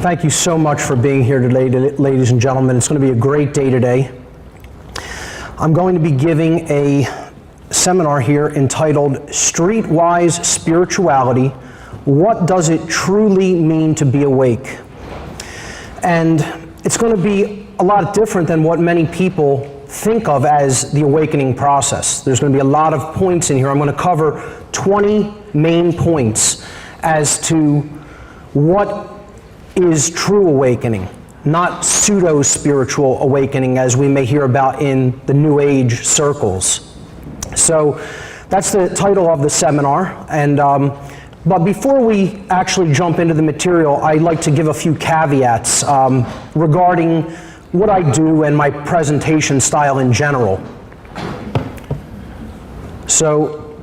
Thank you so much for being here today, ladies and gentlemen. It's going to be a great day today. I'm going to be giving a seminar here entitled Streetwise Spirituality, What Does It Truly Mean to Be Awake? And it's going to be a lot different than what many people think of as the awakening process. There's going to be a lot of points in here. I'm going to cover 20 main points as to what is true awakening, not pseudo-spiritual awakening as we may hear about in the New Age circles. So that's the title of the seminar. And but before we actually jump into the material, I'd like to give a few caveats regarding what I do and my presentation style in general. So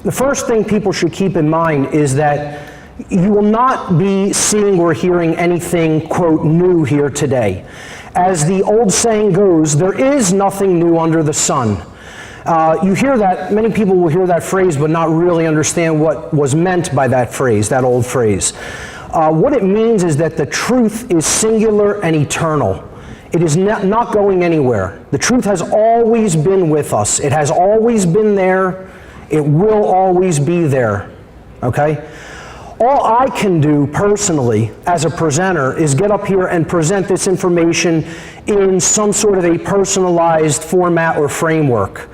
the first thing people should keep in mind is that you will not be seeing or hearing anything, quote, new here today. As the old saying goes, there is nothing new under the sun. You hear that, many people will hear that phrase but not really understand what was meant by that phrase, that old phrase. What it means is that the truth is singular and eternal. It is not going anywhere. The truth has always been with us. It has always been there. It will always be there. Okay? All I can do personally as a presenter is get up here and present this information in some sort of a personalized format or framework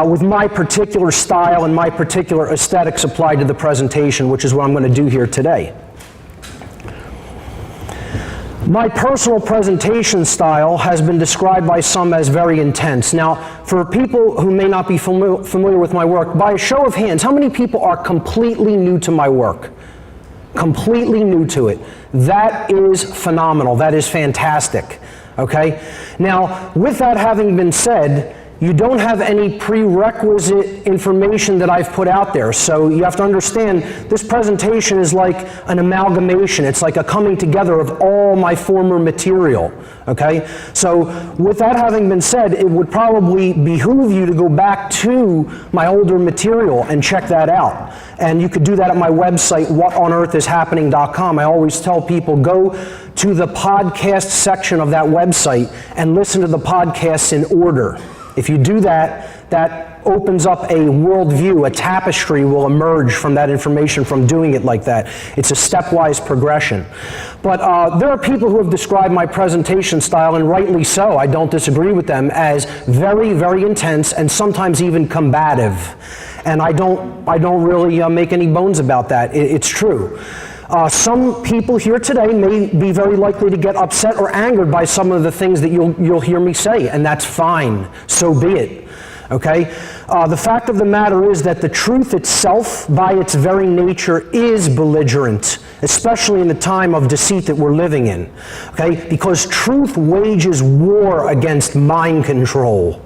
with my particular style and my particular aesthetics applied to the presentation, which is what I'm going to do here today. My personal presentation style has been described by some as very intense. Now, for people who may not be familiar with my work, by a show of hands, how many people are completely new to my work? Completely new to it. That is phenomenal. That is fantastic. Okay? Now, with that having been said, you don't have any prerequisite information that I've put out there. So you have to understand, this presentation is like an amalgamation. It's like a coming together of all my former material. Okay? So with that having been said, it would probably behoove you to go back to my older material and check that out. And you could do that at my website, whatonearthishappening.com. I always tell people, go to the podcast section of that website and listen to the podcasts in order. If you do that, that opens up a worldview, a tapestry will emerge from that information from doing it like that. It's a stepwise progression. But there are people who have described my presentation style, and rightly so, I don't disagree with them, as very, very intense and sometimes even combative. And I don't really make any bones about that. It's true. Some people here today may be very likely to get upset or angered by some of the things that you'll hear me say, and that's fine. So be it. Okay? The fact of the matter is that the truth itself, by its very nature, is belligerent, especially in the time of deceit that we're living in. Okay? Because truth wages war against mind control.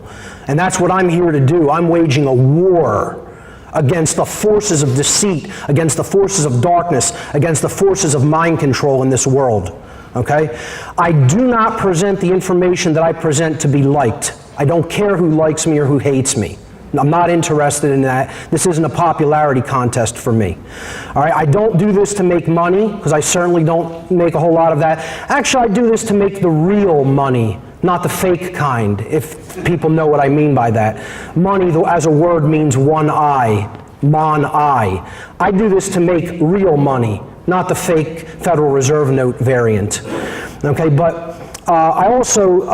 And that's what I'm here to do. I'm waging a war against the forces of deceit, against the forces of darkness, against the forces of mind control in this world. Okay? I do not present the information that I present to be liked. I don't care who likes me or who hates me. I'm not interested in that. This isn't a popularity contest for me. All right? I don't do this to make money, because I certainly don't make a whole lot of that. Actually, I do this to make the real money, not the fake kind, if people know what I mean by that. Money, as a word, means one eye, mon eye. I do this to make real money, not the fake Federal Reserve note variant. Okay, but I also,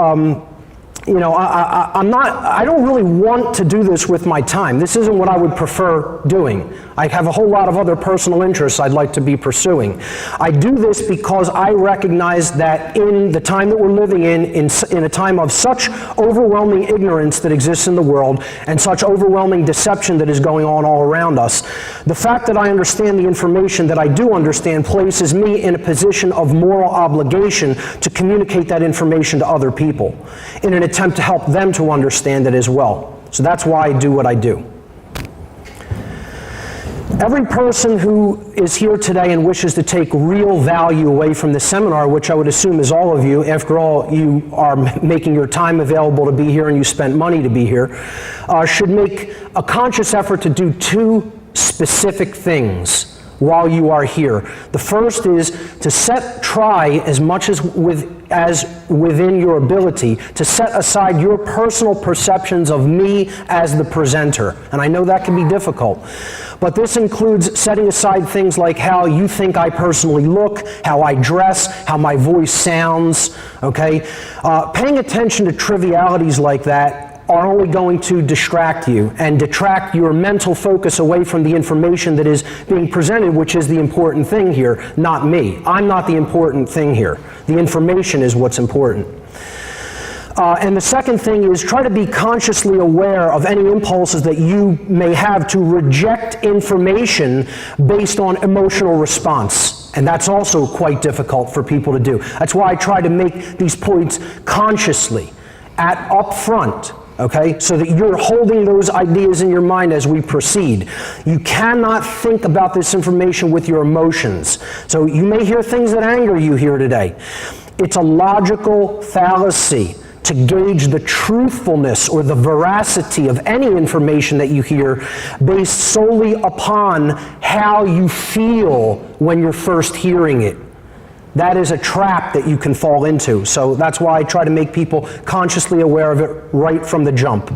I don't really want to do this with my time. This isn't what I would prefer doing. I have a whole lot of other personal interests I'd like to be pursuing. I do this because I recognize that in the time that we're living in a time of such overwhelming ignorance that exists in the world and such overwhelming deception that is going on all around us, the fact that I understand the information that I do understand places me in a position of moral obligation to communicate that information to other people in an attempt to help them to understand it as well. So that's why I do what I do. Every person who is here today and wishes to take real value away from the seminar, which I would assume is all of you, after all, you are making your time available to be here and you spent money to be here, should make a conscious effort to do two specific things. while you are here. The first is to try as much as within your ability to set aside your personal perceptions of me as the presenter. And I know that can be difficult. But this includes setting aside things like how you think I personally look, how I dress, how my voice sounds, okay? Paying attention to trivialities like that are only going to distract you and detract your mental focus away from the information that is being presented, which is the important thing here, not me. I'm not the important thing here. The information is what's important. And the second thing is try to be consciously aware of any impulses that you may have to reject information based on emotional response. And that's also quite difficult for people to do. That's why I try to make these points consciously up front. Okay, so that you're holding those ideas in your mind as we proceed. You cannot think about this information with your emotions. So you may hear things that anger you here today. It's a logical fallacy to gauge the truthfulness or the veracity of any information that you hear based solely upon how you feel when you're first hearing it. That is a trap that you can fall into. So that's why I try to make people consciously aware of it right from the jump.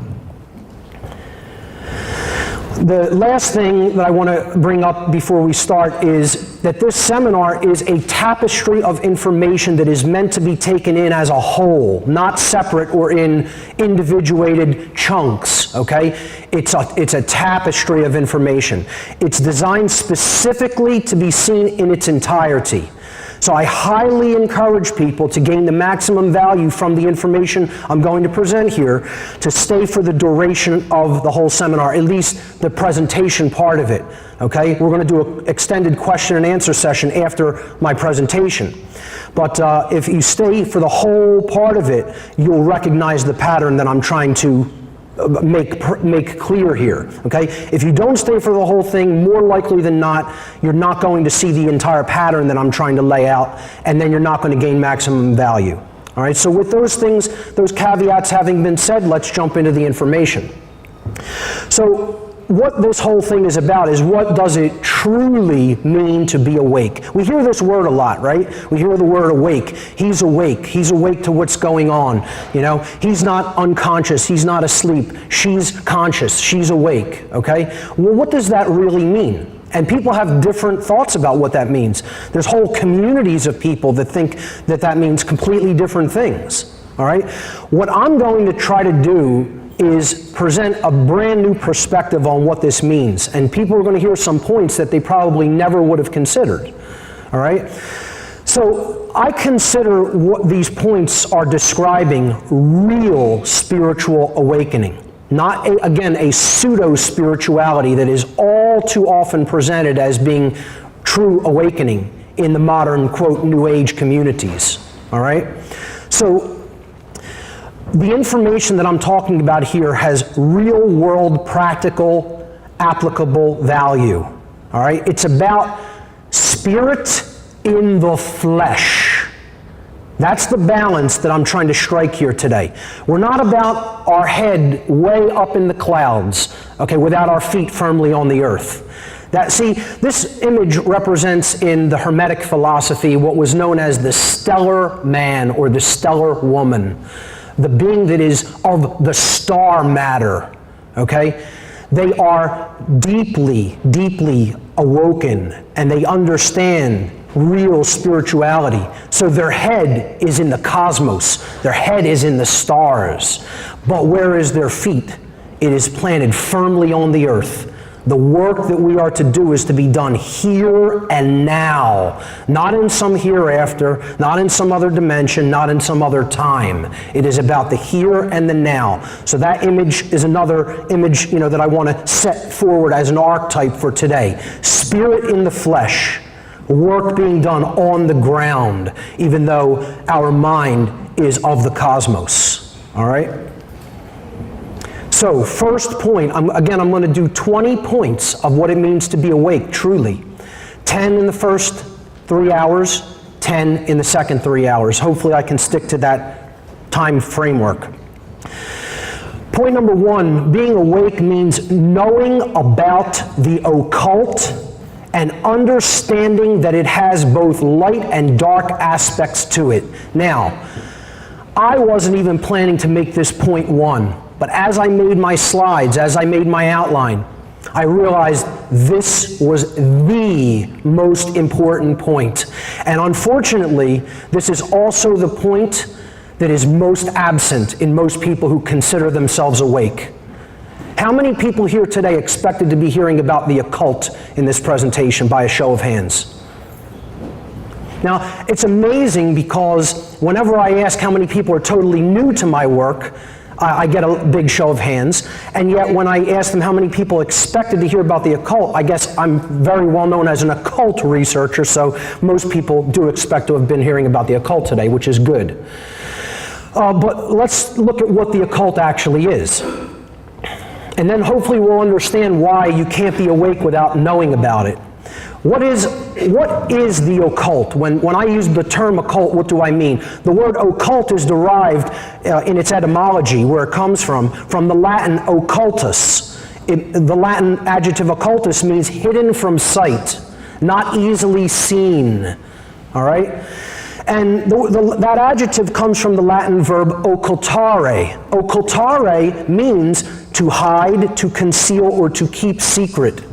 The last thing that I want to bring up before we start is that this seminar is a tapestry of information that is meant to be taken in as a whole, not separate or in individuated chunks, okay? It's a tapestry of information. It's designed specifically to be seen in its entirety. So I highly encourage people to gain the maximum value from the information I'm going to present here to stay for the duration of the whole seminar, at least the presentation part of it, okay? We're going to do an extended question and answer session after my presentation. But if you stay for the whole part of it, you'll recognize the pattern that I'm trying to make clear here, okay? If you don't stay for the whole thing, more likely than not, you're not going to see the entire pattern that I'm trying to lay out, and then you're not going to gain maximum value. All right, so with those things, those caveats having been said, let's jump into the information. So what this whole thing is about is what does it truly mean to be awake? We hear this word a lot, right? We hear the word awake. He's awake. He's awake to what's going on. You know, he's not unconscious. He's not asleep. She's conscious. She's awake, okay? Well, what does that really mean? And people have different thoughts about what that means. There's whole communities of people that think that that means completely different things, all right? What I'm going to try to do is present a brand new perspective on what this means. And people are going to hear some points that they probably never would have considered. All right? So I consider what these points are describing real spiritual awakening. Not, again, a pseudo-spirituality that is all too often presented as being true awakening in the modern, quote, New Age communities. All right? So the information that I'm talking about here has real-world, practical, applicable value. All right? It's about spirit in the flesh. That's the balance that I'm trying to strike here today. We're not about our head way up in the clouds, okay, without our feet firmly on the earth. This image represents in the Hermetic philosophy what was known as the stellar man or the stellar woman. The being that is of the star matter, okay? They are deeply, deeply awoken, and they understand real spirituality. So their head is in the cosmos. Their head is in the stars. But where is their feet? It is planted firmly on the earth. The work that we are to do is to be done here and now, not in some hereafter, not in some other dimension, not in some other time. It is about the here and the now. So that image is another image, that I want to set forward as an archetype for today. Spirit in the flesh, work being done on the ground, even though our mind is of the cosmos. All right? So, first point, I'm going to do 20 points of what it means to be awake, truly. 10 in the first 3 hours, 10 in the second 3 hours. Hopefully I can stick to that time framework. Point number 1, being awake means knowing about the occult and understanding that it has both light and dark aspects to it. Now, I wasn't even planning to make this point one, but as I made my slides, as I made my outline, I realized this was the most important point. And unfortunately, this is also the point that is most absent in most people who consider themselves awake. How many people here today expected to be hearing about the occult in this presentation by a show of hands? Now, it's amazing because whenever I ask how many people are totally new to my work, I get a big show of hands, and yet when I ask them how many people expected to hear about the occult, I guess I'm very well known as an occult researcher, so most people do expect to have been hearing about the occult today, which is good. But let's look at what the occult actually is. And then hopefully we'll understand why you can't be awake without knowing about it. What is the occult? When I use the term occult, what do I mean? The word occult is derived in its etymology, where it comes from the Latin occultus. The Latin adjective occultus means hidden from sight, not easily seen. All right? And that adjective comes from the Latin verb occultare. Occultare means to hide, to conceal, or to keep secret.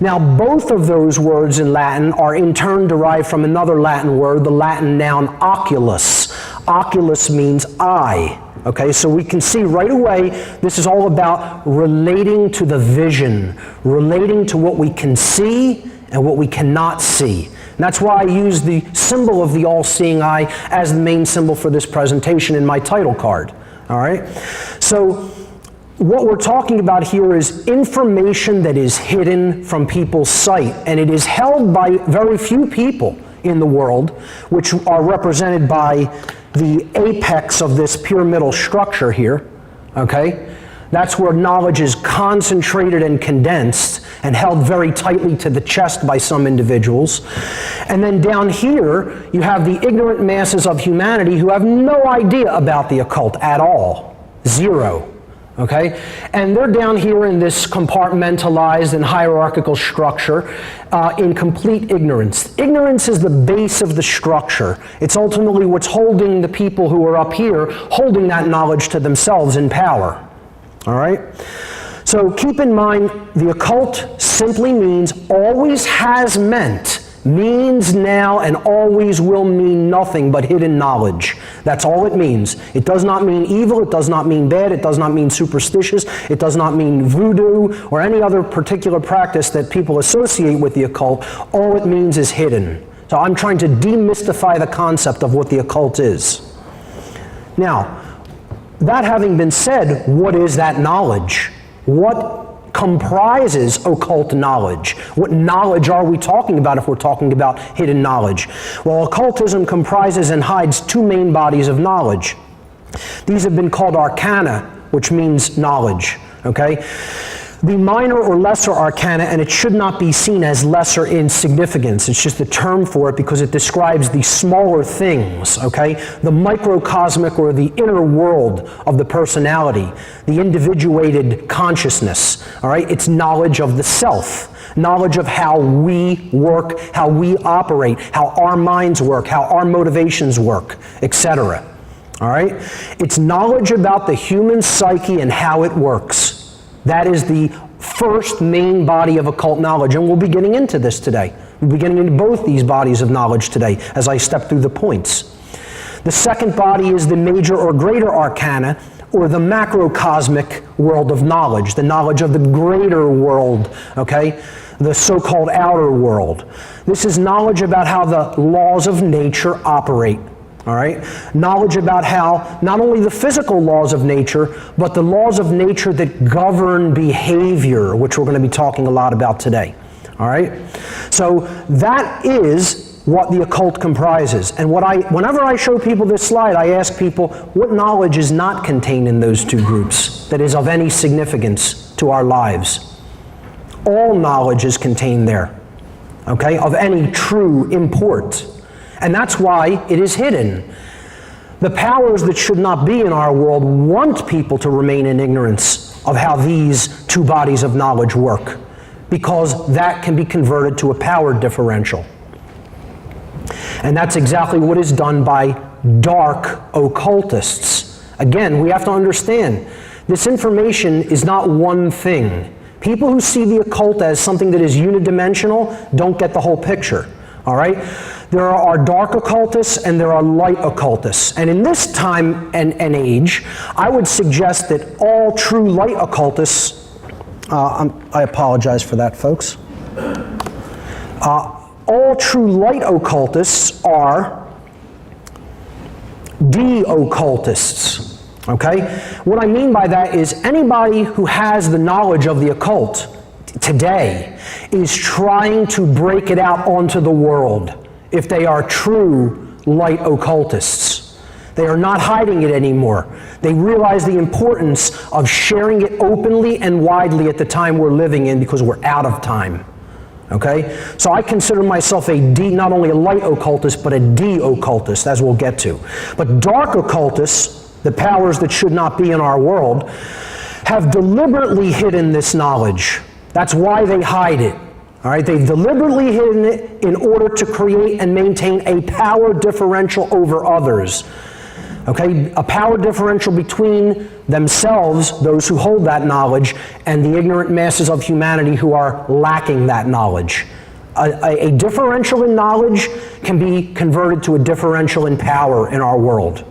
Now, both of those words in Latin are in turn derived from another Latin word, the Latin noun oculus. Oculus means eye. Okay, so we can see right away this is all about relating to the vision, relating to what we can see and what we cannot see. And that's why I use the symbol of the all-seeing eye as the main symbol for this presentation in my title card. All right? So what we're talking about here is information that is hidden from people's sight, and it is held by very few people in the world, which are represented by the apex of this pyramidal structure here. Okay? That's where knowledge is concentrated and condensed and held very tightly to the chest by some individuals. And then down here, you have the ignorant masses of humanity who have no idea about the occult at all. Zero. Okay? And they're down here in this compartmentalized and hierarchical structure in complete ignorance. Ignorance is the base of the structure. It's ultimately what's holding the people who are up here, holding that knowledge to themselves in power. All right? So keep in mind, the occult simply means, always has meant, means now, and always will mean nothing but hidden knowledge. That's all it means. It does not mean evil, it does not mean bad, it does not mean superstitious, it does not mean voodoo, or any other particular practice that people associate with the occult. All it means is hidden. So I'm trying to demystify the concept of what the occult is. Now, that having been said, what is that knowledge? What comprises occult knowledge? What knowledge are we talking about if we're talking about hidden knowledge? Well, occultism comprises and hides two main bodies of knowledge. These have been called arcana, which means knowledge, okay? The minor or lesser arcana, and it should not be seen as lesser in significance. It's just a term for it because it describes the smaller things, okay? The microcosmic or the inner world of the personality, the individuated consciousness, all right? It's knowledge of the self, knowledge of how we work, how we operate, how our minds work, how our motivations work, etc. All right? It's knowledge about the human psyche and how it works. That is the first main body of occult knowledge, and we'll be getting into this today. We'll be getting into both these bodies of knowledge today as I step through the points. The second body is the major or greater arcana, or the macrocosmic world of knowledge, the knowledge of the greater world, okay? The so-called outer world. This is knowledge about how the laws of nature operate. All right? Knowledge about how not only the physical laws of nature, but the laws of nature that govern behavior, which we're going to be talking a lot about today. All right? So that is what the occult comprises. And whenever I show people this slide, I ask people, what knowledge is not contained in those two groups that is of any significance to our lives? All knowledge is contained there, okay, of any true import. And that's why it is hidden. The powers that should not be in our world want people to remain in ignorance of how these two bodies of knowledge work. because that can be converted to a power differential. And that's exactly what is done by dark occultists. Again, we have to understand, this information is not one thing. People who see the occult as something that is unidimensional don't get the whole picture, all right? There are dark occultists and there are light occultists. And in this time and age, I would suggest that all true light occultists, I apologize for that, folks. All true light occultists are de-occultists, okay? What I mean by that is anybody who has the knowledge of the occult today is trying to break it out onto the world if they are true light occultists. They are not hiding it anymore. They realize the importance of sharing it openly and widely at the time we're living in because we're out of time. Okay? So I consider myself not only a light occultist, but a de-occultist, as we'll get to. But dark occultists, the powers that should not be in our world, have deliberately hidden this knowledge. That's why they hide it. All right? They've deliberately hidden it in order to create and maintain a power differential over others. Okay? A power differential between themselves, those who hold that knowledge, and the ignorant masses of humanity who are lacking that knowledge. A differential in knowledge can be converted to a differential in power in our world.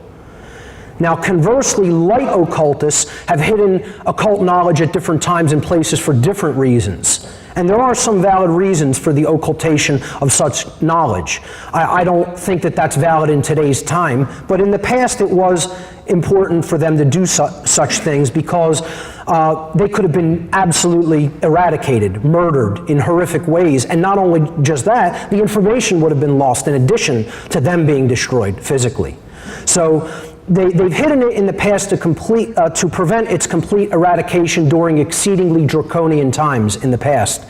Now, conversely, light occultists have hidden occult knowledge at different times and places for different reasons. And there are some valid reasons for the occultation of such knowledge. I don't think that that's valid in today's time, but in the past it was important for them to do such things because they could have been absolutely eradicated, murdered in horrific ways. And not only just that, the information would have been lost in addition to them being destroyed physically. So they've hidden it in the past to prevent its complete eradication during exceedingly draconian times in the past.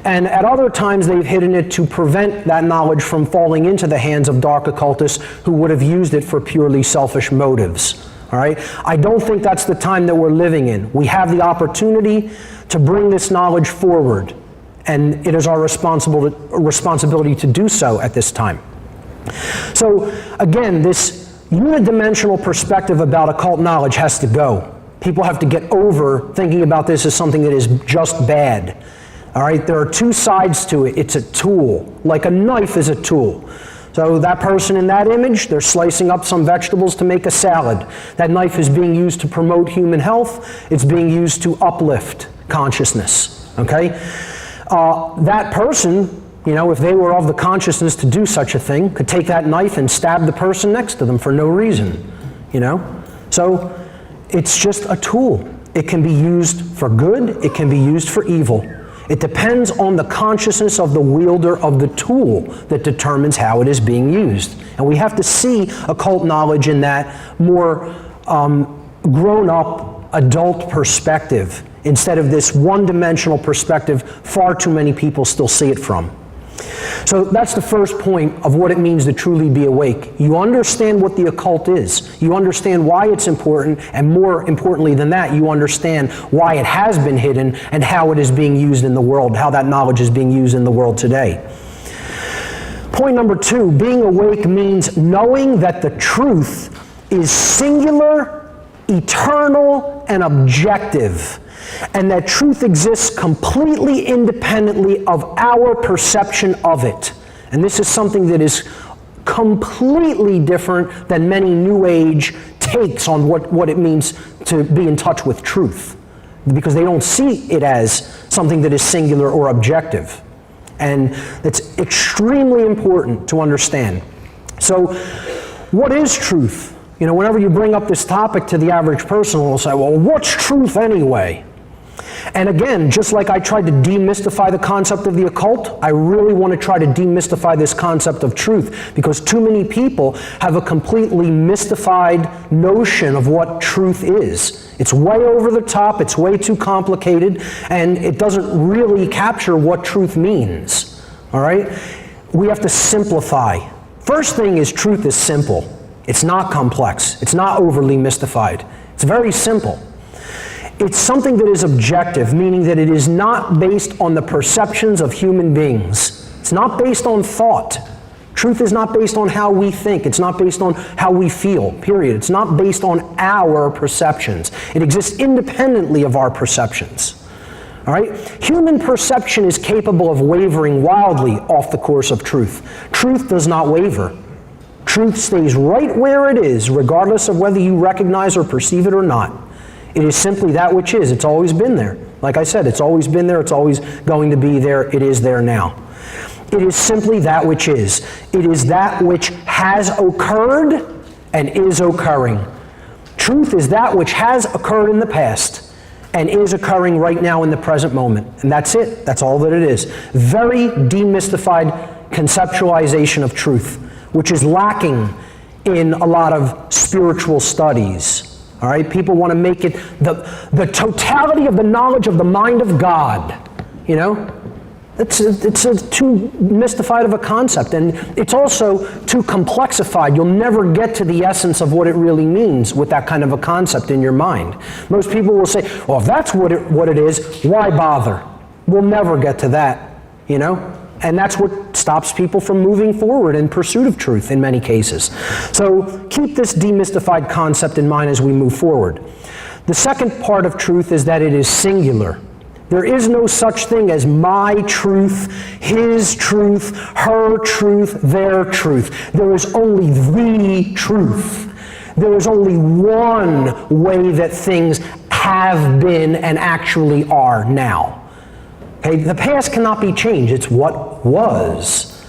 And at other times they've hidden it to prevent that knowledge from falling into the hands of dark occultists who would have used it for purely selfish motives. All right? I don't think that's the time that we're living in. We have the opportunity to bring this knowledge forward, and it is our responsibility to do so at this time. So again, this unidimensional perspective about occult knowledge has to go. People have to get over thinking about this as something that is just bad. All right, there are two sides to it. It's a tool, like a knife is a tool. So that person in that image, they're slicing up some vegetables to make a salad. That knife is being used to promote human health. It's being used to uplift consciousness, okay? That person, you know, if they were of the consciousness to do such a thing, could take that knife and stab the person next to them for no reason, you know? So it's just a tool. It can be used for good, it can be used for evil. It depends on the consciousness of the wielder of the tool that determines how it is being used. And we have to see occult knowledge in that more grown-up adult perspective instead of this one-dimensional perspective far too many people still see it from. So that's the first point of what it means to truly be awake. You understand what the occult is. You understand why it's important, and more importantly than that, you understand why it has been hidden and how it is being used in the world, how that knowledge is being used in the world today. Point number 2, being awake means knowing that the truth is singular, eternal, and objective, and that truth exists completely independently of our perception of it. And this is something that is completely different than many New Age takes on what it means to be in touch with truth, because they don't see it as something that is singular or objective. And it's extremely important to understand. So, what is truth? You know, whenever you bring up this topic to the average person, they'll say, well, what's truth anyway? And again, just like I tried to demystify the concept of the occult, I really want to try to demystify this concept of truth, because too many people have a completely mystified notion of what truth is. It's way over the top, it's way too complicated, and it doesn't really capture what truth means. All right? We have to simplify. First thing is, truth is simple. It's not complex. It's not overly mystified. It's very simple. It's something that is objective, meaning that it is not based on the perceptions of human beings. It's not based on thought. Truth is not based on how we think. It's not based on how we feel, period. It's not based on our perceptions. It exists independently of our perceptions. All right? Human perception is capable of wavering wildly off the course of truth. Truth does not waver. Truth stays right where it is, regardless of whether you recognize or perceive it or not. It is simply that which is. It's always been there. Like I said, it's always been there. It's always going to be there. It is there now. It is simply that which is. It is that which has occurred and is occurring. Truth is that which has occurred in the past and is occurring right now in the present moment. And that's it. That's all that it is. Very demystified conceptualization of truth, which is lacking in a lot of spiritual studies. All right? People want to make it the totality of the knowledge of the mind of God. You know? It's too mystified of a concept, and it's also too complexified. You'll never get to the essence of what it really means with that kind of a concept in your mind. Most people will say, well, if that's what it is, why bother? We'll never get to that, you know? And that's what stops people from moving forward in pursuit of truth in many cases. So keep this demystified concept in mind as we move forward. The second part of truth is that it is singular. There is no such thing as my truth, his truth, her truth, their truth. There is only the truth. There is only one way that things have been and actually are now. Okay? The past cannot be changed. It's what was.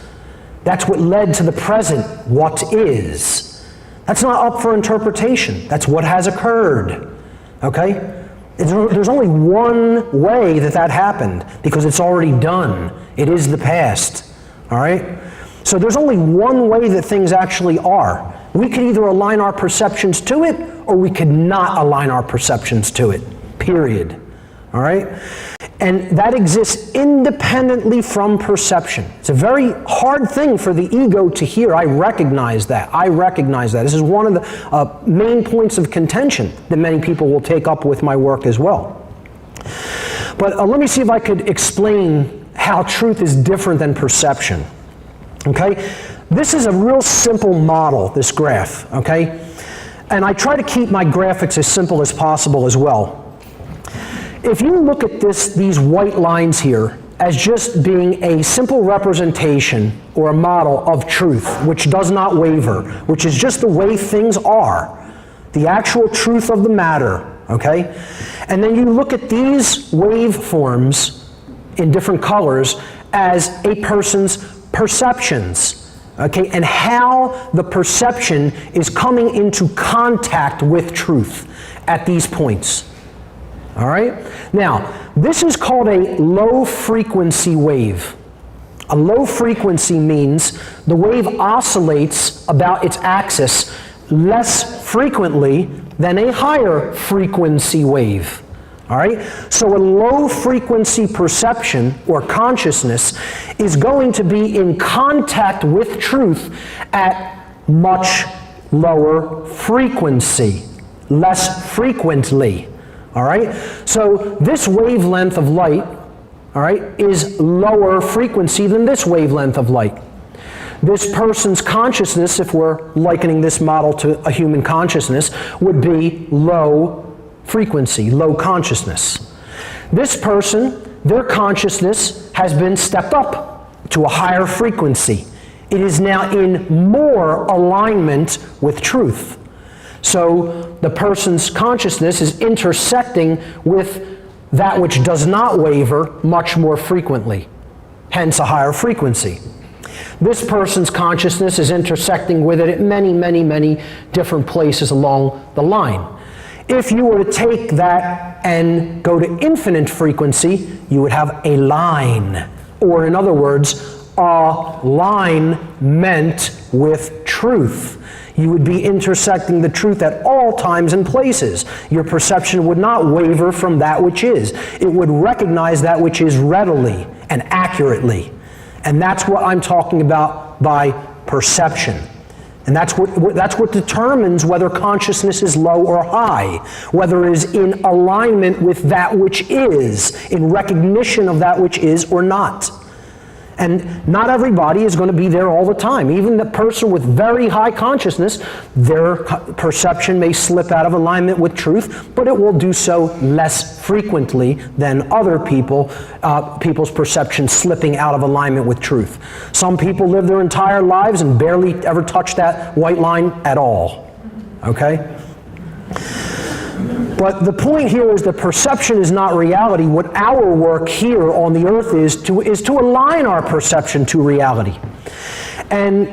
That's what led to the present, what is. That's not up for interpretation. That's what has occurred. Okay? There's only one way that happened, because it's already done. It is the past. All right? So there's only one way that things actually are. We could either align our perceptions to it, or we could not align our perceptions to it. Period. All right? And that exists independently from perception. It's a very hard thing for the ego to hear. I recognize that. This is one of the main points of contention that many people will take up with my work as well. But let me see if I could explain how truth is different than perception. Okay? This is a real simple model, this graph. Okay? And I try to keep my graphics as simple as possible as well. If you look at these white lines here as just being a simple representation or a model of truth, which does not waver, which is just the way things are, the actual truth of the matter, okay? And then you look at these waveforms in different colors as a person's perceptions, okay? And how the perception is coming into contact with truth at these points. All right? Now, this is called a low frequency wave. A low frequency means the wave oscillates about its axis less frequently than a higher frequency wave. All right? So a low frequency perception or consciousness is going to be in contact with truth at much lower frequency, less frequently. All right? So this wavelength of light, all right, is lower frequency than this wavelength of light. This person's consciousness, if we're likening this model to a human consciousness, would be low frequency, low consciousness. This person, their consciousness has been stepped up to a higher frequency. It is now in more alignment with truth. So the person's consciousness is intersecting with that which does not waver much more frequently, hence a higher frequency. This person's consciousness is intersecting with it at many, many, many different places along the line. If you were to take that and go to infinite frequency, you would have a line, or in other words, a line meant with truth. You would be intersecting the truth at all times and places. Your perception would not waver from that which is. It would recognize that which is readily and accurately. And that's what I'm talking about by perception. And that's what determines whether consciousness is low or high, whether it is in alignment with that which is, in recognition of that which is or not. And not everybody is going to be there all the time. Even the person with very high consciousness, their perception may slip out of alignment with truth, but it will do so less frequently than other people's perception slipping out of alignment with truth. Some people live their entire lives and barely ever touch that white line at all. Okay? But the point here is that perception is not reality. What our work here on the earth is to align our perception to reality. And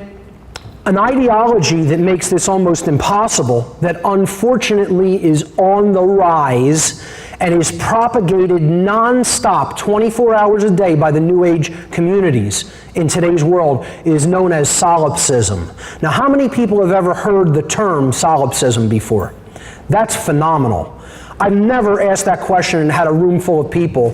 an ideology that makes this almost impossible, that unfortunately is on the rise and is propagated non-stop 24 hours a day by the New Age communities in today's world, is known as solipsism. Now, how many people have ever heard the term solipsism before? That's phenomenal. I've never asked that question and had a room full of people,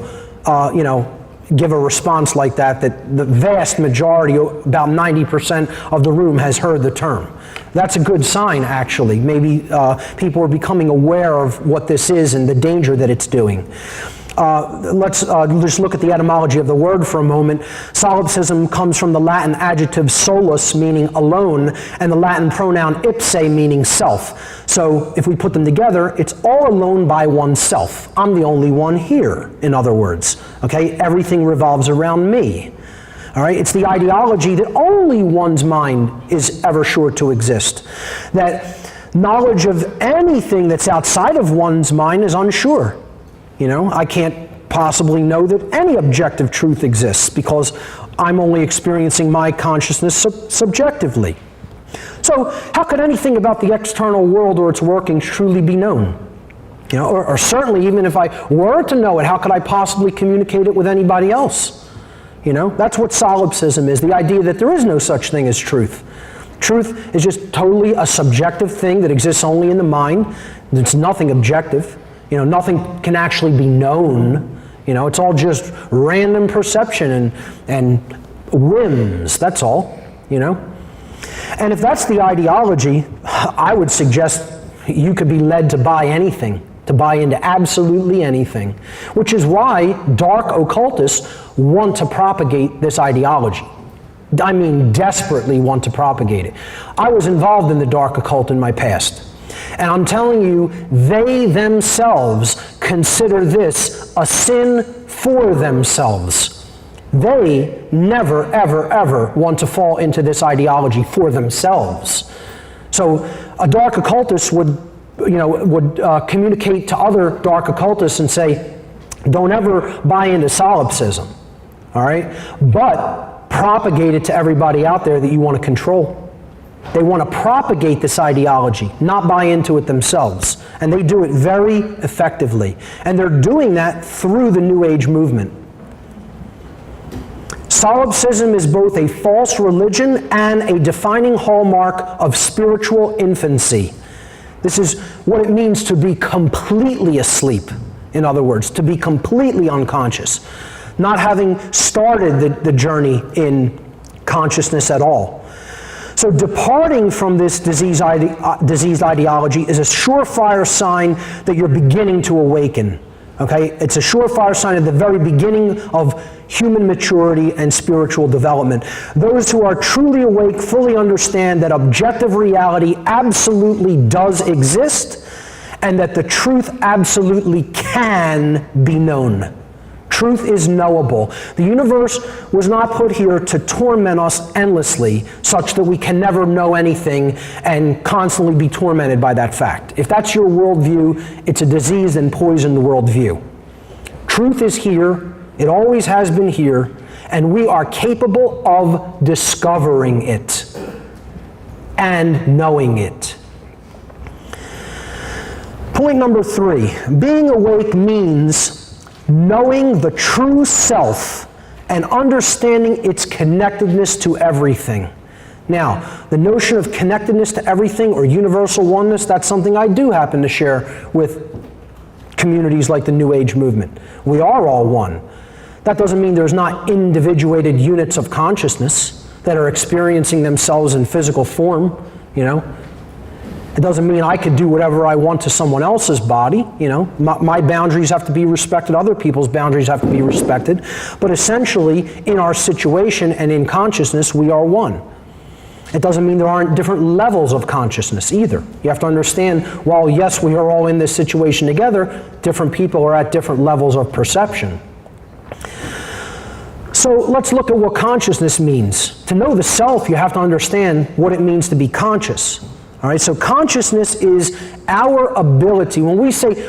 give a response like that the vast majority, about 90% of the room has heard the term. That's a good sign, actually. Maybe people are becoming aware of what this is and the danger that it's doing. Let's just look at the etymology of the word for a moment. Solipsism comes from the Latin adjective solus, meaning alone, and the Latin pronoun ipse, meaning self. So if we put them together, it's all alone by oneself. I'm the only one here, in other words. Okay? Everything revolves around me. All right? It's the ideology that only one's mind is ever sure to exist. That knowledge of anything that's outside of one's mind is unsure. I can't possibly know that any objective truth exists because I'm only experiencing my consciousness subjectively. So how could anything about the external world or its workings truly be known? Or certainly even if I were to know it, how could I possibly communicate it with anybody else? That's what solipsism is, the idea that there is no such thing as truth. Truth is just totally a subjective thing that exists only in the mind. It's nothing objective. Nothing can actually be known. It's all just random perception and whims, that's all, And if that's the ideology, I would suggest you could be led to buy anything, to buy into absolutely anything, which is why dark occultists want to propagate this ideology. I mean, desperately want to propagate it. I was involved in the dark occult in my past. And I'm telling you, they themselves consider this a sin for themselves. They never, ever, ever want to fall into this ideology for themselves. So a dark occultist would communicate to other dark occultists and say, don't ever buy into solipsism, all right? But propagate it to everybody out there that you want to control. They want to propagate this ideology, not buy into it themselves. And they do it very effectively. And they're doing that through the New Age movement. Solipsism is both a false religion and a defining hallmark of spiritual infancy. This is what it means to be completely asleep, in other words, to be completely unconscious, not having started the journey in consciousness at all. So departing from this diseased ideology is a surefire sign that you're beginning to awaken. Okay? It's a surefire sign at the very beginning of human maturity and spiritual development. Those who are truly awake fully understand that objective reality absolutely does exist and that the truth absolutely can be known. Truth is knowable. The universe was not put here to torment us endlessly, such that we can never know anything and constantly be tormented by that fact. If that's your worldview, it's a diseased and poisoned worldview. Truth is here, it always has been here, and we are capable of discovering it and knowing it. Point number 3, being awake means knowing the true self and understanding its connectedness to everything. Now, the notion of connectedness to everything or universal oneness, that's something I do happen to share with communities like the New Age movement. We are all one. That doesn't mean there's not individuated units of consciousness that are experiencing themselves in physical form, you know? It doesn't mean I could do whatever I want to someone else's body, you know? My boundaries have to be respected, other people's boundaries have to be respected, but essentially, in our situation and in consciousness, we are one. It doesn't mean there aren't different levels of consciousness either. You have to understand, while yes, we are all in this situation together, different people are at different levels of perception. So let's look at what consciousness means. To know the self, you have to understand what it means to be conscious. All right, so consciousness is our ability. When we say,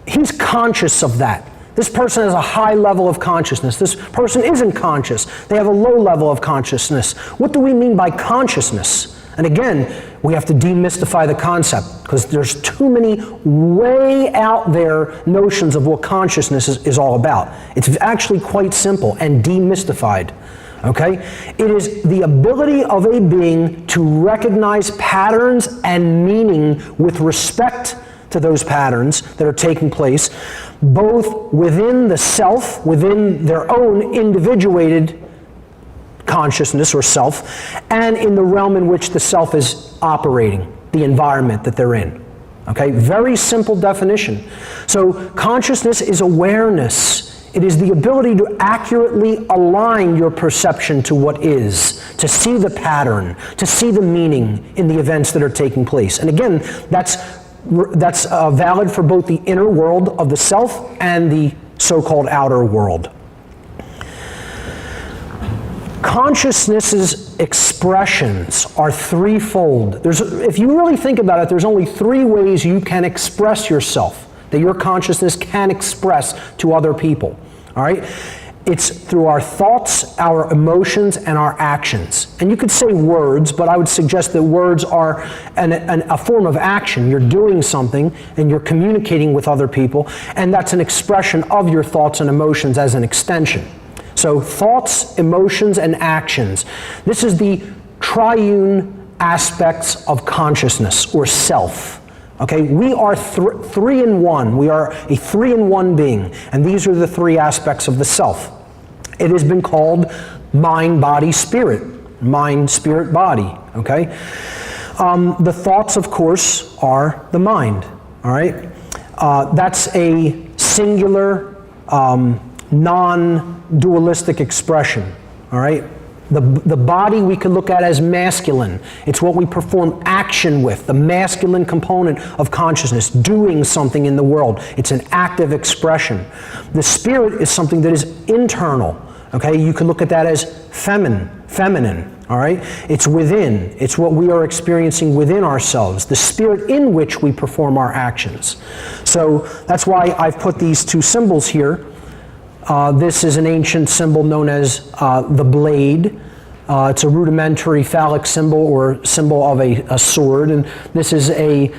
he's conscious of that. This person has a high level of consciousness. This person isn't conscious. They have a low level of consciousness. What do we mean by consciousness? And again, we have to demystify the concept because there's too many way out there notions of what consciousness is all about. It's actually quite simple and demystified. Okay? It is the ability of a being to recognize patterns and meaning with respect to those patterns that are taking place, both within the self, within their own individuated consciousness or self, and in the realm in which the self is operating, the environment that they're in. Okay? Very simple definition. So consciousness is awareness. It is the ability to accurately align your perception to what is, to see the pattern, to see the meaning in the events that are taking place. And again, that's valid for both the inner world of the self and the so-called outer world. Consciousness's expressions are threefold. If you really think about it, there's only three ways you can express yourself, that your consciousness can express to other people. All right? It's through our thoughts, our emotions, and our actions. And you could say words, but I would suggest that words are a form of action. You're doing something and you're communicating with other people, and that's an expression of your thoughts and emotions as an extension. So thoughts, emotions, and actions. This is the triune aspects of consciousness or self. Okay, we are three in one. We are a three-in-one being, and these are the three aspects of the self. It has been called mind, body, spirit. Mind, spirit, body. Okay, the thoughts, of course, are the mind. All right, that's a singular, non-dualistic expression. All right. The body we could look at as masculine. It's what we perform action with, the masculine component of consciousness, doing something in the world. It's an active expression. The spirit is something that is internal. Okay, you could look at that as feminine. All right, it's within. It's what we are experiencing within ourselves, the spirit in which we perform our actions. So that's why I've put these two symbols here. This is an ancient symbol known as the blade. It's a rudimentary phallic symbol or symbol of a sword. And this is a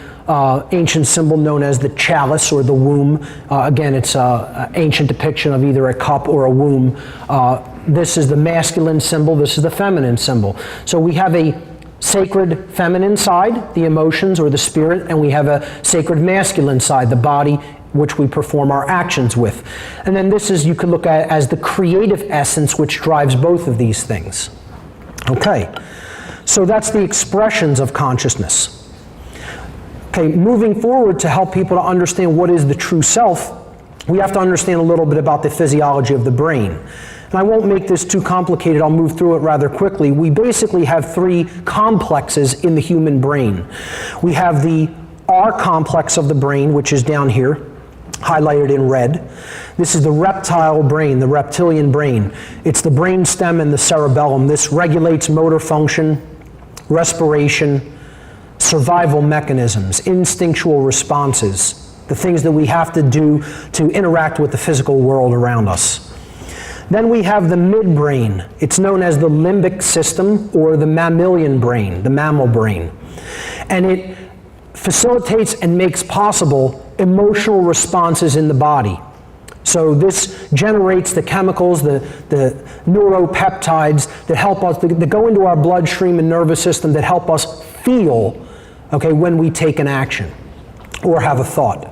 ancient symbol known as the chalice or the womb. Again, it's an ancient depiction of either a cup or a womb. This is the masculine symbol. This is the feminine symbol. So we have a sacred feminine side, the emotions or the spirit, and we have a sacred masculine side, the body, which we perform our actions with. And then this is, you could look at as the creative essence which drives both of these things. Okay, so that's the expressions of consciousness. Okay, moving forward to help people to understand what is the true self, we have to understand a little bit about the physiology of the brain. And I won't make this too complicated, I'll move through it rather quickly. We basically have three complexes in the human brain. We have the R complex of the brain, which is down here, highlighted in red. This is the reptile brain, the reptilian brain. It's the brain stem and the cerebellum. This regulates motor function, respiration, survival mechanisms, instinctual responses, the things that we have to do to interact with the physical world around us. Then we have the midbrain. It's known as the limbic system or the mammalian brain, the mammal brain. And it facilitates and makes possible emotional responses in the body. So this generates the chemicals, the neuropeptides that help us, that go into our bloodstream and nervous system that help us feel, okay, when we take an action or have a thought.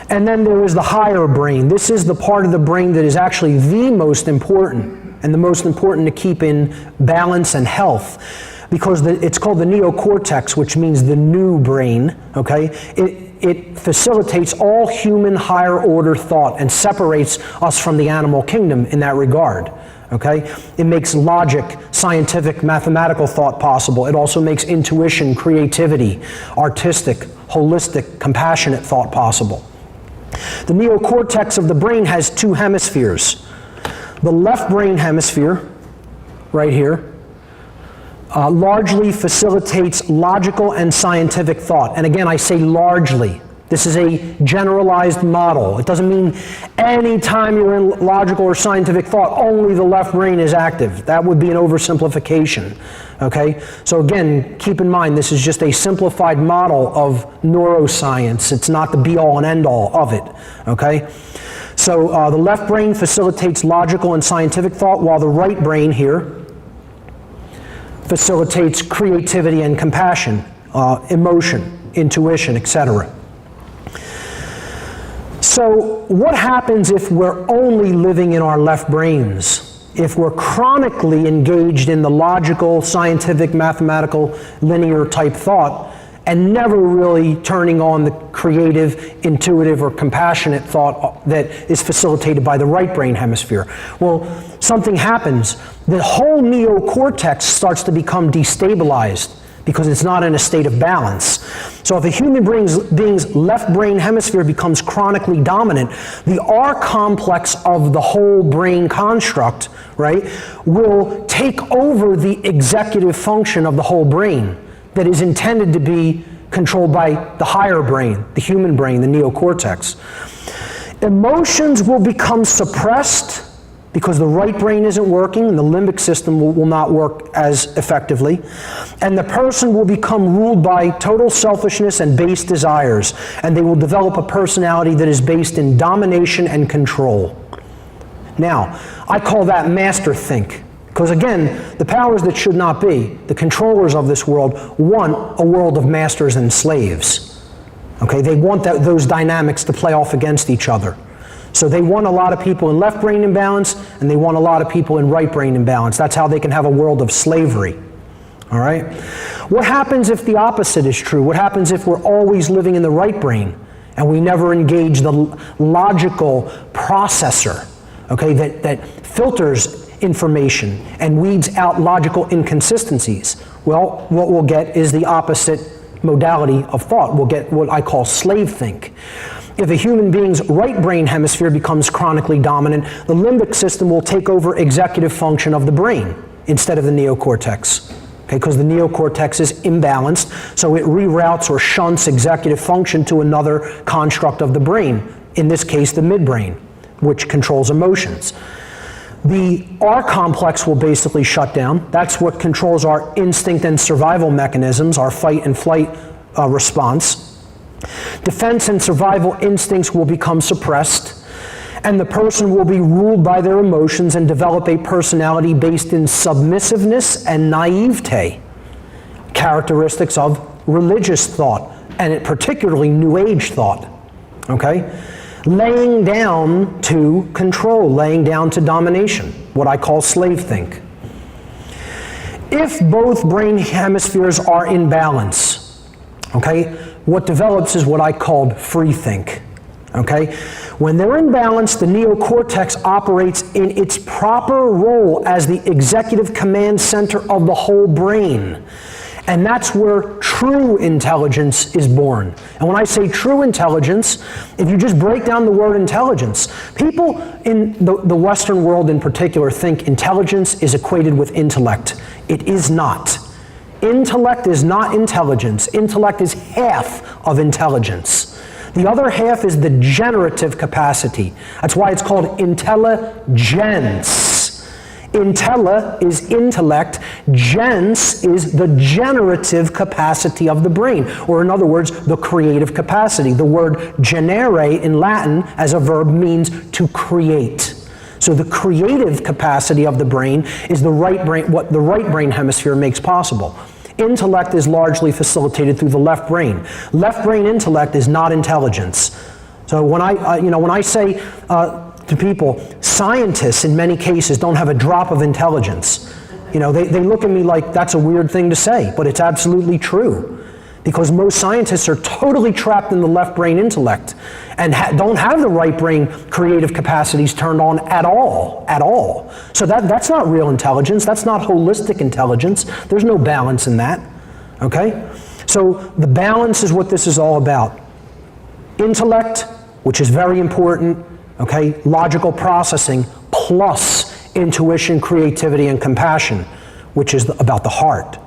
And then there is the higher brain. This is the part of the brain that is actually the most important and the most important to keep in balance and health. because it's called the neocortex, which means the new brain, okay? It facilitates all human higher order thought and separates us from the animal kingdom in that regard, okay? It makes logic, scientific, mathematical thought possible. It also makes intuition, creativity, artistic, holistic, compassionate thought possible. The neocortex of the brain has two hemispheres. The left brain hemisphere, right here, largely facilitates logical and scientific thought. And again, I say largely. This is a generalized model. It doesn't mean any time you're in logical or scientific thought, only the left brain is active. That would be an oversimplification. Okay? So again, keep in mind, this is just a simplified model of neuroscience. It's not the be-all and end-all of it. Okay? So the left brain facilitates logical and scientific thought, while the right brain here facilitates creativity and compassion, emotion, intuition, etc. So what happens if we're only living in our left brains? If we're chronically engaged in the logical, scientific, mathematical, linear type thought, and never really turning on the creative, intuitive, or compassionate thought that is facilitated by the right brain hemisphere? Well, something happens. The whole neocortex starts to become destabilized because it's not in a state of balance. So if a human being's left brain hemisphere becomes chronically dominant, the R complex of the whole brain construct, right, will take over the executive function of the whole brain that is intended to be controlled by the higher brain, the human brain, the neocortex. Emotions will become suppressed because the right brain isn't working and the limbic system will not work as effectively. And the person will become ruled by total selfishness and base desires, and they will develop a personality that is based in domination and control. Now, I call that master think. Because again, the powers that should not be, the controllers of this world, want a world of masters and slaves. Okay, they want those dynamics to play off against each other. So they want a lot of people in left brain imbalance, and they want a lot of people in right brain imbalance. That's how they can have a world of slavery. All right? What happens if the opposite is true? What happens if we're always living in the right brain, and we never engage the logical processor, okay, that filters information and weeds out logical inconsistencies? Well, what we'll get is the opposite modality of thought. We'll get what I call slave think. If a human being's right brain hemisphere becomes chronically dominant, the limbic system will take over executive function of the brain instead of the neocortex. Okay, because the neocortex is imbalanced, so it reroutes or shunts executive function to another construct of the brain, in this case the midbrain, which controls emotions. The R complex will basically shut down. That's what controls our instinct and survival mechanisms, our fight and flight response. Defense and survival instincts will become suppressed, and the person will be ruled by their emotions and develop a personality based in submissiveness and naivete, characteristics of religious thought, and particularly New Age thought. Okay? Laying down to control, laying down to domination, what I call slave think. If both brain hemispheres are in balance, okay, what develops is what I called free think. Okay? When they're in balance, the neocortex operates in its proper role as the executive command center of the whole brain. And that's where true intelligence is born. And when I say true intelligence, if you just break down the word intelligence, people in the Western world in particular think intelligence is equated with intellect. It is not. Intellect is not intelligence. Intellect is half of intelligence. The other half is the generative capacity. That's why it's called intelligence. Intella is intellect, gens is the generative capacity of the brain, or in other words, the creative capacity. The word generare in Latin as a verb means to create. So the creative capacity of the brain is the right brain, what the right brain hemisphere makes possible. Intellect is largely facilitated through the left brain. Left brain intellect is not intelligence. So when I say to people, scientists in many cases don't have a drop of intelligence. They look at me like that's a weird thing to say, but it's absolutely true. Because most scientists are totally trapped in the left brain intellect and don't have the right brain creative capacities turned on at all. So that's not real intelligence. That's not holistic intelligence. There's no balance in that, okay? So the balance is what this is all about. Intellect, which is very important, okay? Logical processing plus intuition, creativity, and compassion, which is about the heart,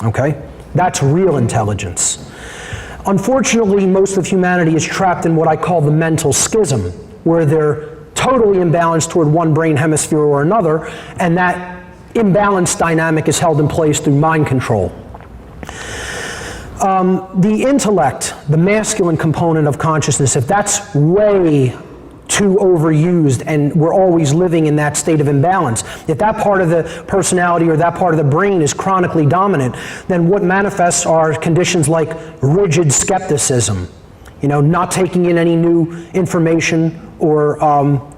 okay? That's real intelligence. Unfortunately, most of humanity is trapped in what I call the mental schism, where they're totally imbalanced toward one brain hemisphere or another, and that imbalanced dynamic is held in place through mind control. The intellect, the masculine component of consciousness, if that's way too overused and we're always living in that state of imbalance, if that part of the personality or that part of the brain is chronically dominant, then what manifests are conditions like rigid skepticism, not taking in any new information or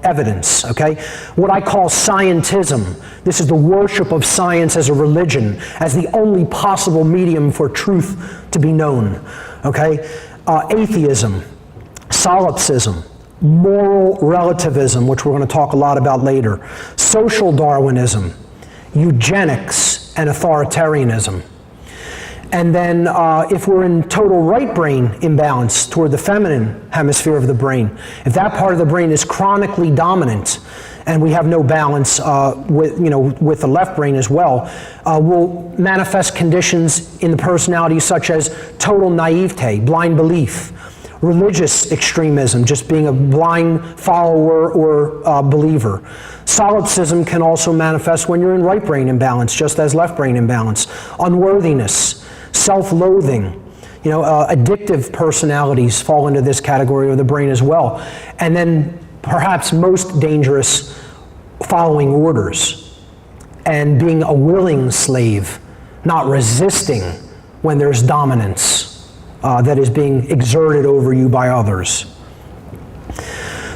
evidence, okay? What I call scientism. This is the worship of science as a religion, as the only possible medium for truth to be known, okay? Atheism, solipsism, moral relativism, which we're going to talk a lot about later, social Darwinism, eugenics, and authoritarianism. And then if we're in total right brain imbalance toward the feminine hemisphere of the brain, if that part of the brain is chronically dominant and we have no balance with the left brain as well, will manifest conditions in the personality such as total naivete, blind belief, religious extremism, just being a blind follower or believer. Solipsism can also manifest when you're in right brain imbalance, just as left brain imbalance. Unworthiness, self-loathing, addictive personalities fall into this category of the brain as well. And then perhaps most dangerous, following orders and being a willing slave, not resisting when there's dominance that is being exerted over you by others.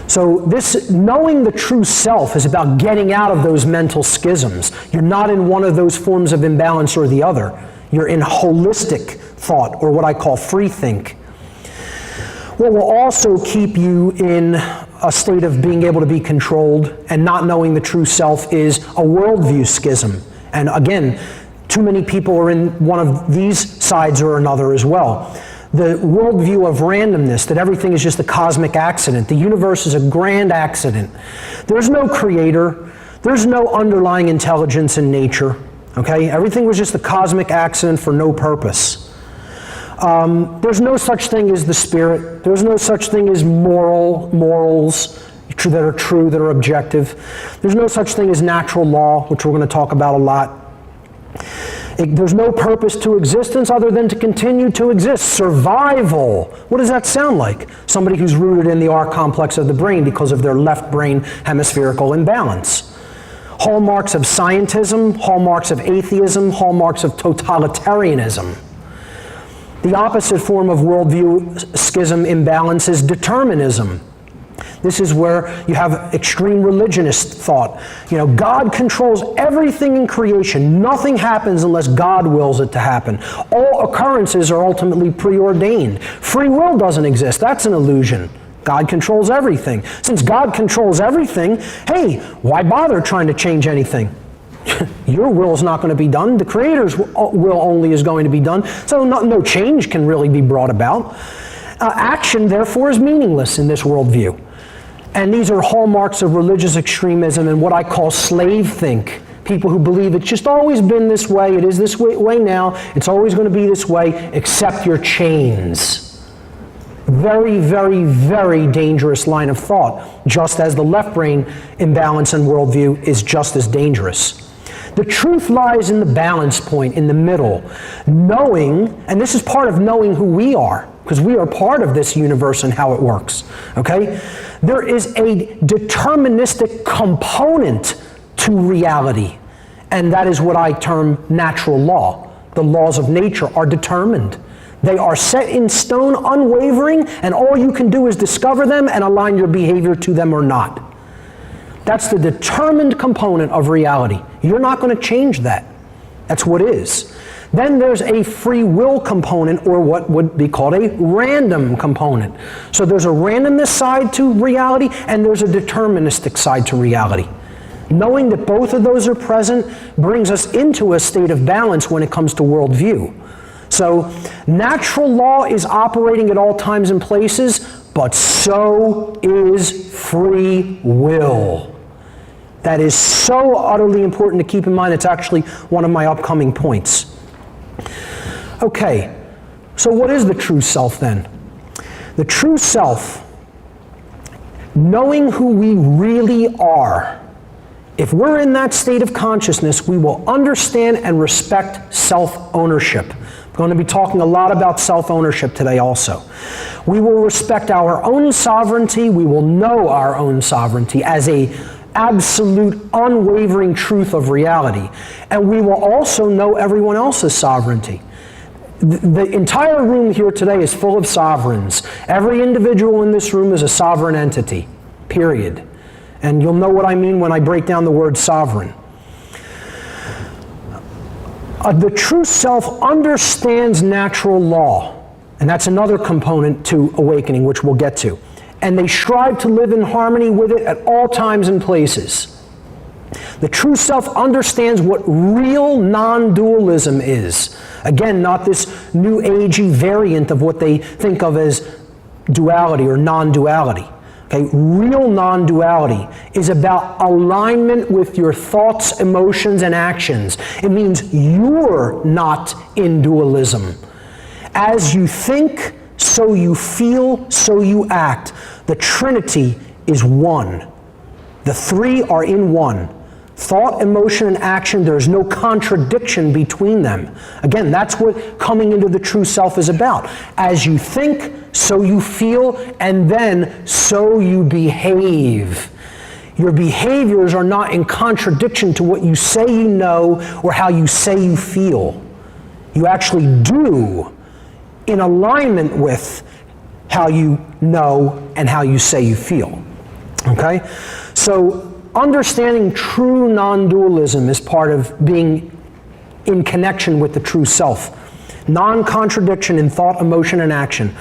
So this knowing the true self is about getting out of those mental schisms. You're not in one of those forms of imbalance or the other. You're in holistic thought, or what I call free think. What will also keep you in a state of being able to be controlled and not knowing the true self is a worldview schism. And again, too many people are in one of these sides or another as well. The worldview of randomness, that everything is just a cosmic accident. The universe is a grand accident. There's no creator. There's no underlying intelligence in nature. Okay? Everything was just a cosmic accident for no purpose. There's no such thing as the spirit. There's no such thing as morals that are true, that are objective. There's no such thing as natural law, which we're going to talk about a lot. There's no purpose to existence other than to continue to exist. Survival. What does that sound like? Somebody who's rooted in the R complex of the brain because of their left brain hemispherical imbalance. Hallmarks of scientism, hallmarks of atheism, hallmarks of totalitarianism. The opposite form of worldview schism imbalance is determinism. This is where you have extreme religionist thought. God controls everything in creation. Nothing happens unless God wills it to happen. All occurrences are ultimately preordained. Free will doesn't exist. That's an illusion. God controls everything. Since God controls everything, hey, why bother trying to change anything? Your will is not going to be done. The Creator's will only is going to be done. So no change can really be brought about. Action, therefore, is meaningless in this worldview. And these are hallmarks of religious extremism and what I call slave think. People who believe it's just always been this way, it is this way now, it's always going to be this way, accept your chains. Very, very, very dangerous line of thought, just as the left brain imbalance and worldview is just as dangerous. The truth lies in the balance point, in the middle. Knowing, and this is part of knowing who we are, because we are part of this universe and how it works, okay? There is a deterministic component to reality, and that is what I term natural law. The laws of nature are determined. They are set in stone, unwavering, and all you can do is discover them and align your behavior to them or not. That's the determined component of reality. You're not going to change that. That's what is. Then there's a free will component, or what would be called a random component. So there's a randomness side to reality, and there's a deterministic side to reality. Knowing that both of those are present brings us into a state of balance when it comes to worldview. So natural law is operating at all times and places, but so is free will. That is so utterly important to keep in mind. It's actually one of my upcoming points. Okay, so what is the true self then? The true self, knowing who we really are. If we're in that state of consciousness, we will understand and respect self-ownership. I'm going to be talking a lot about self-ownership today also. We will respect our own sovereignty. We will know our own sovereignty as a absolute, unwavering truth of reality. And we will also know everyone else's sovereignty. The entire room here today is full of sovereigns. Every individual in this room is a sovereign entity, period. And you'll know what I mean when I break down the word sovereign. The true self understands natural law, and that's another component to awakening, which we'll get to. And they strive to live in harmony with it at all times and places. The true self understands what real non-dualism is. Again, not this new agey variant of what they think of as duality or non-duality. Okay, real non-duality is about alignment with your thoughts, emotions, and actions. It means you're not in dualism. As you think, so you feel, so you act. The Trinity is one. The three are in one. Thought, emotion, and action, there's no contradiction between them. Again, that's what coming into the true self is about. As you think, so you feel, and then so you behave. Your behaviors are not in contradiction to what you say you know or how you say you feel. You actually do in alignment with how you know and how you say you feel. Okay? So understanding true non-dualism is part of being in connection with the true self. Non-contradiction in thought, emotion, and action.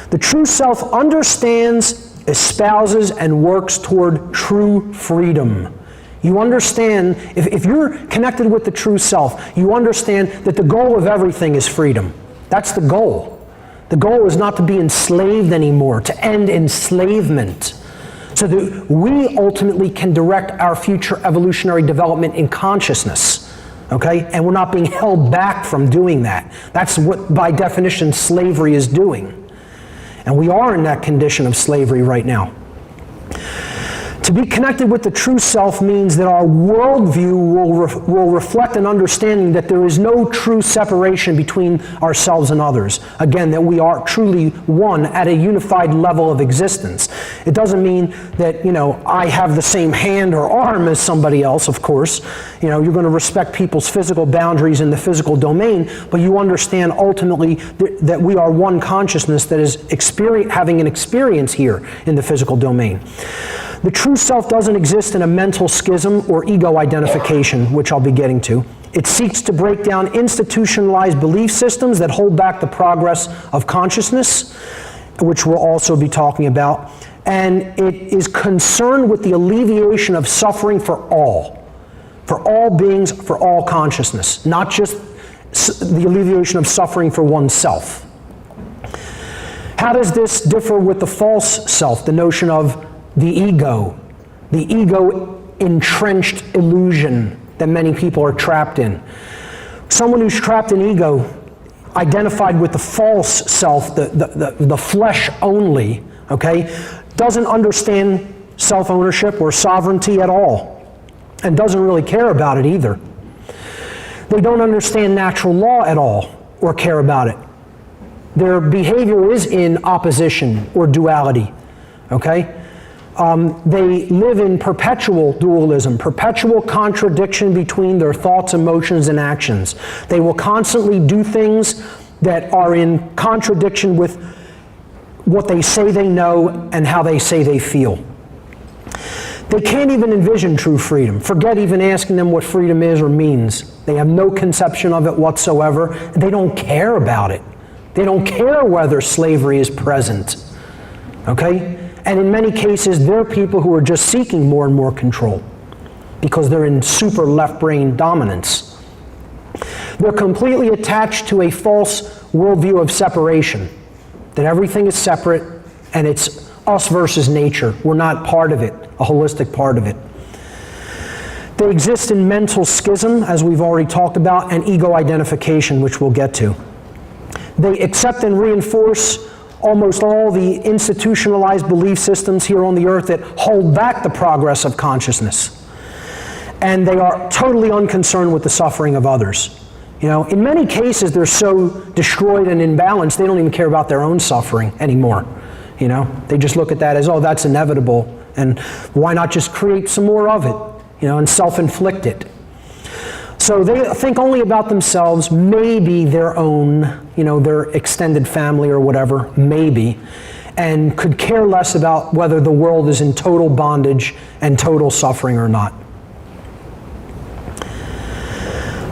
The true self understands, espouses, and works toward true freedom. You understand, if you're connected with the true self, you understand that the goal of everything is freedom. That's the goal. The goal is not to be enslaved anymore, to end enslavement, so that we ultimately can direct our future evolutionary development in consciousness, okay? And we're not being held back from doing that. That's what, by definition, slavery is doing. And we are in that condition of slavery right now. To be connected with the true self means that our worldview will reflect an understanding that there is no true separation between ourselves and others. Again, that we are truly one at a unified level of existence. It doesn't mean that, I have the same hand or arm as somebody else, of course. You're going to respect people's physical boundaries in the physical domain, but you understand ultimately that we are one consciousness that is having an experience here in the physical domain. The true self doesn't exist in a mental schism or ego identification, which I'll be getting to. It seeks to break down institutionalized belief systems that hold back the progress of consciousness, which we'll also be talking about. And it is concerned with the alleviation of suffering for all beings, for all consciousness, not just the alleviation of suffering for oneself. How does this differ with the false self, the notion of the ego entrenched illusion that many people are trapped in? Someone who's trapped in ego, identified with the false self, the flesh only, okay, doesn't understand self-ownership or sovereignty at all, and doesn't really care about it either. They don't understand natural law at all or care about it. Their behavior is in opposition or duality, okay? They live in perpetual dualism, perpetual contradiction between their thoughts, emotions, and actions. They will constantly do things that are in contradiction with what they say they know and how they say they feel. They can't even envision true freedom. Forget even asking them what freedom is or means. They have no conception of it whatsoever. They don't care about it. They don't care whether slavery is present. Okay? And in many cases, they're people who are just seeking more and more control because they're in super left brain dominance. They're completely attached to a false worldview of separation, that everything is separate and it's us versus nature. We're not part of it, a holistic part of it. They exist in mental schism, as we've already talked about, and ego identification, which we'll get to. They accept and reinforce almost all the institutionalized belief systems here on the earth that hold back the progress of consciousness. And they are totally unconcerned with the suffering of others. You know, in many cases, they're so destroyed and imbalanced, they don't even care about their own suffering anymore. You know, they just look at that as, oh, that's inevitable, and why not just create some more of it, you know, and self-inflict it. So they think only about themselves, maybe their own, you know, their extended family or whatever, maybe, and could care less about whether the world is in total bondage and total suffering or not.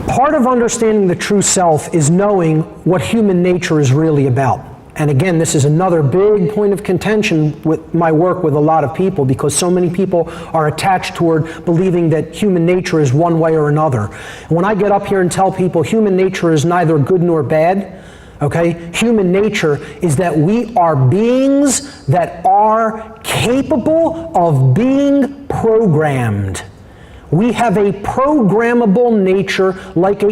Part of understanding the true self is knowing what human nature is really about. And again, this is another big point of contention with my work with a lot of people, because so many people are attached toward believing that human nature is one way or another. When I get up here and tell people human nature is neither good nor bad, okay, human nature is that we are beings that are capable of being programmed. We have a programmable nature like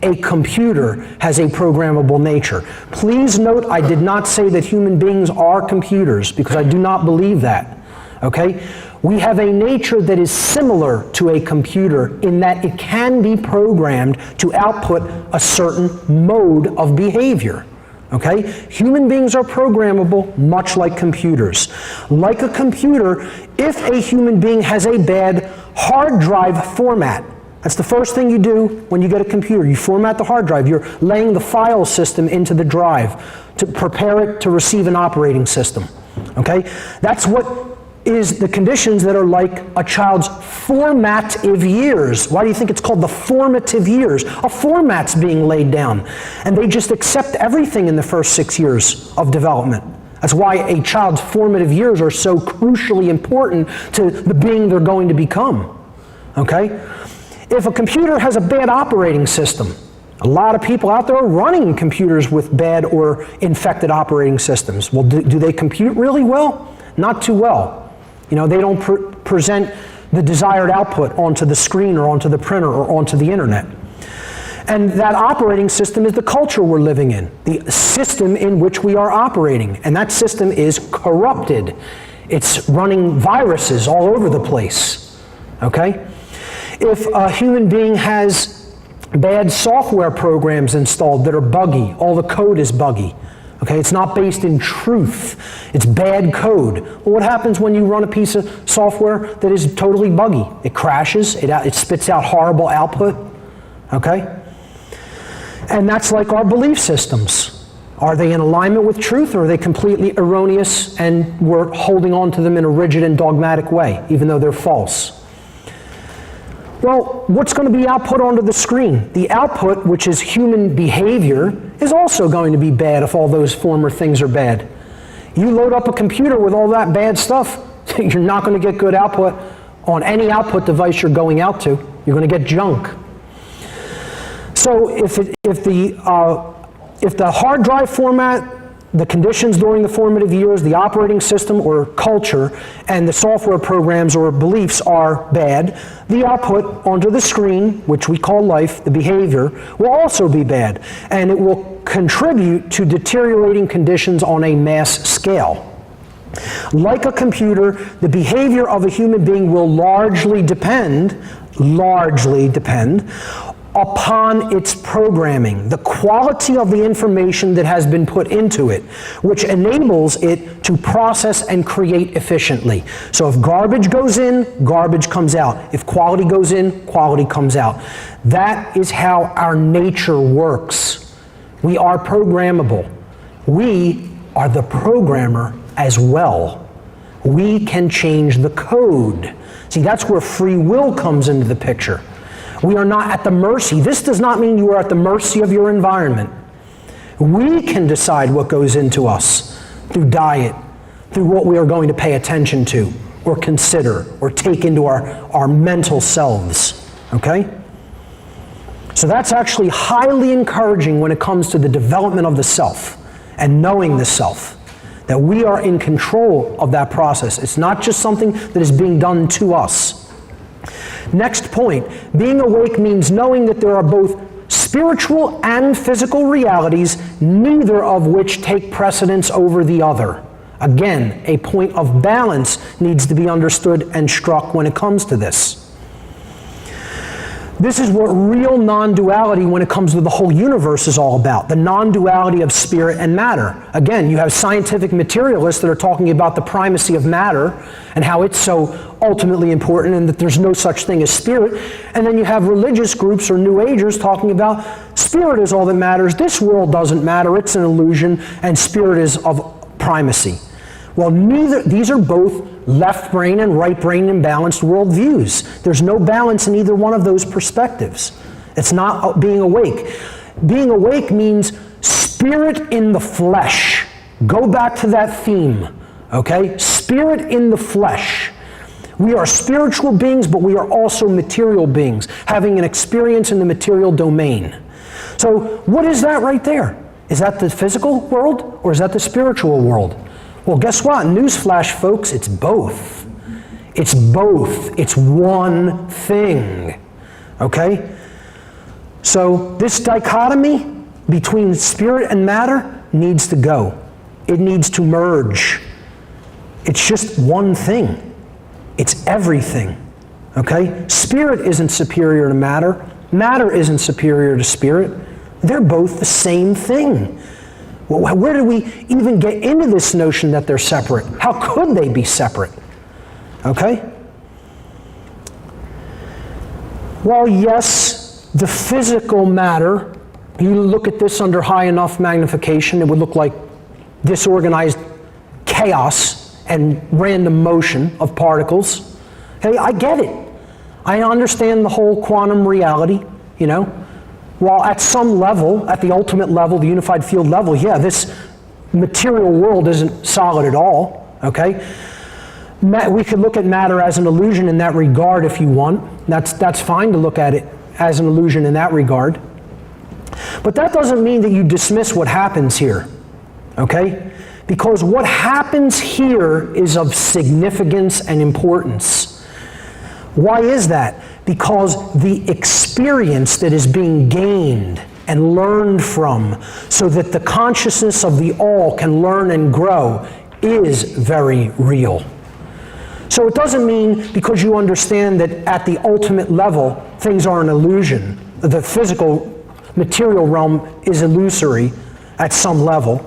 a computer has a programmable nature. Please note, I did not say that human beings are computers, because I do not believe that. Okay? We have a nature that is similar to a computer in that it can be programmed to output a certain mode of behavior. Okay? Human beings are programmable, much like computers. Like a computer, if a human being has a bad hard drive format, that's the first thing you do when you get a computer. You format the hard drive. You're laying the file system into the drive to prepare it to receive an operating system. Okay? That's what is the conditions that are like a child's formative years. Why do you think it's called the formative years? A format's being laid down. And they just accept everything in the first 6 years of development. That's why a child's formative years are so crucially important to the being they're going to become. Okay? If a computer has a bad operating system, a lot of people out there are running computers with bad or infected operating systems. Well, do they compute really well? Not too well. You know, they don't present the desired output onto the screen or onto the printer or onto the internet. And that operating system is the culture we're living in, the system in which we are operating. And that system is corrupted. It's running viruses all over the place. Okay? If a human being has bad software programs installed that are buggy, all the code is buggy. Okay, it's not based in truth. It's bad code. Well, what happens when you run a piece of software that is totally buggy? It crashes, it spits out horrible output. Okay? And that's like our belief systems. Are they in alignment with truth, or are they completely erroneous and we're holding on to them in a rigid and dogmatic way, even though they're false? Well, what's going to be output onto the screen? The output, which is human behavior, is also going to be bad if all those former things are bad. You load up a computer with all that bad stuff, you're not going to get good output on any output device you're going out to. You're going to get junk. So if the hard drive format, the conditions during the formative years, the operating system or culture, and the software programs or beliefs are bad, the output onto the screen, which we call life, the behavior, will also be bad. And it will contribute to deteriorating conditions on a mass scale. Like a computer, the behavior of a human being will largely depend upon its programming, the quality of the information that has been put into it, which enables it to process and create efficiently. So if garbage goes in, garbage comes out. If quality goes in, quality comes out. That is how our nature works. We are programmable. We are the programmer as well. We can change the code. See, that's where free will comes into the picture. We are not at the mercy. This does not mean you are at the mercy of your environment. We can decide what goes into us through diet, through what we are going to pay attention to, or consider, or take into our mental selves. Okay? So that's actually highly encouraging when it comes to the development of the self and knowing the self, that we are in control of that process. It's not just something that is being done to us. Next point, being awake means knowing that there are both spiritual and physical realities, neither of which take precedence over the other. Again, a point of balance needs to be understood and struck when it comes to this. This is what real non-duality when it comes to the whole universe is all about, the non-duality of spirit and matter. Again, you have scientific materialists that are talking about the primacy of matter and how it's so ultimately important and that there's no such thing as spirit. And then you have religious groups or New Agers talking about spirit is all that matters, this world doesn't matter, it's an illusion, and spirit is of primacy. Well, these are both left brain and right brain imbalanced worldviews. There's no balance in either one of those perspectives. It's not being awake. Being awake means spirit in the flesh. Go back to that theme, okay? Spirit in the flesh. We are spiritual beings, but we are also material beings, having an experience in the material domain. So what is that right there? Is that the physical world or is that the spiritual world? Well, guess what? Newsflash, folks, it's both. It's both. It's one thing. Okay? So this dichotomy between spirit and matter needs to go. It needs to merge. It's just one thing. It's everything. Okay? Spirit isn't superior to matter. Matter isn't superior to spirit. They're both the same thing. Well, where do we even get into this notion that they're separate? How could they be separate? Okay? Well, yes, the physical matter, you look at this under high enough magnification, it would look like disorganized chaos and random motion of particles. Hey, I get it. I understand the whole quantum reality, you know. While at some level, at the ultimate level, the unified field level, yeah, this material world isn't solid at all, okay? We could look at matter as an illusion in that regard if you want. That's fine to look at it as an illusion in that regard. But that doesn't mean that you dismiss what happens here, okay? Because what happens here is of significance and importance. Why is that? Because the experience that is being gained and learned from so that the consciousness of the all can learn and grow is very real. So it doesn't mean because you understand that at the ultimate level things are an illusion, the physical material realm is illusory at some level.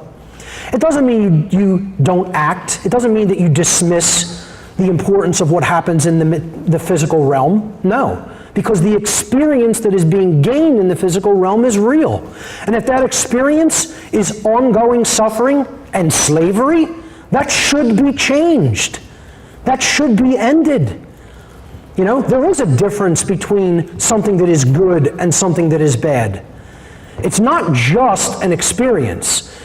It doesn't mean you don't act. It doesn't mean that you dismiss the importance of what happens in the physical realm. No, because the experience that is being gained in the physical realm is real. And if that experience is ongoing suffering and slavery, that should be changed. That should be ended. You know, there is a difference between something that is good and something that is bad. It's not just an experience.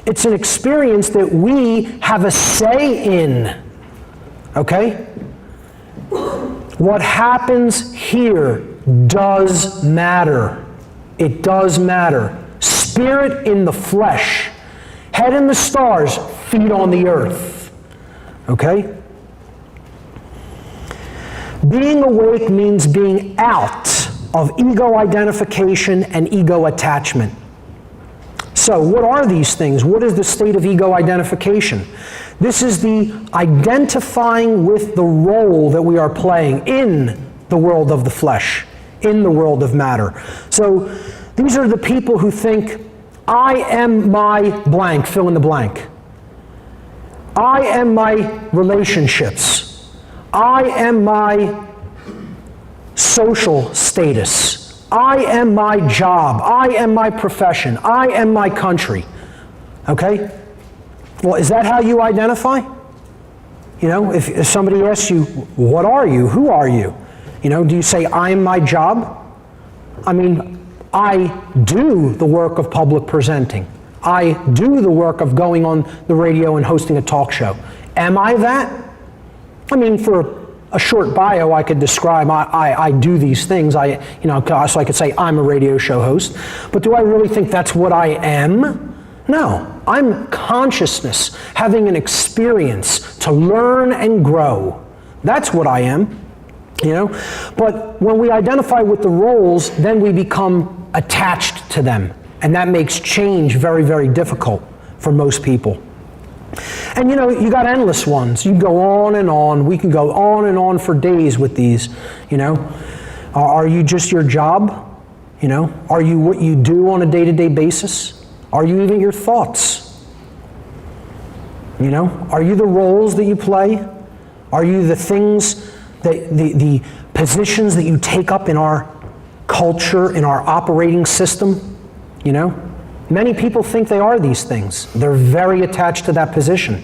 It's an experience that we have a say in. Okay? What happens here does matter. It does matter. Spirit in the flesh, head in the stars, feet on the earth. Okay? Being awake means being out of ego identification and ego attachment. So what are these things? What is the state of ego identification? This is the identifying with the role that we are playing in the world of the flesh, in the world of matter. So these are the people who think, I am my blank, fill in the blank. I am my relationships. I am my social status. I am my job. I am my profession. I am my country. Okay? Well, is that how you identify? You know, if somebody asks you, what are you? Who are you? You know, do you say, I'm my job? I mean, I do the work of public presenting. I do the work of going on the radio and hosting a talk show. Am I that? I mean, for a short bio, I could describe I do these things. So I could say I'm a radio show host. But do I really think that's what I am? No. I'm consciousness, having an experience to learn and grow. That's what I am. You know? But when we identify with the roles, then we become attached to them. And that makes change very, very difficult for most people. And you know, you got endless ones. You go on and on. We can go on and on for days with these, you know. Are you just your job? You know, are you what you do on a day-to-day basis? Are you even your thoughts? You know, are you the roles that you play? Are you the things, the positions that you take up in our culture, in our operating system? You know, many people think they are these things. They're very attached to that position.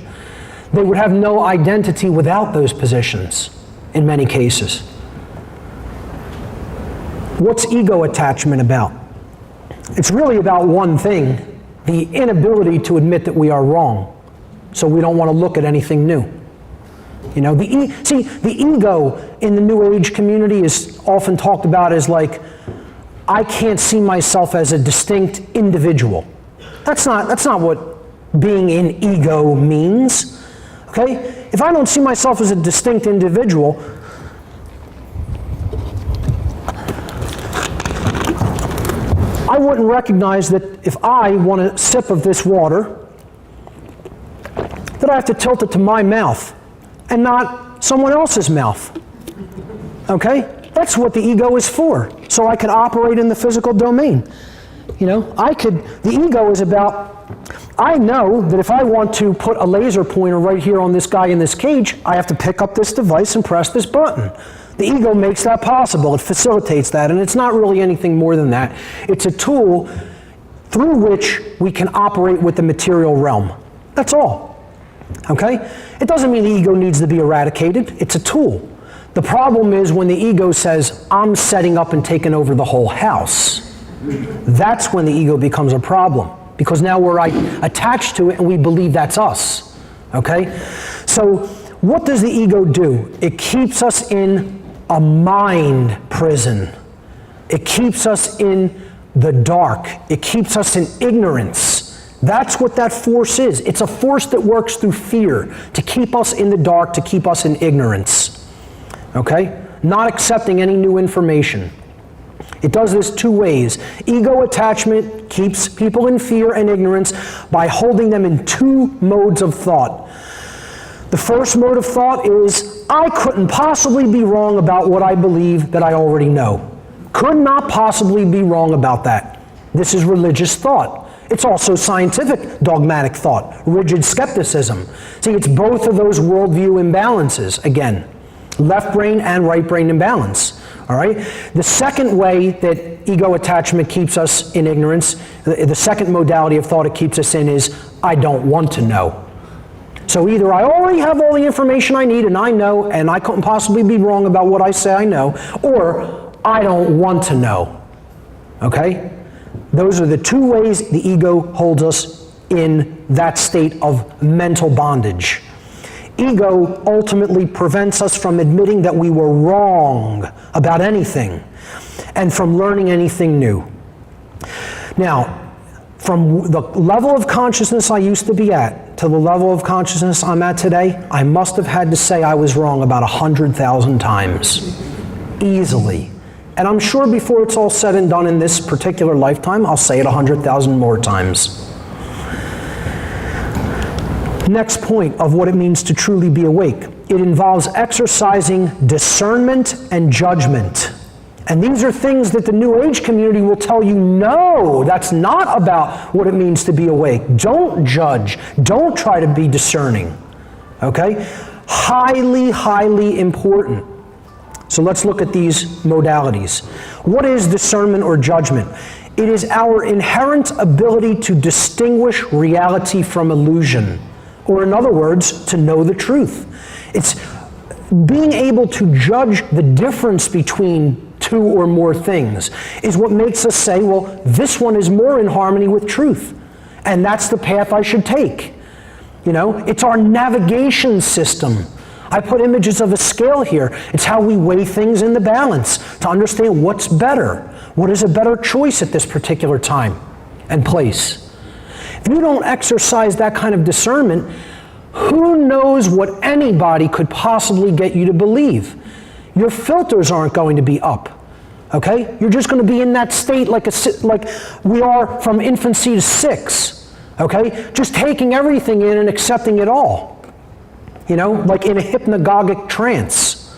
They would have no identity without those positions in many cases. What's ego attachment about? It's really about one thing, the inability to admit that we are wrong. So we don't want to look at anything new. You know, the ego in the New Age community is often talked about as like, I can't see myself as a distinct individual. That's not what being in ego means. Okay? If I don't see myself as a distinct individual, I wouldn't recognize that if I want a sip of this water, that I have to tilt it to my mouth and not someone else's mouth. Okay? That's what the ego is for, so I can operate in the physical domain. You know, the ego is about, I know that if I want to put a laser pointer right here on this guy in this cage, I have to pick up this device and press this button. The ego makes that possible, it facilitates that, and it's not really anything more than that. It's a tool through which we can operate with the material realm. That's all, okay? It doesn't mean the ego needs to be eradicated, it's a tool. The problem is when the ego says, I'm setting up and taking over the whole house. That's when the ego becomes a problem, because now we're attached to it and we believe that's us, okay? So what does the ego do? It keeps us in a mind prison. It keeps us in the dark. It keeps us in ignorance. That's what that force is. It's a force that works through fear to keep us in the dark, to keep us in ignorance. Okay? Not accepting any new information. It does this two ways. Ego attachment keeps people in fear and ignorance by holding them in two modes of thought. The first mode of thought is, I couldn't possibly be wrong about what I believe that I already know. Could not possibly be wrong about that. This is religious thought. It's also scientific dogmatic thought, rigid skepticism. See, it's both of those worldview imbalances, again. Left brain and right brain imbalance, all right? The second way that ego attachment keeps us in ignorance, the second modality of thought it keeps us in is, I don't want to know. So either I already have all the information I need and I know, and I couldn't possibly be wrong about what I say I know, or I don't want to know, okay? Those are the two ways the ego holds us in that state of mental bondage. Ego ultimately prevents us from admitting that we were wrong about anything and from learning anything new. Now, from the level of consciousness I used to be at to the level of consciousness I'm at today, I must have had to say I was wrong about 100,000 times, easily. And I'm sure before it's all said and done in this particular lifetime, I'll say it 100,000 more times. Next point of what it means to truly be awake. It involves exercising discernment and judgment. And these are things that the New Age community will tell you, no, that's not about what it means to be awake. Don't judge. Don't try to be discerning. Okay? Highly, highly important. So let's look at these modalities. What is discernment or judgment? It is our inherent ability to distinguish reality from illusion. Or in other words, to know the truth. It's being able to judge the difference between two or more things is what makes us say, well, this one is more in harmony with truth, and that's the path I should take. You know, it's our navigation system. I put images of a scale here. It's how we weigh things in the balance to understand what's better. What is a better choice at this particular time and place? If you don't exercise that kind of discernment, who knows what anybody could possibly get you to believe? Your filters aren't going to be up, okay? You're just going to be in that state like we are from infancy to 6, okay? Just taking everything in and accepting it all, you know, like in a hypnagogic trance.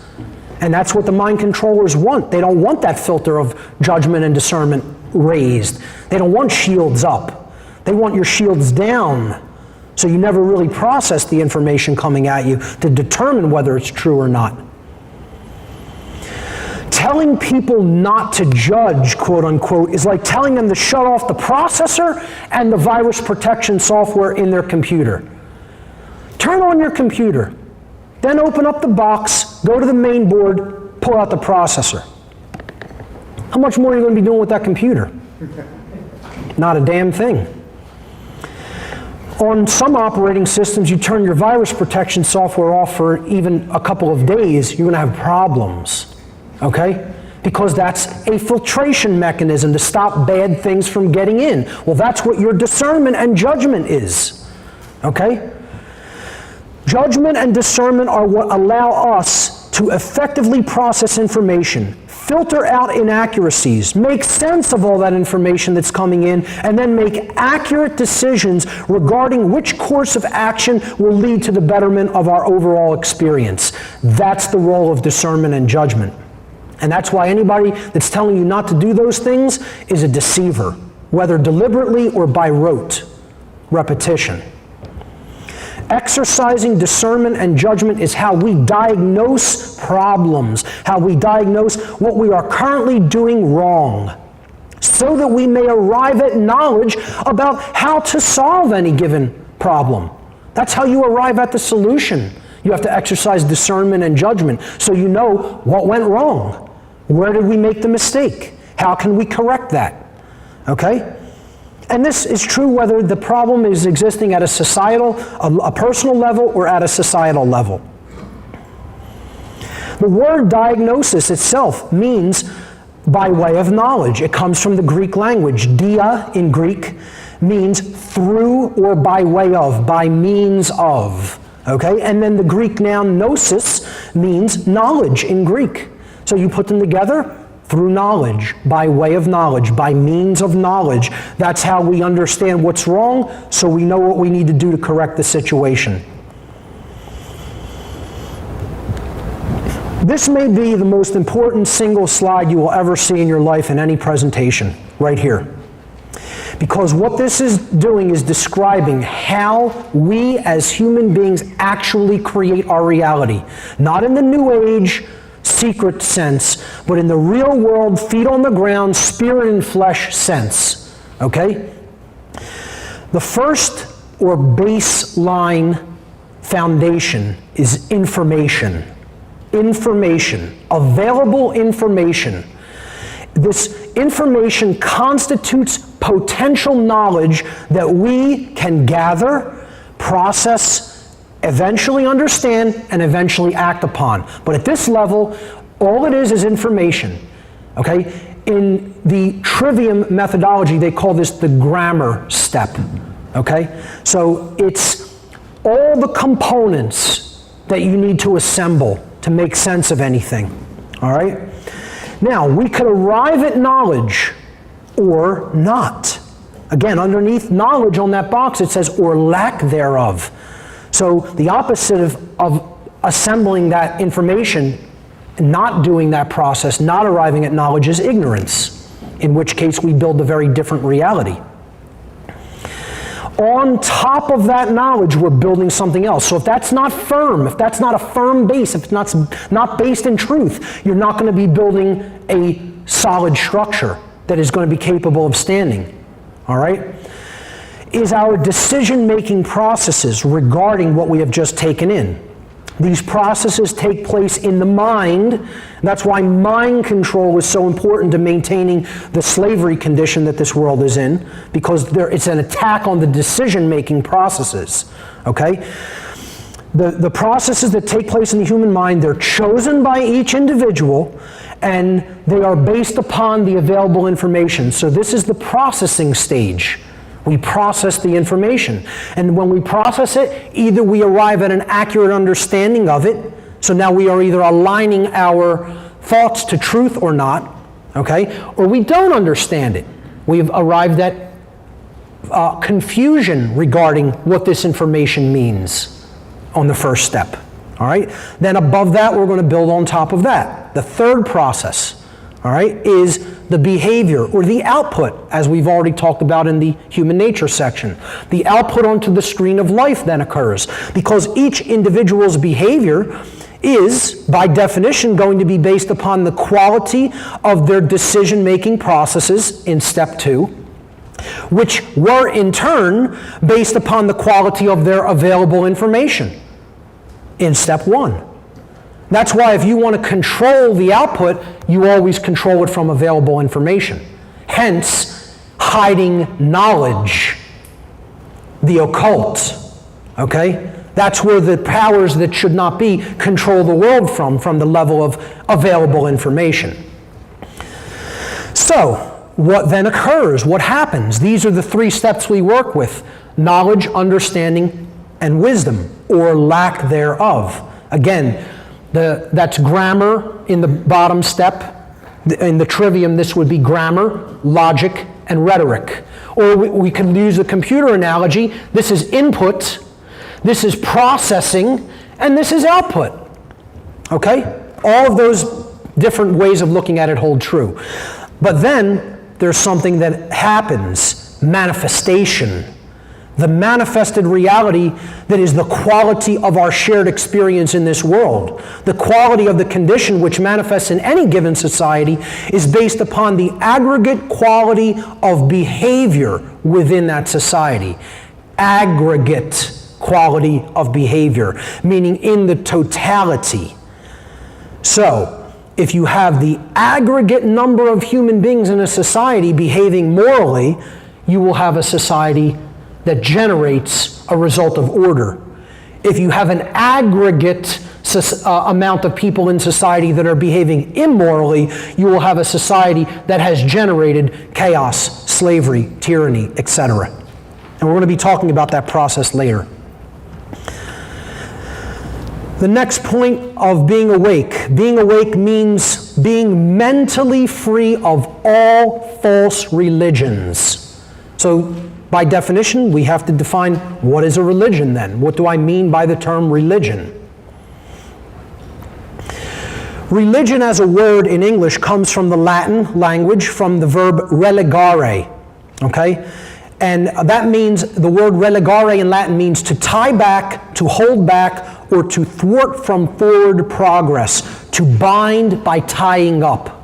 And that's what the mind controllers want. They don't want that filter of judgment and discernment raised. They don't want shields up. They want your shields down, so you never really process the information coming at you to determine whether it's true or not. Telling people not to judge, quote unquote, is like telling them to shut off the processor and the virus protection software in their computer. Turn on your computer, then open up the box, go to the main board, pull out the processor. How much more are you going to be doing with that computer? Not a damn thing. On some operating systems, you turn your virus protection software off for even a couple of days, you're going to have problems, okay? Because that's a filtration mechanism to stop bad things from getting in. Well, that's what your discernment and judgment is, okay? Judgment and discernment are what allow us to effectively process information, filter out inaccuracies, make sense of all that information that's coming in, and then make accurate decisions regarding which course of action will lead to the betterment of our overall experience. That's the role of discernment and judgment. And that's why anybody that's telling you not to do those things is a deceiver, whether deliberately or by rote, repetition. Exercising discernment and judgment is how we diagnose problems, how we diagnose what we are currently doing wrong, so that we may arrive at knowledge about how to solve any given problem. That's how you arrive at the solution. You have to exercise discernment and judgment so you know what went wrong. Where did we make the mistake? How can we correct that? Okay? And this is true whether the problem is existing at a societal, a personal level, or at a societal level. The word diagnosis itself means by way of knowledge. It comes from the Greek language. Dia in Greek means through or by way of, by means of. Okay? And then the Greek noun gnosis means knowledge in Greek. So you put them together. Through knowledge, by way of knowledge, by means of knowledge. That's how we understand what's wrong, so we know what we need to do to correct the situation. This may be the most important single slide you will ever see in your life in any presentation, right here. Because what this is doing is describing how we as human beings actually create our reality. Not in the New Age, secret sense, but in the real world, feet on the ground, spirit and flesh sense, okay? The first or baseline foundation is information. Information, available information. This information constitutes potential knowledge that we can gather, process, eventually understand, and eventually act upon. But at this level, all it is information, okay? In the trivium methodology, they call this the grammar step, okay? So it's all the components that you need to assemble to make sense of anything, all right? Now, we could arrive at knowledge or not. Again, underneath knowledge on that box, it says, or lack thereof. So the opposite of assembling that information, not doing that process, not arriving at knowledge is ignorance, in which case we build a very different reality. On top of that knowledge, we're building something else. So if that's not firm, if that's not a firm base, if it's not based in truth, you're not going to be building a solid structure that is going to be capable of standing. All right? Is our decision-making processes regarding what we have just taken in. These processes take place in the mind. That's why mind control is so important to maintaining the slavery condition that this world is in, because it's an attack on the decision-making processes, okay? The processes that take place in the human mind, they're chosen by each individual, and they are based upon the available information. So this is the processing stage. We process the information. And when we process it, either we arrive at an accurate understanding of it, so now we are either aligning our thoughts to truth or not, okay? Or we don't understand it. We've arrived at confusion regarding what this information means on the first step, all right? Then above that, we're going to build on top of that. The third process, all right, is the behavior or the output, as we've already talked about in the human nature section. The output onto the screen of life then occurs, because each individual's behavior is, by definition, going to be based upon the quality of their decision-making processes in step 2, which were in turn based upon the quality of their available information in step 1. That's why if you want to control the output, you always control it from available information. Hence, hiding knowledge, the occult, okay? That's where the powers that should not be control the world from the level of available information. So, what then occurs? What happens? These are the 3 steps we work with: knowledge, understanding, and wisdom, or lack thereof. Again, that's grammar in the bottom step. In the trivium, this would be grammar, logic, and rhetoric. Or we can use the computer analogy. This is input, this is processing, and this is output. Okay? All of those different ways of looking at it hold true. But then there's something that happens, manifestation. The manifested reality that is the quality of our shared experience in this world. The quality of the condition which manifests in any given society is based upon the aggregate quality of behavior within that society. Aggregate quality of behavior, meaning in the totality. So, if you have the aggregate number of human beings in a society behaving morally, you will have a society that generates a result of order. If you have an aggregate amount of people in society that are behaving immorally, you will have a society that has generated chaos, slavery, tyranny, etc. And we're going to be talking about that process later. The next point of being awake. Being awake means being mentally free of all false religions. So, by definition, we have to define what is a religion then. What do I mean by the term religion? Religion as a word in English comes from the Latin language, from the verb religare, okay? And that means, the word religare in Latin means to tie back, to hold back, or to thwart from forward progress, to bind by tying up.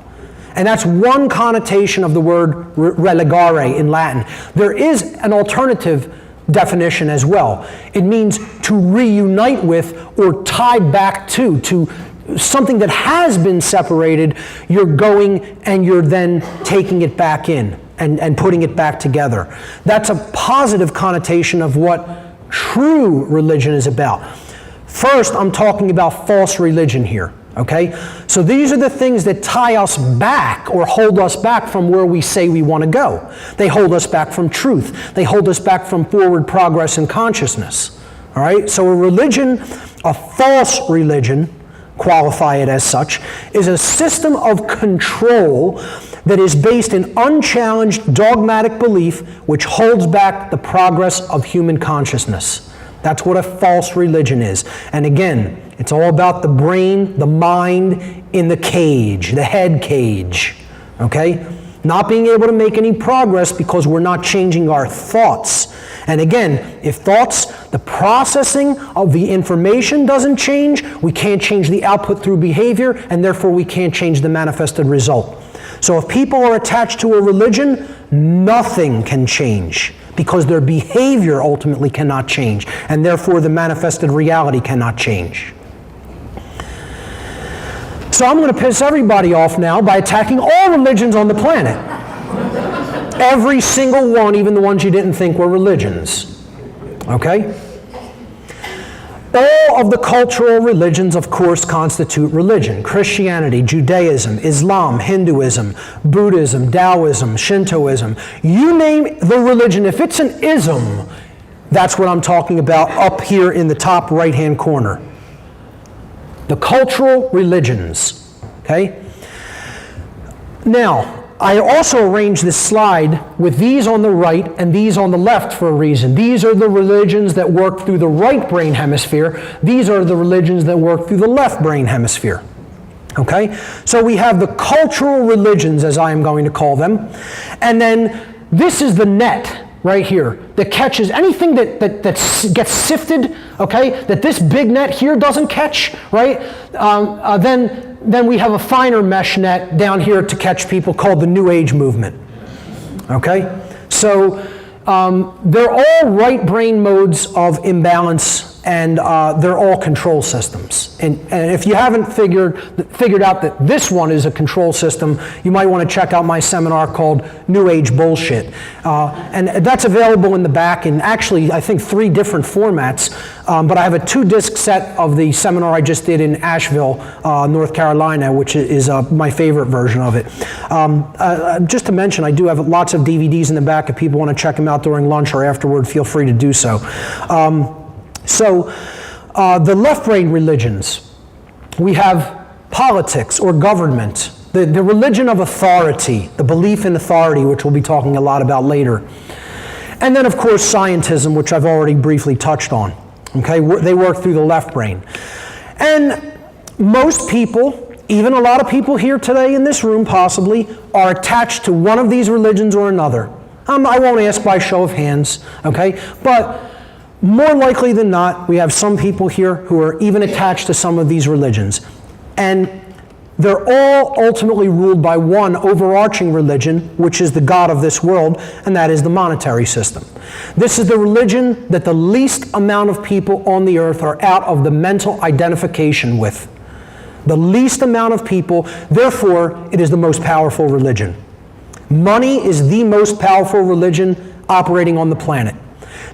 And that's one connotation of the word religare in Latin. There is an alternative definition as well. It means to reunite with or tie back to something that has been separated. You're going and you're then taking it back in and putting it back together. That's a positive connotation of what true religion is about. First, I'm talking about false religion here. Okay? So these are the things that tie us back or hold us back from where we say we want to go. They hold us back from truth. They hold us back from forward progress in consciousness. All right? So a religion, a false religion, qualify it as such, is a system of control that is based in unchallenged dogmatic belief which holds back the progress of human consciousness. That's what a false religion is. And again, it's all about the brain, the mind in the cage, the head cage, okay? Not being able to make any progress because we're not changing our thoughts. And again, if thoughts, the processing of the information doesn't change, we can't change the output through behavior, and therefore we can't change the manifested result. So if people are attached to a religion, nothing can change, because their behavior ultimately cannot change, and therefore the manifested reality cannot change. So I'm going to piss everybody off now by attacking all religions on the planet. Every single one, even the ones you didn't think were religions. Okay? All of the cultural religions, of course, constitute religion. Christianity, Judaism, Islam, Hinduism, Buddhism, Taoism, Shintoism. You name the religion. If it's an ism, that's what I'm talking about up here in the top right-hand corner. The cultural religions. Okay? Now, I also arranged this slide with these on the right and these on the left for a reason. These are the religions that work through the right brain hemisphere. These are the religions that work through the left brain hemisphere. Okay? So we have the cultural religions, as I am going to call them. And then this is the net right here that catches anything that gets sifted, okay, that this big net here doesn't catch, right? Then we have a finer mesh net down here to catch people called the New Age movement. Okay? So they're all right brain modes of imbalance, and they're all control systems. And if you haven't figured out that this one is a control system, you might want to check out my seminar called New Age Bullshit. And that's available in the back in actually, I think, 3 different formats. But I have a 2-disc set of the seminar I just did in Asheville, North Carolina, which is my favorite version of it. Just to mention, I do have lots of DVDs in the back. If people want to check them out during lunch or afterward, feel free to do so. The left brain religions, we have politics or government, the religion of authority, the belief in authority, which we'll be talking a lot about later. And then, of course, scientism, which I've already briefly touched on. Okay, they work through the left brain. And most people, even a lot of people here today in this room possibly, are attached to one of these religions or another. I won't ask by show of hands, okay? But more likely than not, we have some people here who are even attached to some of these religions. And they're all ultimately ruled by one overarching religion, which is the God of this world, and that is the monetary system. This is the religion that the least amount of people on the earth are out of the mental identification with. The least amount of people, therefore, it is the most powerful religion. Money is the most powerful religion operating on the planet.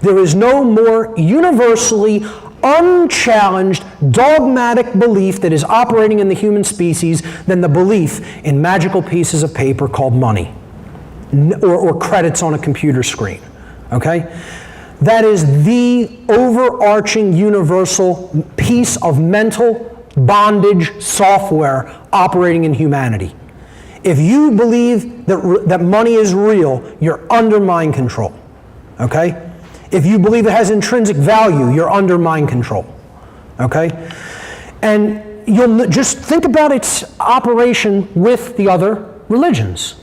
There is no more universally unchallenged, dogmatic belief that is operating in the human species than the belief in magical pieces of paper called money or credits on a computer screen. Okay? That is the overarching universal piece of mental bondage software operating in humanity. If you believe that money is real, you're under mind control. Okay? If you believe it has intrinsic value, you're under mind control. Okay? And you'll just think about its operation with the other religions.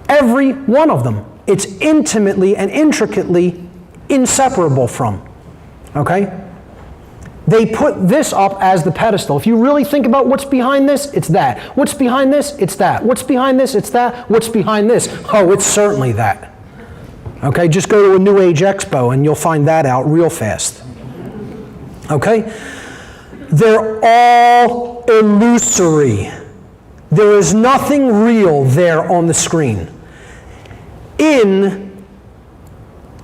Every one of them. It's intimately and intricately inseparable from. Okay? They put this up as the pedestal. If you really think about what's behind this, it's that. What's behind this? It's that. What's behind this? It's that. What's behind this? Oh, it's certainly that. Okay, just go to a New Age Expo and you'll find that out real fast. Okay? They're all illusory. There is nothing real there on the screen. In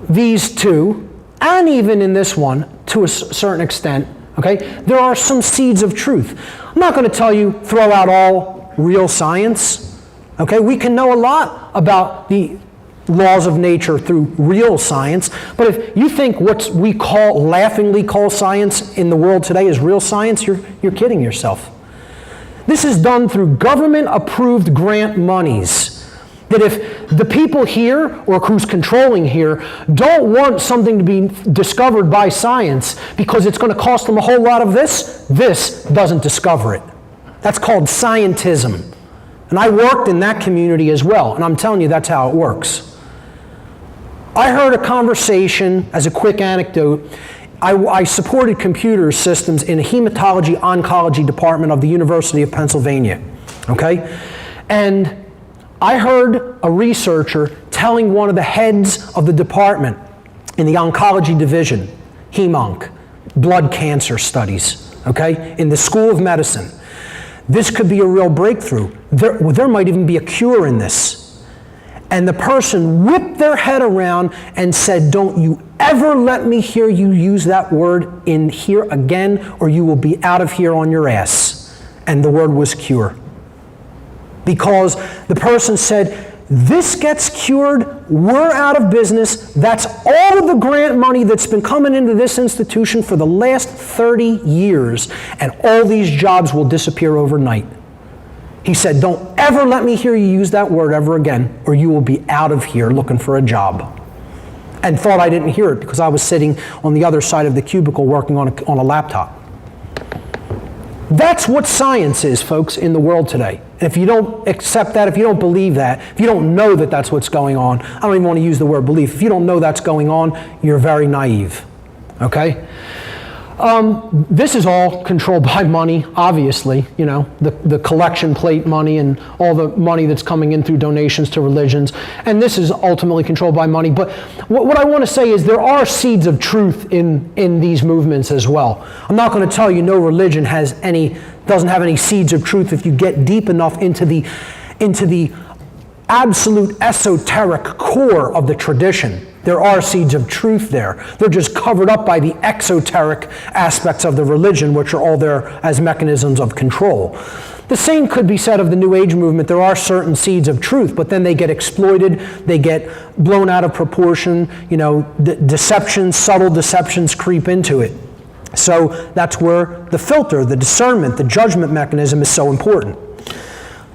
these two, and even in this one, to a certain extent, okay, there are some seeds of truth. I'm not going to tell you throw out all real science. Okay, we can know a lot about the laws of nature through real science, but if you think what we laughingly call science in the world today is real science, you're kidding yourself. This is done through government-approved grant monies. That if the people here, or who's controlling here, don't want something to be discovered by science because it's going to cost them a whole lot of this doesn't discover it. That's called scientism. And I worked in that community as well, and I'm telling you that's how it works. I heard a conversation, as a quick anecdote, I supported computer systems in a hematology oncology department of the University of Pennsylvania, okay? And I heard a researcher telling one of the heads of the department in the oncology division, HEMONC, blood cancer studies, okay, in the School of Medicine, This could be a real breakthrough. There might even be a cure in this. And the person whipped their head around and said, don't you ever let me hear you use that word in here again, or you will be out of here on your ass. And the word was cure. Because the person said, this gets cured, we're out of business, that's all of the grant money that's been coming into this institution for the last 30 years, and all these jobs will disappear overnight. He said, don't ever let me hear you use that word ever again, or you will be out of here looking for a job. And thought I didn't hear it because I was sitting on the other side of the cubicle working on a laptop. That's what science is, folks, in the world today. And if you don't accept that, if you don't believe that, if you don't know that that's what's going on, I don't even want to use the word belief. If you don't know that's going on, you're very naive. Okay? This is all controlled by money, obviously, you know, the collection plate money and all the money that's coming in through donations to religions. And this is ultimately controlled by money. But what I want to say is there are seeds of truth in these movements as well. I'm not going to tell you no religion doesn't have any seeds of truth if you get deep enough into the absolute esoteric core of the tradition. There are seeds of truth there. They're just covered up by the exoteric aspects of the religion, which are all there as mechanisms of control. The same could be said of the New Age movement. There are certain seeds of truth, but then they get exploited, they get blown out of proportion, you know, deceptions, subtle deceptions creep into it. So that's where the filter, the discernment, the judgment mechanism is so important.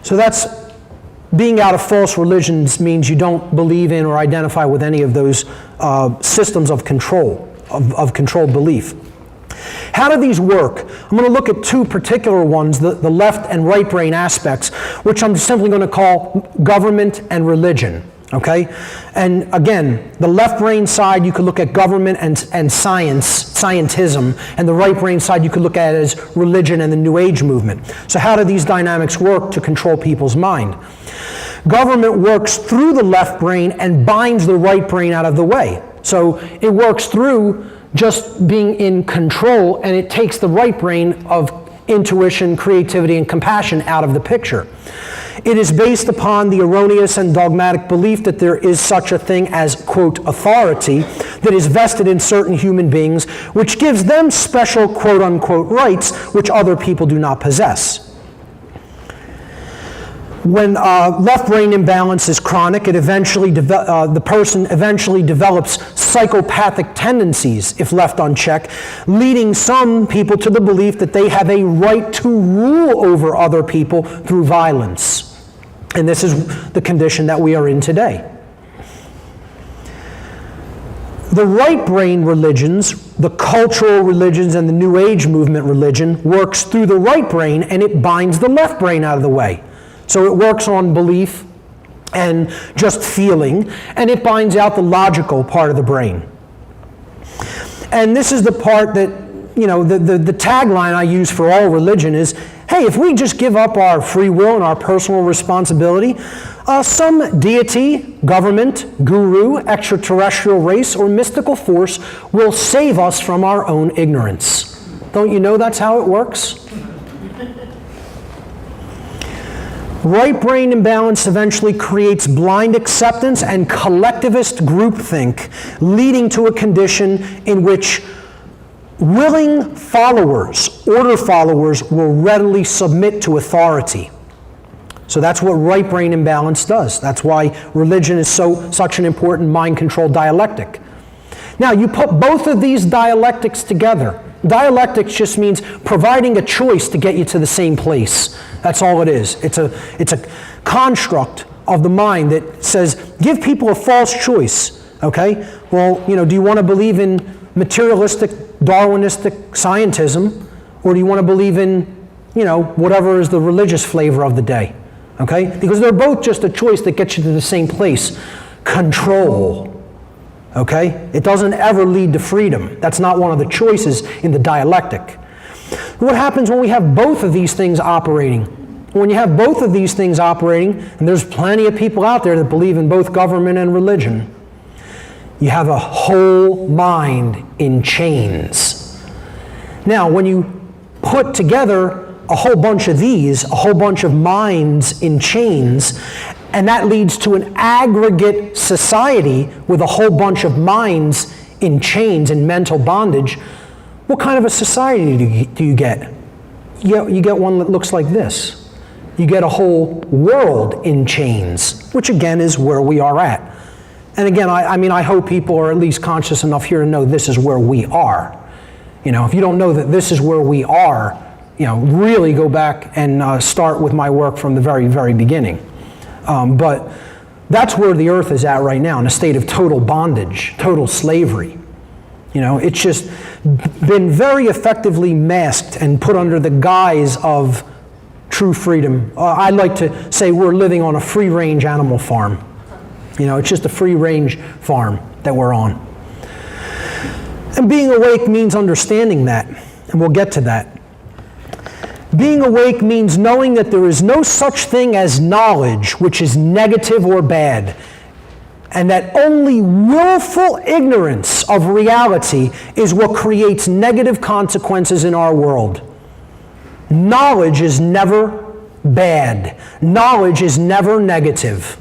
So that's being out of false religions means you don't believe in or identify with any of those systems of control, of controlled belief. How do these work? I'm going to look at two particular ones, the left and right brain aspects, which I'm simply going to call government and religion. Okay? And again, the left brain side, you could look at government and scientism, and the right brain side you could look at as religion and the New Age movement. So how do these dynamics work to control people's mind? Government works through the left brain and binds the right brain out of the way. So it works through just being in control, and it takes the right brain of intuition, creativity, and compassion out of the picture. It is based upon the erroneous and dogmatic belief that there is such a thing as, quote, authority that is vested in certain human beings, which gives them special, quote, unquote, rights which other people do not possess. When left brain imbalance is chronic, the person eventually develops psychopathic tendencies if left unchecked, leading some people to the belief that they have a right to rule over other people through violence. And this is the condition that we are in today. The right brain religions, the cultural religions and the New Age movement religion, works through the right brain and it binds the left brain out of the way. So it works on belief and just feeling, and it binds out the logical part of the brain. And this is the part that, you know, the tagline I use for all religion is, hey, if we just give up our free will and our personal responsibility, some deity, government, guru, extraterrestrial race, or mystical force will save us from our own ignorance. Don't you know that's how it works? Right brain imbalance eventually creates blind acceptance and collectivist groupthink, leading to a condition in which willing followers, order followers, will readily submit to authority. So that's what right brain imbalance does. That's why religion is such an important mind control dialectic. Now, you put both of these dialectics together. Dialectics just means providing a choice to get you to the same place. That's all it is. It's a construct of the mind that says, give people a false choice. Okay? Well, you know, do you want to believe in materialistic, Darwinistic scientism, or do you want to believe in, you know, whatever is the religious flavor of the day? Okay? Because they're both just a choice that gets you to the same place. Control. Okay? It doesn't ever lead to freedom. That's not one of the choices in the dialectic. What happens when we have both of these things operating? When you have both of these things operating, and there's plenty of people out there that believe in both government and religion, you have a whole mind in chains. Now, when you put together a whole bunch of these, a whole bunch of minds in chains, and that leads to an aggregate society with a whole bunch of minds in chains and mental bondage, what kind of a society do you get? You get one that looks like this. You get a whole world in chains, which again is where we are at. And again, I hope people are at least conscious enough here to know this is where we are. If you don't know that this is where we are, really go back and start with my work from the very, very beginning. But that's where the earth is at right now, in a state of total bondage, total slavery. It's just been very effectively masked and put under the guise of true freedom. I like to say we're living on a free-range animal farm. It's just a free-range farm that we're on. And being awake means understanding that, and we'll get to that. Being awake means knowing that there is no such thing as knowledge which is negative or bad, and that only willful ignorance of reality is what creates negative consequences in our world. Knowledge is never bad. Knowledge is never negative.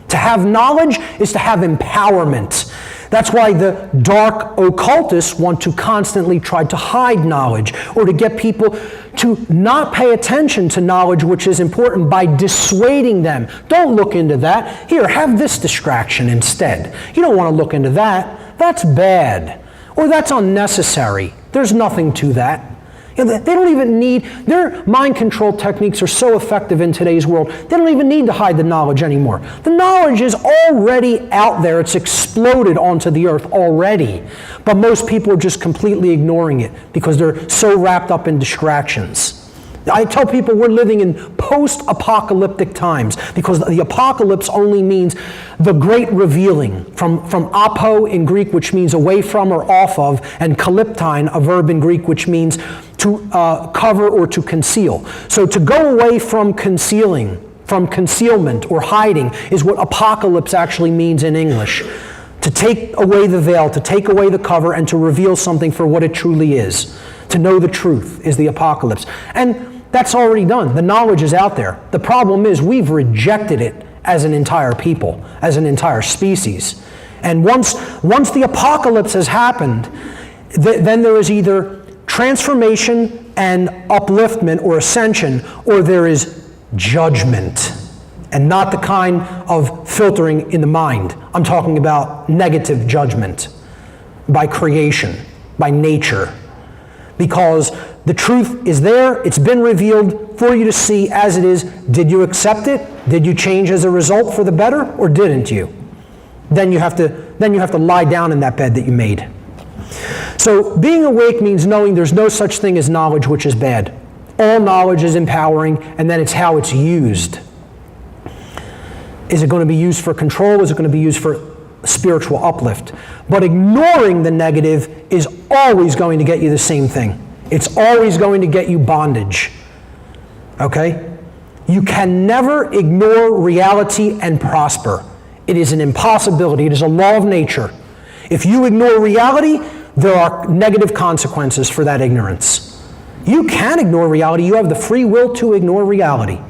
To have knowledge is to have empowerment. That's why the dark occultists want to constantly try to hide knowledge, or to get people to not pay attention to knowledge which is important by dissuading them. Don't look into that. Here, have this distraction instead. You don't want to look into that. That's bad. Or that's unnecessary. There's nothing to that. They don't even need, their mind control techniques are so effective in today's world, they don't even need to hide the knowledge anymore. The knowledge is already out there. It's exploded onto the earth already. But most people are just completely ignoring it because they're so wrapped up in distractions. I tell people we're living in post-apocalyptic times because the apocalypse only means the great revealing, from apo in Greek, which means away from or off of, and kalyptine, a verb in Greek, which means to cover or to conceal. So to go away from concealing, from concealment or hiding, is what apocalypse actually means in English. To take away the veil, to take away the cover, and to reveal something for what it truly is. To know the truth is the apocalypse. And that's already done. The knowledge is out there. The problem is we've rejected it as an entire people, as an entire species. And once the apocalypse has happened, then there is either transformation and upliftment or ascension, or there is judgment. And not the kind of filtering in the mind. I'm talking about negative judgment by creation, by nature. Because the truth is there, it's been revealed for you to see as it is. Did you accept it? Did you change as a result for the better, or didn't you? Then you have to lie down in that bed that you made. So being awake means knowing there's no such thing as knowledge which is bad. All knowledge is empowering, and then it's how it's used. Is it going to be used for control? Is it going to be used for spiritual uplift? But ignoring the negative is always going to get you the same thing. It's always going to get you bondage. Okay? You can never ignore reality and prosper. It is an impossibility. It is a law of nature. If you ignore reality, there are negative consequences for that ignorance. You can ignore reality. You have the free will to ignore reality.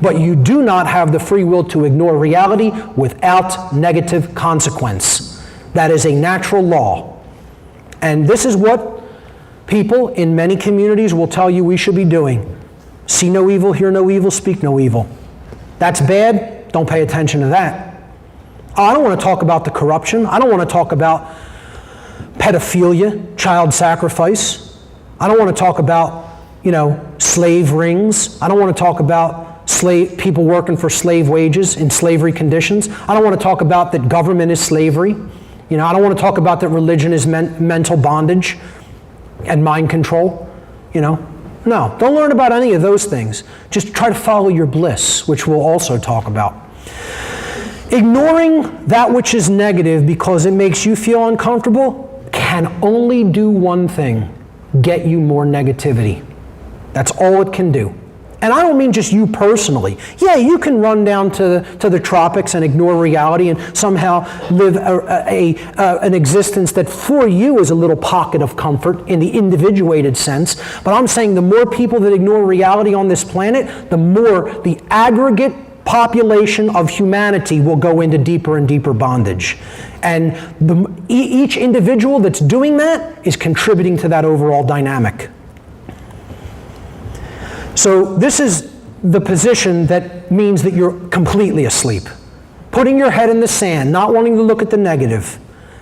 But you do not have the free will to ignore reality without negative consequence. That is a natural law. And this is what people in many communities will tell you we should be doing. See no evil, hear no evil, speak no evil. That's bad. Don't pay attention to that. I don't want to talk about the corruption. I don't want to talk about pedophilia, child sacrifice. I don't want to talk about, slave rings. I don't want to talk about people working for slave wages in slavery conditions. I don't want to talk about that government is slavery. I don't want to talk about that religion is mental bondage and mind control. No, don't learn about any of those things. Just try to follow your bliss, which we'll also talk about. Ignoring that which is negative because it makes you feel uncomfortable can only do one thing: get you more negativity. That's all it can do. And I don't mean just you personally. Yeah, you can run down to the tropics and ignore reality and somehow live an existence that for you is a little pocket of comfort in the individuated sense. But I'm saying the more people that ignore reality on this planet, the more the aggregate population of humanity will go into deeper and deeper bondage. And each individual that's doing that is contributing to that overall dynamic. So this is the position that means that you're completely asleep. Putting your head in the sand, not wanting to look at the negative,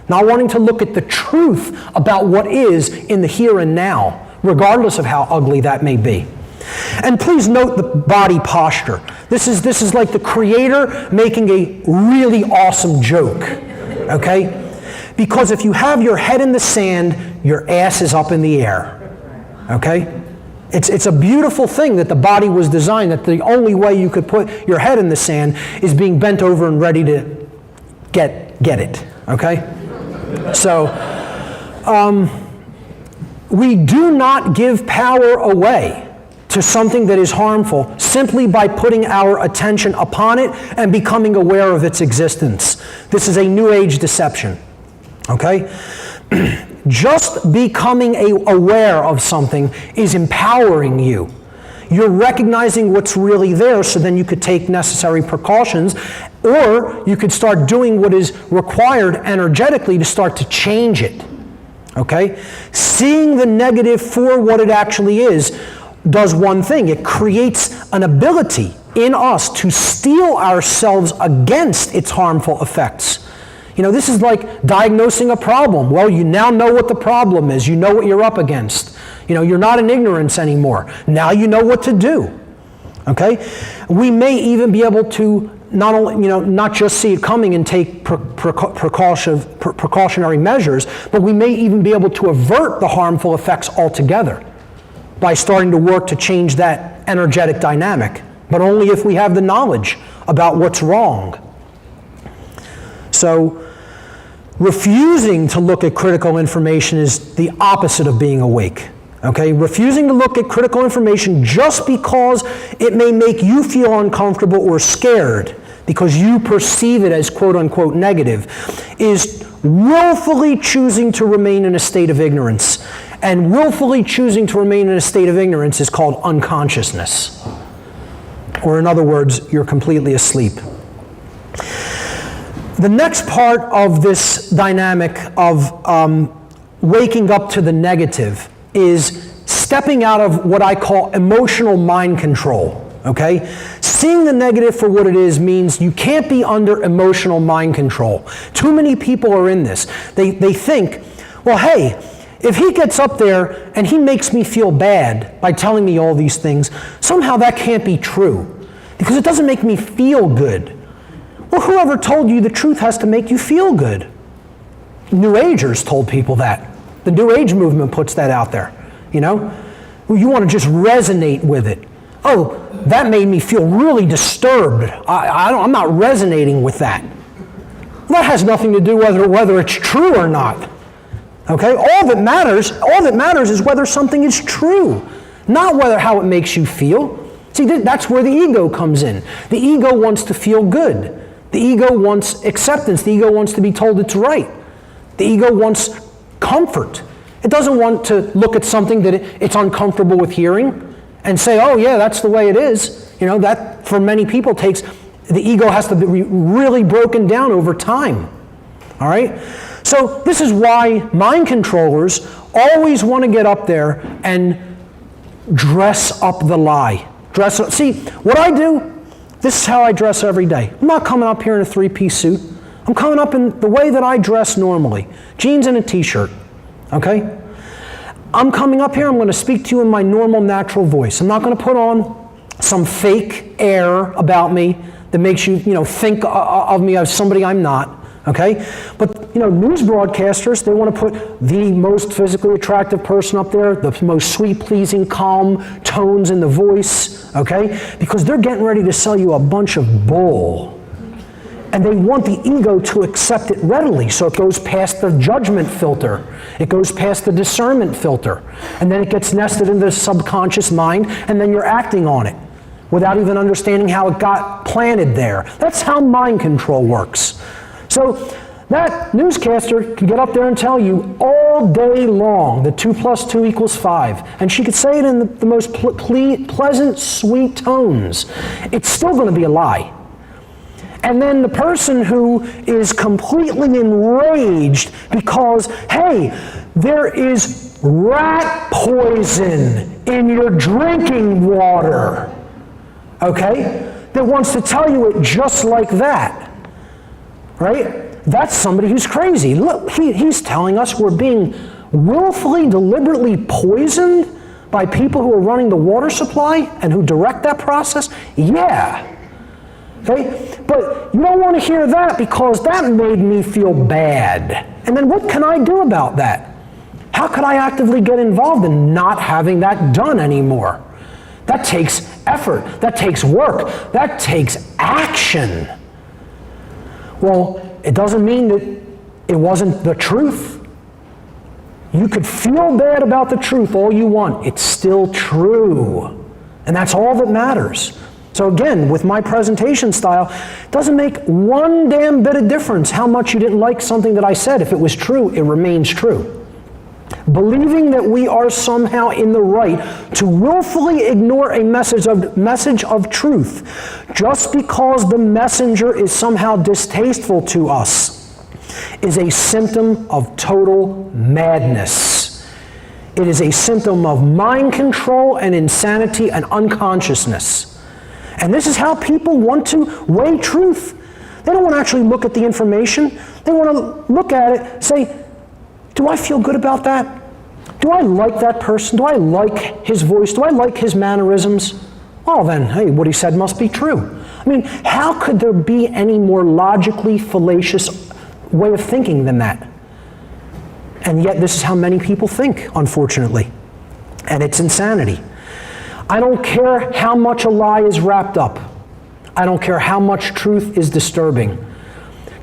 not wanting to look at the truth about what is in the here and now, regardless of how ugly that may be. And please note the body posture. This is like the creator making a really awesome joke, okay? Because if you have your head in the sand, your ass is up in the air, okay? It's a beautiful thing that the body was designed, that the only way you could put your head in the sand is being bent over and ready to get it, okay? So, we do not give power away to something that is harmful simply by putting our attention upon it and becoming aware of its existence. This is a New Age deception, okay? Just becoming aware of something is empowering you. You're recognizing what's really there, so then you could take necessary precautions, or you could start doing what is required energetically to start to change it. Okay? Seeing the negative for what it actually is does one thing. It creates an ability in us to steel ourselves against its harmful effects. You know, this is like diagnosing a problem. Well, you now know what the problem is. You know what you're up against. You know, you're not in ignorance anymore. Now you know what to do. Okay? We may even be able to not just see it coming and take precautionary measures, but we may even be able to avert the harmful effects altogether by starting to work to change that energetic dynamic, but only if we have the knowledge about what's wrong. So, refusing to look at critical information is the opposite of being awake. Okay? Refusing to look at critical information just because it may make you feel uncomfortable or scared because you perceive it as quote-unquote negative is willfully choosing to remain in a state of ignorance. And willfully choosing to remain in a state of ignorance is called unconsciousness. Or in other words, you're completely asleep. The next part of this dynamic of waking up to the negative is stepping out of what I call emotional mind control. Okay? Seeing the negative for what it is means you can't be under emotional mind control. Too many people are in this. They think, well, hey, if he gets up there and he makes me feel bad by telling me all these things, somehow that can't be true because it doesn't make me feel good. Well, whoever told you the truth has to make you feel good? New Agers told people that. The New Age movement puts that out there, you know? You want to just resonate with it. Oh, that made me feel really disturbed. I'm not resonating with that. That has nothing to do whether it's true or not. Okay? All that matters is whether something is true, not how it makes you feel. See, that's where the ego comes in. The ego wants to feel good. The ego wants acceptance. The ego wants to be told it's right. The ego wants comfort. It doesn't want to look at something that it's uncomfortable with hearing and say, oh yeah, that's the way it is. You know, that for many people the ego has to be really broken down over time. All right? So this is why mind controllers always want to get up there and dress up the lie. See, what I do, this is how I dress every day. I'm not coming up here in a three-piece suit. I'm coming up in the way that I dress normally. Jeans and a t-shirt, okay? I'm coming up here, I'm going to speak to you in my normal, natural voice. I'm not going to put on some fake air about me that makes you, think of me as somebody I'm not, okay? But, news broadcasters, they want to put the most physically attractive person up there, the most sweet, pleasing, calm tones in the voice, okay? Because they're getting ready to sell you a bunch of bull. And they want the ego to accept it readily, so it goes past the judgment filter. It goes past the discernment filter. And then it gets nested in the subconscious mind, and then you're acting on it. without even understanding how it got planted there. That's how mind control works. So that newscaster can get up there and tell you all day long that 2 + 2 = 5. And she could say it in the most pleasant, sweet tones. It's still going to be a lie. And then the person who is completely enraged because, hey, there is rat poison in your drinking water, okay, that wants to tell you it just like that, right? That's somebody who's crazy. Look, he's telling us we're being willfully, deliberately poisoned by people who are running the water supply and who direct that process? Yeah. Okay? But you don't want to hear that because that made me feel bad. And then what can I do about that? How could I actively get involved in not having that done anymore? That takes effort. That takes work. That takes action. Well, it doesn't mean that it wasn't the truth. You could feel bad about the truth all you want. It's still true. And that's all that matters. So again, with my presentation style, it doesn't make one damn bit of difference how much you didn't like something that I said. If it was true, it remains true. Believing that we are somehow in the right to willfully ignore a message of truth just because the messenger is somehow distasteful to us is a symptom of total madness. It is a symptom of mind control and insanity and unconsciousness. And this is how people want to weigh truth. They don't want to actually look at the information. They want to look at it, say, do I feel good about that? Do I like that person? Do I like his voice? Do I like his mannerisms? Well then, hey, what he said must be true. I mean, how could there be any more logically fallacious way of thinking than that? And yet this is how many people think, unfortunately. And it's insanity. I don't care how much a lie is wrapped up. I don't care how much truth is disturbing.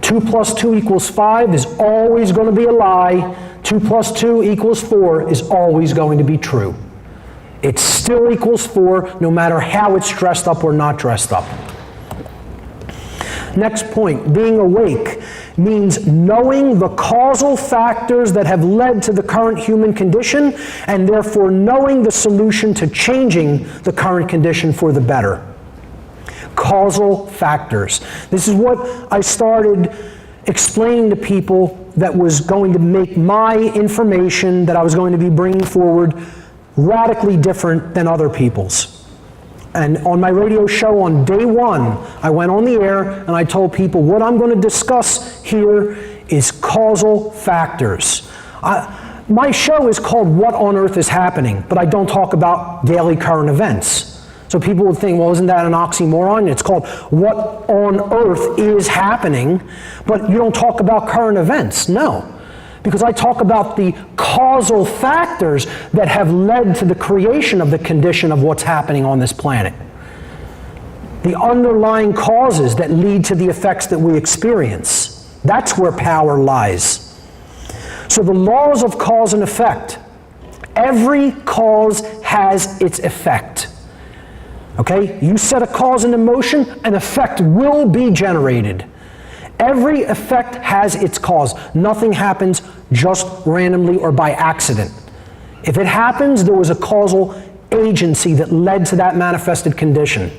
2 + 2 = 5 is always going to be a lie. 2 + 2 = 4 is always going to be true. It still equals 4 no matter how it's dressed up or not dressed up. Next point, being awake means knowing the causal factors that have led to the current human condition and therefore knowing the solution to changing the current condition for the better. Causal factors. This is what I started explaining to people that was going to make my information that I was going to be bringing forward radically different than other people's. And on my radio show on day 1, I went on the air and I told people what I'm going to discuss here is causal factors. My show is called What on Earth is Happening, but I don't talk about daily current events. So people would think, well, isn't that an oxymoron? It's called What on Earth is Happening, but you don't talk about current events. No, because I talk about the causal factors that have led to the creation of the condition of what's happening on this planet. The underlying causes that lead to the effects that we experience. That's where power lies. So the laws of cause and effect. Every cause has its effect. Okay? You set a cause into motion, an effect will be generated. Every effect has its cause. Nothing happens just randomly or by accident. If it happens, there was a causal agency that led to that manifested condition.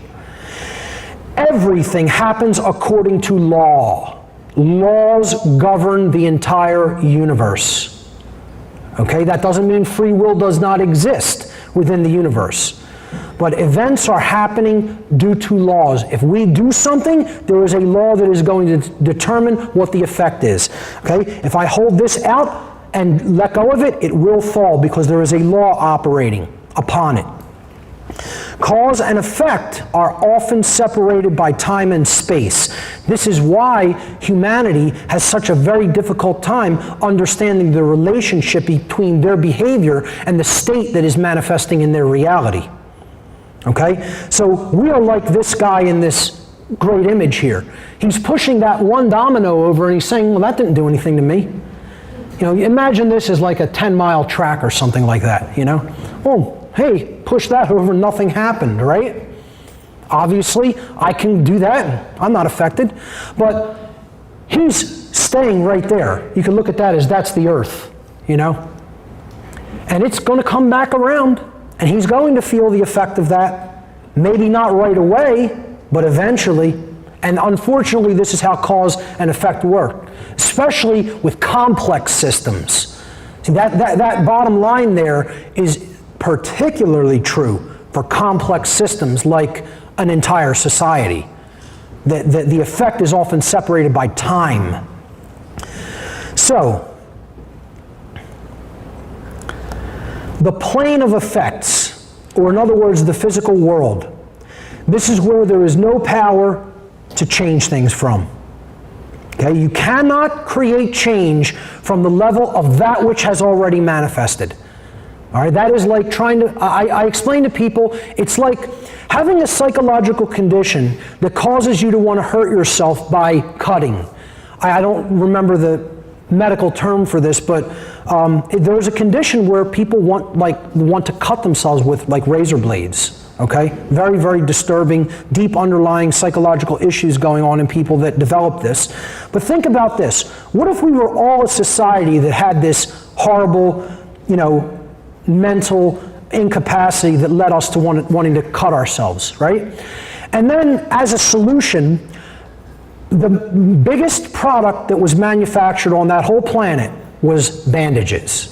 Everything happens according to law. Laws govern the entire universe. Okay? That doesn't mean free will does not exist within the universe. But events are happening due to laws. If we do something, there is a law that is going to determine what the effect is. Okay? If I hold this out and let go of it, it will fall because there is a law operating upon it. Cause and effect are often separated by time and space. This is why humanity has such a very difficult time understanding the relationship between their behavior and the state that is manifesting in their reality. Okay? So we are like this guy in this great image here. He's pushing that one domino over and he's saying, well, that didn't do anything to me. You know, imagine this as like a 10-mile track or something like that, you know? Oh, hey, push that over, nothing happened, right? Obviously, I can do that. I'm not affected. But he's staying right there. You can look at that as that's the earth, you know? And it's going to come back around, and he's going to feel the effect of that. Maybe not right away, but eventually. And unfortunately, this is how cause and effect work, especially with complex systems. See, that bottom line there is particularly true for complex systems like an entire society. The effect is often separated by time. So, the plane of effects, or in other words, the physical world, this is where there is no power to change things from. Okay? You cannot create change from the level of that which has already manifested. All right? That is like trying to, I explain to people, it's like having a psychological condition that causes you to want to hurt yourself by cutting. I don't remember the medical term for this, but there's a condition where people want to cut themselves with like razor blades. Okay? Very, very disturbing, deep underlying psychological issues going on in people that develop this. But think about this. What if we were all a society that had this horrible, mental incapacity that led us to wanting to cut ourselves, right? And then as a solution, the biggest product that was manufactured on that whole planet was bandages.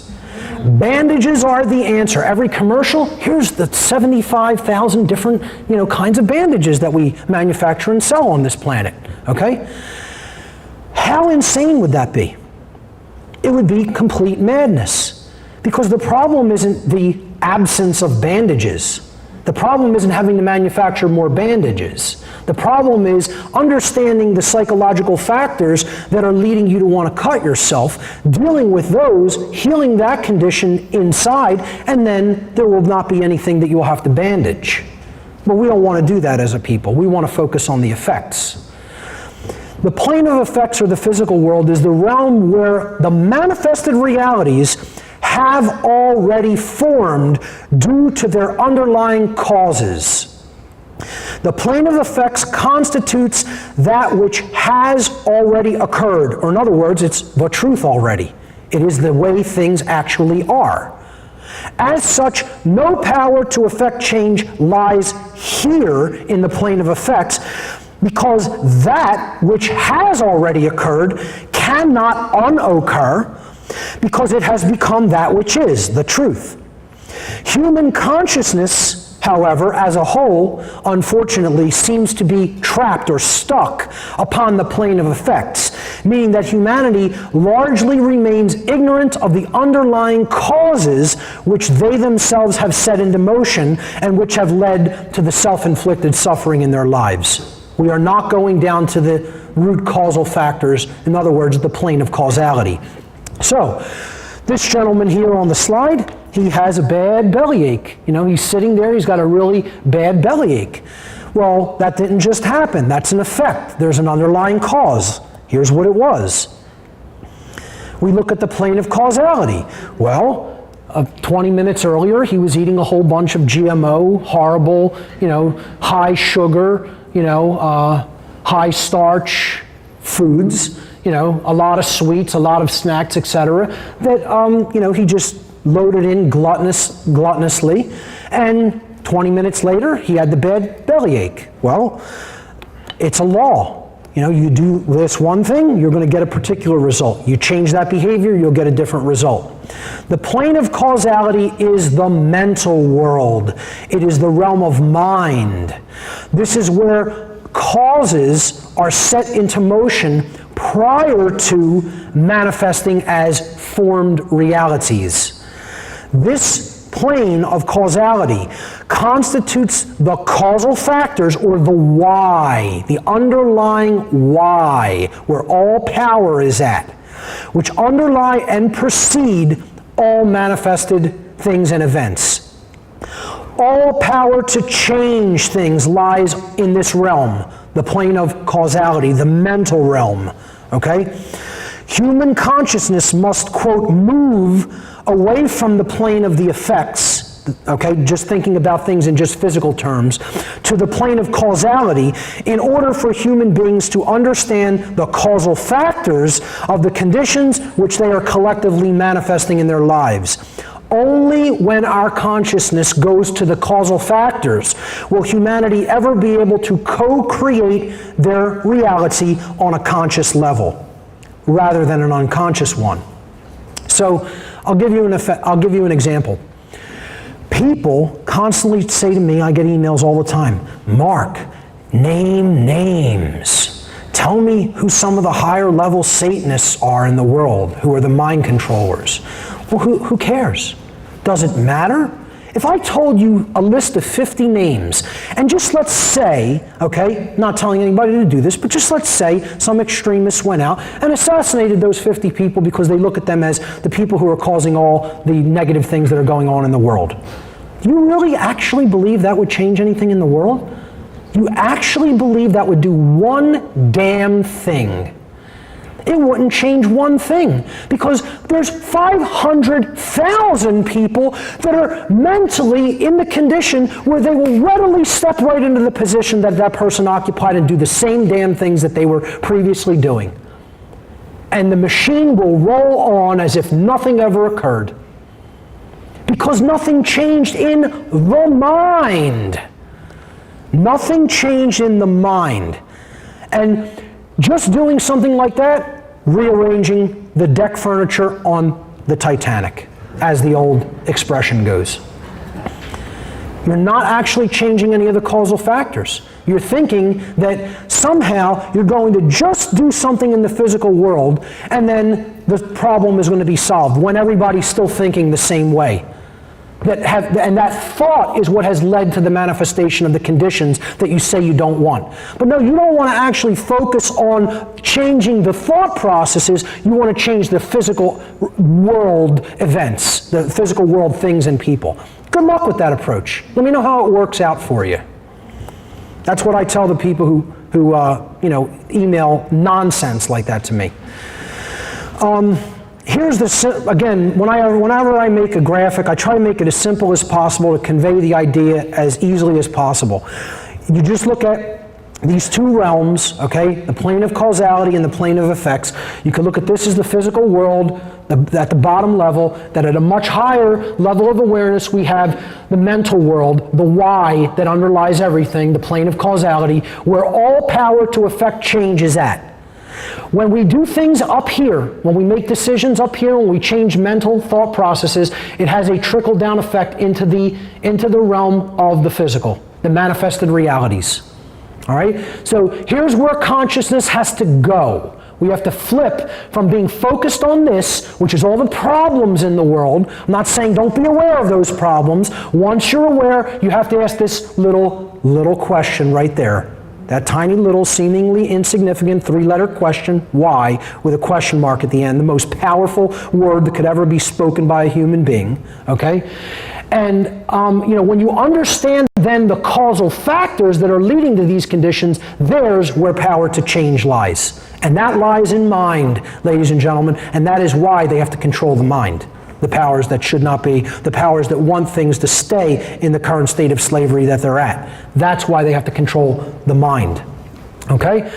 Bandages are the answer. Every commercial, here's the 75,000 different, kinds of bandages that we manufacture and sell on this planet, okay? How insane would that be? It would be complete madness. Because the problem isn't the absence of bandages. The problem isn't having to manufacture more bandages. The problem is understanding the psychological factors that are leading you to want to cut yourself, dealing with those, healing that condition inside, and then there will not be anything that you will have to bandage. But we don't want to do that as a people. We want to focus on the effects. The plane of effects, or the physical world, is the realm where the manifested realities have already formed due to their underlying causes. The plane of effects constitutes that which has already occurred, or in other words, it's the truth already. It is the way things actually are. As such, no power to effect change lies here in the plane of effects, because that which has already occurred cannot unoccur, because it has become that which is, the truth. Human consciousness, however, as a whole, unfortunately, seems to be trapped or stuck upon the plane of effects, meaning that humanity largely remains ignorant of the underlying causes which they themselves have set into motion and which have led to the self-inflicted suffering in their lives. We are not going down to the root causal factors, in other words, the plane of causality. So, this gentleman here on the slide, he has a bad bellyache. He's sitting there, he's got a really bad bellyache. Well, that didn't just happen. That's an effect. There's an underlying cause. Here's what it was. We look at the plane of causality. Well, 20 minutes earlier, he was eating a whole bunch of GMO, horrible, high sugar, high starch foods. A lot of sweets, a lot of snacks, etc. That, he just loaded in gluttonously. And 20 minutes later, he had the bad bellyache. Well, it's a law. You do this one thing, you're going to get a particular result. You change that behavior, you'll get a different result. The plane of causality is the mental world. It is the realm of mind. This is where causes are set into motion prior to manifesting as formed realities. This plane of causality constitutes the causal factors, or the why, the underlying why, where all power is at, which underlie and precede all manifested things and events. All power to change things lies in this realm, the plane of causality, the mental realm, okay? Human consciousness must, quote, move away from the plane of the effects okay, just thinking about things in just physical terms, to the plane of causality in order for human beings to understand the causal factors of the conditions which they are collectively manifesting in their lives. Only when our consciousness goes to the causal factors will humanity ever be able to co-create their reality on a conscious level, rather than an unconscious one. So I'll give you an example. People constantly say to me, I get emails all the time, Mark, name names. Tell me who some of the higher level Satanists are in the world, who are the mind controllers. Well, who cares? Does it matter? If I told you a list of 50 names, and just let's say, okay, not telling anybody to do this, but just let's say some extremists went out and assassinated those 50 people because they look at them as the people who are causing all the negative things that are going on in the world. You really actually believe that would change anything in the world? You actually believe that would do one damn thing? It wouldn't change one thing, because there's 500,000 people that are mentally in the condition where they will readily step right into the position that that person occupied and do the same damn things that they were previously doing. And the machine will roll on as if nothing ever occurred. Because nothing changed in the mind. Nothing changed in the mind. And just doing something like that, rearranging the deck furniture on the Titanic, as the old expression goes. You're not actually changing any of the causal factors. You're thinking that somehow you're going to just do something in the physical world and then the problem is going to be solved when everybody's still thinking the same way. And that thought is what has led to the manifestation of the conditions that you say you don't want. But no, you don't want to actually focus on changing the thought processes. You want to change the physical world events, the physical world things and people. Good luck with that approach. Let me know how it works out for you. That's what I tell the people who email nonsense like that to me. Here's again, whenever I make a graphic, I try to make it as simple as possible to convey the idea as easily as possible. You just look at these two realms, okay, the plane of causality and the plane of effects. You can look at this as the physical world at the bottom level, that at a much higher level of awareness we have the mental world, the why that underlies everything, the plane of causality, where all power to affect change is at. When we do things up here, when we make decisions up here, when we change mental thought processes, it has a trickle-down effect into the realm of the physical, the manifested realities. All right? So here's where consciousness has to go. We have to flip from being focused on this, which is all the problems in the world. I'm not saying don't be aware of those problems. Once you're aware, you have to ask this little question right there. That tiny little seemingly insignificant three-letter question, why, with a question mark at the end, the most powerful word that could ever be spoken by a human being, okay? And when you understand then the causal factors that are leading to these conditions, there's where power to change lies. And that lies in mind, ladies and gentlemen, and that is why they have to control the mind. The powers that should not be, the powers that want things to stay in the current state of slavery that they're at. That's why they have to control the mind. Okay?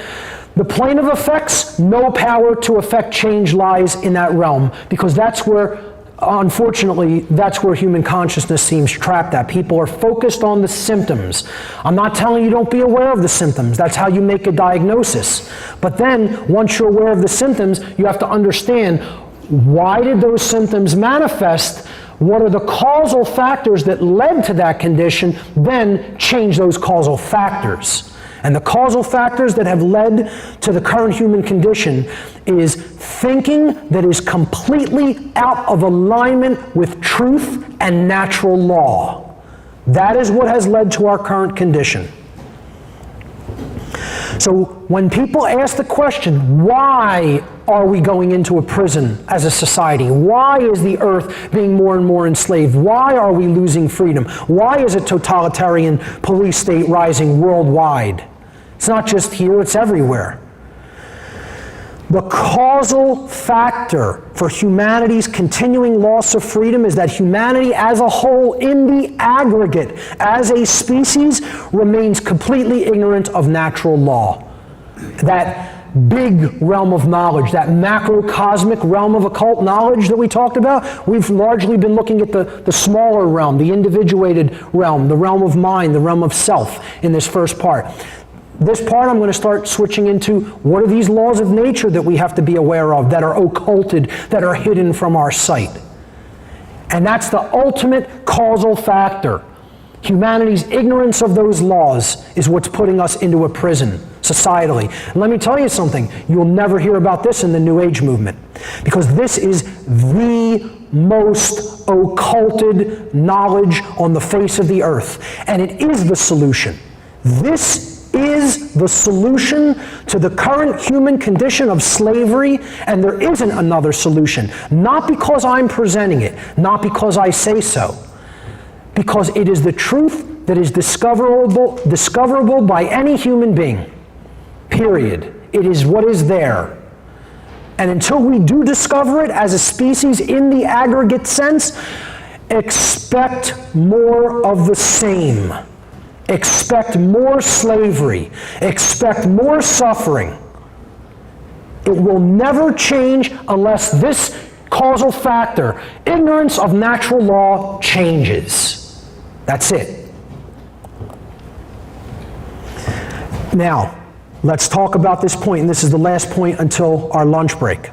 The plane of effects, no power to affect change lies in that realm, because that's where, unfortunately, that's where human consciousness seems trapped at. People are focused on the symptoms. I'm not telling you don't be aware of the symptoms. That's how you make a diagnosis. But then, once you're aware of the symptoms, you have to understand, why did those symptoms manifest? What are the causal factors that led to that condition? Then change those causal factors. And the causal factors that have led to the current human condition is thinking that is completely out of alignment with truth and natural law. That is what has led to our current condition. So when people ask the question, why are we going into a prison as a society? Why is the earth being more and more enslaved? Why are we losing freedom? Why is a totalitarian police state rising worldwide? It's not just here, it's everywhere. The causal factor for humanity's continuing loss of freedom is that humanity as a whole, in the aggregate, as a species, remains completely ignorant of natural law. That big realm of knowledge, that macrocosmic realm of occult knowledge that we talked about, we've largely been looking at the smaller realm, the individuated realm, the realm of mind, the realm of self in this first part. This part I'm going to start switching into what are these laws of nature that we have to be aware of, that are occulted, that are hidden from our sight. And that's the ultimate causal factor. Humanity's ignorance of those laws is what's putting us into a prison societally. And let me tell you something, you'll never hear about this in the New Age movement, because this is the most occulted knowledge on the face of the earth. And it is the solution. This is the solution to the current human condition of slavery, and there isn't another solution. Not because I'm presenting it, not because I say so, because it is the truth that is discoverable by any human being. Period. It is what is there. And until we do discover it as a species in the aggregate sense, expect more of the same. Expect more slavery. Expect more suffering. It will never change unless this causal factor, ignorance of natural law, changes. That's it. Now, let's talk about this point, and this is the last point until our lunch break.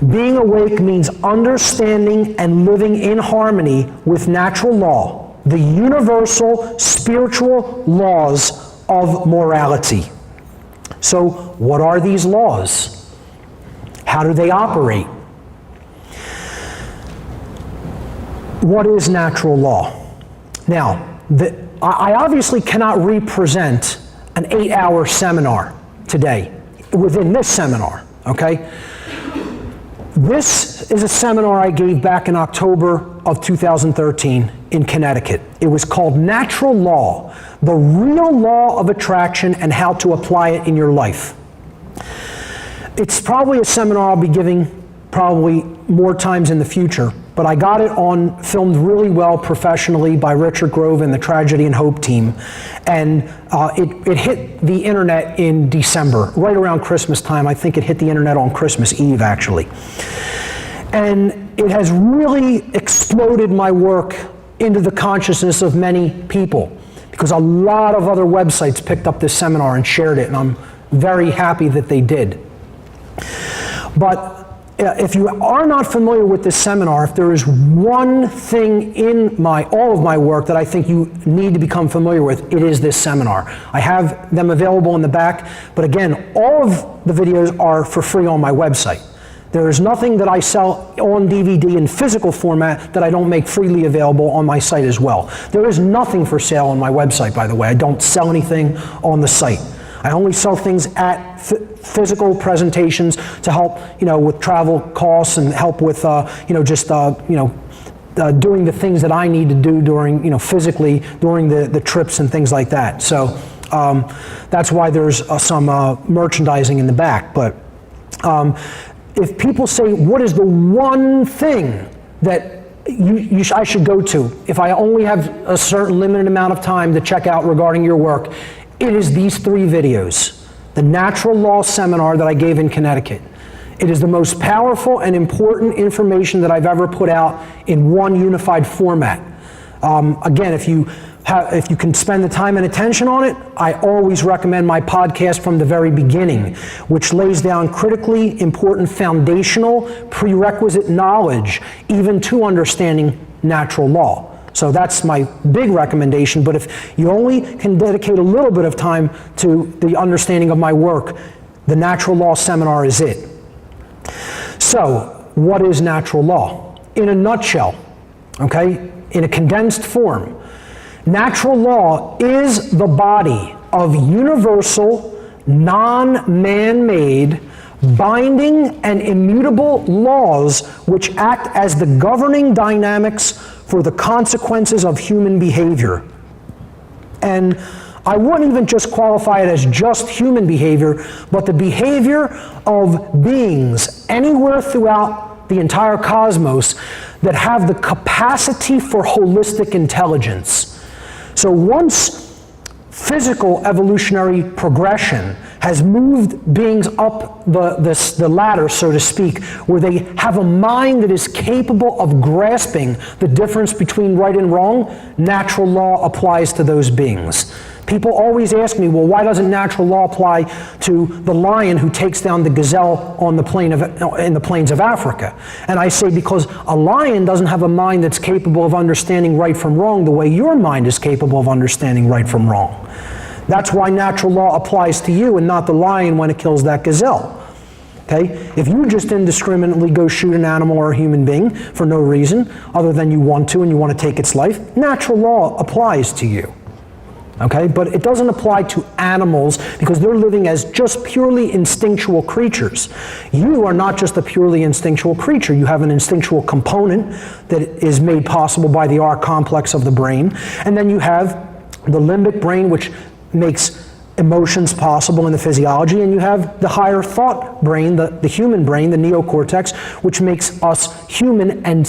Being awake means understanding and living in harmony with natural law, the universal spiritual laws of morality. So, what are these laws? How do they operate? What is natural law? Now, I obviously cannot represent an 8-hour seminar today within this seminar, okay? This is a seminar I gave back in October of 2013 in Connecticut. It was called Natural Law, the Real Law of Attraction and How to Apply It in Your Life. It's probably a seminar I'll be giving probably more times in the future, but I got it filmed really well professionally by Richard Grove and the Tragedy and Hope team, and it hit the internet in December, right around Christmas time. I think it hit the internet on Christmas Eve, actually. And it has really exploded my work into the consciousness of many people, because a lot of other websites picked up this seminar and shared it, and I'm very happy that they did. But if you are not familiar with this seminar, if there is one thing in all of my work that I think you need to become familiar with, it is this seminar. I have them available in the back, but again, all of the videos are for free on my website. There is nothing that I sell on DVD in physical format that I don't make freely available on my site as well. There is nothing for sale on my website, by the way. I don't sell anything on the site. I only sell things at physical presentations to help, with travel costs and help with, doing the things that I need to do during, physically during the trips and things like that. So that's why there's some merchandising in the back. But if people say, what is the one thing that I should go to if I only have a certain limited amount of time to check out regarding your work, it is these 3 videos. The Natural Law Seminar that I gave in Connecticut. It is the most powerful and important information that I've ever put out in one unified format. Again, if you can spend the time and attention on it, I always recommend my podcast From the Very Beginning, which lays down critically important foundational prerequisite knowledge, even to understanding natural law. So that's my big recommendation, but if you only can dedicate a little bit of time to the understanding of my work, the Natural Law Seminar is it. So, what is natural law? In a nutshell, okay, in a condensed form, natural law is the body of universal, non-man-made, binding and immutable laws which act as the governing dynamics for the consequences of human behavior. And I wouldn't even just qualify it as just human behavior, but the behavior of beings anywhere throughout the entire cosmos that have the capacity for holistic intelligence. So once physical evolutionary progression has moved beings up the ladder, so to speak, where they have a mind that is capable of grasping the difference between right and wrong, natural law applies to those beings. People always ask me, well, why doesn't natural law apply to the lion who takes down the gazelle on the in the plains of Africa? And I say, because a lion doesn't have a mind that's capable of understanding right from wrong the way your mind is capable of understanding right from wrong. That's why natural law applies to you and not the lion when it kills that gazelle. Okay? If you just indiscriminately go shoot an animal or a human being for no reason other than you want to and you want to take its life, natural law applies to you. Okay? But it doesn't apply to animals because they're living as just purely instinctual creatures. You are not just a purely instinctual creature. You have an instinctual component that is made possible by the R complex of the brain. And then you have the limbic brain, which makes emotions possible in the physiology, and you have the higher thought brain, the human brain, the neocortex, which makes us human and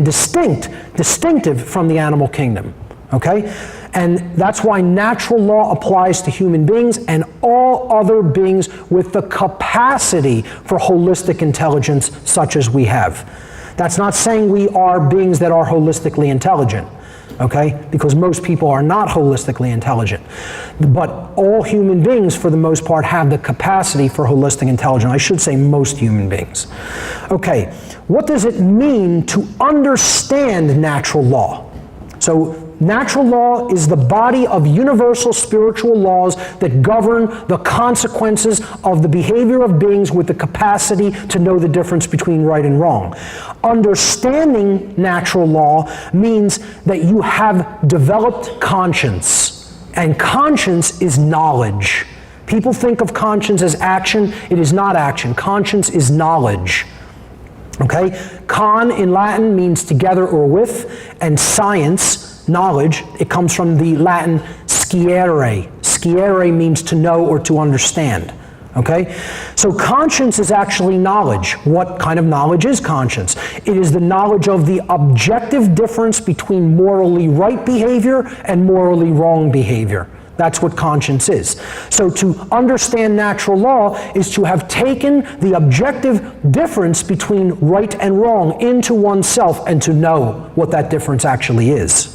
distinctive from the animal kingdom. Okay? And that's why natural law applies to human beings and all other beings with the capacity for holistic intelligence such as we have. That's not saying we are beings that are holistically intelligent. Okay? Because most people are not holistically intelligent. But all human beings, for the most part, have the capacity for holistic intelligence. I should say most human beings. Okay, what does it mean to understand natural law? So, natural law is the body of universal spiritual laws that govern the consequences of the behavior of beings with the capacity to know the difference between right and wrong. Understanding natural law means that you have developed conscience, and conscience is knowledge. People think of conscience as action. It is not action. Conscience is knowledge. Okay? Con in Latin means together or with, and science, knowledge, it comes from the Latin sciere. Sciere means to know or to understand. Okay? So conscience is actually knowledge. What kind of knowledge is conscience? It is the knowledge of the objective difference between morally right behavior and morally wrong behavior. That's what conscience is. So to understand natural law is to have taken the objective difference between right and wrong into oneself and to know what that difference actually is.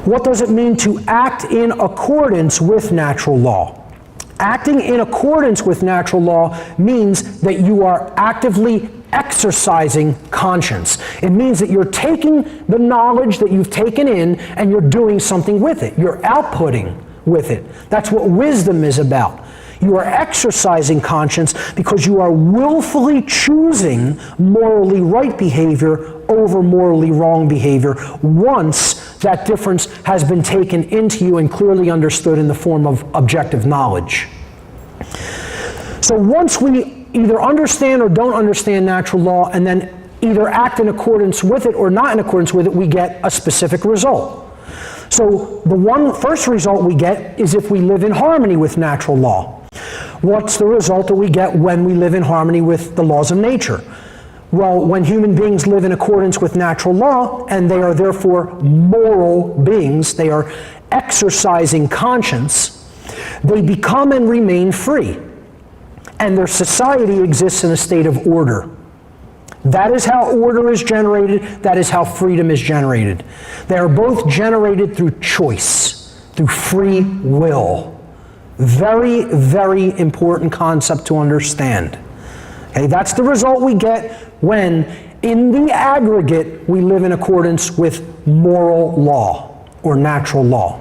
What does it mean to act in accordance with natural law? Acting in accordance with natural law means that you are actively exercising conscience. It means that you're taking the knowledge that you've taken in and you're doing something with it. You're outputting with it. That's what wisdom is about. You are exercising conscience because you are willfully choosing morally right behavior over morally wrong behavior once that difference has been taken into you and clearly understood in the form of objective knowledge. So once we either understand or don't understand natural law and then either act in accordance with it or not in accordance with it, we get a specific result. So the first result we get is if we live in harmony with natural law. What's the result that we get when we live in harmony with the laws of nature? Well, when human beings live in accordance with natural law, and they are therefore moral beings, they are exercising conscience, they become and remain free. And their society exists in a state of order. That is how order is generated, that is how freedom is generated. They are both generated through choice, through free will. Very, very important concept to understand. Okay, that's the result we get when, in the aggregate, we live in accordance with moral law or natural law.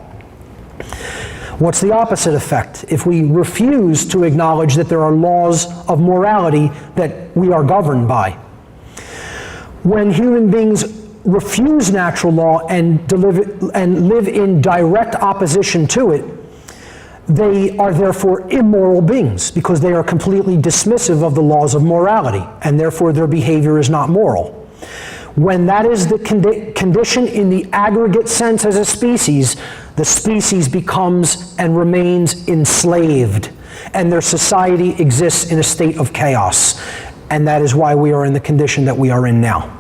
What's the opposite effect? If we refuse to acknowledge that there are laws of morality that we are governed by. When human beings refuse natural law and live in direct opposition to it, they are therefore immoral beings because they are completely dismissive of the laws of morality, and therefore their behavior is not moral. When that is the condition in the aggregate sense as a species, the species becomes and remains enslaved, and their society exists in a state of chaos. And that is why we are in the condition that we are in now.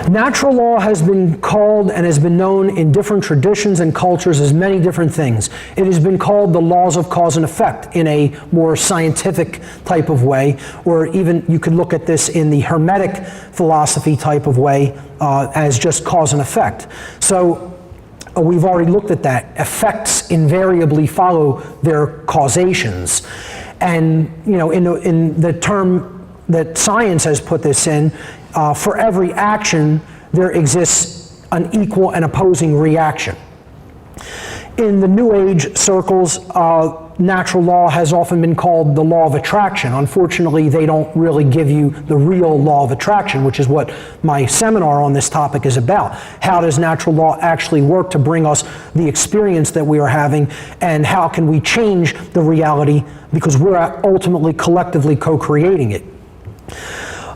Natural law has been called and has been known in different traditions and cultures as many different things. It has been called the laws of cause and effect in a more scientific type of way, or even you could look at this in the Hermetic philosophy type of way as just cause and effect. So we've already looked at that. Effects invariably follow their causations. And in the term that science has put this in, for every action, there exists an equal and opposing reaction. In the New Age circles, natural law has often been called the law of attraction. Unfortunately, they don't really give you the real law of attraction, which is what my seminar on this topic is about. How does natural law actually work to bring us the experience that we are having, and how can we change the reality, because we're ultimately collectively co-creating it.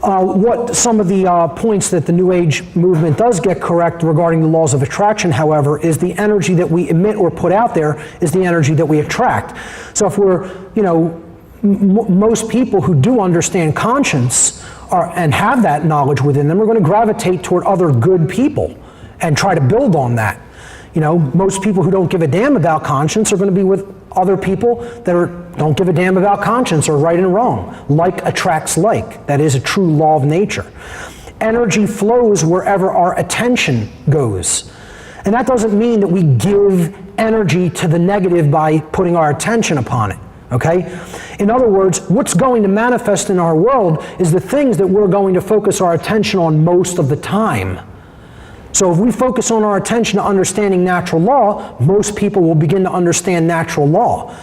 What some of the points that the New Age movement does get correct regarding the laws of attraction, however, is the energy that we emit or put out there is the energy that we attract. So if we're, most people who do understand conscience and have that knowledge within them are going to gravitate toward other good people and try to build on that. Most people who don't give a damn about conscience are going to be with other people that don't give a damn about conscience or right and wrong. Like attracts like. That is a true law of nature. Energy flows wherever our attention goes. And that doesn't mean that we give energy to the negative by putting our attention upon it. Okay? In other words, what's going to manifest in our world is the things that we're going to focus our attention on most of the time. So if we focus on our attention to understanding natural law, most people will begin to understand natural law,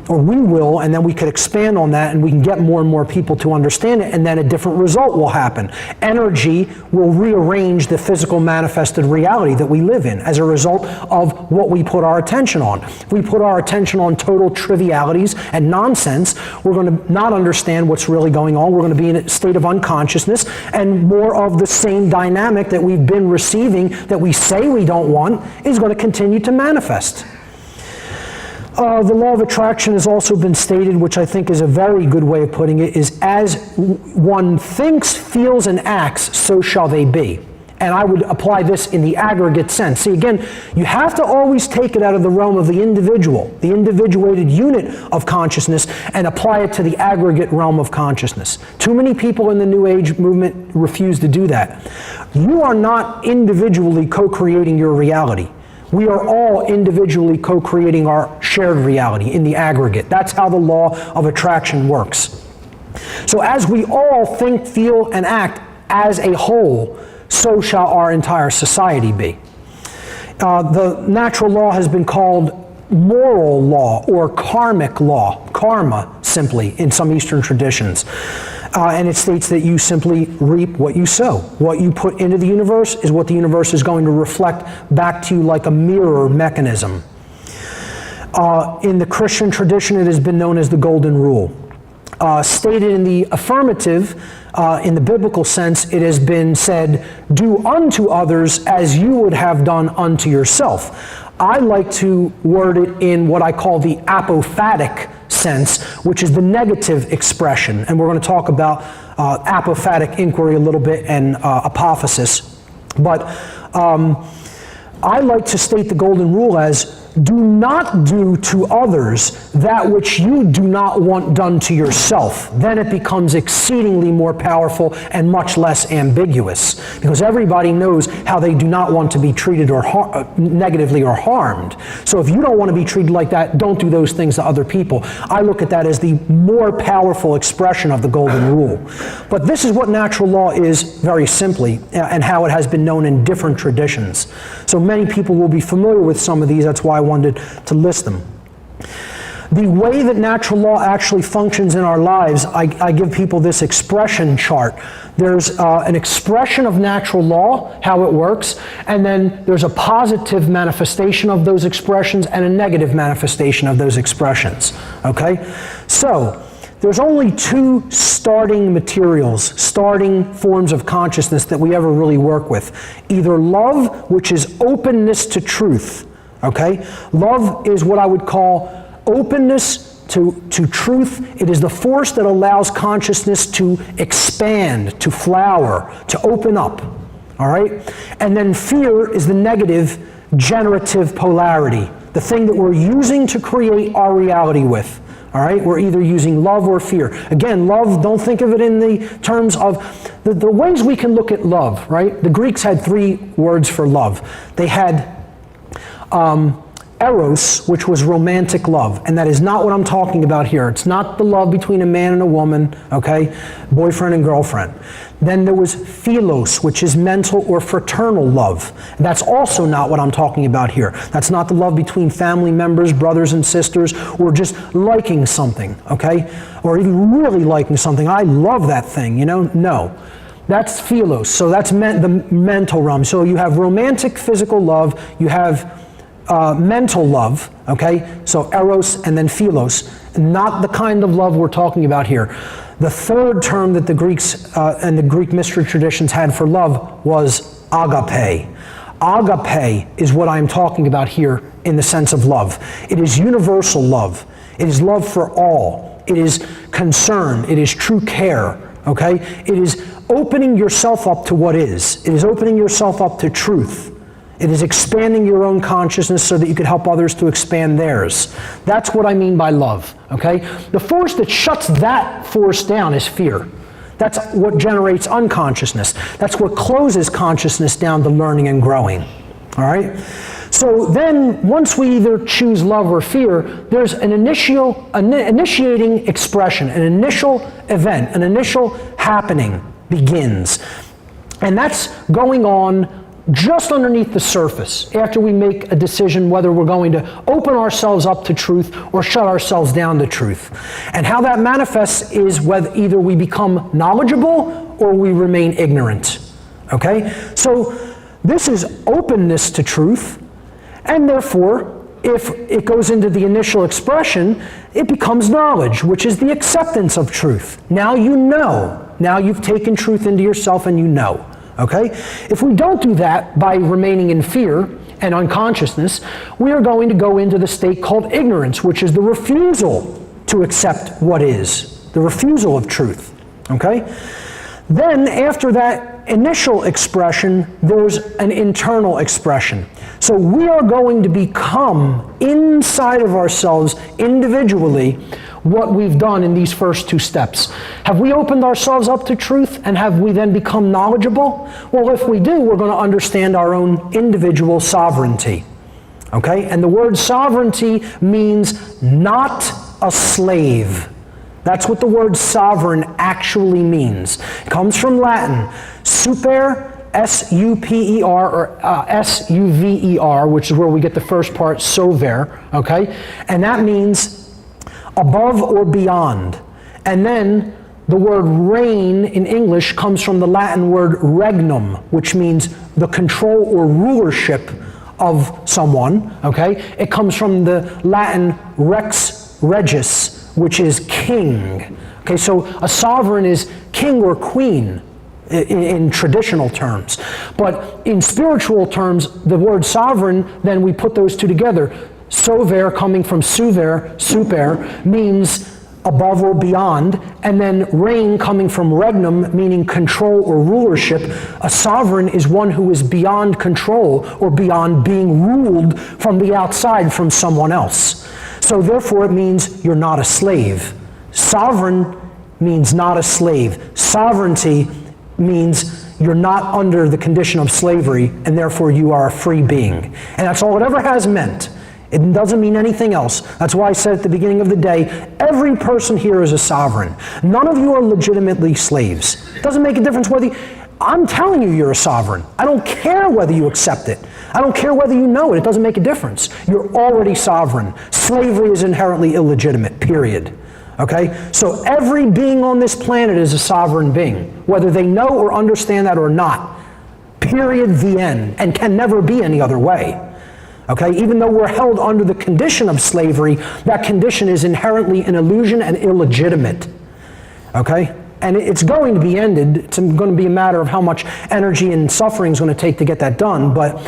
or we will, and then we could expand on that and we can get more and more people to understand it, and then a different result will happen. Energy will rearrange the physical manifested reality that we live in as a result of what we put our attention on. If we put our attention on total trivialities and nonsense, we're going to not understand what's really going on. We're going to be in a state of unconsciousness, and more of the same dynamic that we've been receiving that we say we don't want is going to continue to manifest. The law of attraction has also been stated, which I think is a very good way of putting it, is as one thinks, feels, and acts, so shall they be. And I would apply this in the aggregate sense. See, again, you have to always take it out of the realm of the individual, the individuated unit of consciousness, and apply it to the aggregate realm of consciousness. Too many people in the New Age movement refuse to do that. You are not individually co-creating your reality. We are all individually co-creating our shared reality in the aggregate. That's how the law of attraction works. So as we all think, feel, and act as a whole, so shall our entire society be. The natural law has been called moral law or karmic law, karma simply, in some Eastern traditions. And it states that you simply reap what you sow. What you put into the universe is what the universe is going to reflect back to you like a mirror mechanism. In the Christian tradition, it has been known as the Golden Rule. Stated in the affirmative, in the biblical sense, it has been said, do unto others as you would have done unto yourself. I like to word it in what I call the apophatic sense, which is the negative expression. And we're going to talk about apophatic inquiry a little bit and apophasis. But I like to state the Golden Rule as, do not do to others that which you do not want done to yourself. Then it becomes exceedingly more powerful and much less ambiguous, because everybody knows how they do not want to be treated or negatively or harmed. So if you don't want to be treated like that, don't do those things to other people. I look at that as the more powerful expression of the Golden Rule. But this is what natural law is, very simply, and how it has been known in different traditions. So many people will be familiar with some of these. That's why I wanted to list them. The way that natural law actually functions in our lives, I give people this expression chart. There's an expression of natural law, how it works, and then there's a positive manifestation of those expressions and a negative manifestation of those expressions. Okay? So, there's only two starting materials, starting forms of consciousness that we ever really work with. Either love, which is openness to truth, okay? Love is what I would call openness to truth. It is the force that allows consciousness to expand, to flower, to open up, all right? And then fear is the negative, generative polarity, the thing that we're using to create our reality with. All right, we're either using love or fear. Again, love, don't think of it in the terms of the ways we can look at love, right? The Greeks had three words for love. They had eros, which was romantic love, and that is not what I'm talking about here. It's not the love between a man and a woman, okay, boyfriend and girlfriend. Then there was philos, which is mental or fraternal love. That's also not what I'm talking about here. That's not the love between family members, brothers and sisters, or just liking something, okay, or even really liking something. I love that thing, you know? No. That's philos, so that's the mental realm. So you have romantic physical love, you have mental love, okay? So eros and then philos, not the kind of love we're talking about here. The third term that the Greeks and the Greek mystery traditions had for love was agape. Agape is what I'm talking about here in the sense of love. It is universal love. It is love for all. It is concern. It is true care, okay? It is opening yourself up to what is. It is opening yourself up to truth. It is expanding your own consciousness so that you can help others to expand theirs. That's what I mean by love, okay? The force that shuts that force down is fear. That's what generates unconsciousness. That's what closes consciousness down to learning and growing, all right? So then, once we either choose love or fear, there's an initiating expression, an initial event, an initial happening begins. And that's going on just underneath the surface after we make a decision whether we're going to open ourselves up to truth or shut ourselves down to truth. And how that manifests is whether either we become knowledgeable or we remain ignorant. Okay? So this is openness to truth, and therefore, if it goes into the initial expression, it becomes knowledge, which is the acceptance of truth. Now you know. Now you've taken truth into yourself and you know. Okay? If we don't do that by remaining in fear and unconsciousness, we are going to go into the state called ignorance, which is the refusal to accept what is, the refusal of truth. Okay? Then, after that initial expression, there's an internal expression. So we are going to become inside of ourselves individually what we've done in these first two steps. Have we opened ourselves up to truth, and have we then become knowledgeable? Well, if we do, we're going to understand our own individual sovereignty. Okay? And the word sovereignty means not a slave. That's what the word sovereign actually means. It comes from Latin, super, S-U-P-E-R, or S-U-V-E-R, which is where we get the first part, sover, okay? And that means above or beyond. And then the word reign in English comes from the Latin word regnum, which means the control or rulership of someone, okay? It comes from the Latin rex regis, which is king. Okay, so a sovereign is king or queen in traditional terms. But in spiritual terms, the word sovereign, then we put those two together. Sover, coming from suver, super, means above or beyond, and then reign, coming from regnum, meaning control or rulership. A sovereign is one who is beyond control or beyond being ruled from the outside from someone else. So therefore it means you're not a slave. Sovereign means not a slave. Sovereignty means you're not under the condition of slavery, and therefore you are a free being. And that's all it ever has meant. It doesn't mean anything else. That's why I said at the beginning of the day, every person here is a sovereign. None of you are legitimately slaves. It doesn't make a difference whether you, I'm telling you you're a sovereign. I don't care whether you accept it. I don't care whether you know it. It doesn't make a difference. You're already sovereign. Slavery is inherently illegitimate, period. Okay? So every being on this planet is a sovereign being, whether they know or understand that or not. Period, the end. And can never be any other way. Okay? Even though we're held under the condition of slavery, that condition is inherently an illusion and illegitimate. Okay? And it's going to be ended. It's going to be a matter of how much energy and suffering is going to take to get that done. But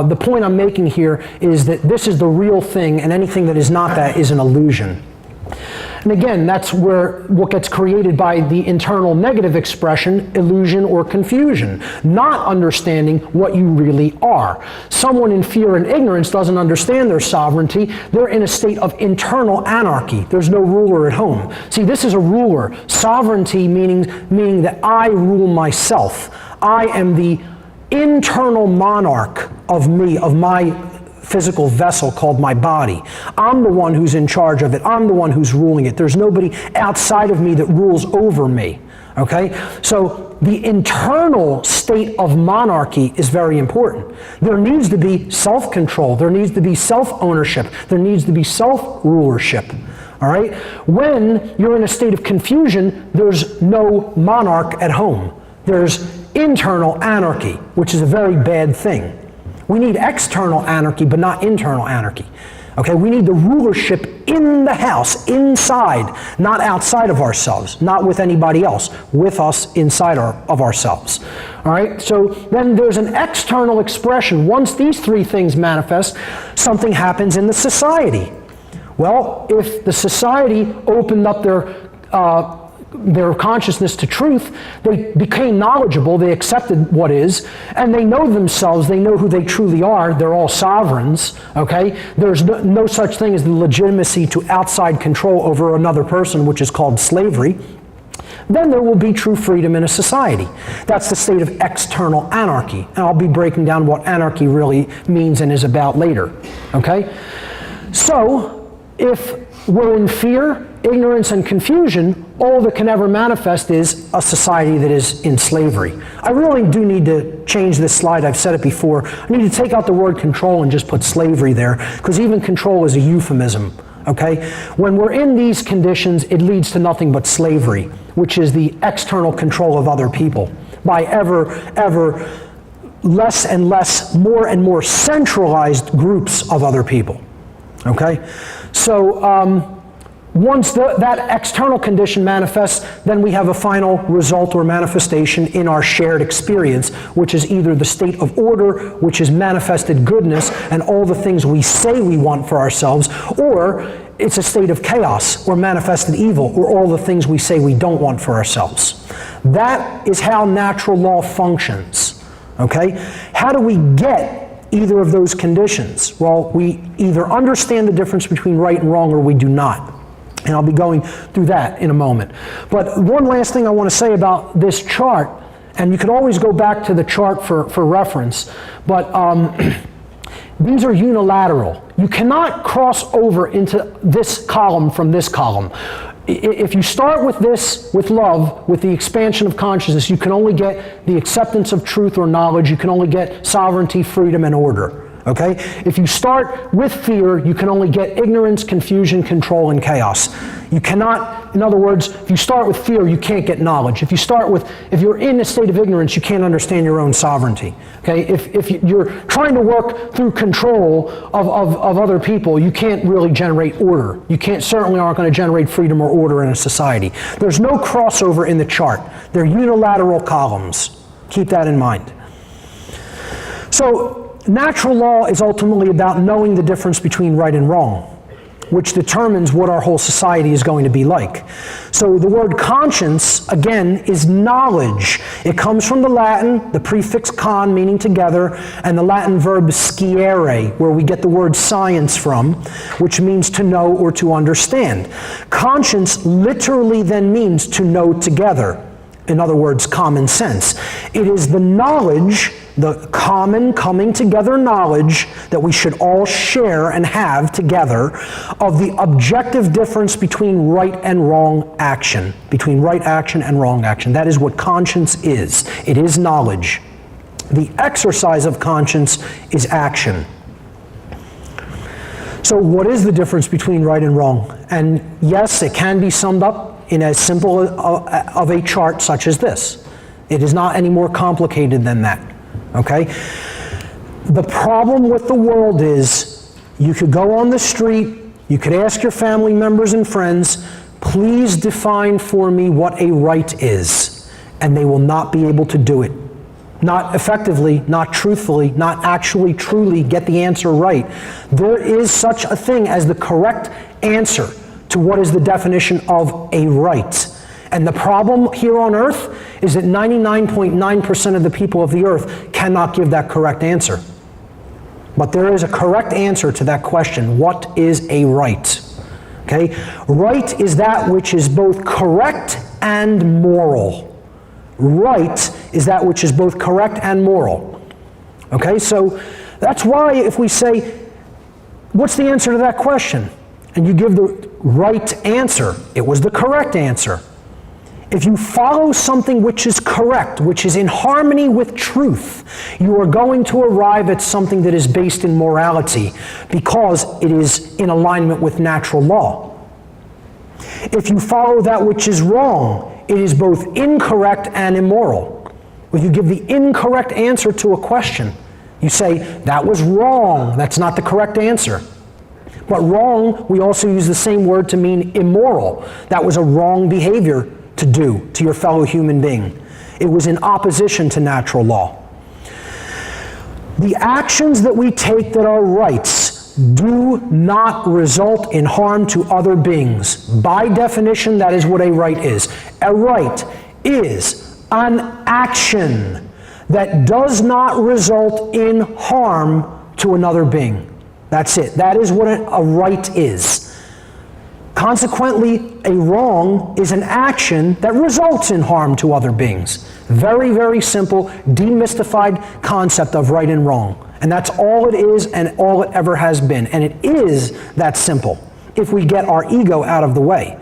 the point I'm making here is that this is the real thing, and anything that is not that is an illusion. And again, that's where what gets created by the internal negative expression, illusion or confusion, not understanding what you really are. Someone in fear and ignorance doesn't understand their sovereignty. They're in a state of internal anarchy. There's no ruler at home. See, this is a ruler. Sovereignty meaning that I rule myself. I am the internal monarch of me, of my physical vessel called my body. I'm the one who's in charge of it. I'm the one who's ruling it. There's nobody outside of me that rules over me. Okay? So the internal state of monarchy is very important. There needs to be self-control. There needs to be self-ownership. There needs to be self-rulership. All right? When you're in a state of confusion, there's no monarch at home. There's internal anarchy, which is a very bad thing. We need external anarchy, but not internal anarchy. Okay, we need the rulership in the house, inside, not outside of ourselves, not with anybody else, with us inside of ourselves. All right, so then there's an external expression. Once these three things manifest, something happens in the society. Well, if the society opened up their consciousness to truth, they became knowledgeable, they accepted what is, and they know themselves, they know who they truly are, they're all sovereigns, okay? There's no such thing as the legitimacy to outside control over another person, which is called slavery. Then there will be true freedom in a society. That's the state of external anarchy, and I'll be breaking down what anarchy really means and is about later, okay? So, if we're in fear, ignorance, and confusion, all that can ever manifest is a society that is in slavery. I really do need to change this slide. I've said it before. I need to take out the word control and just put slavery there, because even control is a euphemism, okay? When we're in these conditions, it leads to nothing but slavery, which is the external control of other people by ever less and less, more and more centralized groups of other people, okay? So, once that external condition manifests, then we have a final result or manifestation in our shared experience, which is either the state of order, which is manifested goodness and all the things we say we want for ourselves, or it's a state of chaos or manifested evil, or all the things we say we don't want for ourselves. That is how natural law functions, okay? How do we get either of those conditions? Well, we either understand the difference between right and wrong, or we do not. And I'll be going through that in a moment. But one last thing I want to say about this chart, and you can always go back to the chart for reference, but these are unilateral. You cannot cross over into this column from this column. If you start with this, with love, with the expansion of consciousness, you can only get the acceptance of truth or knowledge. You can only get sovereignty, freedom, and order. Okay? If you start with fear, you can only get ignorance, confusion, control, and chaos. You cannot, in other words, if you start with fear, you can't get knowledge. If you're in a state of ignorance, you can't understand your own sovereignty. Okay? If you're trying to work through control of other people, you can't really generate order. You certainly aren't going to generate freedom or order in a society. There's no crossover in the chart. They're unilateral columns. Keep that in mind. So, natural law is ultimately about knowing the difference between right and wrong, which determines what our whole society is going to be like. So the word conscience, again, is knowledge. It comes from the Latin, the prefix con meaning together, and the Latin verb sciere, where we get the word science from, which means to know or to understand. Conscience literally then means to know together. In other words, common sense. It is the knowledge, the common coming together knowledge that we should all share and have together of the objective difference between right and wrong action, between right action and wrong action. That is what conscience is. It is knowledge. The exercise of conscience is action. So what is the difference between right and wrong? And yes, it can be summed up in as simple of a chart such as this. It is not any more complicated than that, okay? The problem with the world is you could go on the street, you could ask your family members and friends, please define for me what a right is, and they will not be able to do it. Not effectively, not truthfully, not actually truly get the answer right. There is such a thing as the correct answer to what is the definition of a right. And the problem here on earth is that 99.9% of the people of the earth cannot give that correct answer. But there is a correct answer to that question. What is a right? Okay? Right is that which is both correct and moral. Right is that which is both correct and moral. Okay, so that's why if we say, what's the answer to that question? And you give the right answer, it was the correct answer. If you follow something which is correct, which is in harmony with truth, you are going to arrive at something that is based in morality because it is in alignment with natural law. If you follow that which is wrong, it is both incorrect and immoral. When you give the incorrect answer to a question, you say, that was wrong, that's not the correct answer. But wrong, we also use the same word to mean immoral. That was a wrong behavior to do to your fellow human being. It was in opposition to natural law. The actions that we take that are rights do not result in harm to other beings. By definition, that is what a right is. A right is an action that does not result in harm to another being. That's it. That is what a right is. Consequently, a wrong is an action that results in harm to other beings. Very, very simple, demystified concept of right and wrong. And that's all it is and all it ever has been. And it is that simple if we get our ego out of the way.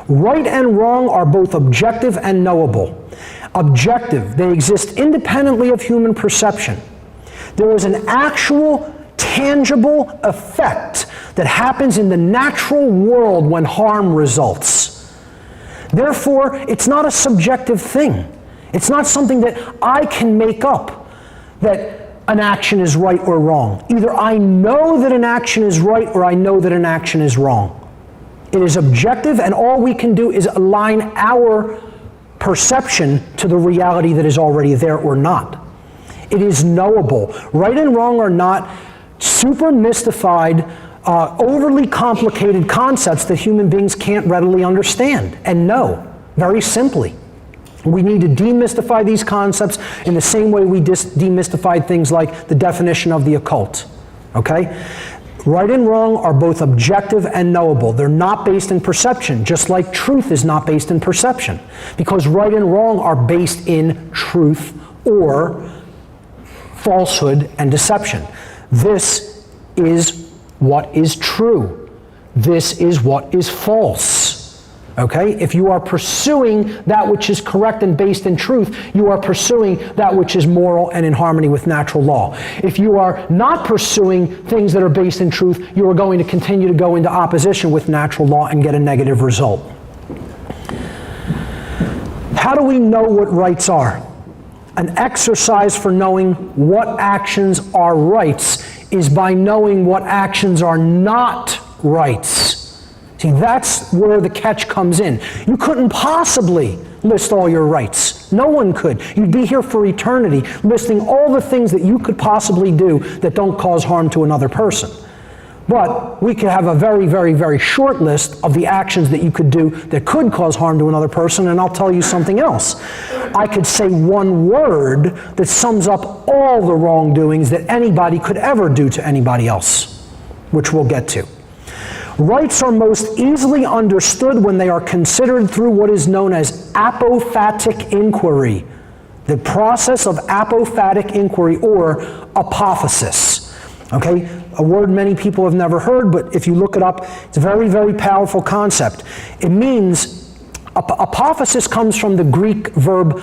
Right and wrong are both objective and knowable. Objective, they exist independently of human perception. There is an actual, tangible effect that happens in the natural world when harm results. Therefore, it's not a subjective thing. It's not something that I can make up, that an action is right or wrong. Either I know that an action is right or I know that an action is wrong. It is objective, and all we can do is align our perception to the reality that is already there or not. It is knowable. Right and wrong are not super mystified, overly complicated concepts that human beings can't readily understand and know very simply. We need to demystify these concepts in the same way we demystified things like the definition of the occult. Okay? Right and wrong are both objective and knowable. They're not based in perception, just like truth is not based in perception. Because right and wrong are based in truth or falsehood and deception. This is what is true. This is what is false. Okay? If you are pursuing that which is correct and based in truth, you are pursuing that which is moral and in harmony with natural law. If you are not pursuing things that are based in truth, you are going to continue to go into opposition with natural law and get a negative result. How do we know what rights are? An exercise for knowing what actions are rights is by knowing what actions are not rights. See, that's where the catch comes in. You couldn't possibly list all your rights. No one could. You'd be here for eternity listing all the things that you could possibly do that don't cause harm to another person. But we could have a very, very, very short list of the actions that you could do that could cause harm to another person, and I'll tell you something else. I could say one word that sums up all the wrongdoings that anybody could ever do to anybody else, which we'll get to. Rights are most easily understood when they are considered through what is known as apophatic inquiry, the process of apophatic inquiry or apophasis. Okay, a word many people have never heard, but if you look it up, it's a very, very powerful concept. It means, apophasis comes from the Greek verb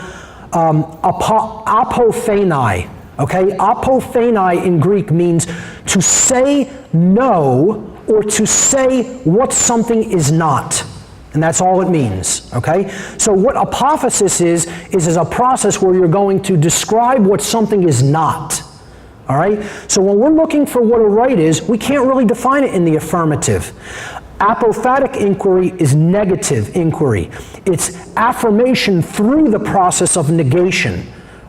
apopheni. Okay, apopheni in Greek means to say no or to say what something is not. And that's all it means, okay? So what apophasis is a process where you're going to describe what something is not, All right? So when we're looking for what a right is, we can't really define it in the affirmative. Apophatic inquiry is negative inquiry. It's affirmation through the process of negation.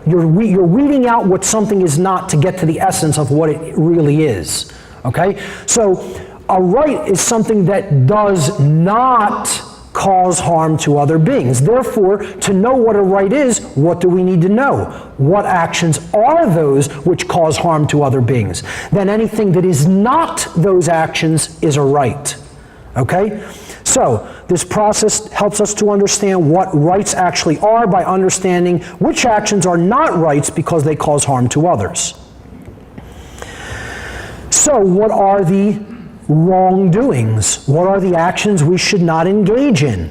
You're weeding out what something is not to get to the essence of what it really is. Okay? So a right is something that does not cause harm to other beings. Therefore, to know what a right is, what do we need to know? What actions are those which cause harm to other beings? Then anything that is not those actions is a right. Okay? So, this process helps us to understand what rights actually are by understanding which actions are not rights because they cause harm to others. So, what are the wrongdoings? What are the actions we should not engage in?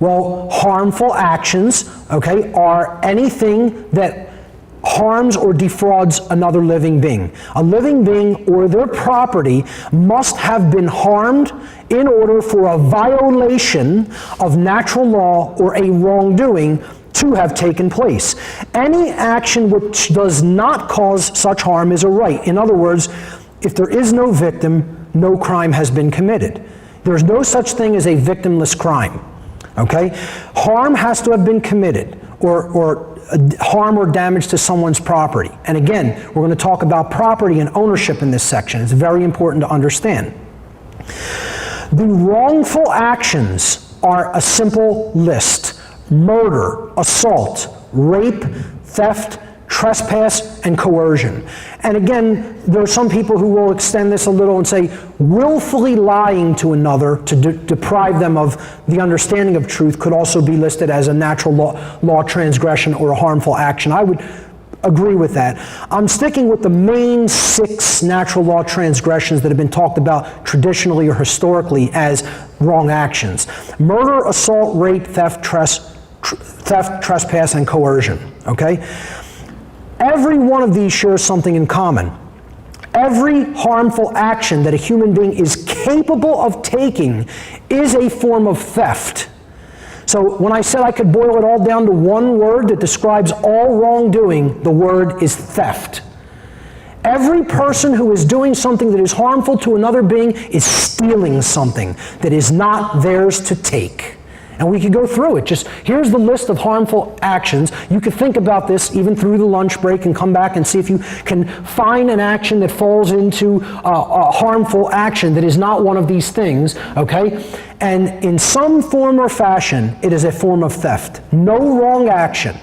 Well, harmful actions, okay, are anything that harms or defrauds another living being. A living being or their property must have been harmed in order for a violation of natural law or a wrongdoing to have taken place. Any action which does not cause such harm is a right. In other words, if there is no victim, no crime has been committed. There's no such thing as a victimless crime. Okay? Harm has to have been committed, or harm or damage to someone's property. And again, we're going to talk about property and ownership in this section. It's very important to understand. The wrongful actions are a simple list: murder, assault, rape, theft, trespass, and coercion. And again, there are some people who will extend this a little and say willfully lying to another to deprive them of the understanding of truth could also be listed as a natural law transgression or a harmful action. I would agree with that. I'm sticking with the main 6 natural law transgressions that have been talked about traditionally or historically as wrong actions: murder, assault, rape, theft, trespass, and coercion. Okay? Every one of these shares something in common. Every harmful action that a human being is capable of taking is a form of theft. So when I said I could boil it all down to one word that describes all wrongdoing, the word is theft. Every person who is doing something that is harmful to another being is stealing something that is not theirs to take. And we could go through it. Just here's the list of harmful actions. You could think about this even through the lunch break and come back and see if you can find an action that falls into a harmful action that is not one of these things, okay? And in some form or fashion, it is a form of theft. No wrong action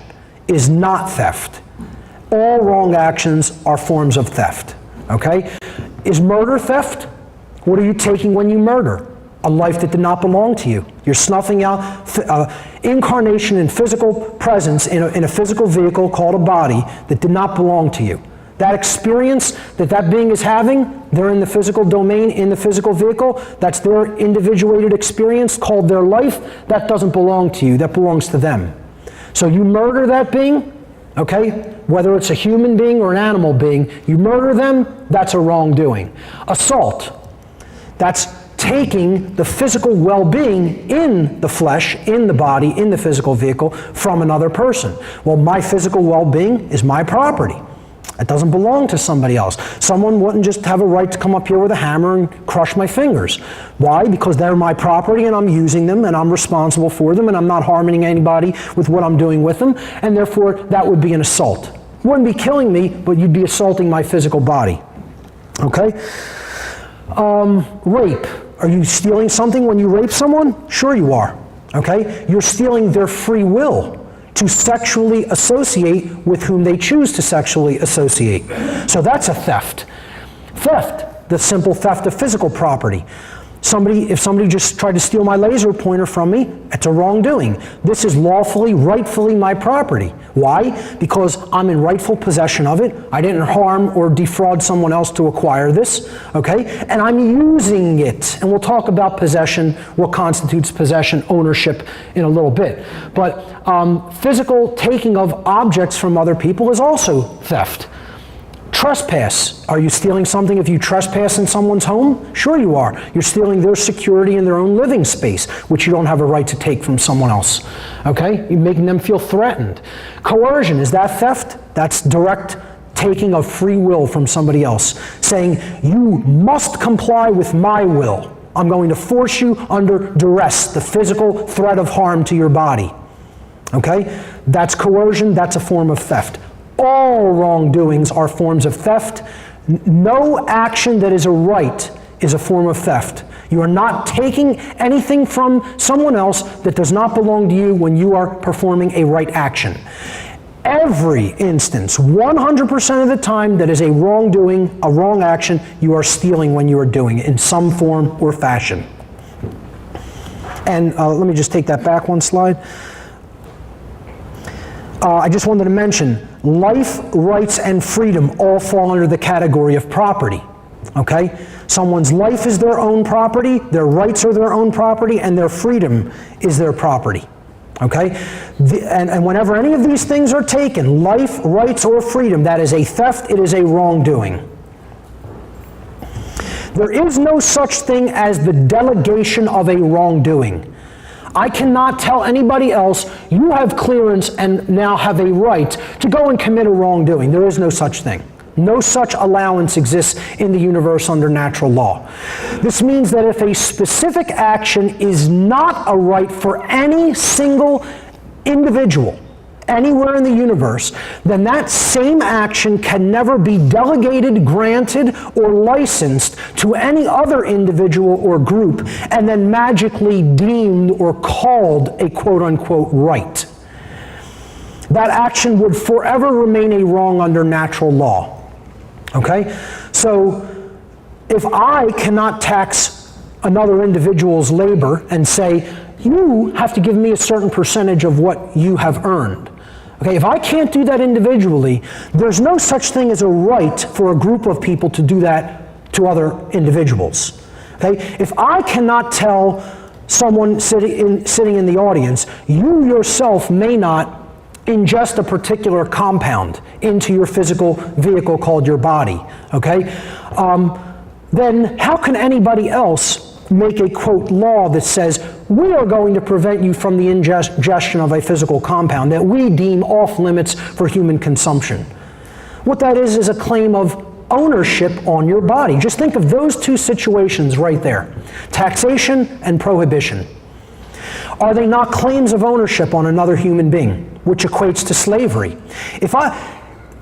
is not theft. All wrong actions are forms of theft, okay? Is murder theft? What are you taking when you murder? A life that did not belong to you. You're snuffing out incarnation and physical presence in a physical vehicle called a body that did not belong to you. That experience that being is having, they're in the physical domain, in the physical vehicle, that's their individuated experience called their life. That doesn't belong to you, that belongs to them. So you murder that being, okay, whether it's a human being or an animal being, you murder them, that's a wrongdoing. Assault, that's taking the physical well-being in the flesh, in the body, in the physical vehicle from another person. Well, my physical well-being is my property. It doesn't belong to somebody else. Someone wouldn't just have a right to come up here with a hammer and crush my fingers. Why? Because they're my property and I'm using them and I'm responsible for them and I'm not harming anybody with what I'm doing with them, and therefore that would be an assault. You wouldn't be killing me, but you'd be assaulting my physical body. Okay? Rape. Are you stealing something when you rape someone? Sure you are. Okay? You're stealing their free will to sexually associate with whom they choose to sexually associate. So that's a theft. Theft, the simple theft of physical property. If somebody just tried to steal my laser pointer from me, it's a wrongdoing. This is lawfully, rightfully my property. Why? Because I'm in rightful possession of it. I didn't harm or defraud someone else to acquire this, okay? And I'm using it. And we'll talk about possession, what constitutes possession, ownership in a little bit. But physical taking of objects from other people is also theft. Trespass. Are you stealing something if you trespass in someone's home? Sure you are. You're stealing their security in their own living space, which you don't have a right to take from someone else. Okay? You're making them feel threatened. Coercion, is that theft? That's direct taking of free will from somebody else, saying, you must comply with my will. I'm going to force you under duress, the physical threat of harm to your body. Okay? That's coercion, that's a form of theft. All wrongdoings are forms of theft. No action that is a right is a form of theft. You are not taking anything from someone else that does not belong to you when you are performing a right action. Every instance, 100% of the time that is a wrongdoing, a wrong action, you are stealing when you are doing it in some form or fashion. And let me just take that back one slide. I just wanted to mention, life, rights, and freedom all fall under the category of property. Okay? Someone's life is their own property, their rights are their own property, and their freedom is their property. Okay? And whenever any of these things are taken, life, rights, or freedom, that is a theft, it is a wrongdoing. There is no such thing as the delegation of a wrongdoing. I cannot tell anybody else, you have clearance and now have a right to go and commit a wrongdoing. There is no such thing. No such allowance exists in the universe under natural law. This means that if a specific action is not a right for any single individual anywhere in the universe, then that same action can never be delegated, granted, or licensed to any other individual or group and then magically deemed or called a quote-unquote right. That action would forever remain a wrong under natural law. Okay? So if I cannot tax another individual's labor and say, you have to give me a certain percentage of what you have earned. Okay, if I can't do that individually, there's no such thing as a right for a group of people to do that to other individuals. Okay? If I cannot tell someone sitting in the audience, you yourself may not ingest a particular compound into your physical vehicle called your body, okay? Then how can anybody else make a, quote, law that says, we are going to prevent you from the ingestion of a physical compound that we deem off limits for human consumption? What that is a claim of ownership on your body. Just think of those two situations right there. Taxation and prohibition. Are they not claims of ownership on another human being, which equates to slavery? If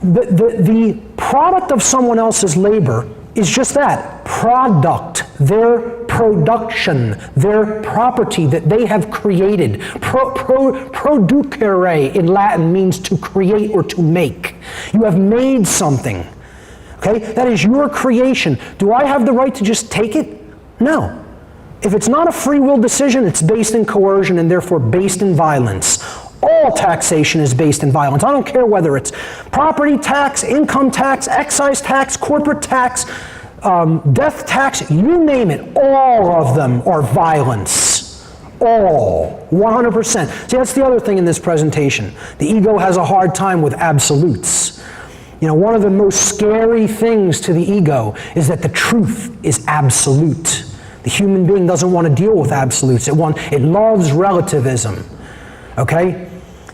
the product of someone else's labor is just that, product, their production, their property that they have created. Producere in Latin means to create or to make. You have made something. Okay? That is your creation. Do I have the right to just take it? No. If it's not a free will decision, it's based in coercion and therefore based in violence. All taxation is based in violence. I don't care whether it's property tax, income tax, excise tax, corporate tax, death tax, you name it, all of them are violence. All. 100%. See, that's the other thing in this presentation. The ego has a hard time with absolutes. You know, one of the most scary things to the ego is that the truth is absolute. The human being doesn't want to deal with absolutes. It loves relativism. Okay?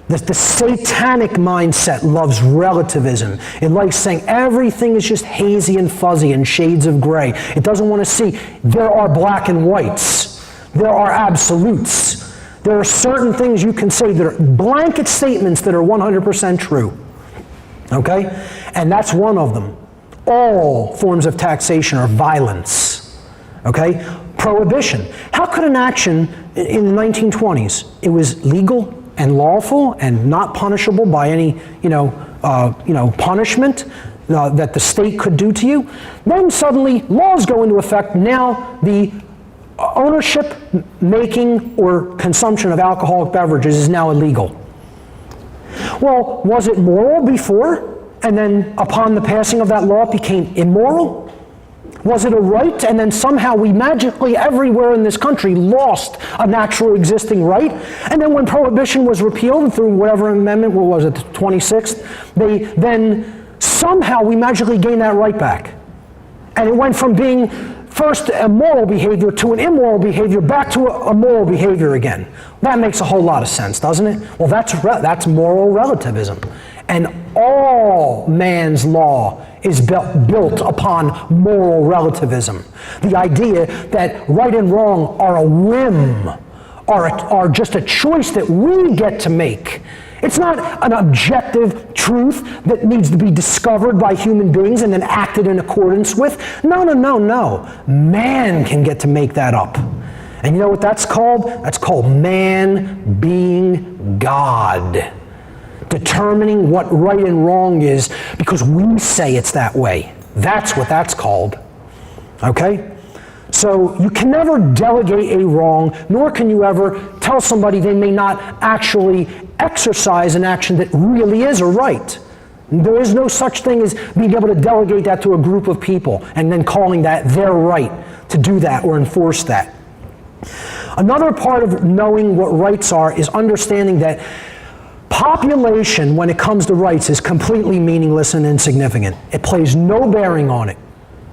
The satanic mindset loves relativism. It likes saying everything is just hazy and fuzzy and shades of gray. It doesn't want to see there are black and whites. There are absolutes. There are certain things you can say that are blanket statements that are 100% true. Okay? And that's one of them. All forms of taxation are violence. Okay? Prohibition. How could an action in the 1920s, it was legal and lawful and not punishable by any, punishment that the state could do to you. Then suddenly laws go into effect. Now the ownership, making, or consumption of alcoholic beverages is now illegal. Well, was it moral before? And then upon the passing of that law it became immoral? Was it a right, and then somehow we magically everywhere in this country lost a natural existing right? And then when Prohibition was repealed through whatever amendment, what was it, the 26th, then somehow we magically gained that right back. And it went from being first a moral behavior to an immoral behavior back to a moral behavior again. That makes a whole lot of sense, doesn't it? Well, that's moral relativism. And all man's law is built upon moral relativism. The idea that right and wrong are a whim, are just a choice that we get to make. It's not an objective truth that needs to be discovered by human beings and then acted in accordance with. No. Man can get to make that up. And you know what that's called? That's called man being God. Determining what right and wrong is because we say it's that way. That's what that's called. Okay? So you can never delegate a wrong, nor can you ever tell somebody they may not actually exercise an action that really is a right. There is no such thing as being able to delegate that to a group of people and then calling that their right to do that or enforce that. Another part of knowing what rights are is understanding that population, when it comes to rights, is completely meaningless and insignificant. It plays no bearing on it.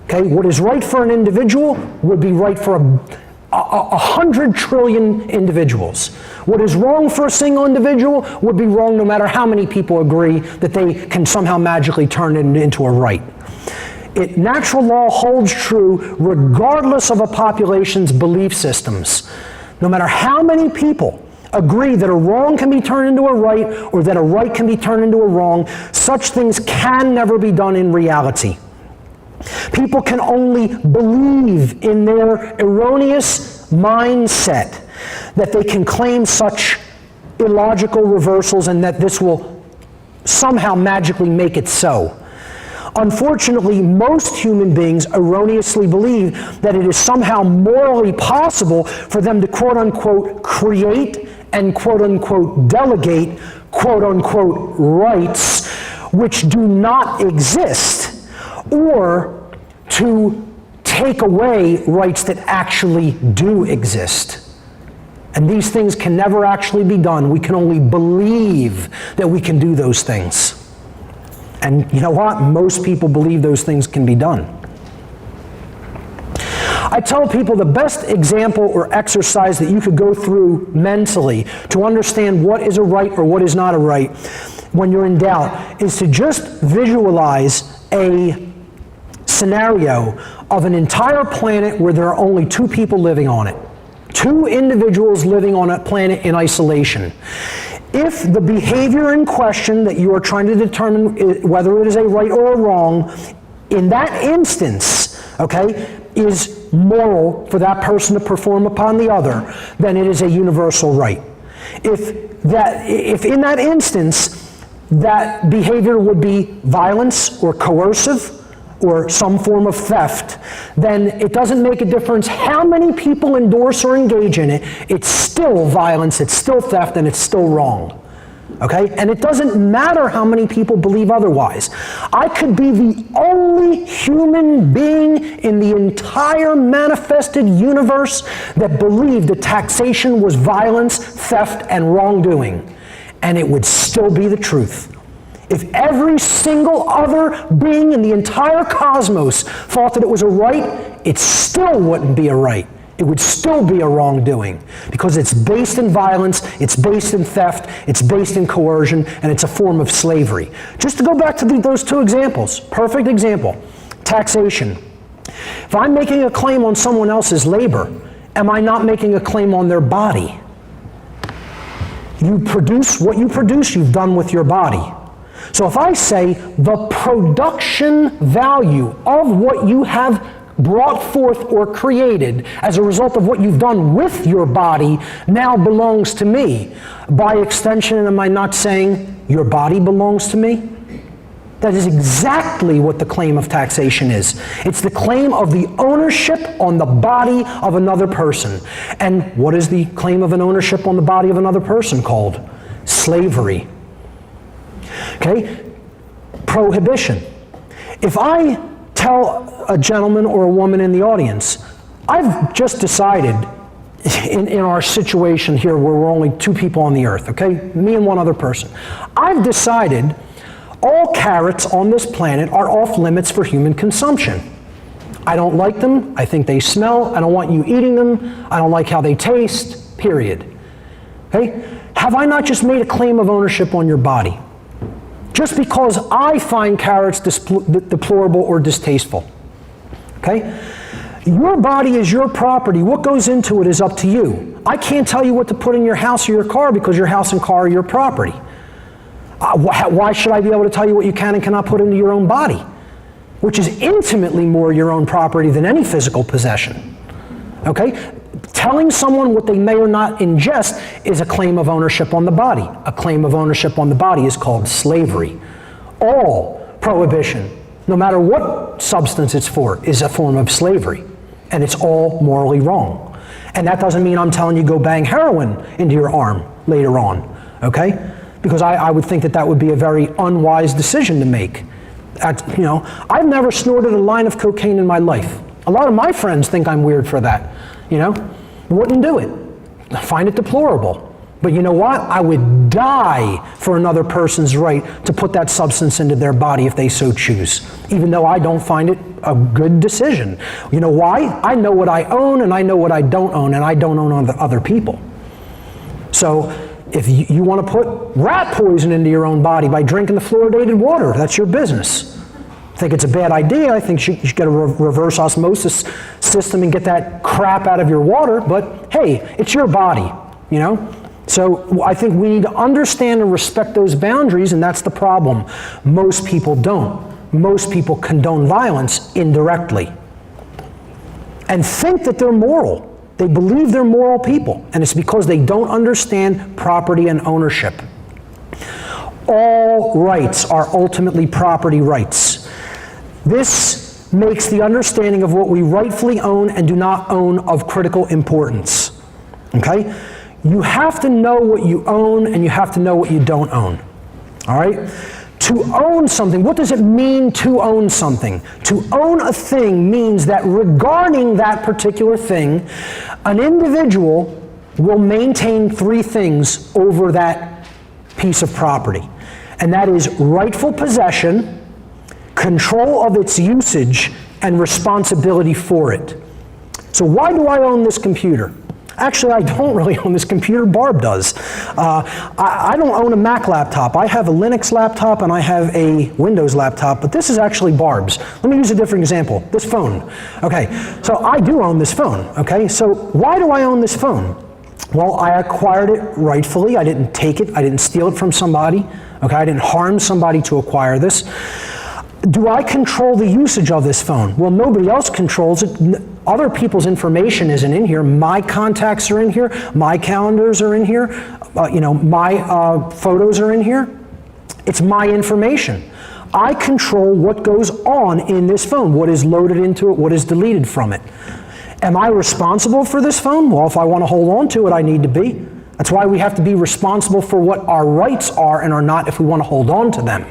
Okay, what is right for an individual would be right for 100 trillion individuals. What is wrong for a single individual would be wrong no matter how many people agree that they can somehow magically turn it into a right. Natural law holds true regardless of a population's belief systems. No matter how many people agree that a wrong can be turned into a right or that a right can be turned into a wrong, such things can never be done in reality. People can only believe in their erroneous mindset that they can claim such illogical reversals and that this will somehow magically make it so. Unfortunately, most human beings erroneously believe that it is somehow morally possible for them to quote-unquote create and quote-unquote delegate quote-unquote rights which do not exist, or to take away rights that actually do exist. And these things can never actually be done. We can only believe that we can do those things. And you know what? Most people believe those things can be done. I tell people the best example or exercise that you could go through mentally to understand what is a right or what is not a right when you're in doubt is to just visualize a scenario of an entire planet where there are only two people living on it. Two individuals living on a planet in isolation. If the behavior in question that you are trying to determine whether it is a right or a wrong, in that instance, okay, is moral for that person to perform upon the other, then it is a universal right. If in that instance, that behavior would be violence or coercive, or some form of theft, then it doesn't make a difference how many people endorse or engage in it. It's still violence, it's still theft, and it's still wrong. Okay? And it doesn't matter how many people believe otherwise. I could be the only human being in the entire manifested universe that believed that taxation was violence, theft, and wrongdoing. And it would still be the truth. If every single other being in the entire cosmos thought that it was a right, it still wouldn't be a right. It would still be a wrongdoing because it's based in violence, it's based in theft, it's based in coercion, and it's a form of slavery. Just to go back to those two examples, perfect example, taxation. If I'm making a claim on someone else's labor, am I not making a claim on their body? You produce what you produce, you've done with your body. So if I say the production value of what you have brought forth or created as a result of what you've done with your body now belongs to me, by extension, am I not saying your body belongs to me? That is exactly what the claim of taxation is. It's the claim of the ownership on the body of another person. And what is the claim of an ownership on the body of another person called? Slavery. Okay? Prohibition. If I tell a gentleman or a woman in the audience, I've just decided in our situation here where we're only two people on the earth, okay? Me and one other person. I've decided all carrots on this planet are off limits for human consumption. I don't like them. I think they smell. I don't want you eating them. I don't like how they taste, period. Okay? Have I not just made a claim of ownership on your body? just because I find carrots deplorable or distasteful. Okay? Your body is your property. What goes into it is up to you. I can't tell you what to put in your house or your car because your house and car are your property. Why should I be able to tell you what you can and cannot put into your own body, which is intimately more your own property than any physical possession? Okay? Telling someone what they may or not ingest is a claim of ownership on the body. A claim of ownership on the body is called slavery. All prohibition, no matter what substance it's for, is a form of slavery. And it's all morally wrong. And that doesn't mean I'm telling you go bang heroin into your arm later on, okay? Because I would think that that would be a very unwise decision to make. I've never snorted a line of cocaine in my life. A lot of my friends think I'm weird for that, Wouldn't do it. I find it deplorable. But you know what? I would die for another person's right to put that substance into their body if they so choose, even though I don't find it a good decision. You know why? I know what I own and I know what I don't own, and I don't own other people. So if you want to put rat poison into your own body by drinking the fluoridated water, that's your business. I think it's a bad idea. I think you should get a reverse osmosis system and get that crap out of your water, but hey, it's your body, So I think we need to understand and respect those boundaries, and that's the problem. Most people don't. Most people condone violence indirectly and think that they're moral. They believe they're moral people, and it's because they don't understand property and ownership. All rights are ultimately property rights. This makes the understanding of what we rightfully own and do not own of critical importance. Okay? You have to know what you own and you have to know what you don't own. All right? To own something, what does it mean to own something? To own a thing means that regarding that particular thing, an individual will maintain three things over that piece of property. And that is rightful possession, control of its usage, and responsibility for it. So why do I own this computer? Actually, I don't really own this computer. Barb does. I don't own a Mac laptop. I have a Linux laptop and I have a Windows laptop, but this is actually Barb's. Let me use a different example. This phone. Okay, so I do own this phone. Okay, so why do I own this phone? Well, I acquired it rightfully. I didn't take it. I didn't steal it from somebody. Okay, I didn't harm somebody to acquire this. Do I control the usage of this phone? Well, nobody else controls it. Other people's information isn't in here. My contacts are in here. My calendars are in here. My photos are in here. It's my information. I control what goes on in this phone, what is loaded into it, what is deleted from it. Am I responsible for this phone? Well, if I want to hold on to it, I need to be. That's why we have to be responsible for what our rights are and are not if we want to hold on to them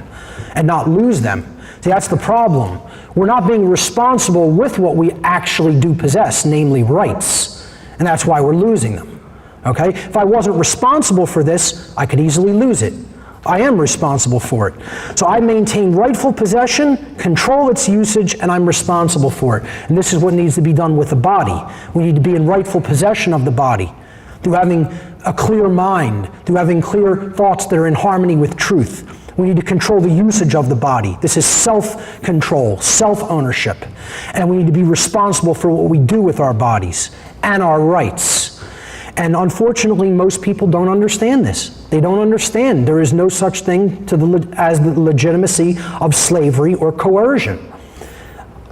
and not lose them. See, that's the problem. We're not being responsible with what we actually do possess, namely rights. And that's why we're losing them. Okay? If I wasn't responsible for this, I could easily lose it. I am responsible for it. So I maintain rightful possession, control its usage, and I'm responsible for it. And this is what needs to be done with the body. We need to be in rightful possession of the body through having a clear mind, through having clear thoughts that are in harmony with truth. We need to control the usage of the body. This is self-control, self-ownership. And we need to be responsible for what we do with our bodies and our rights. And unfortunately, most people don't understand this. They don't understand there is no such thing as the legitimacy of slavery or coercion.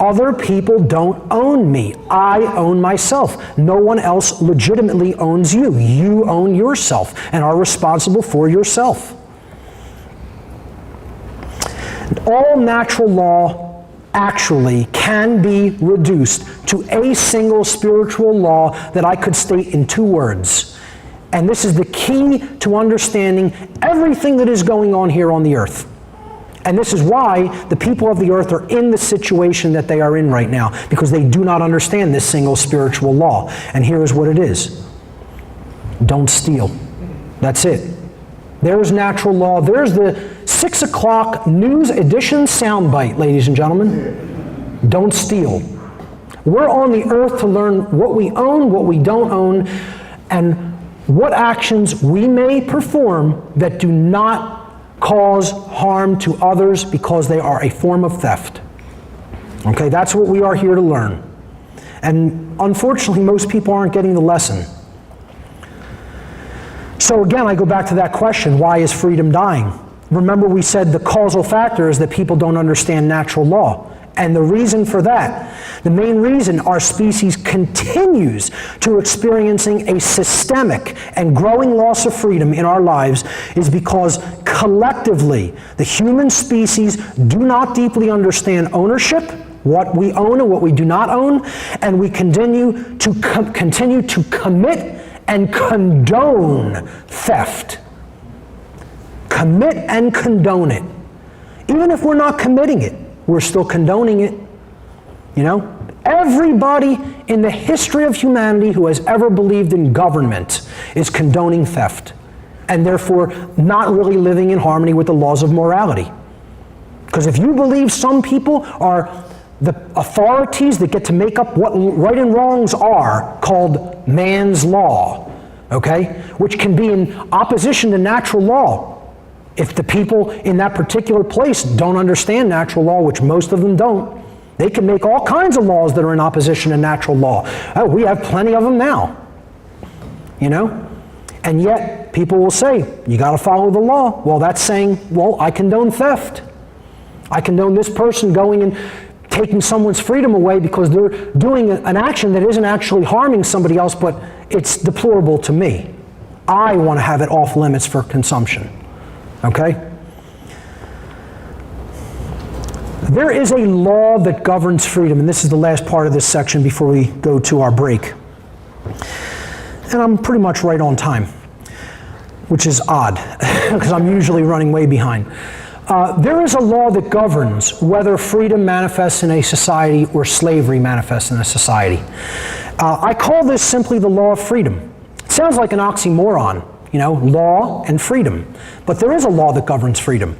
Other people don't own me. I own myself. No one else legitimately owns you. You own yourself and are responsible for yourself. All natural law actually can be reduced to a single spiritual law that I could state in two words. And this is the key to understanding everything that is going on here on the earth. And this is why the people of the earth are in the situation that they are in right now, because they do not understand this single spiritual law. And here is what it is. Don't steal. That's it. There's natural law. There's the 6 o'clock news edition soundbite, ladies and gentlemen. Don't steal. We're on the earth to learn what we own, what we don't own, and what actions we may perform that do not cause harm to others because they are a form of theft. Okay, that's what we are here to learn. And unfortunately, most people aren't getting the lesson. So again, I go back to that question, why is freedom dying? Remember we said the causal factor is that people don't understand natural law. And the reason for that, the main reason our species continues to experiencing a systemic and growing loss of freedom in our lives is because collectively the human species do not deeply understand ownership, what we own and what we do not own, and we continue to commit and condone theft. Commit and condone it. Even if we're not committing it, we're still condoning it. You know? Everybody in the history of humanity who has ever believed in government is condoning theft, and therefore not really living in harmony with the laws of morality. Because if you believe some people are the authorities that get to make up what right and wrongs are, called man's law, okay, which can be in opposition to natural law. If the people in that particular place don't understand natural law, which most of them don't, they can make all kinds of laws that are in opposition to natural law. Oh, we have plenty of them now, you know? And yet, people will say, you got to follow the law. Well, that's saying, well, I condone theft. I condone this person going and taking someone's freedom away because they're doing an action that isn't actually harming somebody else, but it's deplorable to me. I want to have it off limits for consumption. Okay? There is a law that governs freedom, and this is the last part of this section before we go to our break. And I'm pretty much right on time, which is odd, because I'm usually running way behind. There is a law that governs whether freedom manifests in a society or slavery manifests in a society. I call this simply the law of freedom. It sounds like an oxymoron, you know, law and freedom. But there is a law that governs freedom.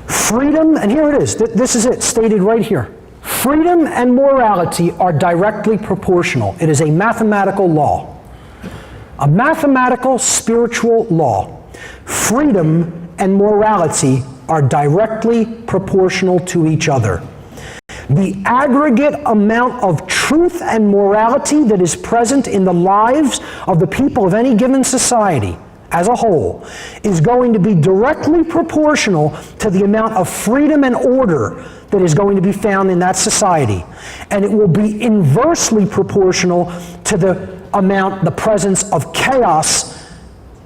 Freedom, and here it is, this is it, stated right here. Freedom and morality are directly proportional. It is a mathematical law. A mathematical, spiritual law. Freedom and morality are directly proportional to each other. The aggregate amount of truth and morality that is present in the lives of the people of any given society as a whole is going to be directly proportional to the amount of freedom and order that is going to be found in that society. And it will be inversely proportional to the presence of chaos,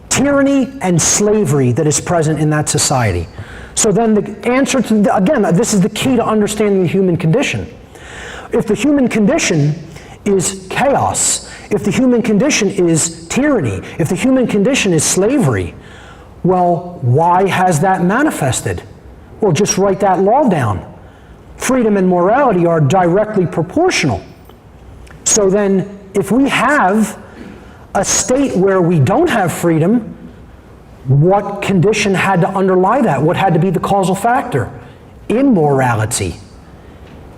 tyranny, and slavery that is present in that society. So then the answer to, again, this is the key to understanding the human condition. If the human condition is chaos, if the human condition is tyranny, if the human condition is slavery, well, why has that manifested? Well, just write that law down. Freedom and morality are directly proportional. So then, if we have a state where we don't have freedom, what condition had to underlie that? What had to be the causal factor? Immorality.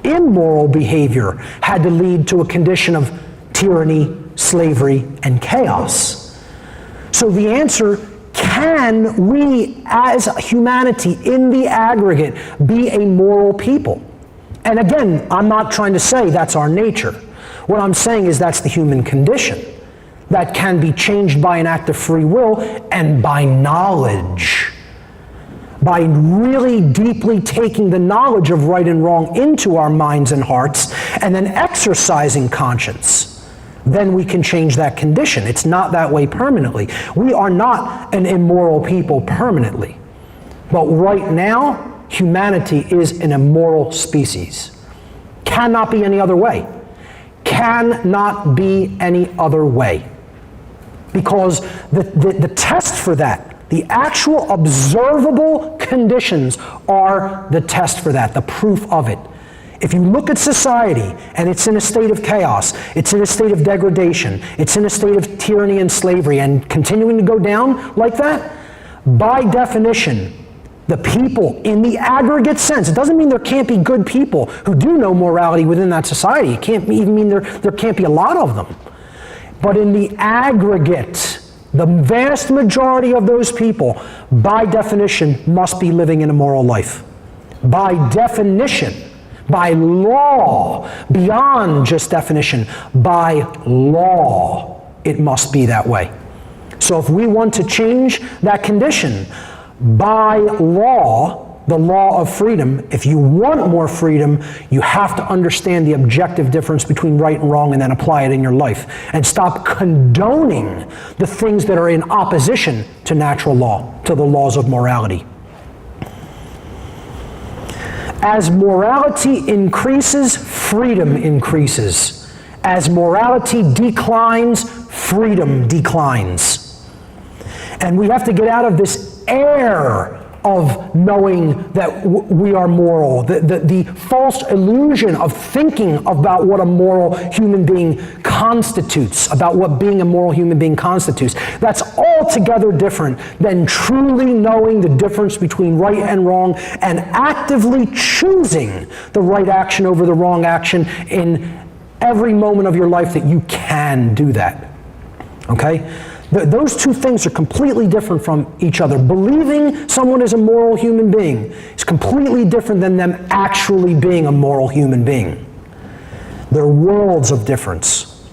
Immoral behavior had to lead to a condition of tyranny, slavery, and chaos. So the answer, can we as humanity in the aggregate be a moral people? And again, I'm not trying to say that's our nature. What I'm saying is that's the human condition that can be changed by an act of free will and by knowledge. By really deeply taking the knowledge of right and wrong into our minds and hearts and then exercising conscience, then we can change that condition. It's not that way permanently. We are not an immoral people permanently. But right now, humanity is an immoral species. Cannot be any other way. Cannot be any other way. Because the test for that, the actual observable conditions are the test for that, the proof of it. If you look at society and it's in a state of chaos, it's in a state of degradation, it's in a state of tyranny and slavery and continuing to go down like that, by definition, the people in the aggregate sense, it doesn't mean there can't be good people who do know morality within that society. It can't even mean there can't be a lot of them. But in the aggregate, the vast majority of those people, by definition, must be living in a moral life. By definition, by law, beyond just definition, by law, it must be that way. So if we want to change that condition, by law, the law of freedom, if you want more freedom, you have to understand the objective difference between right and wrong and then apply it in your life. And stop condoning the things that are in opposition to natural law, to the laws of morality. As morality increases, freedom increases. As morality declines, freedom declines. And we have to get out of this air of knowing that we are moral, the false illusion of thinking about what a moral human being constitutes, about what being a moral human being constitutes. That's altogether different than truly knowing the difference between right and wrong and actively choosing the right action over the wrong action in every moment of your life that you can do that. Okay? Those two things are completely different from each other. Believing someone is a moral human being is completely different than them actually being a moral human being. They're worlds of difference.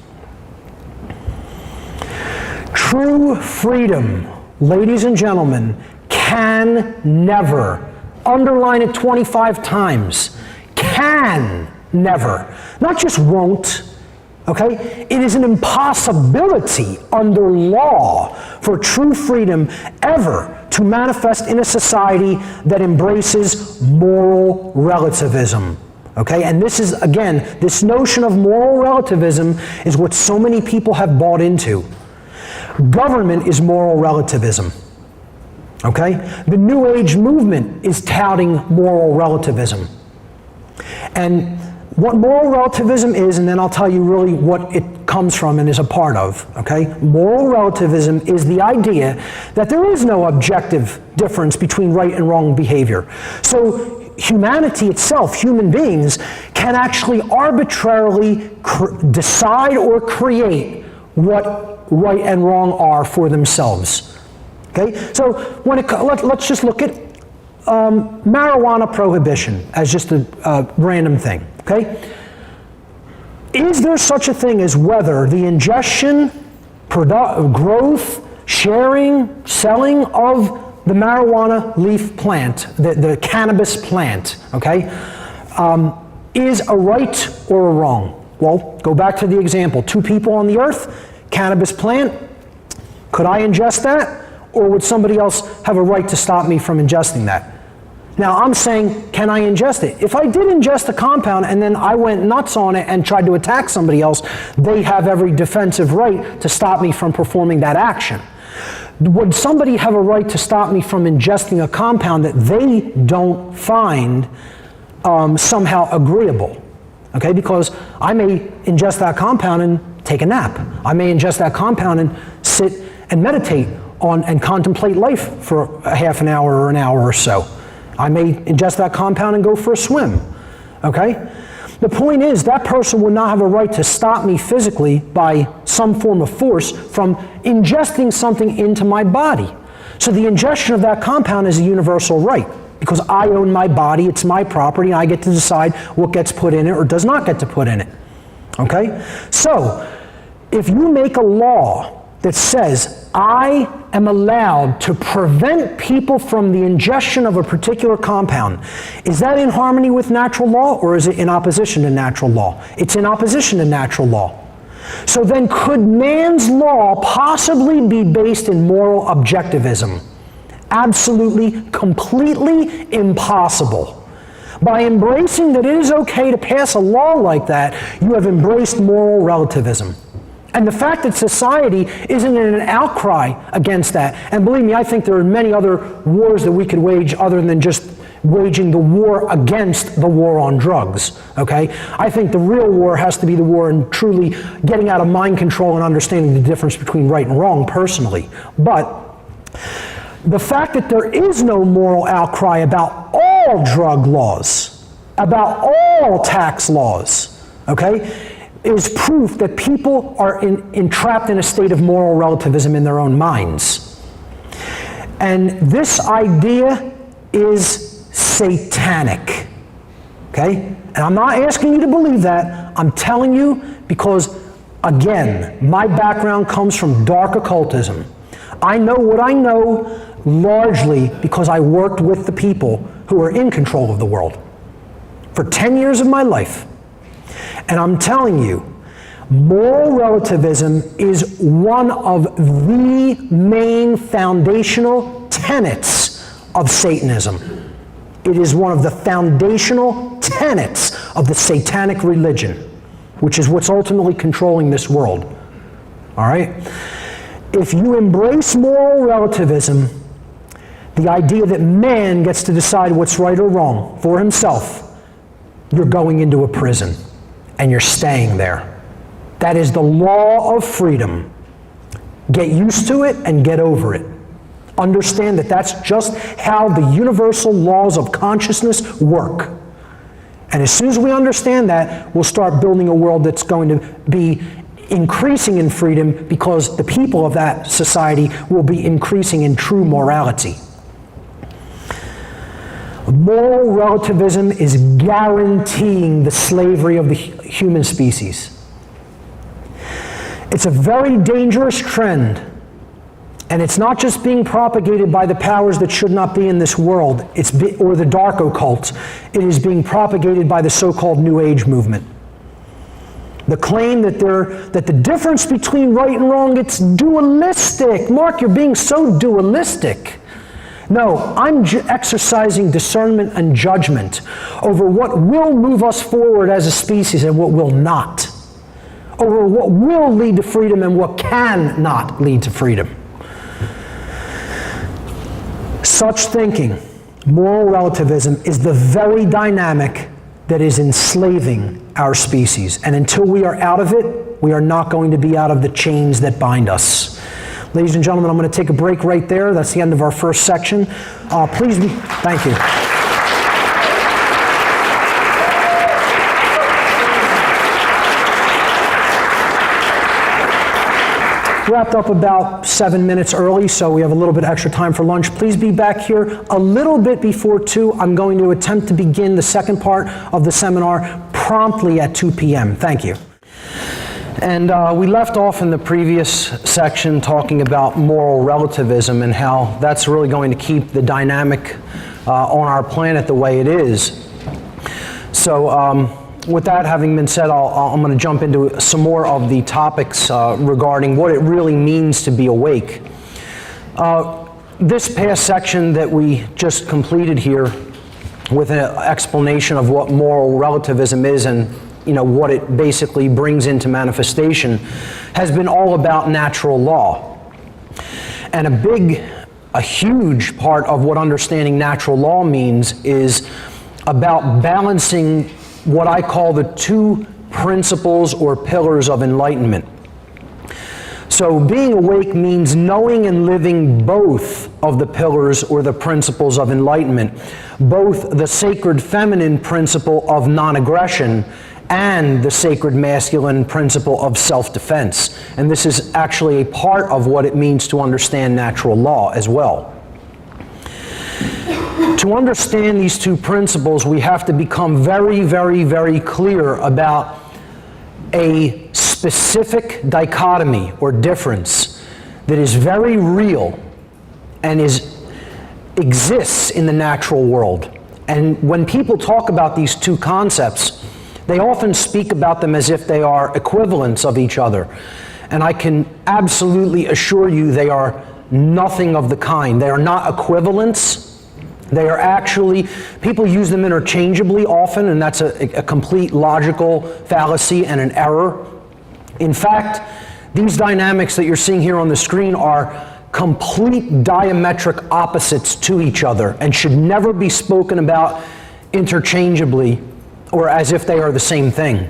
True freedom, ladies and gentlemen, can never, underline it 25 times, can never, not just won't, okay? It is an impossibility under law for true freedom ever to manifest in a society that embraces moral relativism. Okay? And this is, again, this notion of moral relativism is what so many people have bought into. Government is moral relativism. Okay? The New Age movement is touting moral relativism. And what moral relativism is, and then I'll tell you really what it comes from and is a part of, okay? Moral relativism is the idea that there is no objective difference between right and wrong behavior. So humanity itself, human beings, can actually arbitrarily decide or create what right and wrong are for themselves. Okay? So when let's just look at marijuana prohibition as just a random thing. Okay? Is there such a thing as whether the ingestion, growth, sharing, selling of the marijuana leaf plant, the cannabis plant, okay, is a right or a wrong? Well, go back to the example. 2 people on the earth, cannabis plant. Could I ingest that? Or would somebody else have a right to stop me from ingesting that? Now, I'm saying, can I ingest it? If I did ingest the compound and then I went nuts on it and tried to attack somebody else, they have every defensive right to stop me from performing that action. Would somebody have a right to stop me from ingesting a compound that they don't find somehow agreeable? Okay, because I may ingest that compound and take a nap. I may ingest that compound and sit and meditate on and contemplate life for a half an hour or an hour or so. I may ingest that compound and go for a swim, okay? The point is that person would not have a right to stop me physically by some form of force from ingesting something into my body. So the ingestion of that compound is a universal right because I own my body, it's my property, and I get to decide what gets put in it or does not get to put in it, okay? So if you make a law that says I am allowed to prevent people from the ingestion of a particular compound, is that in harmony with natural law or is it in opposition to natural law? It's in opposition to natural law. So then could man's law possibly be based in moral objectivism? Absolutely, completely impossible. By embracing that it is okay to pass a law like that, you have embraced moral relativism. And the fact that society isn't in an outcry against that, and believe me, I think there are many other wars that we could wage other than just waging the war against the war on drugs, okay? I think the real war has to be the war in truly getting out of mind control and understanding the difference between right and wrong personally. But the fact that there is no moral outcry about all drug laws, about all tax laws, okay? is proof that people are entrapped in a state of moral relativism in their own minds. And this idea is satanic, okay? And I'm not asking you to believe that. I'm telling you because, again, my background comes from dark occultism. I know what I know largely because I worked with the people who are in control of the world for 10 years of my life. And I'm telling you, moral relativism is one of the main foundational tenets of Satanism. It is one of the foundational tenets of the satanic religion, which is what's ultimately controlling this world. All right? If you embrace moral relativism, the idea that man gets to decide what's right or wrong for himself, you're going into a prison. And you're staying there. That is the law of freedom. Get used to it and get over it. Understand that that's just how the universal laws of consciousness work. And as soon as we understand that, we'll start building a world that's going to be increasing in freedom because the people of that society will be increasing in true morality. Moral relativism is guaranteeing the slavery of the human species. It's a very dangerous trend, and it's not just being propagated by the powers that should not be in this world, or the dark occult. It is being propagated by the so-called New Age movement. The claim that the difference between right and wrong, it's dualistic. Mark, you're being so dualistic. No, I'm exercising discernment and judgment over what will move us forward as a species and what will not. Over what will lead to freedom and what cannot lead to freedom. Such thinking, moral relativism, is the very dynamic that is enslaving our species. And until we are out of it, we are not going to be out of the chains that bind us. Ladies and gentlemen, I'm going to take a break right there. That's the end of our first section. Thank you. Wrapped up about 7 minutes early, so we have a little bit extra time for lunch. Please be back here a little bit before 2. I'm going to attempt to begin the second part of the seminar promptly at 2 p.m. Thank you. And we left off in the previous section talking about moral relativism and how that's really going to keep the dynamic on our planet the way it is. So with that having been said, I'm going to jump into some more of the topics regarding what it really means to be awake. This past section that we just completed here with an explanation of what moral relativism is and what it basically brings into manifestation has been all about natural law. And a huge part of what understanding natural law means is about balancing what I call the two principles or pillars of enlightenment. So being awake means knowing and living both of the pillars or the principles of enlightenment, both the sacred feminine principle of non-aggression and the sacred masculine principle of self-defense. And this is actually a part of what it means to understand natural law as well. To understand these two principles, we have to become very, very, very clear about a specific dichotomy or difference that is very real and exists in the natural world. And when people talk about these two concepts, they often speak about them as if they are equivalents of each other. And I can absolutely assure you they are nothing of the kind. They are not equivalents. They are actually, people use them interchangeably often, and that's a complete logical fallacy and an error. In fact, these dynamics that you're seeing here on the screen are complete diametric opposites to each other and should never be spoken about interchangeably or as if they are the same thing.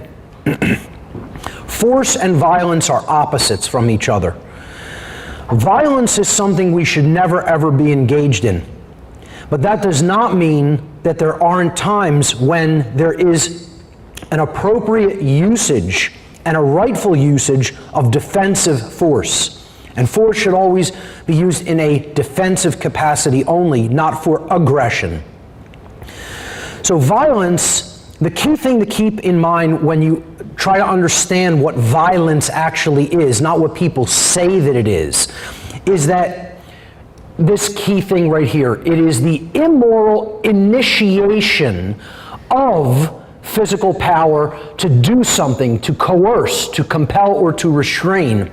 Force and violence are opposites from each other. Violence is something we should never ever be engaged in. But that does not mean that there aren't times when there is an appropriate usage and a rightful usage of defensive force. And force should always be used in a defensive capacity only, not for aggression. So violence, the key thing to keep in mind when you try to understand what violence actually is, not what people say that it is that this key thing right here. It is the immoral initiation of physical power to do something, to coerce, to compel, or to restrain.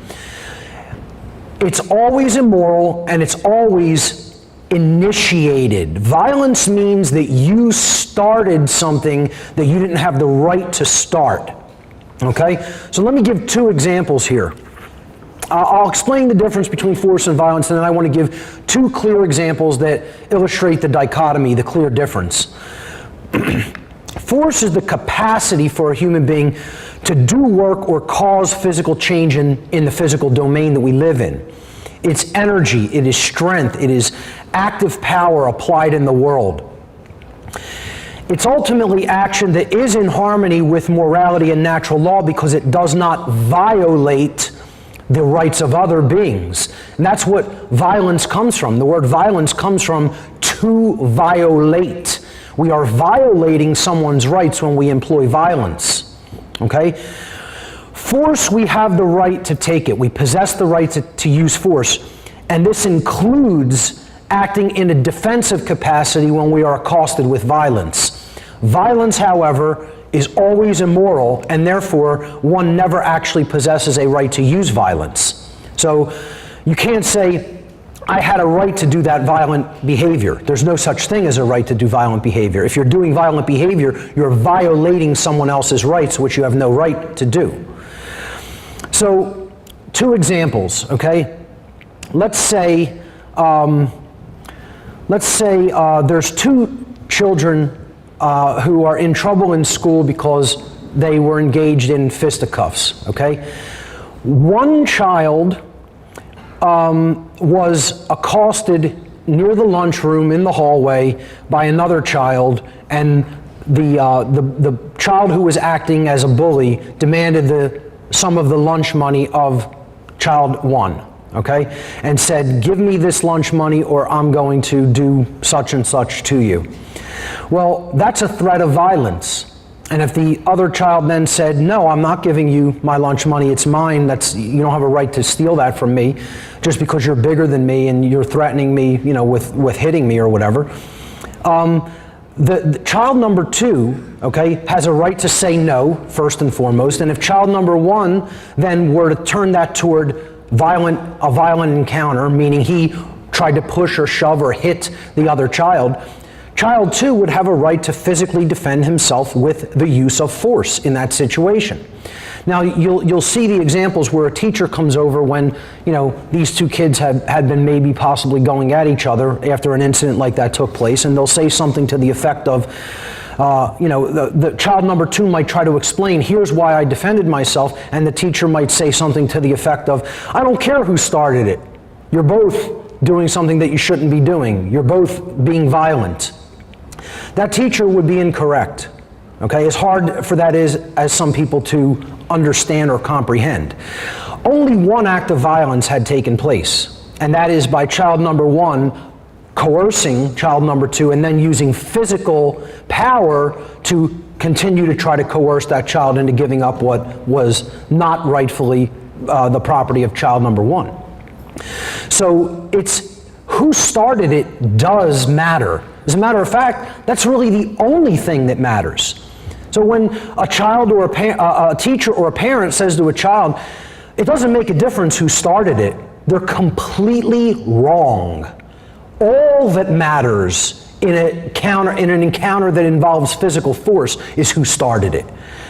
It's always immoral, and it's always initiated. Violence means that you started something that you didn't have the right to start. Okay? So let me give two examples here. I'll explain the difference between force and violence, and then I want to give two clear examples that illustrate the dichotomy, the clear difference. Force is the capacity for a human being to do work or cause physical change in the physical domain that we live in. It's energy, it is strength, it is active power applied in the world. It's ultimately action that is in harmony with morality and natural law because it does not violate the rights of other beings. And that's what violence comes from. The word violence comes from to violate. We are violating someone's rights when we employ violence. Okay? Force, we have the right to take it. We possess the right to use force. And this includes acting in a defensive capacity when we are accosted with violence. Violence, however, is always immoral, and therefore one never actually possesses a right to use violence. So you can't say, I had a right to do that violent behavior. There's no such thing as a right to do violent behavior. If you're doing violent behavior, you're violating someone else's rights, which you have no right to do. So, two examples, okay? Let's say there's two children who are in trouble in school because they were engaged in fisticuffs, okay? One child was accosted near the lunchroom in the hallway by another child, and the child who was acting as a bully demanded some of the lunch money of child one, okay? And said, give me this lunch money or I'm going to do such and such to you. Well, that's a threat of violence. And if the other child then said, no, I'm not giving you my lunch money, it's mine, you don't have a right to steal that from me just because you're bigger than me and you're threatening me, with hitting me or whatever. The child number two, okay, has a right to say no, first and foremost. And if child number one then were to turn that toward a violent encounter, meaning he tried to push or shove or hit the other child, child two would have a right to physically defend himself with the use of force in that situation. Now, you'll see the examples where a teacher comes over when, these two kids had been maybe possibly going at each other after an incident like that took place, and they'll say something to the effect of, the child number two might try to explain, here's why I defended myself, and the teacher might say something to the effect of, I don't care who started it. You're both doing something that you shouldn't be doing. You're both being violent. That teacher would be incorrect. Okay, as hard for that is as some people to understand or comprehend. Only one act of violence had taken place, and that is by child number one coercing child number two and then using physical power to continue to try to coerce that child into giving up what was not rightfully the property of child number one. So it's who started it does matter. As a matter of fact, that's really the only thing that matters. So when a child or a teacher or a parent says to a child, it doesn't make a difference who started it, they're completely wrong. All that matters in an encounter that involves physical force is who started it.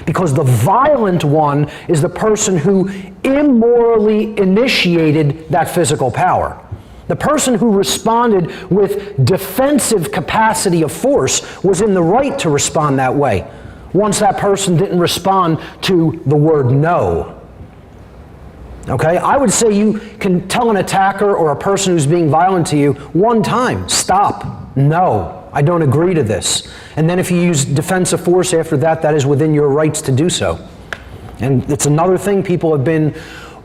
Because the violent one is the person who immorally initiated that physical power. The person who responded with defensive capacity of force was in the right to respond that way, once that person didn't respond to the word no. Okay, I would say you can tell an attacker or a person who's being violent to you one time, stop, no, I don't agree to this. And then if you use defensive force after that, that is within your rights to do so. And it's another thing people have been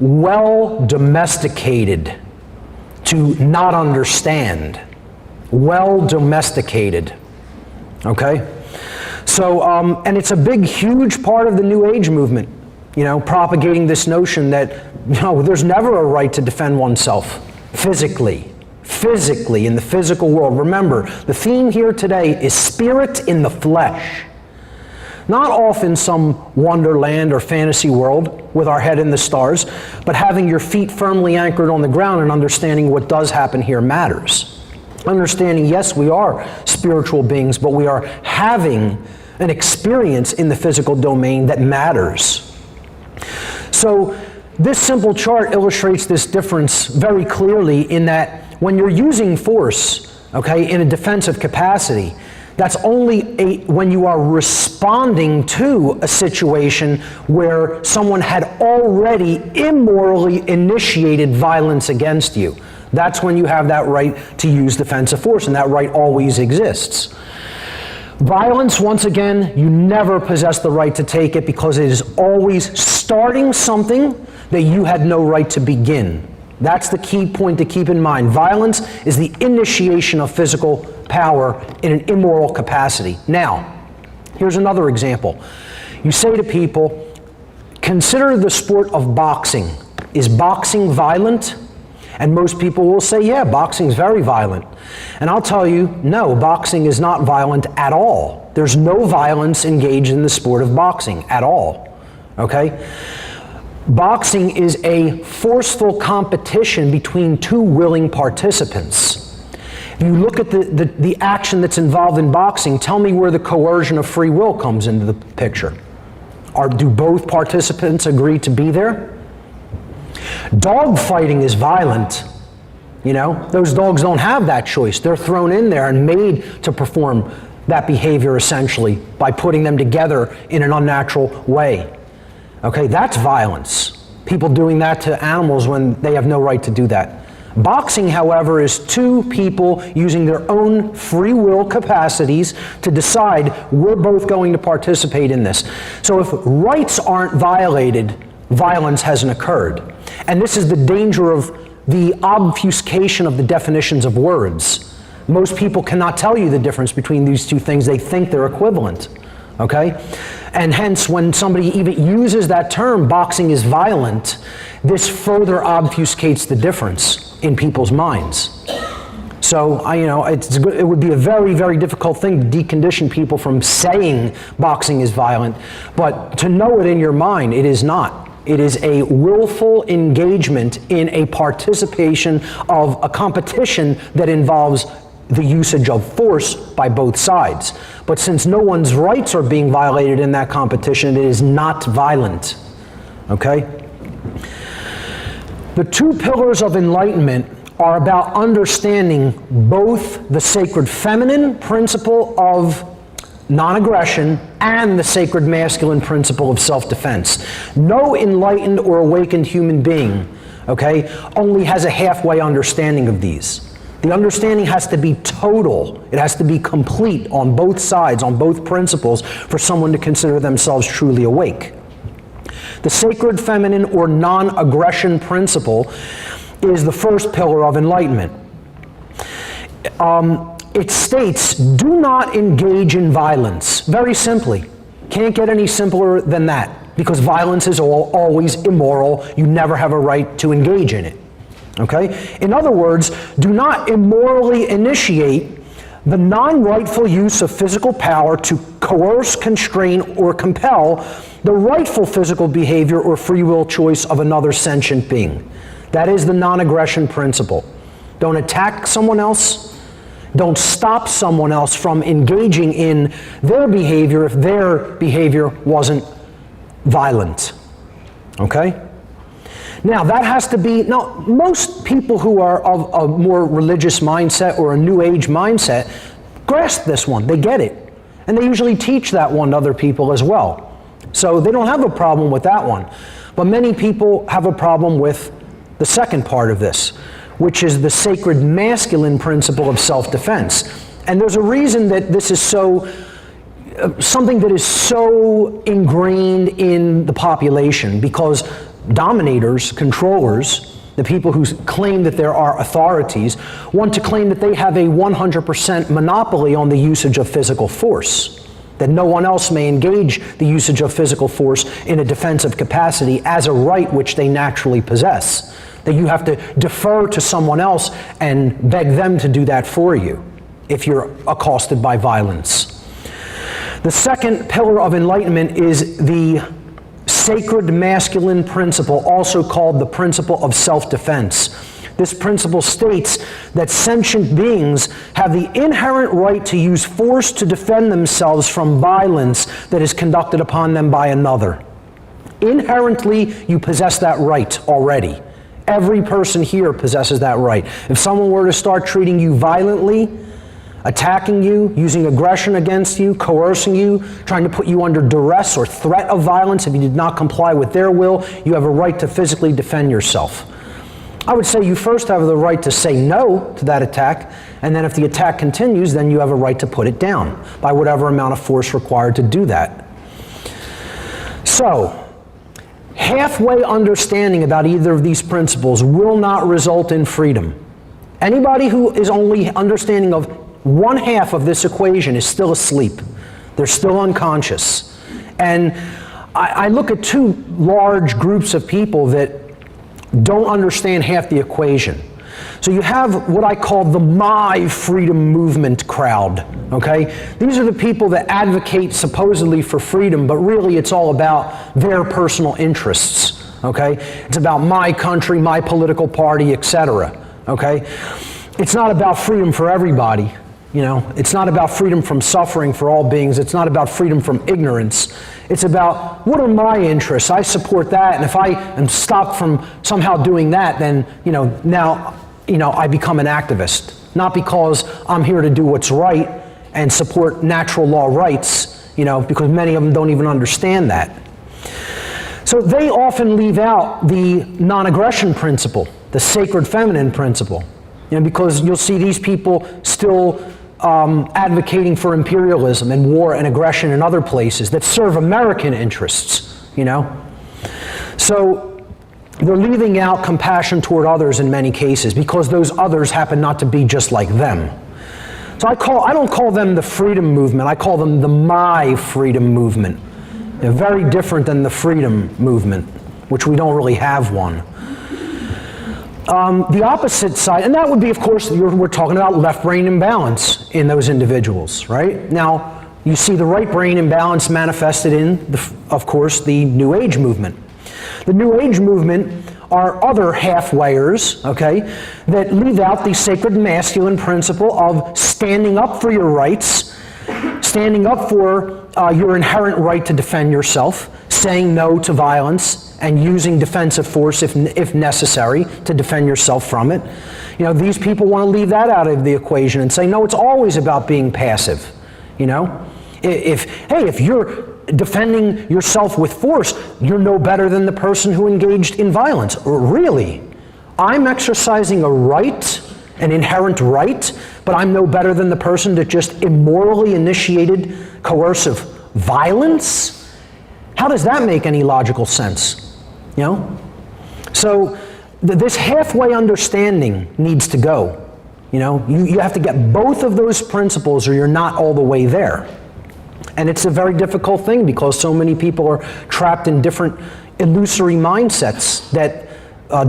well domesticated to not understand. Well domesticated. Okay? So, and it's a big, huge part of the New Age movement, you know, propagating this notion that, you know, there's never a right to defend oneself physically in the physical world. Remember, the theme here today is spirit in the flesh. Not off in some wonderland or fantasy world with our head in the stars, but having your feet firmly anchored on the ground and understanding what does happen here matters. Understanding, yes, we are spiritual beings, but we are having an experience in the physical domain that matters. So this simple chart illustrates this difference very clearly in that when you're using force, okay, in a defensive capacity, that's only when you are responding to a situation where someone had already immorally initiated violence against you. That's when you have that right to use defensive force, and that right always exists. Violence, once again, you never possess the right to take it because it is always starting something that you had no right to begin. That's the key point to keep in mind. Violence is the initiation of physical power in an immoral capacity. Now, here's another example. You say to people, consider the sport of boxing. Is boxing violent? And most people will say, yeah, boxing is very violent. And I'll tell you, no, boxing is not violent at all. There's no violence engaged in the sport of boxing at all. Okay? Boxing is a forceful competition between two willing participants. If you look at the action that's involved in boxing, tell me where the coercion of free will comes into the picture. Do both participants agree to be there? Dog fighting is violent. You know, those dogs don't have that choice. They're thrown in there and made to perform that behavior essentially by putting them together in an unnatural way. Okay, that's violence. People doing that to animals when they have no right to do that. Boxing, however, is two people using their own free will capacities to decide we're both going to participate in this. So if rights aren't violated, violence hasn't occurred. And this is the danger of the obfuscation of the definitions of words. Most people cannot tell you the difference between these two things. They think they're equivalent. Okay? And hence, when somebody even uses that term, boxing is violent, this further obfuscates the difference in people's minds. So, it would be a very, very difficult thing to decondition people from saying boxing is violent, but to know it in your mind, it is not. It is a willful engagement in a participation of a competition that involves the usage of force by both sides. But since no one's rights are being violated in that competition, it is not violent. Okay? The two pillars of enlightenment are about understanding both the sacred feminine principle of non-aggression and the sacred masculine principle of self-defense. No enlightened or awakened human being, okay, only has a halfway understanding of these. The understanding has to be total. It has to be complete on both sides, on both principles, for someone to consider themselves truly awake. The sacred feminine or non-aggression principle is the first pillar of enlightenment. It states, do not engage in violence. Very simply. Can't get any simpler than that, because violence is always immoral. You never have a right to engage in it. Okay? In other words, do not immorally initiate the non-rightful use of physical power to coerce, constrain, or compel the rightful physical behavior or free will choice of another sentient being. That is the non-aggression principle. Don't attack someone else. Don't stop someone else from engaging in their behavior if their behavior wasn't violent. Okay? Now, that has to be, now, most people who are of a more religious mindset or a New Age mindset grasp this one. They get it. And they usually teach that one to other people as well. So they don't have a problem with that one. But many people have a problem with the second part of this, which is the sacred masculine principle of self-defense. And there's a reason that this is so something that is so ingrained in the population, because dominators, controllers, the people who claim that there are authorities, want to claim that they have a 100% monopoly on the usage of physical force, that no one else may engage the usage of physical force in a defensive capacity as a right which they naturally possess, that you have to defer to someone else and beg them to do that for you if you're accosted by violence. The second pillar of enlightenment is the sacred masculine principle, also called the principle of self-defense. This principle states that sentient beings have the inherent right to use force to defend themselves from violence that is conducted upon them by another. Inherently, you possess that right already. Every person here possesses that right. If someone were to start treating you violently, attacking you, using aggression against you, coercing you, trying to put you under duress or threat of violence if you did not comply with their will, you have a right to physically defend yourself. I would say you first have the right to say no to that attack, and then if the attack continues, then you have a right to put it down by whatever amount of force required to do that. So, halfway understanding about either of these principles will not result in freedom. Anybody who is only understanding of one half of this equation is still asleep. They're still unconscious. And I look at two large groups of people that don't understand half the equation. So you have what I call the My Freedom Movement crowd, okay? These are the people that advocate supposedly for freedom, but really it's all about their personal interests, okay? It's about my country, my political party, etc., okay? It's not about freedom for everybody, you know? It's not about freedom from suffering for all beings. It's not about freedom from ignorance. It's about, what are my interests? I support that, and if I am stopped from somehow doing that, then, now, I become an activist. Not because I'm here to do what's right and support natural law rights, because many of them don't even understand that. So they often leave out the non-aggression principle, the sacred feminine principle, because you'll see these people still advocating for imperialism and war and aggression in other places that serve American interests, So they're leaving out compassion toward others in many cases because those others happen not to be just like them. So I don't call them the freedom movement, I call them the My Freedom Movement. They're very different than the freedom movement, which we don't really have one. The opposite side, and that would be, of course, we're talking about left brain imbalance in those individuals, right? Now, you see the right brain imbalance manifested in, of course, the New Age movement. The New Age movement are other halfwayers, okay, that leave out the sacred masculine principle of standing up for your rights, standing up for your inherent right to defend yourself, saying no to violence, and using defensive force if necessary to defend yourself from it. These people want to leave that out of the equation and say, no, it's always about being passive. If you're defending yourself with force, you're no better than the person who engaged in violence. Really? I'm exercising a right, an inherent right, but I'm no better than the person that just immorally initiated coercive violence? How does that make any logical sense? So this halfway understanding needs to go. You have to get both of those principles or you're not all the way there. And it's a very difficult thing because so many people are trapped in different illusory mindsets that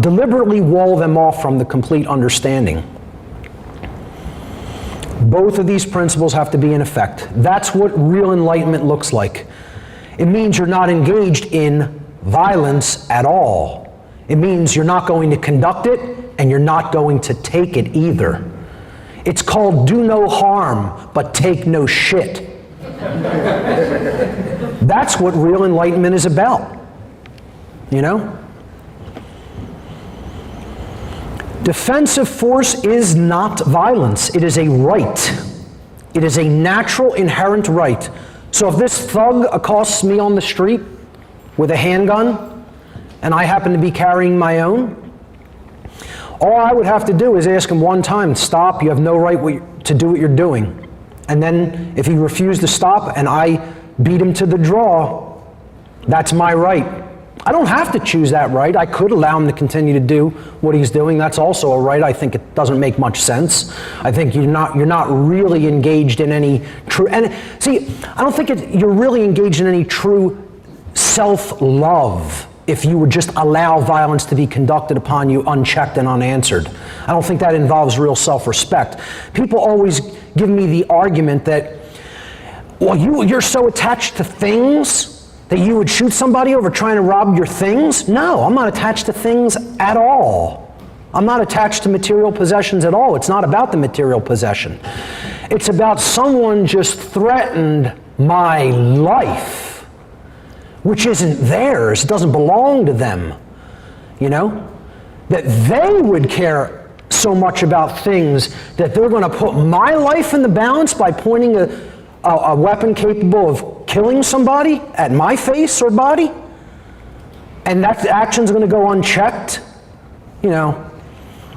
deliberately wall them off from the complete understanding. Both of these principles have to be in effect. That's what real enlightenment looks like. It means you're not engaged in violence at all. It means you're not going to conduct it and you're not going to take it either. It's called do no harm, but take no shit. That's what real enlightenment is about. Defensive force is not violence. It is a right. It is a natural, inherent right. So if this thug accosts me on the street with a handgun, and I happen to be carrying my own, all I would have to do is ask him one time, stop, you have no right to do what you're doing. And then if he refused to stop and I beat him to the draw, that's my right. I don't have to choose that right. I could allow him to continue to do what he's doing. That's also a right. I think it doesn't make much sense. I think you're not really engaged in any true, and see, I don't think you're really engaged in any true self-love if you would just allow violence to be conducted upon you unchecked and unanswered. I don't think that involves real self-respect. People always give me the argument that, well, you're so attached to things that you would shoot somebody over trying to rob your things? No, I'm not attached to things at all. I'm not attached to material possessions at all. It's not about the material possession. It's about someone just threatened my life, which isn't theirs. It doesn't belong to them. You know? That they would care so much about things that they're going to put my life in the balance by pointing a weapon capable of killing somebody at my face or body, and that action's going to go unchecked. You know,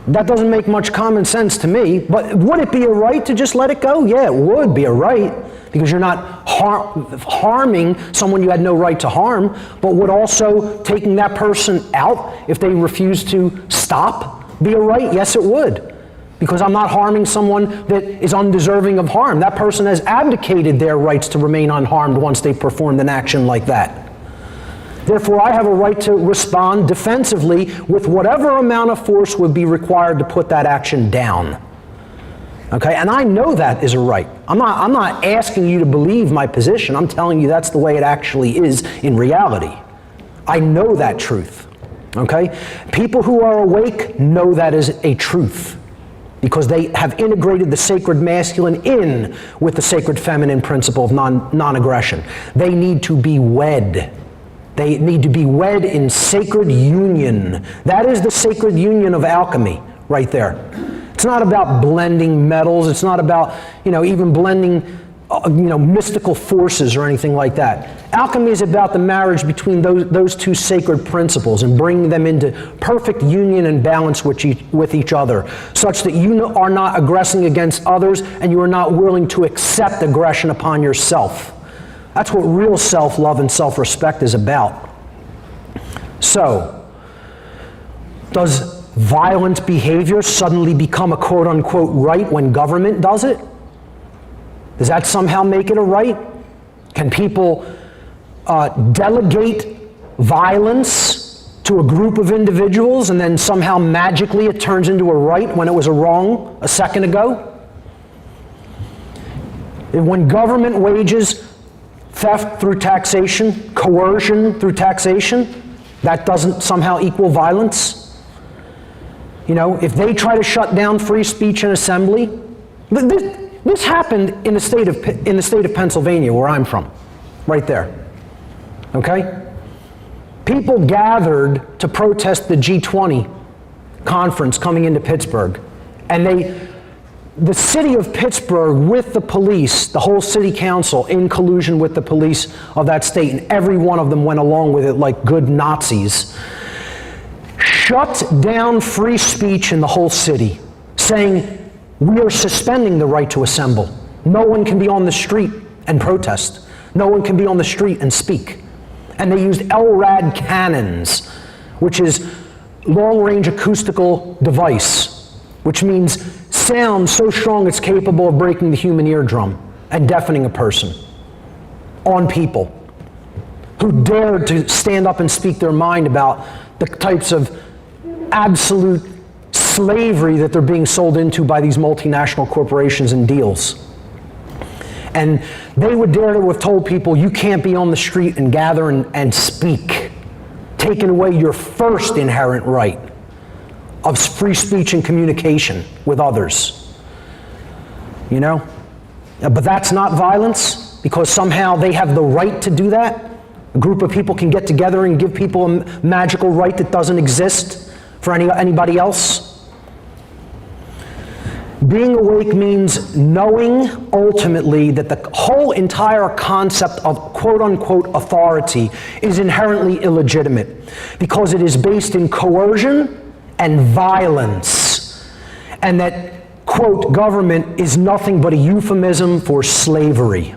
that doesn't make much common sense to me. But would it be a right to just let it go? Yeah, it would be a right, because you're not harming someone you had no right to harm. But would also taking that person out if they refuse to stop be a right? Yes, it would. Because I'm not harming someone that is undeserving of harm. That person has abdicated their rights to remain unharmed once they've performed an action like that. Therefore, I have a right to respond defensively with whatever amount of force would be required to put that action down. Okay, and I know that is a right. I'm not asking you to believe my position. I'm telling you that's the way it actually is in reality. I know that truth. Okay? People who are awake know that is a truth, because they have integrated the sacred masculine in with the sacred feminine principle of non-aggression. They need to be wed. They need to be wed in sacred union. That is the sacred union of alchemy right there. It's not about blending metals. It's not about, even blending, mystical forces or anything like that. Alchemy is about the marriage between those two sacred principles and bringing them into perfect union and balance with each other, such that you are not aggressing against others and you are not willing to accept aggression upon yourself. That's what real self-love and self-respect is about. So, does violent behavior suddenly become a quote-unquote right when government does it? Does that somehow make it a right? Can people delegate violence to a group of individuals and then somehow magically it turns into a right when it was a wrong a second ago? And when government wages theft through taxation, coercion through taxation, that doesn't somehow equal violence? If they try to shut down free speech and assembly, this happened in the state of Pennsylvania, where I'm from, right there. Okay? People gathered to protest the G20 conference coming into Pittsburgh, and the city of Pittsburgh with the police, the whole city council in collusion with the police of that state, and every one of them went along with it like good Nazis, shut down free speech in the whole city, saying, we are suspending the right to assemble. No one can be on the street and protest. No one can be on the street and speak. And they used LRAD cannons, which is long-range acoustical device, which means sound so strong it's capable of breaking the human eardrum and deafening a person, on people who dared to stand up and speak their mind about the types of absolute slavery that they're being sold into by these multinational corporations and deals. And they would dare to have told people, you can't be on the street and gather and speak, taking away your first inherent right of free speech and communication with others. But that's not violence, because somehow they have the right to do that. A group of people can get together and give people a magical right that doesn't exist for anybody else. Being awake means knowing ultimately that the whole entire concept of quote-unquote authority is inherently illegitimate, because it is based in coercion and violence, and that quote, government is nothing but a euphemism for slavery.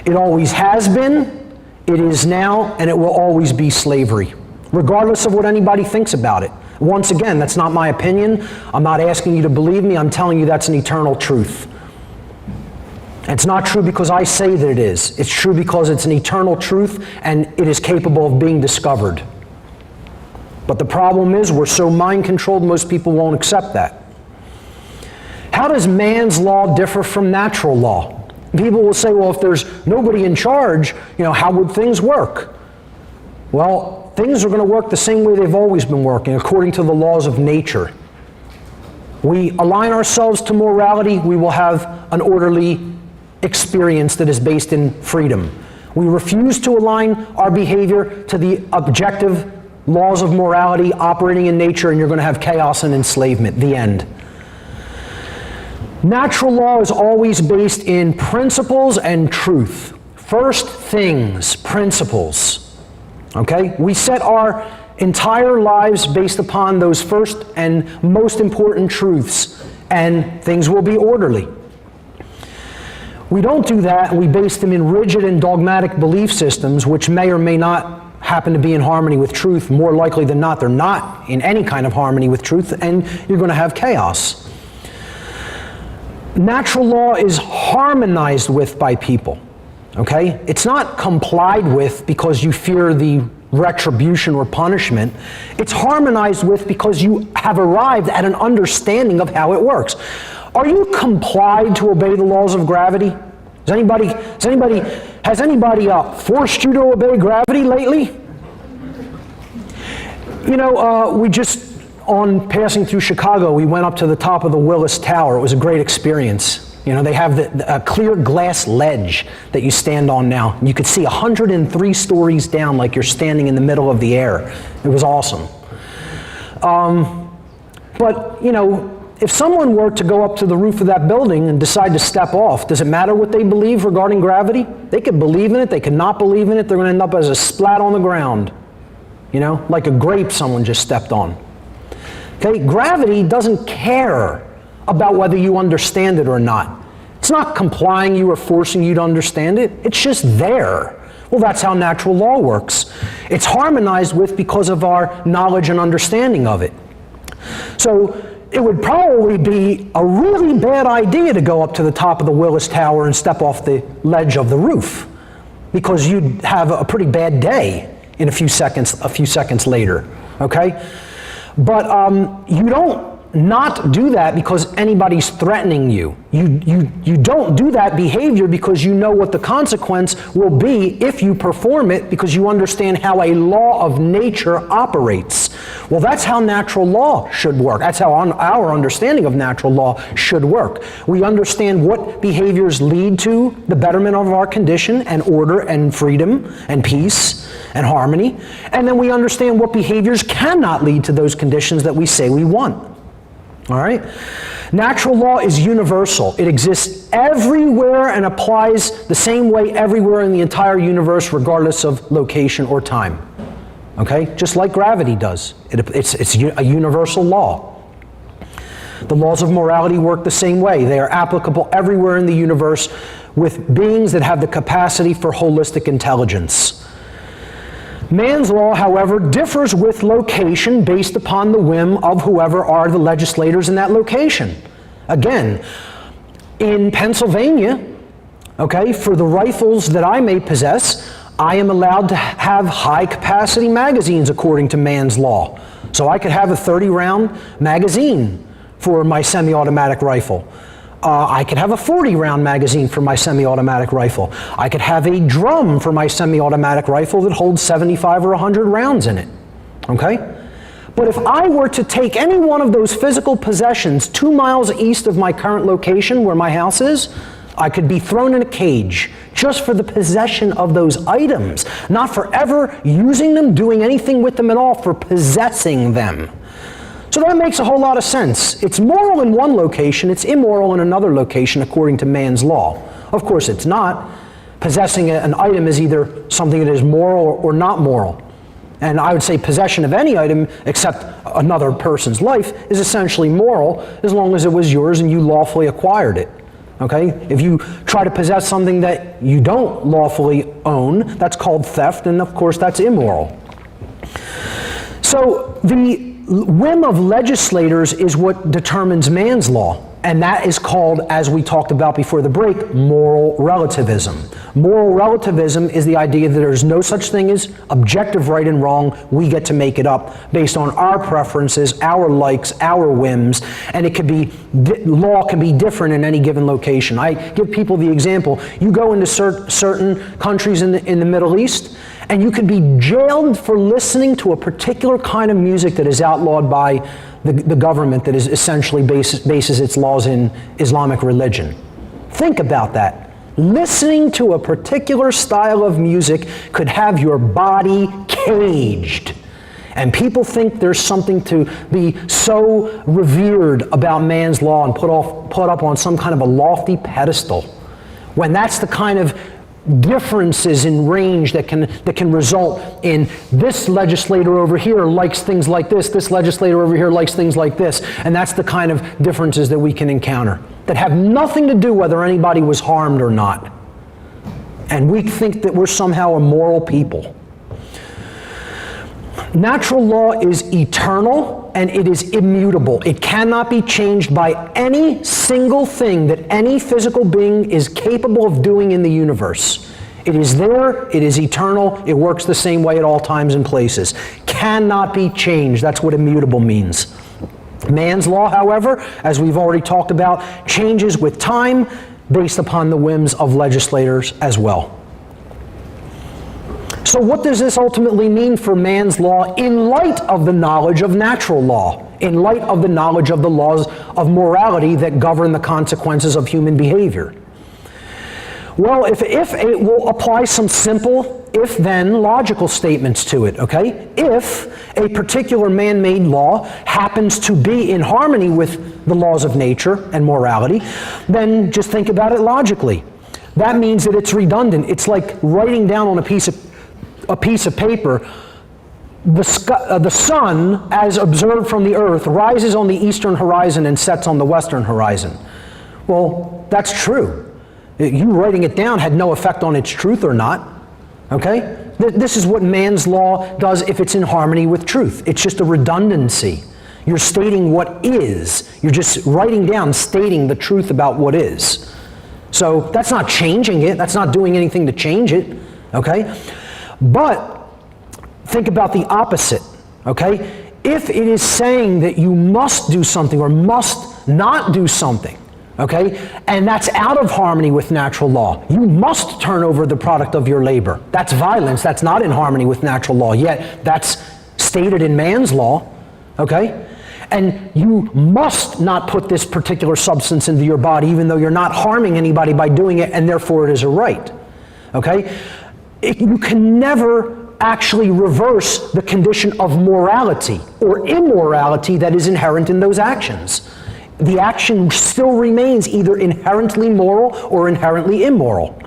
It always has been, it is now, and it will always be slavery, regardless of what anybody thinks about it. Once again, that's not my opinion. I'm not asking you to believe me. I'm telling you that's an eternal truth. It's not true because I say that it is. It's true because it's an eternal truth and it is capable of being discovered. But the problem is we're so mind-controlled, most people won't accept that. How does man's law differ from natural law? People will say, well, if there's nobody in charge, how would things work? Well, things are going to work the same way they've always been working, according to the laws of nature. We align ourselves to morality, we will have an orderly experience that is based in freedom. We refuse to align our behavior to the objective laws of morality operating in nature, and you're going to have chaos and enslavement. The end. Natural law is always based in principles and truth. First things, principles. Okay? We set our entire lives based upon those first and most important truths, and things will be orderly. We don't do that, and we base them in rigid and dogmatic belief systems, which may or may not happen to be in harmony with truth. More likely than not, they're not in any kind of harmony with truth, and you're going to have chaos. Natural law is harmonized with by people, okay? It's not complied with because you fear the retribution or punishment. It's harmonized with because you have arrived at an understanding of how it works. Are you complied to obey the laws of gravity? Has anybody forced you to obey gravity lately? We just, on passing through Chicago, we went up to the top of the Willis Tower. It was a great experience. They have a clear glass ledge that you stand on now. You could see 103 stories down like you're standing in the middle of the air. It was awesome. But if someone were to go up to the roof of that building and decide to step off, does it matter what they believe regarding gravity? They could believe in it, they could not believe in it, they're going to end up as a splat on the ground. Like a grape someone just stepped on. Okay, gravity doesn't care about whether you understand it or not. It's not complying you or forcing you to understand it, it's just there. Well, that's how natural law works. It's harmonized with because of our knowledge and understanding of it. So, it would probably be a really bad idea to go up to the top of the Willis Tower and step off the ledge of the roof, because you'd have a pretty bad day in a few seconds later, okay? But you don't not do that because anybody's threatening you. You don't do that behavior because you know what the consequence will be if you perform it, because you understand how a law of nature operates. Well, that's how natural law should work. That's how our understanding of natural law should work. We understand what behaviors lead to the betterment of our condition and order and freedom and peace and harmony, and then we understand what behaviors cannot lead to those conditions that we say we want. All right? Natural law is universal. It exists everywhere and applies the same way everywhere in the entire universe, regardless of location or time. Okay? Just like gravity does. It's a universal law. The laws of morality work the same way. They are applicable everywhere in the universe with beings that have the capacity for holistic intelligence. Man's law, however, differs with location based upon the whim of whoever are the legislators in that location. Again, in Pennsylvania, okay, for the rifles that I may possess, I am allowed to have high-capacity magazines according to man's law. So I could have a 30-round magazine for my semi-automatic rifle. I could have a 40-round magazine for my semi-automatic rifle. I could have a drum for my semi-automatic rifle that holds 75 or 100 rounds in it. Okay? But if I were to take any one of those physical possessions 2 miles east of my current location where my house is, I could be thrown in a cage just for the possession of those items, not for ever using them, doing anything with them at all, for possessing them. So that makes a whole lot of sense. It's moral in one location, it's immoral in another location according to man's law. Of course it's not. Possessing an item is either something that is moral or not moral. And I would say possession of any item except another person's life is essentially moral as long as it was yours and you lawfully acquired it. Okay? If you try to possess something that you don't lawfully own, that's called theft, and of course that's immoral. So the whim of legislators is what determines man's law. And that is called, as we talked about before the break, moral relativism. Moral relativism is the idea that there's no such thing as objective right and wrong. We get to make it up based on our preferences, our likes, our whims, and it could be, law can be different in any given location. I give people the example. You go into certain countries in the Middle East, and you could be jailed for listening to a particular kind of music that is outlawed by the government that is essentially bases its laws in Islamic religion. Think about that. Listening to a particular style of music could have your body caged. And people think there's something to be so revered about man's law and put up on some kind of a lofty pedestal, when that's the kind of differences in range that can result in this legislator over here likes things like this legislator over here likes things like this, and that's the kind of differences that we can encounter that have nothing to do whether anybody was harmed or not. And we think that we're somehow a moral people. Natural law is eternal and it is immutable. It cannot be changed by any single thing that any physical being is capable of doing in the universe. It is there, it is eternal, it works the same way at all times and places. Cannot be changed. That's what immutable means. Man's law, however, as we've already talked about, changes with time based upon the whims of legislators as well. So what does this ultimately mean for man's law in light of the knowledge of natural law, in light of the knowledge of the laws of morality that govern the consequences of human behavior? Well, if it will apply some simple if-then logical statements to it, okay? If a particular man-made law happens to be in harmony with the laws of nature and morality, then just think about it logically. That means that it's redundant. It's like writing down on a piece of paper, the sun, as observed from the earth, rises on the eastern horizon and sets on the western horizon. Well, that's true. You writing it down had no effect on its truth or not. Okay? This is what man's law does if it's in harmony with truth. It's just a redundancy. You're stating what is. You're just writing down, stating the truth about what is. So that's not changing it. That's not doing anything to change it. Okay? But think about the opposite, okay? If it is saying that you must do something or must not do something, okay, and that's out of harmony with natural law, you must turn over the product of your labor. That's violence. That's not in harmony with natural law, yet that's stated in man's law, okay? And you must not put this particular substance into your body even though you're not harming anybody by doing it, and therefore it is a right, okay? You can never actually reverse the condition of morality or immorality that is inherent in those actions. The action still remains either inherently moral or inherently immoral.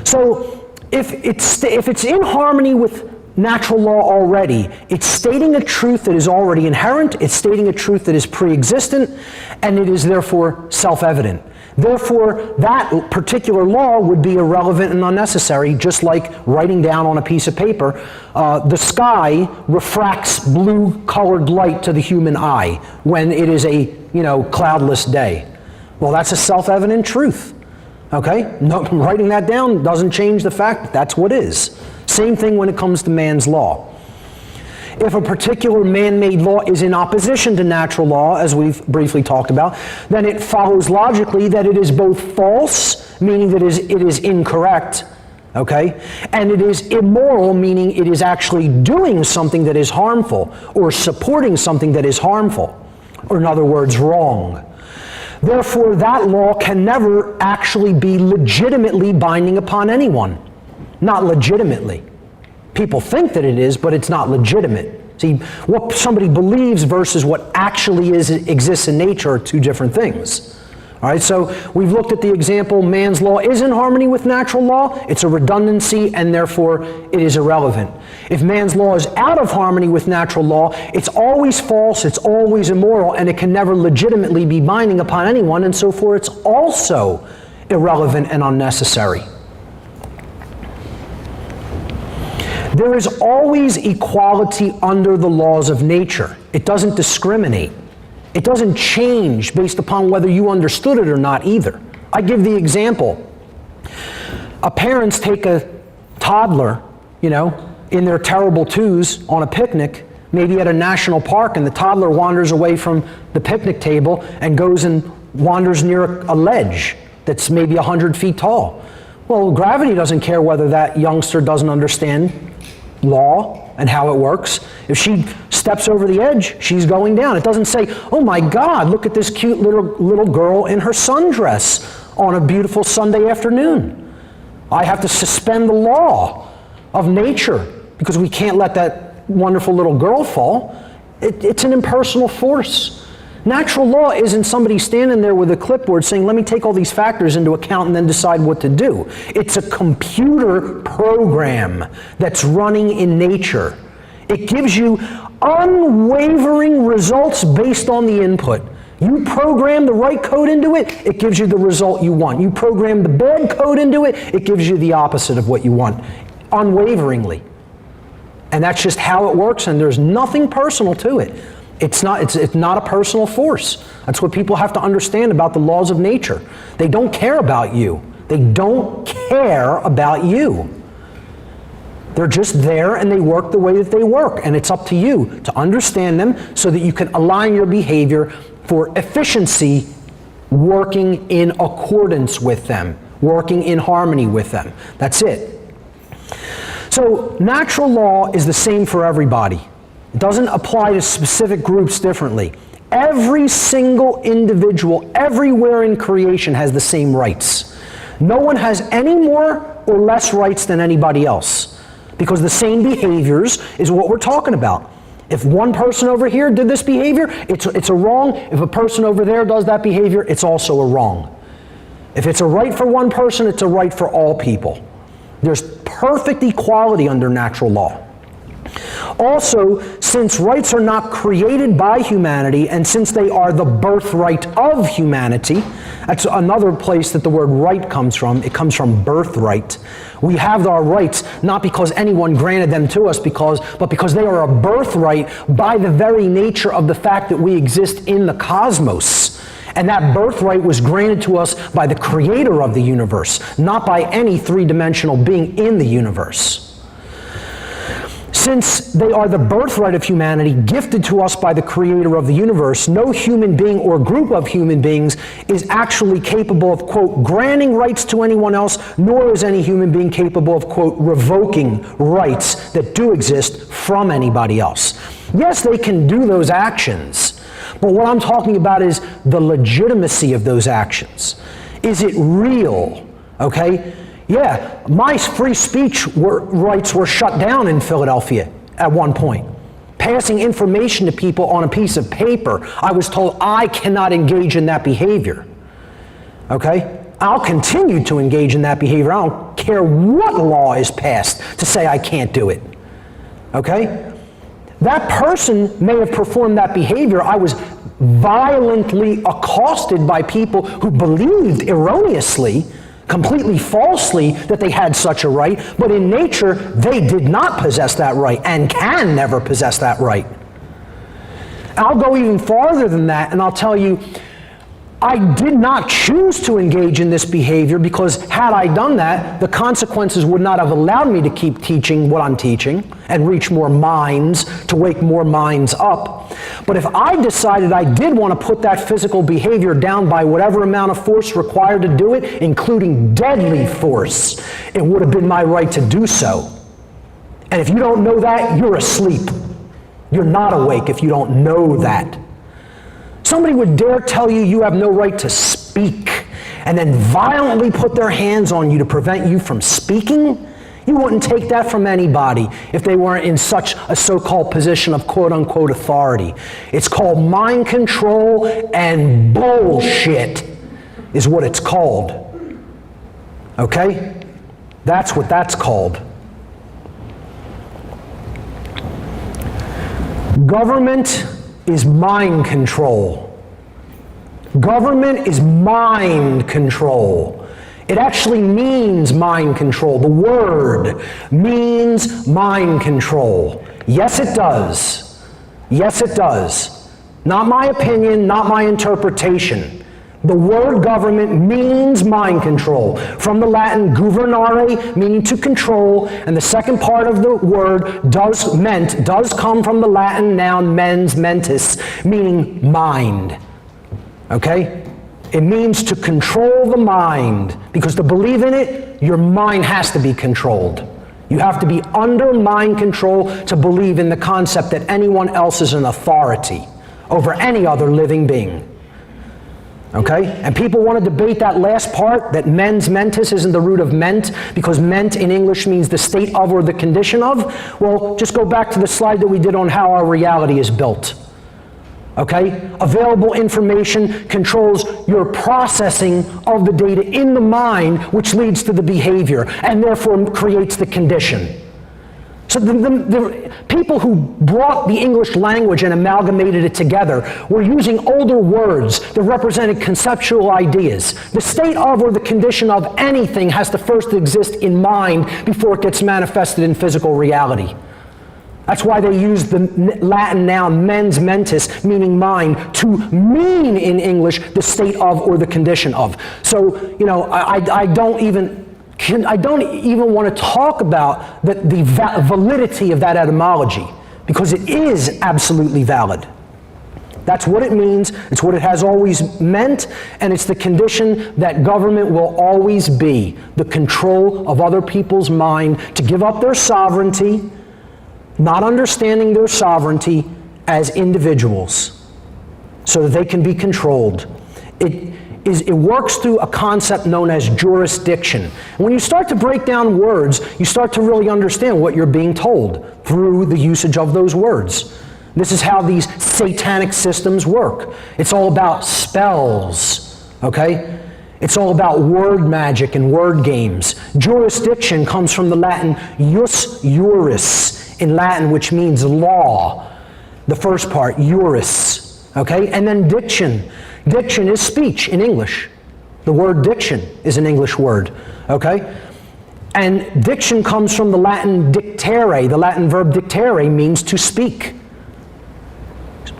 So if it's in harmony with natural law already, it's stating a truth that is already inherent, it's stating a truth that is pre-existent, and it is therefore self-evident. Therefore, that particular law would be irrelevant and unnecessary, just like writing down on a piece of paper, the sky refracts blue-colored light to the human eye when it is a, cloudless day. Well, that's a self-evident truth, okay? No, writing that down doesn't change the fact that that's what is. Same thing when it comes to man's law. If a particular man-made law is in opposition to natural law, as we've briefly talked about, then it follows logically that it is both false, meaning that it is incorrect, okay? And it is immoral, meaning it is actually doing something that is harmful or supporting something that is harmful, or in other words, wrong. Therefore, that law can never actually be legitimately binding upon anyone. Not legitimately. People think that it is, but it's not legitimate. See, what somebody believes versus what actually exists in nature are two different things. All right, so we've looked at the example, man's law is in harmony with natural law. It's a redundancy, and therefore it is irrelevant. If man's law is out of harmony with natural law, it's always false, it's always immoral, and it can never legitimately be binding upon anyone, and so forth. It's also irrelevant and unnecessary. There is always equality under the laws of nature. It doesn't discriminate. It doesn't change based upon whether you understood it or not either. I give the example. Parents take a toddler, in their terrible twos on a picnic, maybe at a national park, and the toddler wanders away from the picnic table and goes and wanders near a ledge that's maybe 100 feet tall. Well, gravity doesn't care whether that youngster doesn't understand law and how it works. If she steps over the edge, she's going down. It doesn't say, oh my God, look at this cute little girl in her sundress on a beautiful Sunday afternoon. I have to suspend the law of nature because we can't let that wonderful little girl fall. It's an impersonal force. Natural law isn't somebody standing there with a clipboard saying, let me take all these factors into account and then decide what to do. It's a computer program that's running in nature. It gives you unwavering results based on the input. You program the right code into it, it gives you the result you want. You program the bad code into it, it gives you the opposite of what you want, unwaveringly. And that's just how it works, and there's nothing personal to it. It's not a personal force. That's what people have to understand about the laws of nature. They don't care about you. They don't care about you. They're just there and they work the way that they work. And it's up to you to understand them so that you can align your behavior for efficiency, working in accordance with them, working in harmony with them. That's it. So natural law is the same for everybody. It doesn't apply to specific groups differently. Every single individual everywhere in creation has the same rights. No one has any more or less rights than anybody else, because the same behaviors is what we're talking about. If one person over here did this behavior, it's a wrong. If a person over there does that behavior, it's also a wrong. If it's a right for one person, it's a right for all people. There's perfect equality under natural law. Also, since rights are not created by humanity, and since they are the birthright of humanity, that's another place that the word right comes from. It comes from birthright. We have our rights not because anyone granted them to us, but because they are a birthright by the very nature of the fact that we exist in the cosmos. And that birthright was granted to us by the creator of the universe, not by any three-dimensional being in the universe. Since they are the birthright of humanity, gifted to us by the creator of the universe, no human being or group of human beings is actually capable of, quote, granting rights to anyone else, nor is any human being capable of, quote, revoking rights that do exist from anybody else. Yes, they can do those actions, but what I'm talking about is the legitimacy of those actions. Is it real? Okay? Yeah, my free speech rights were shut down in Philadelphia at one point. Passing information to people on a piece of paper, I was told I cannot engage in that behavior. Okay? I'll continue to engage in that behavior. I don't care what law is passed to say I can't do it. Okay? That person may have performed that behavior. I was violently accosted by people who believed erroneously, completely falsely, that they had such a right, but in nature, they did not possess that right and can never possess that right. I'll go even farther than that, and I'll tell you, I did not choose to engage in this behavior because had I done that, the consequences would not have allowed me to keep teaching what I'm teaching and reach more minds, to wake more minds up. But if I decided I did want to put that physical behavior down by whatever amount of force required to do it, including deadly force, it would have been my right to do so. And if you don't know that, you're asleep. You're not awake if you don't know that. Somebody would dare tell you you have no right to speak and then violently put their hands on you to prevent you from speaking? You wouldn't take that from anybody if they weren't in such a so-called position of quote-unquote authority. It's called mind control and bullshit. is what it's called. Okay? That's what that's called. Government is mind control. Government is mind control. It actually means mind control. The word means mind control. Yes, it does. Yes, it does. Not my opinion, not my interpretation. The word government means mind control. From the Latin governare, meaning to control, and the second part of the word does come from the Latin noun mens mentis, meaning mind. Okay? It means to control the mind, because to believe in it, your mind has to be controlled. You have to be under mind control to believe in the concept that anyone else is an authority over any other living being. Okay? And people want to debate that last part, that mens mentis isn't the root of ment, because ment in English means the state of or the condition of. Well, just go back to the slide that we did on how our reality is built. Okay? Available information controls your processing of the data in the mind, which leads to the behavior, and therefore creates the condition. So the people who brought the English language and amalgamated it together were using older words that represented conceptual ideas. The state of or the condition of anything has to first exist in mind before it gets manifested in physical reality. That's why they use the Latin noun mens mentis, meaning mind, to mean in English the state of or the condition of. So, you know, I don't even want to talk about the validity of that etymology, because it is absolutely valid. That's what it means, it's what it has always meant, and it's the condition that government will always be, the control of other people's mind to give up their sovereignty, not understanding their sovereignty as individuals, so that they can be controlled. It works through a concept known as jurisdiction. And when you start to break down words, you start to really understand what you're being told through the usage of those words. This is how these satanic systems work. It's all about spells, okay? It's all about word magic and word games. Jurisdiction comes from the Latin jus juris in Latin, which means law. The first part, juris, okay? And then diction. Diction is speech in English. The word diction is an English word, okay? And diction comes from the Latin dictere. The Latin verb dictere means to speak,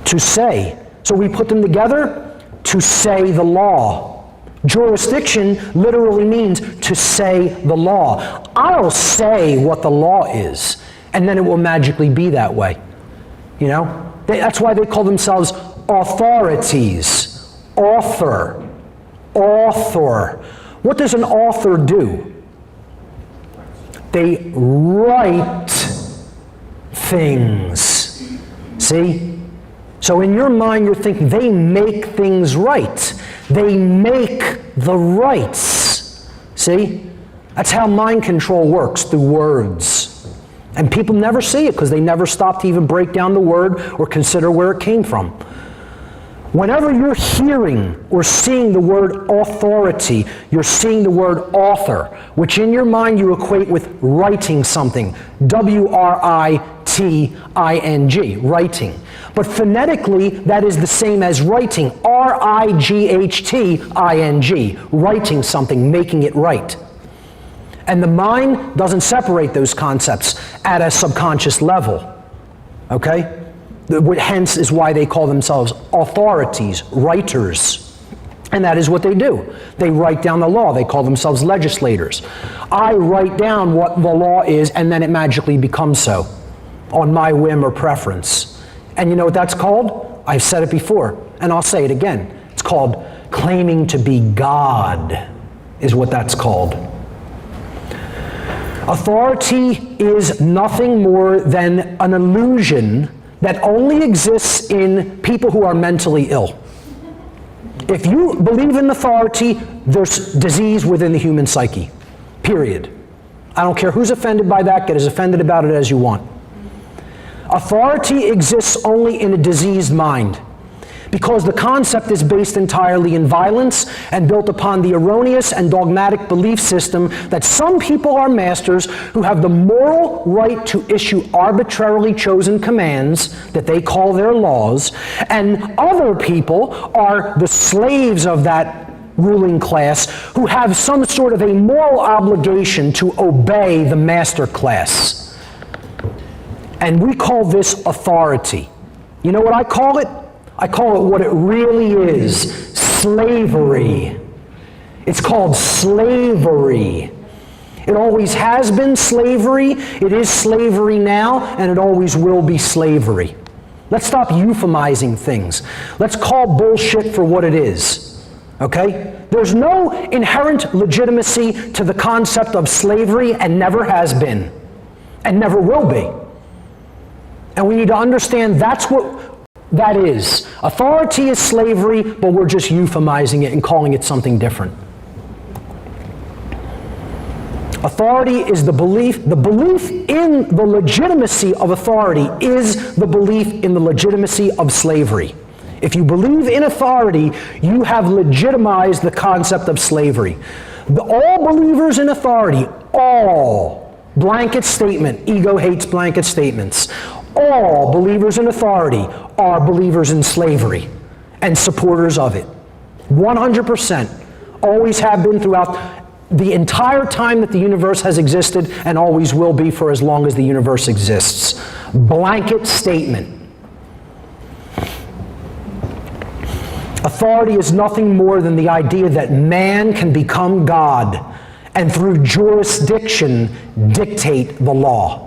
to say. So we put them together to say the law. Jurisdiction literally means to say the law. I'll say what the law is, and then it will magically be that way. You know? That's why they call themselves authorities. Author. What does an author do? They write things. See? So in your mind, you're thinking they make things right. They make the rights. See? That's how mind control works, through words. And people never see it because they never stop to even break down the word or consider where it came from. Whenever you're hearing or seeing the word authority, you're seeing the word author, which in your mind you equate with writing something. W-R-I-T-I-N-G, writing. But phonetically, that is the same as writing. R-I-G-H-T-I-N-G, writing something, making it right. And the mind doesn't separate those concepts at a subconscious level. Okay? Hence is why they call themselves authorities, writers. And that is what they do. They write down the law. They call themselves legislators. I write down what the law is, and then it magically becomes so, on my whim or preference. And you know what that's called? I've said it before, and I'll say it again. It's called claiming to be God, is what that's called. Authority is nothing more than an illusion that only exists in people who are mentally ill. If you believe in authority, there's disease within the human psyche, period. I don't care who's offended by that, get as offended about it as you want. Authority exists only in a diseased mind, because the concept is based entirely in violence and built upon the erroneous and dogmatic belief system that some people are masters who have the moral right to issue arbitrarily chosen commands that they call their laws, and other people are the slaves of that ruling class who have some sort of a moral obligation to obey the master class. And we call this authority. You know what I call it? I call it what it really is, slavery. It's called slavery. It always has been slavery, it is slavery now, and it always will be slavery. Let's stop euphemizing things. Let's call bullshit for what it is, okay? There's no inherent legitimacy to the concept of slavery, and never has been, and never will be. And we need to understand that's what that is. Authority is slavery, but we're just euphemizing it and calling it something different. Authority is the belief in the legitimacy of authority is the belief in the legitimacy of slavery. If you believe in authority, you have legitimized the concept of slavery. All believers in authority, all, blanket statement, ego hates blanket statements. All believers in authority are believers in slavery and supporters of it. 100%. Always have been throughout the entire time that the universe has existed, and always will be for as long as the universe exists. Blanket statement. Authority is nothing more than the idea that man can become God and through jurisdiction dictate the law.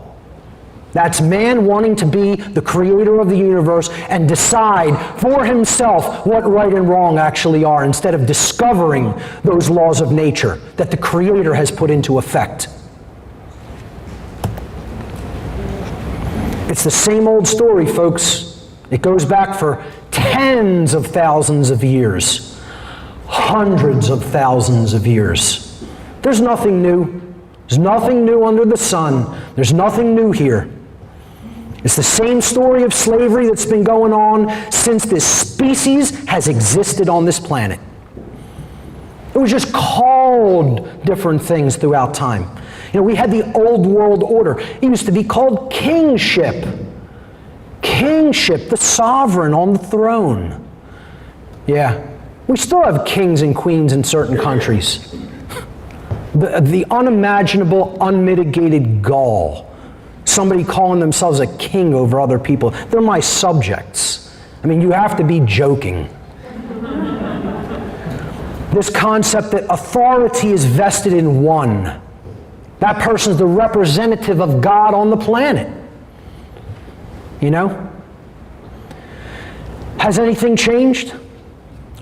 That's man wanting to be the creator of the universe and decide for himself what right and wrong actually are, instead of discovering those laws of nature that the creator has put into effect. It's the same old story, folks. It goes back for tens of thousands of years, hundreds of thousands of years. There's nothing new. There's nothing new under the sun. There's nothing new here. It's the same story of slavery that's been going on since this species has existed on this planet. It was just called different things throughout time. You know, we had the old world order. It used to be called kingship. Kingship, the sovereign on the throne. Yeah, we still have kings and queens in certain countries. The unimaginable, unmitigated gall. Somebody calling themselves a king over other people. They're my subjects. I mean, you have to be joking. This concept that authority is vested in one. That person's the representative of God on the planet. You know? Has anything changed?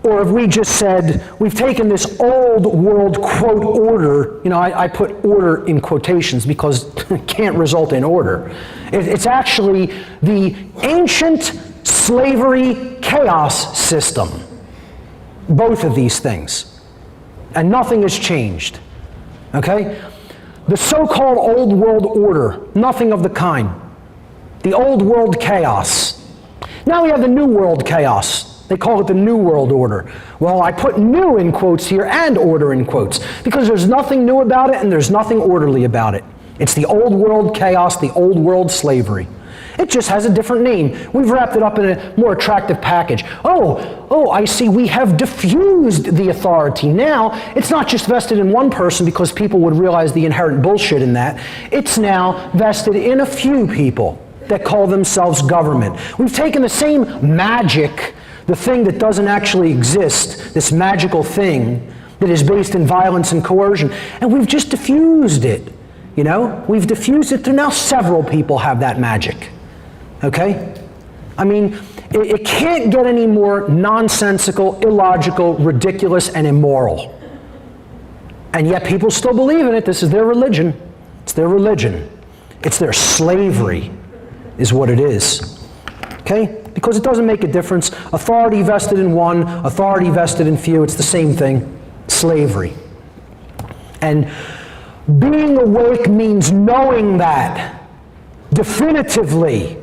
Or have we just said, we've taken this old world quote order, you know, I put order in quotations because it can't result in order. It's actually the ancient slavery chaos system. Both of these things. And nothing has changed. Okay? The so-called old world order, nothing of the kind. The old world chaos. Now we have the new world chaos. They call it the New World Order. Well, I put new in quotes here and order in quotes because there's nothing new about it and there's nothing orderly about it. It's the old world chaos, the old world slavery. It just has a different name. We've wrapped it up in a more attractive package. Oh, I see, we have diffused the authority. Now, it's not just vested in one person because people would realize the inherent bullshit in that. It's now vested in a few people that call themselves government. We've taken the same magic, the thing that doesn't actually exist, this magical thing that is based in violence and coercion, and we've just diffused it, you know? We've diffused it to now several people have that magic, okay? I mean, it can't get any more nonsensical, illogical, ridiculous, and immoral. And yet people still believe in it. This is their religion. It's their religion. It's their slavery, is what it is, okay? Because it doesn't make a difference. Authority vested in one, authority vested in few, it's the same thing. Slavery. And being awake means knowing that definitively,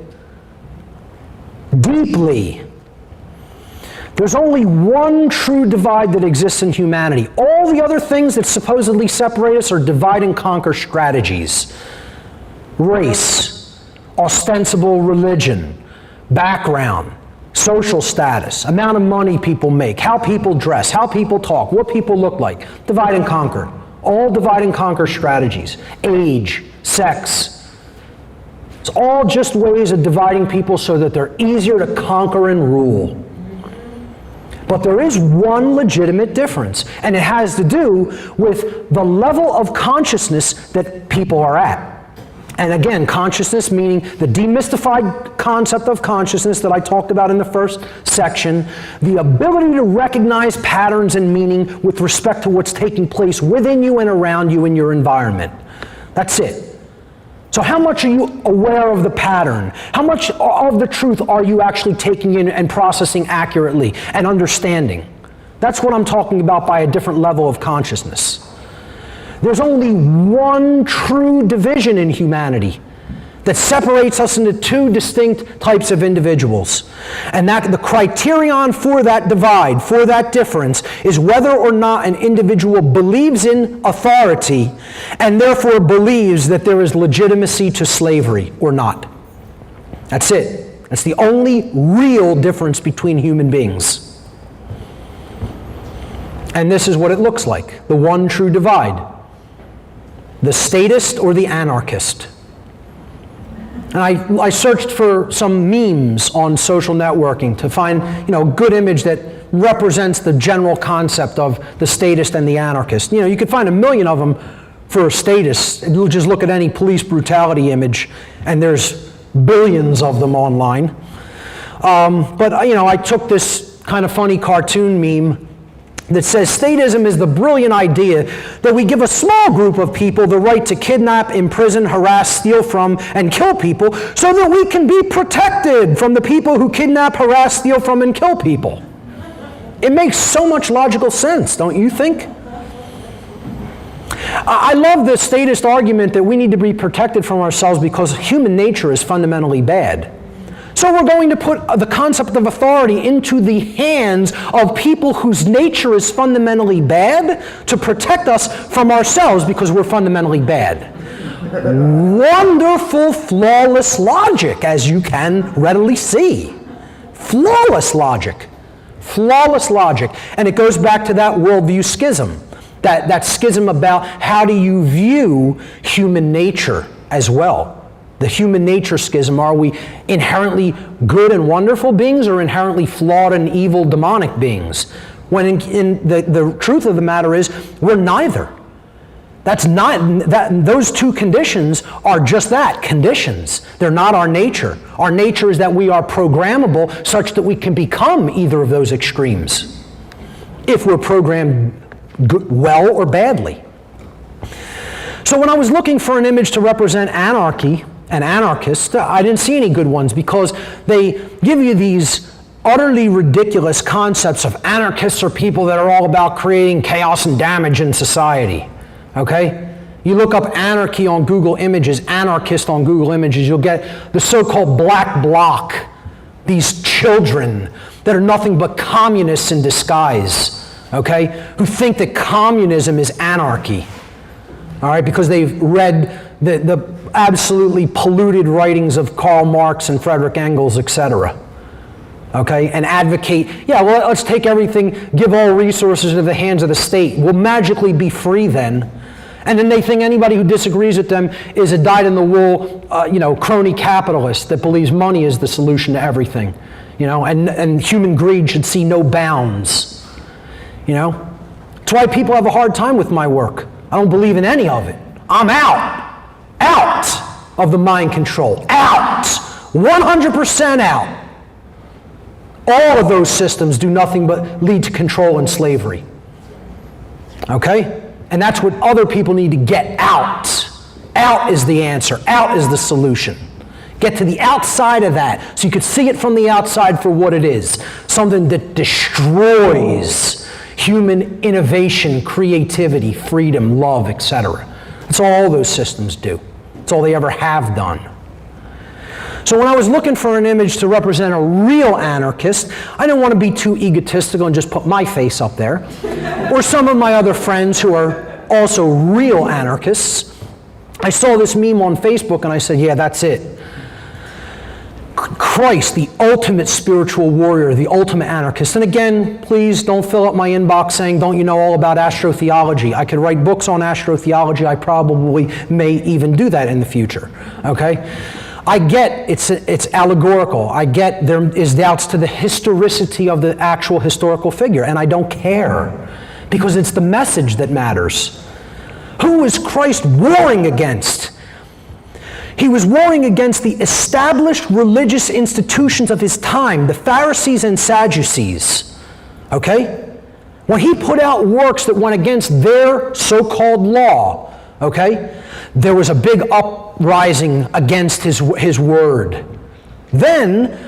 deeply. There's only one true divide that exists in humanity. All the other things that supposedly separate us are divide and conquer strategies. Race, ostensible religion, background, social status, amount of money people make, how people dress, how people talk, what people look like. Divide and conquer. All divide and conquer strategies. Age, sex. It's all just ways of dividing people so that they're easier to conquer and rule. But there is one legitimate difference, and it has to do with the level of consciousness that people are at. And again, consciousness meaning the demystified concept of consciousness that I talked about in the first section, the ability to recognize patterns and meaning with respect to what's taking place within you and around you in your environment. That's it. So how much are you aware of the pattern? How much of the truth are you actually taking in and processing accurately and understanding? That's what I'm talking about by a different level of consciousness. There's only one true division in humanity that separates us into two distinct types of individuals. And that the criterion for that divide, for that difference, is whether or not an individual believes in authority and therefore believes that there is legitimacy to slavery or not. That's it. That's the only real difference between human beings. And this is what it looks like, the one true divide. The statist or the anarchist. And I searched for some memes on social networking to find, a good image that represents the general concept of the statist and the anarchist. You could find 1 million of them for statists. You'll just look at any police brutality image, and there's billions of them online. But I took this kind of funny cartoon meme that says statism is the brilliant idea that we give a small group of people the right to kidnap, imprison, harass, steal from, and kill people so that we can be protected from the people who kidnap, harass, steal from, and kill people. It makes so much logical sense, don't you think? I love the statist argument that we need to be protected from ourselves because human nature is fundamentally bad. So we're going to put the concept of authority into the hands of people whose nature is fundamentally bad to protect us from ourselves because we're fundamentally bad. Wonderful, flawless logic, as you can readily see. Flawless logic. Flawless logic. And it goes back to that worldview schism. That schism about how do you view human nature as well. The human nature schism. Are we inherently good and wonderful beings or inherently flawed and evil demonic beings? When in the truth of the matter is, we're neither. Those two conditions are just that, conditions. They're not our nature. Our nature is that we are programmable such that we can become either of those extremes if we're programmed well or badly. So when I was looking for an image to represent anarchy, and anarchists, I didn't see any good ones because they give you these utterly ridiculous concepts of anarchists are people that are all about creating chaos and damage in society. Okay? You look up anarchy on Google Images, anarchist on Google Images, you'll get the so-called black bloc, these children that are nothing but communists in disguise, okay? Who think that communism is anarchy, all right? Because they've read the absolutely polluted writings of Karl Marx and Frederick Engels, etc. Okay, and advocate, let's take everything, give all resources into the hands of the state. We'll magically be free then. And then they think anybody who disagrees with them is a dyed-in-the-wool, crony capitalist that believes money is the solution to everything. And human greed should see no bounds. That's why people have a hard time with my work. I don't believe in any of it. I'm out of the mind control, out, 100% out. All of those systems do nothing but lead to control and slavery. Okay? And that's what other people need to get out. Out is the answer. Out is the solution. Get to the outside of that so you can see it from the outside for what it is. Something that destroys human innovation, creativity, freedom, love, etc. That's all those systems do. That's all they ever have done. So when I was looking for an image to represent a real anarchist, I didn't want to be too egotistical and just put my face up there, or some of my other friends who are also real anarchists. I saw this meme on Facebook and I said, yeah, that's it. Christ, the ultimate spiritual warrior, the ultimate anarchist. And again, please don't fill up my inbox saying, don't you know all about astrotheology? I could write books on astrotheology. I probably may even do that in the future, okay? I get it's allegorical. I get there is doubts to the historicity of the actual historical figure, and I don't care, because it's the message that matters. Who is Christ warring against? He was warring against the established religious institutions of his time, the Pharisees and Sadducees, okay? When he put out works that went against their so-called law, okay, there was a big uprising against his word. Then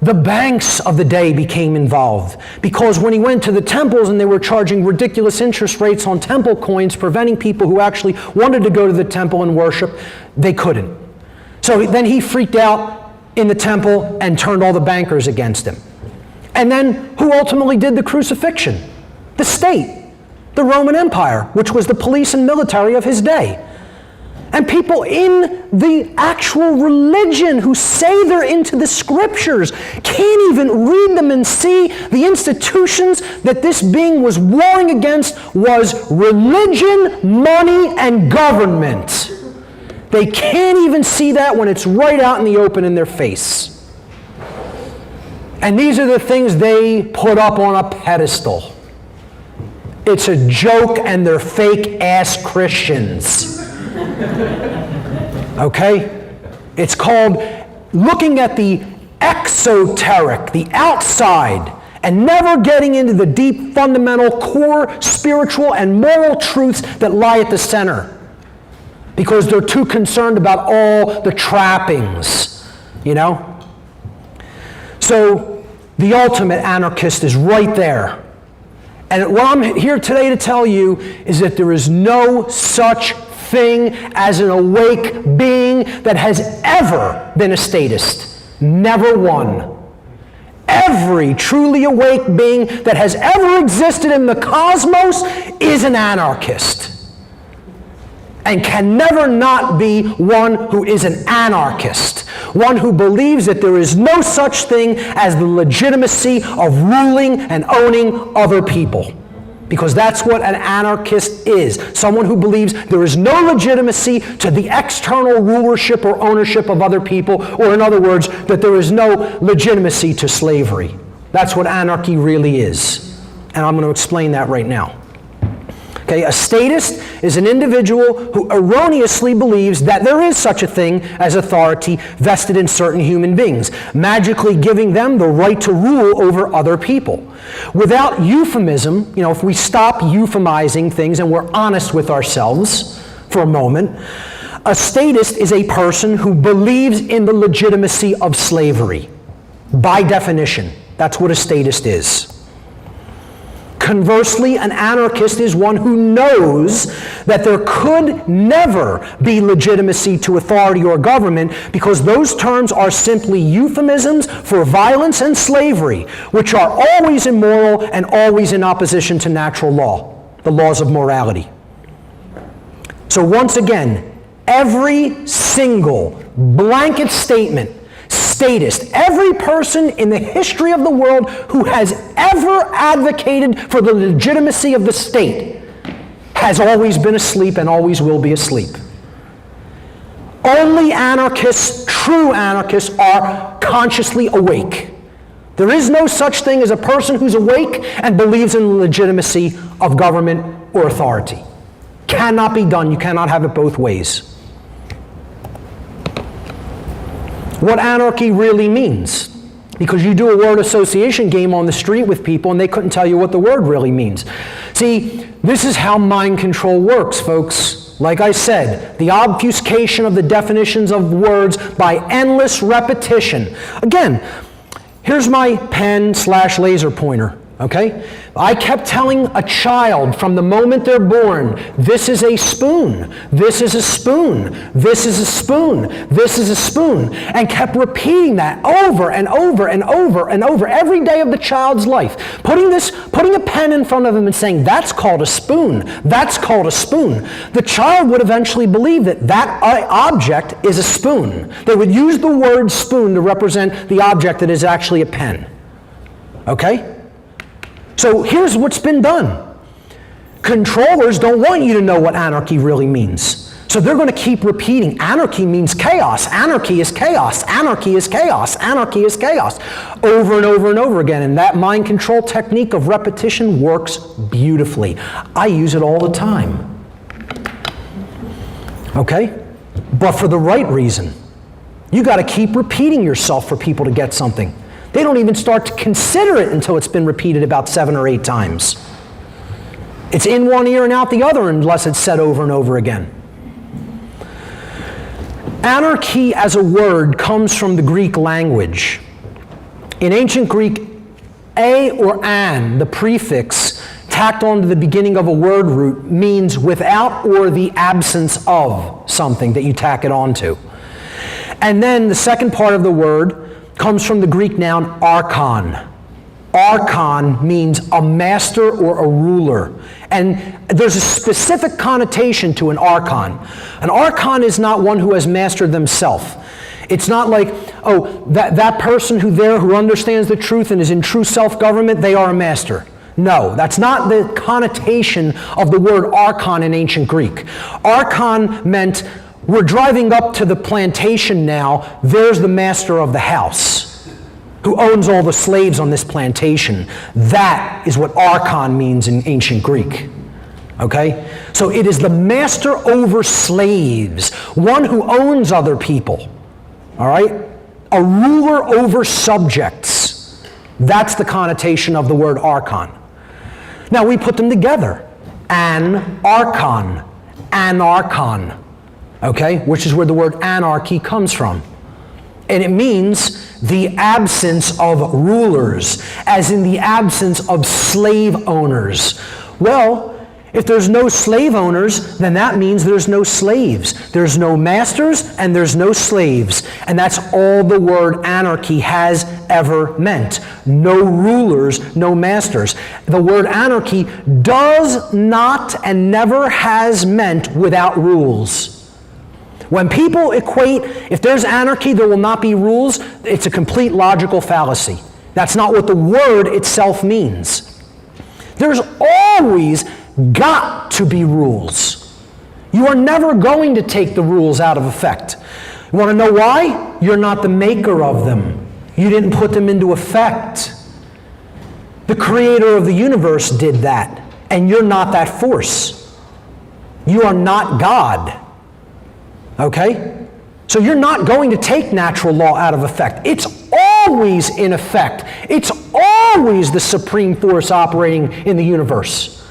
the banks of the day became involved, because when he went to the temples and they were charging ridiculous interest rates on temple coins, preventing people who actually wanted to go to the temple and worship, they couldn't. So then he freaked out in the temple and turned all the bankers against him. And then who ultimately did the crucifixion? The state, the Roman Empire, which was the police and military of his day. And people in the actual religion who say they're into the scriptures can't even read them and see the institutions that this being was warring against was religion, money, and government. They can't even see that when it's right out in the open in their face. And these are the things they put up on a pedestal. It's a joke, and they're fake-ass Christians. Okay? It's called looking at the exoteric, the outside, and never getting into the deep, fundamental, core, spiritual, and moral truths that lie at the center. Because they're too concerned about all the trappings, you know? So the ultimate anarchist is right there. And what I'm here today to tell you is that there is no such thing as an awake being that has ever been a statist. Never one. Every truly awake being that has ever existed in the cosmos is an anarchist, and can never not be one who is an anarchist, one who believes that there is no such thing as the legitimacy of ruling and owning other people. Because that's what an anarchist is. Someone who believes there is no legitimacy to the external rulership or ownership of other people, or in other words, that there is no legitimacy to slavery. That's what anarchy really is. And I'm going to explain that right now. Okay, a statist is an individual who erroneously believes that there is such a thing as authority vested in certain human beings, magically giving them the right to rule over other people. Without euphemism, you know, if we stop euphemizing things and we're honest with ourselves for a moment, a statist is a person who believes in the legitimacy of slavery. By definition, that's what a statist is. Conversely, an anarchist is one who knows that there could never be legitimacy to authority or government, because those terms are simply euphemisms for violence and slavery, which are always immoral and always in opposition to natural law, the laws of morality. So once again, every single blanket statement, statist, every person in the history of the world who has ever advocated for the legitimacy of the state has always been asleep and always will be asleep. Only anarchists, true anarchists, are consciously awake. There is no such thing as a person who's awake and believes in the legitimacy of government or authority. Cannot be done. You cannot have it both ways. What anarchy really means, because you do a word association game on the street with people and they couldn't tell you what the word really means. See, this is how mind control works, folks. Like I said, the obfuscation of the definitions of words by endless repetition. Again, here's my pen/laser pointer. Okay? I kept telling a child from the moment they're born, this is a spoon, this is a spoon, this is a spoon, this is a spoon, and kept repeating that over and over and over and over every day of the child's life. Putting a pen in front of them and saying, that's called a spoon, that's called a spoon. The child would eventually believe that that object is a spoon. They would use the word spoon to represent the object that is actually a pen. Okay? So here's what's been done. Controllers don't want you to know what anarchy really means. So they're going to keep repeating, anarchy means chaos, anarchy is chaos, anarchy is chaos, anarchy is chaos, over and over and over again. And that mind control technique of repetition works beautifully. I use it all the time. Okay? But for the right reason. You got to keep repeating yourself for people to get something. They don't even start to consider it until it's been repeated about 7 or 8 times. It's in one ear and out the other unless it's said over and over again. Anarchy as a word comes from the Greek language. In ancient Greek, a or an, the prefix tacked onto the beginning of a word root, means without or the absence of something that you tack it onto. And then the second part of the word comes from the Greek noun archon. Archon means a master or a ruler. And there's a specific connotation to an archon. An archon is not one who has mastered themselves. It's not like, oh, that person who understands the truth and is in true self-government, they are a master. No, that's not the connotation of the word archon in ancient Greek. Archon meant, we're driving up to the plantation now, there's the master of the house who owns all the slaves on this plantation. That is what archon means in ancient Greek. Okay? So it is the master over slaves, one who owns other people. All right? A ruler over subjects. That's the connotation of the word archon. Now we put them together. An archon, anarchon. Okay, which is where the word anarchy comes from. And it means the absence of rulers, as in the absence of slave owners. Well, if there's no slave owners, then that means there's no slaves. There's no masters and there's no slaves. And that's all the word anarchy has ever meant. No rulers, no masters. The word anarchy does not and never has meant without rules. When people equate, if there's anarchy, there will not be rules, it's a complete logical fallacy. That's not what the word itself means. There's always got to be rules. You are never going to take the rules out of effect. You want to know why? You're not the maker of them. You didn't put them into effect. The creator of the universe did that, and you're not that force. You are not God. Okay? So you're not going to take natural law out of effect. It's always in effect. It's always the supreme force operating in the universe,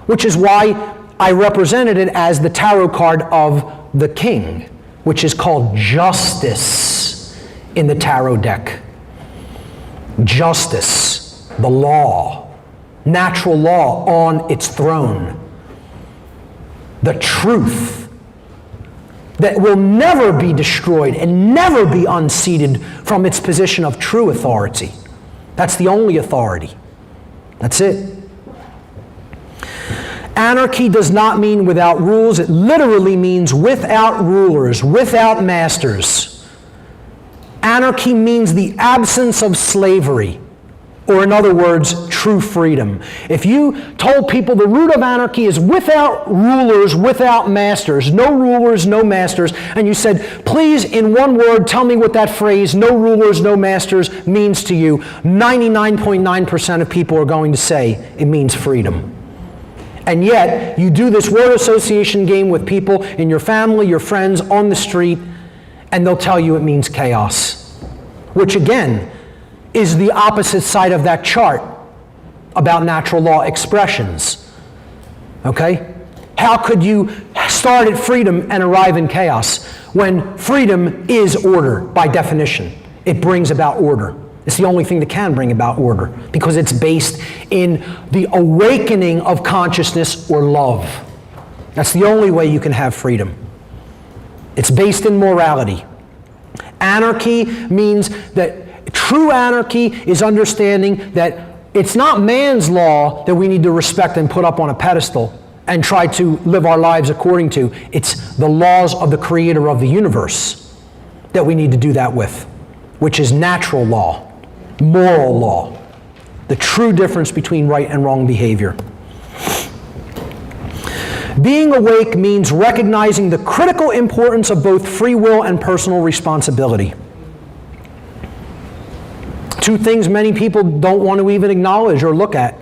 which is why I represented it as the tarot card of the king, which is called justice in the tarot deck. Justice, the law, natural law on its throne. The truth that will never be destroyed and never be unseated from its position of true authority. That's the only authority. That's it. Anarchy does not mean without rules. It literally means without rulers, without masters. Anarchy means the absence of slavery, or in other words, true freedom. If you told people the root of anarchy is without rulers, without masters, no rulers, no masters, and you said, please, in one word, tell me what that phrase, no rulers, no masters, means to you, 99.9% of people are going to say it means freedom. And yet, you do this word association game with people in your family, your friends, on the street, and they'll tell you it means chaos. Which again, is the opposite side of that chart about natural law expressions. Okay? How could you start at freedom and arrive in chaos when freedom is order by definition? It brings about order. It's the only thing that can bring about order, because it's based in the awakening of consciousness or love. That's the only way you can have freedom. It's based in morality. Anarchy means that true anarchy is understanding that it's not man's law that we need to respect and put up on a pedestal and try to live our lives according to. It's the laws of the creator of the universe that we need to do that with, which is natural law, moral law, the true difference between right and wrong behavior. Being awake means recognizing the critical importance of both free will and personal responsibility. Two things many people don't want to even acknowledge or look at.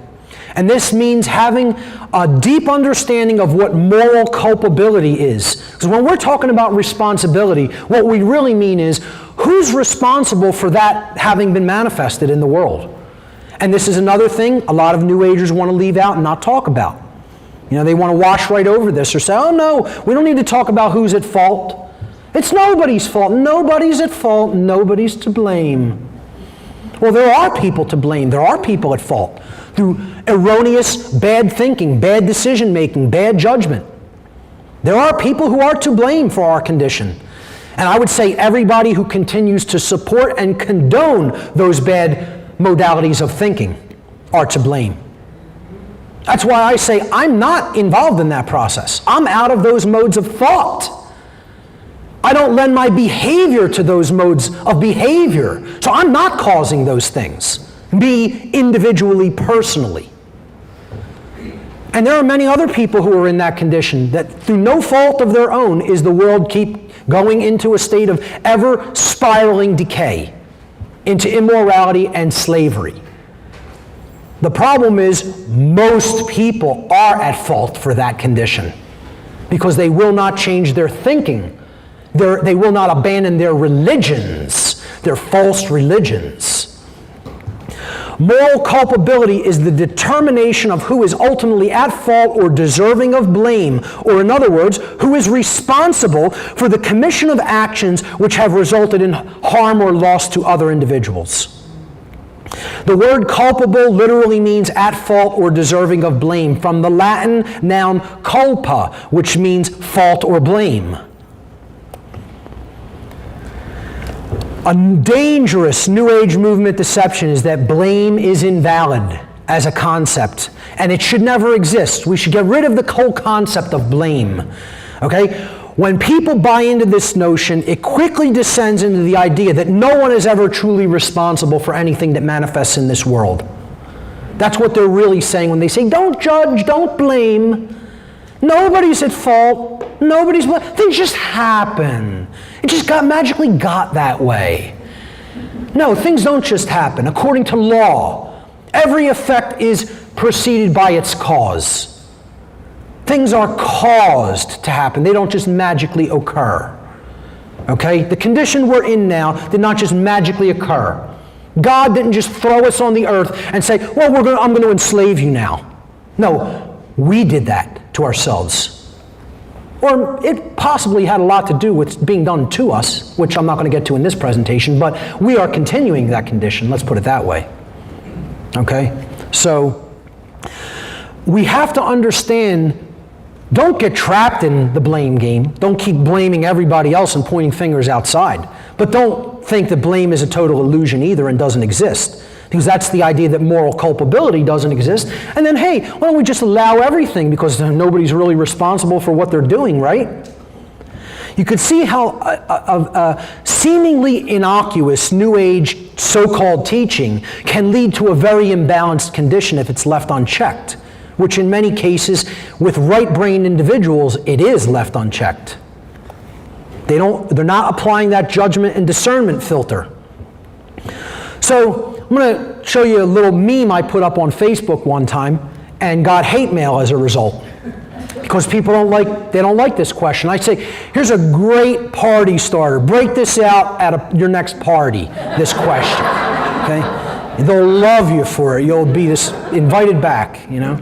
And this means having a deep understanding of what moral culpability is. Because when we're talking about responsibility, what we really mean is who's responsible for that having been manifested in the world. And this is another thing a lot of New Agers want to leave out and not talk about. You know, they want to wash right over this or say, oh no, we don't need to talk about who's at fault. It's nobody's fault. Nobody's at fault. Nobody's to blame. Well, there are people to blame. There are people at fault through erroneous, bad thinking, bad decision making, bad judgment. There are people who are to blame for our condition. And I would say everybody who continues to support and condone those bad modalities of thinking are to blame. That's why I say I'm not involved in that process. I'm out of those modes of thought. I don't lend my behavior to those modes of behavior. So I'm not causing those things, me individually, personally. And there are many other people who are in that condition that through no fault of their own is the world keep going into a state of ever spiraling decay, into immorality and slavery. The problem is most people are at fault for that condition because they will not change their thinking. They will not abandon their religions, their false religions. Moral culpability is the determination of who is ultimately at fault or deserving of blame, or in other words, who is responsible for the commission of actions which have resulted in harm or loss to other individuals. The word culpable literally means at fault or deserving of blame, from the Latin noun culpa, which means fault or blame. A dangerous New Age movement deception is that blame is invalid as a concept, and it should never exist. We should get rid of the whole concept of blame. Okay? When people buy into this notion, it quickly descends into the idea that no one is ever truly responsible for anything that manifests in this world. That's what they're really saying when they say, don't judge, don't blame. Nobody's at fault. Things just happen. It just magically got that way. No, things don't just happen. According to law, every effect is preceded by its cause. Things are caused to happen. They don't just magically occur. Okay? The condition we're in now did not just magically occur. God didn't just throw us on the earth and say, well, I'm going to enslave you now. No, we did that to ourselves. Or it possibly had a lot to do with being done to us, which I'm not going to get to in this presentation, but we are continuing that condition, let's put it that way. Okay? So, we have to understand, don't get trapped in the blame game. Don't keep blaming everybody else and pointing fingers outside. But don't think that blame is a total illusion either and doesn't exist. Because that's the idea that moral culpability doesn't exist. And then, hey, why don't we just allow everything because nobody's really responsible for what they're doing, right? You could see how a seemingly innocuous New Age so-called teaching can lead to a very imbalanced condition if it's left unchecked, which in many cases, with right-brained individuals, it is left unchecked. They're not applying that judgment and discernment filter. So, I'm going to show you a little meme I put up on Facebook one time and got hate mail as a result. Because people don't like this question. I say, here's a great party starter. Break this out at your next party, this question. Okay? They'll love you for it. You'll be invited back, you know.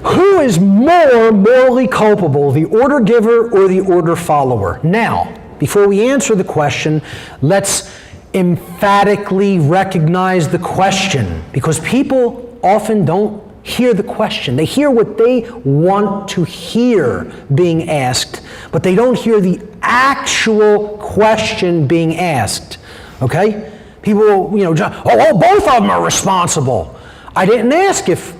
Who is more morally culpable, the order giver or the order follower? Now, before we answer the question, let's emphatically recognize the question, because people often don't hear the question. They hear what they want to hear being asked, but they don't hear the actual question being asked. Okay? People, both of them are responsible. I didn't ask if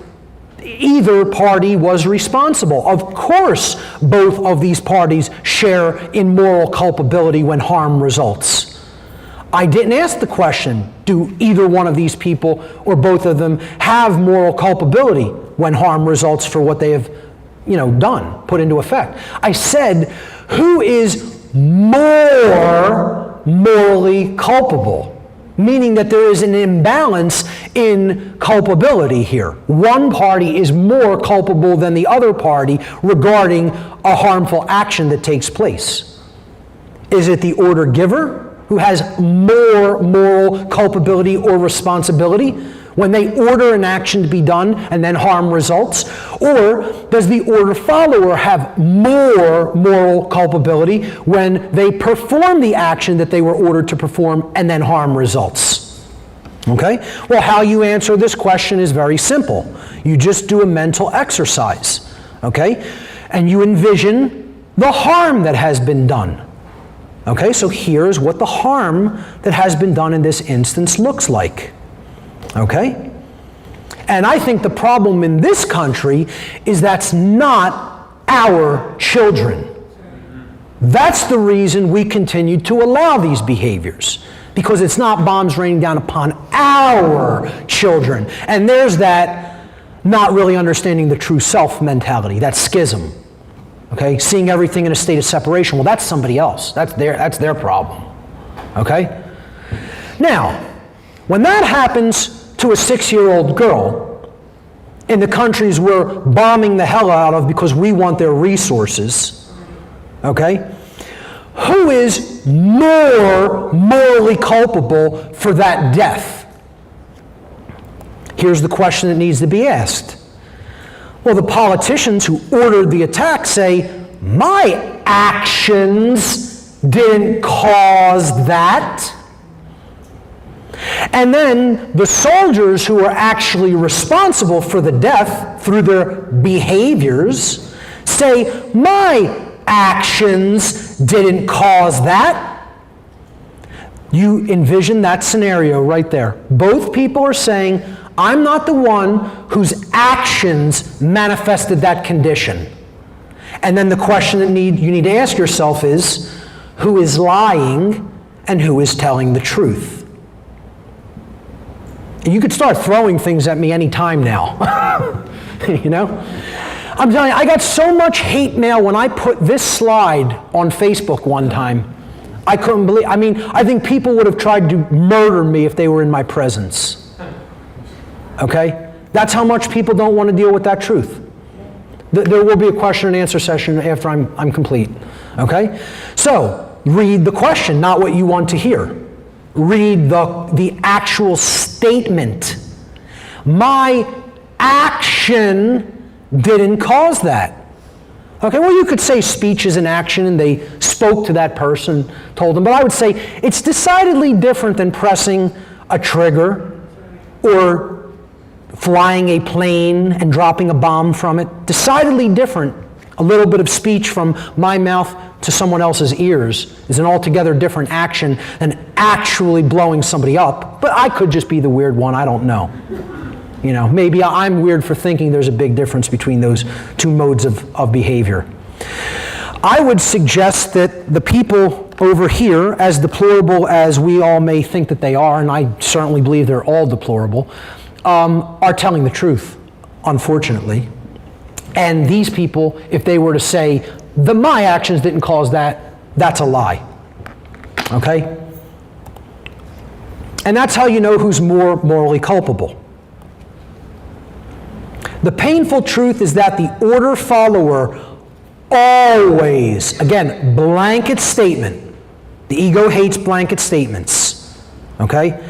either party was responsible. Of course, both of these parties share in moral culpability when harm results. I didn't ask the question, do either one of these people or both of them have moral culpability when harm results for what they have, done, put into effect? I said, who is more morally culpable? Meaning that there is an imbalance in culpability here. One party is more culpable than the other party regarding a harmful action that takes place. Is it the order giver who has more moral culpability or responsibility when they order an action to be done and then harm results? Or does the order follower have more moral culpability when they perform the action that they were ordered to perform and then harm results? Okay? Well, how you answer this question is very simple. You just do a mental exercise. Okay? And you envision the harm that has been done. Okay, so here's what the harm that has been done in this instance looks like. Okay? And I think the problem in this country is that's not our children. That's the reason we continue to allow these behaviors, because it's not bombs raining down upon our children. And there's that not really understanding the true self mentality, that schism. Okay, seeing everything in a state of separation. Well, that's somebody else. That's their problem. Okay? Now, when that happens to a 6-year-old girl in the countries we're bombing the hell out of because we want their resources, okay, who is more morally culpable for that death? Here's the question that needs to be asked. Well, the politicians who ordered the attack say, my actions didn't cause that. And then the soldiers who are actually responsible for the death through their behaviors say, my actions didn't cause that. You envision that scenario right there. Both people are saying, I'm not the one whose actions manifested that condition. And then the question that you need to ask yourself is, who is lying and who is telling the truth? And you could start throwing things at me any time now. I'm telling you, I got so much hate mail when I put this slide on Facebook one time. I couldn't believe, I think people would have tried to murder me if they were in my presence. Okay? That's how much people don't want to deal with that truth. There will be a question and answer session after I'm complete. Okay? So, read the question, not what you want to hear. Read the actual statement. My action didn't cause that. Okay, well, you could say speech is an action and they spoke to that person, told them, but I would say it's decidedly different than pressing a trigger or flying a plane and dropping a bomb from it. Decidedly different. A little bit of speech from my mouth to someone else's ears is an altogether different action than actually blowing somebody up. But I could just be the weird one, I don't know. Maybe I'm weird for thinking there's a big difference between those two modes of behavior. I would suggest that the people over here, as deplorable as we all may think that they are, and I certainly believe they're all deplorable, are telling the truth, unfortunately. And these people, if they were to say, my actions didn't cause that, that's a lie. Okay? And that's how you know who's more morally culpable. The painful truth is that the order follower always, again, blanket statement. The ego hates blanket statements. Okay?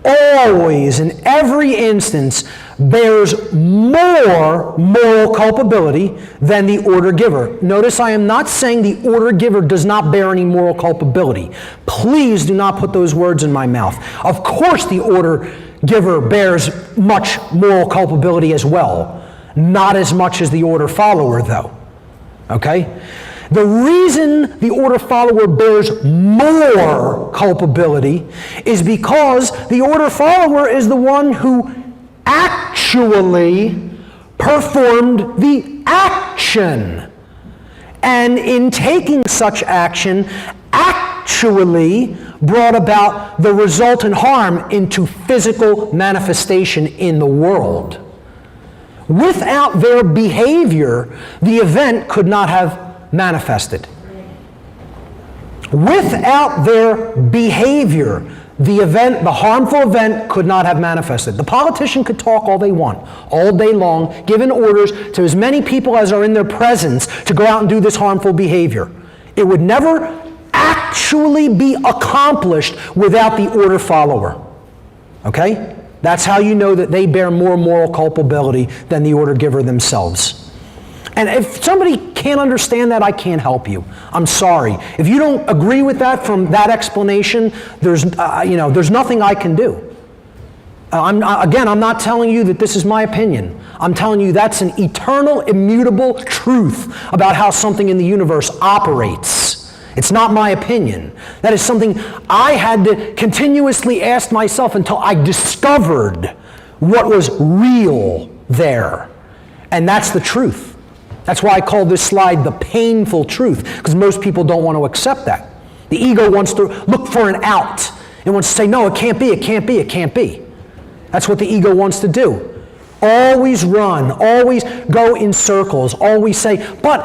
Always, in every instance, bears more moral culpability than the order giver. Notice I am not saying the order giver does not bear any moral culpability. Please do not put those words in my mouth. Of course the order giver bears much moral culpability as well. Not as much as the order follower, though. Okay? The reason the order follower bears more culpability is because the order follower is the one who actually performed the action. And in taking such action, actually brought about the resultant harm into physical manifestation in the world. Without their behavior, the event could not have manifested. Without their behavior, the harmful event could not have manifested. The politician could talk all they want, all day long, giving orders to as many people as are in their presence to go out and do this harmful behavior. It would never actually be accomplished without the order follower. Okay? That's how you know that they bear more moral culpability than the order giver themselves. And if somebody can't understand that, I can't help you. I'm sorry. If you don't agree with that from that explanation, there's nothing I can do. I'm not telling you that this is my opinion. I'm telling you that's an eternal, immutable truth about how something in the universe operates. It's not my opinion. That is something I had to continuously ask myself until I discovered what was real there. And that's the truth. That's why I call this slide the painful truth, because most people don't want to accept that. The ego wants to look for an out. It wants to say, no, it can't be, it can't be, it can't be. That's what the ego wants to do. Always run, always go in circles, always say, but.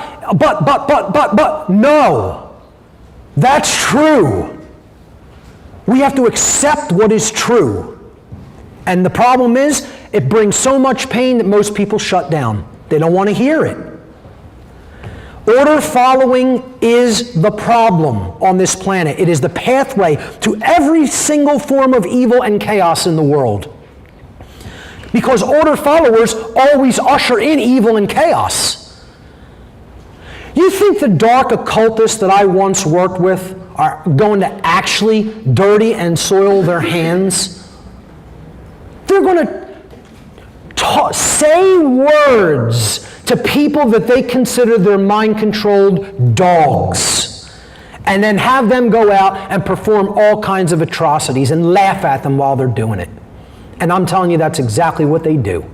No. That's true. We have to accept what is true. And the problem is, it brings so much pain that most people shut down. They don't want to hear it. Order following is the problem on this planet. It is the pathway to every single form of evil and chaos in the world. Because order followers always usher in evil and chaos. You think the dark occultists that I once worked with are going to actually dirty and soil their hands? They're going to say words to people that they consider their mind-controlled dogs, and then have them go out and perform all kinds of atrocities and laugh at them while they're doing it. And I'm telling you, that's exactly what they do.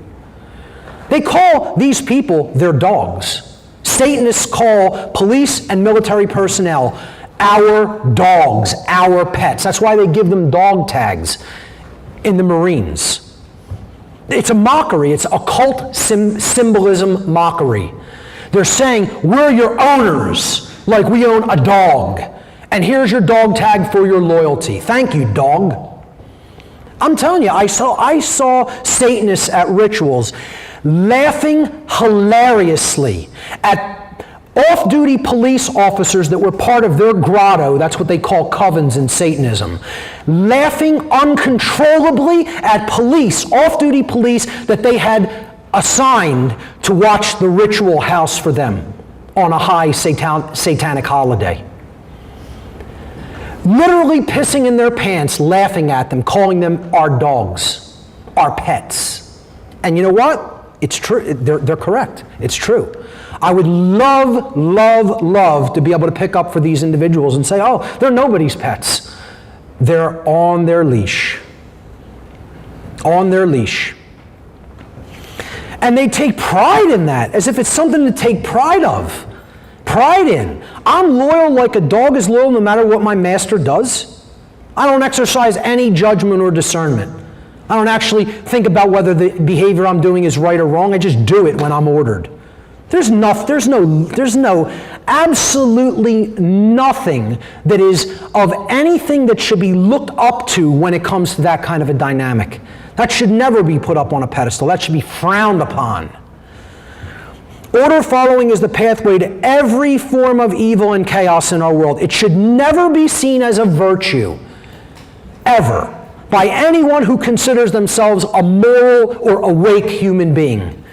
They call these people their dogs. Satanists call police and military personnel our dogs, our pets. That's why they give them dog tags in the Marines. It's a mockery. It's occult symbolism mockery. They're saying, we're your owners, like we own a dog. And here's your dog tag for your loyalty. Thank you, dog. I'm telling you, I saw Satanists at rituals laughing hilariously at off-duty police officers that were part of their grotto, that's what they call covens in Satanism, laughing uncontrollably at police, off-duty police that they had assigned to watch the ritual house for them on a high satanic holiday. Literally pissing in their pants, laughing at them, calling them our dogs, our pets. And you know what? It's true. They're correct. It's true. I would love to be able to pick up for these individuals and say, oh, they're nobody's pets. They're on their leash. On their leash. And they take pride in that, as if it's something to take pride of. Pride in. I'm loyal like a dog is loyal no matter what my master does. I don't exercise any judgment or discernment. I don't actually think about whether the behavior I'm doing is right or wrong. I just do it when I'm ordered. There's absolutely nothing that is of anything that should be looked up to when it comes to that kind of a dynamic. That should never be put up on a pedestal. That should be frowned upon. Order following is the pathway to every form of evil and chaos in our world. It should never be seen as a virtue. Ever. by anyone who considers themselves a moral or awake human being.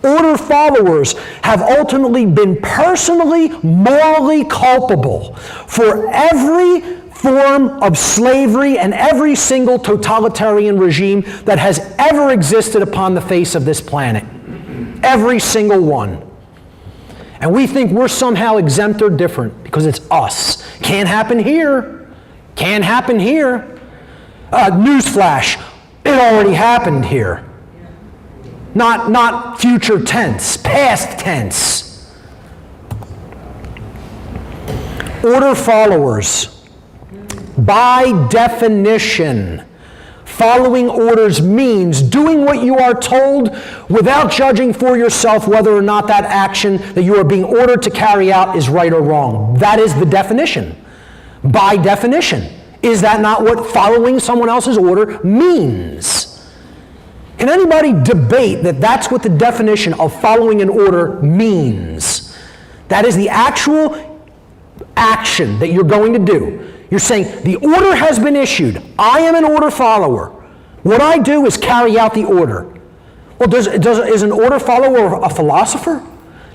Order followers have ultimately been personally, morally culpable for every form of slavery and every single totalitarian regime that has ever existed upon the face of this planet. Every single one. And we think we're somehow exempt or different because it's us. Can't happen here. Can't happen here. Newsflash, it already happened here. Not future tense, past tense. Order followers, by definition, following orders means doing what you are told without judging for yourself whether or not that action that you are being ordered to carry out is right or wrong. That is the definition. By definition. Is that not what following someone else's order means? Can anybody debate that that's what the definition of following an order means? That is the actual action that you're going to do. You're saying, the order has been issued. I am an order follower. What I do is carry out the order. Well, is an order follower a philosopher?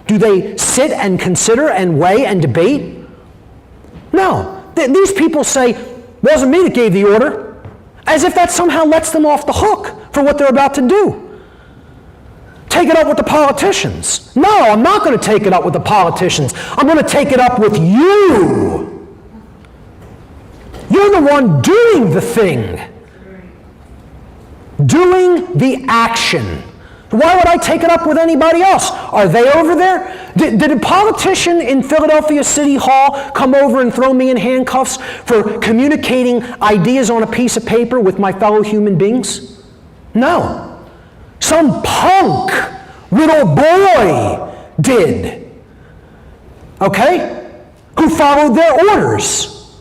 Do they sit and consider and weigh and debate? No. These people say, it wasn't me that gave the order, as if that somehow lets them off the hook for what they're about to do. Take it up with the politicians. No, I'm not going to take it up with the politicians. I'm going to take it up with you. You're the one doing the thing. Doing the action. Why would I take it up with anybody else? Are they over there? Did a politician in Philadelphia City Hall come over and throw me in handcuffs for communicating ideas on a piece of paper with my fellow human beings? No. Some punk little boy did. Okay? Who followed their orders,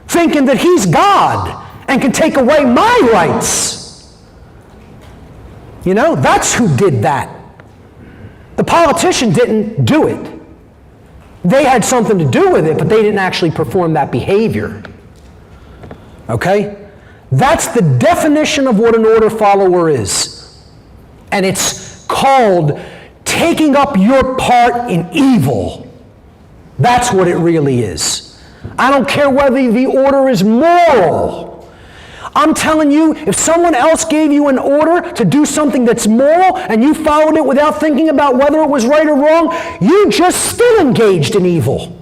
thinking that he's God and can take away my rights. You know, that's who did that. The politician didn't do it. They had something to do with it, but they didn't actually perform that behavior. Okay? That's the definition of what an order follower is. And it's called taking up your part in evil. That's what it really is. I don't care whether the order is moral. I'm telling you, if someone else gave you an order to do something that's moral and you followed it without thinking about whether it was right or wrong, you just still engaged in evil.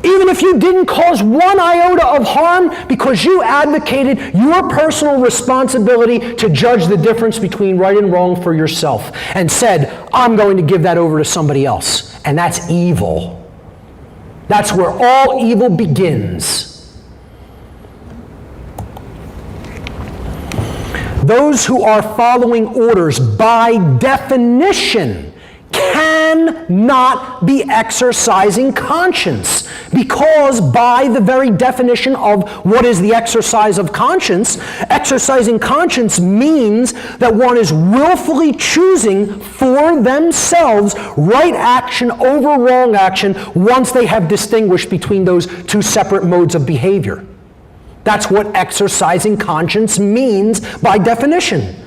Even if you didn't cause one iota of harm because you advocated your personal responsibility to judge the difference between right and wrong for yourself and said, I'm going to give that over to somebody else. And that's evil. That's where all evil begins. Those who are following orders, by definition, cannot be exercising conscience, because by the very definition of what is the exercise of conscience, exercising conscience means that one is willfully choosing for themselves right action over wrong action once they have distinguished between those two separate modes of behavior. That's what exercising conscience means by definition.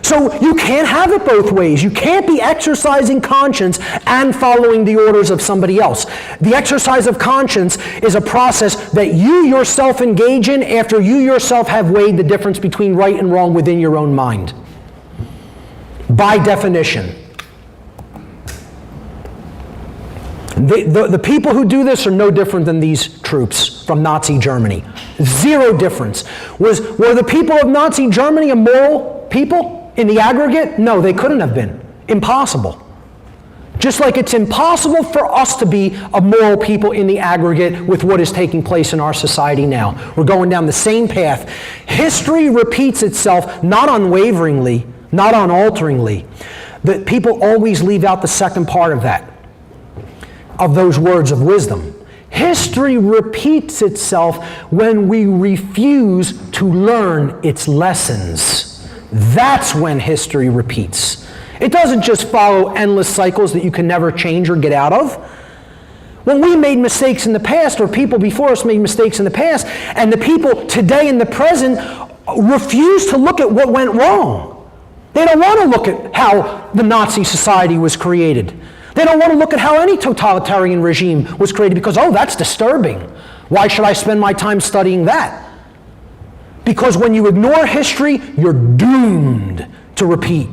So you can't have it both ways. You can't be exercising conscience and following the orders of somebody else. The exercise of conscience is a process that you yourself engage in after you yourself have weighed the difference between right and wrong within your own mind. By definition. The people who do this are no different than these troops from Nazi Germany. Zero difference. Were the people of Nazi Germany a moral people in the aggregate? No, they couldn't have been. Impossible. Just like it's impossible for us to be a moral people in the aggregate with what is taking place in our society now. We're going down the same path. History repeats itself, not unwaveringly, not unalteringly. But people always leave out the second part of that, of those words of wisdom. History repeats itself when we refuse to learn its lessons. That's when history repeats. It doesn't just follow endless cycles that you can never change or get out of. When we made mistakes in the past, or people before us made mistakes in the past, and the people today in the present refuse to look at what went wrong. They don't want to look at how the Nazi society was created. They don't want to look at how any totalitarian regime was created because, oh, that's disturbing. Why should I spend my time studying that? Because when you ignore history, you're doomed to repeat.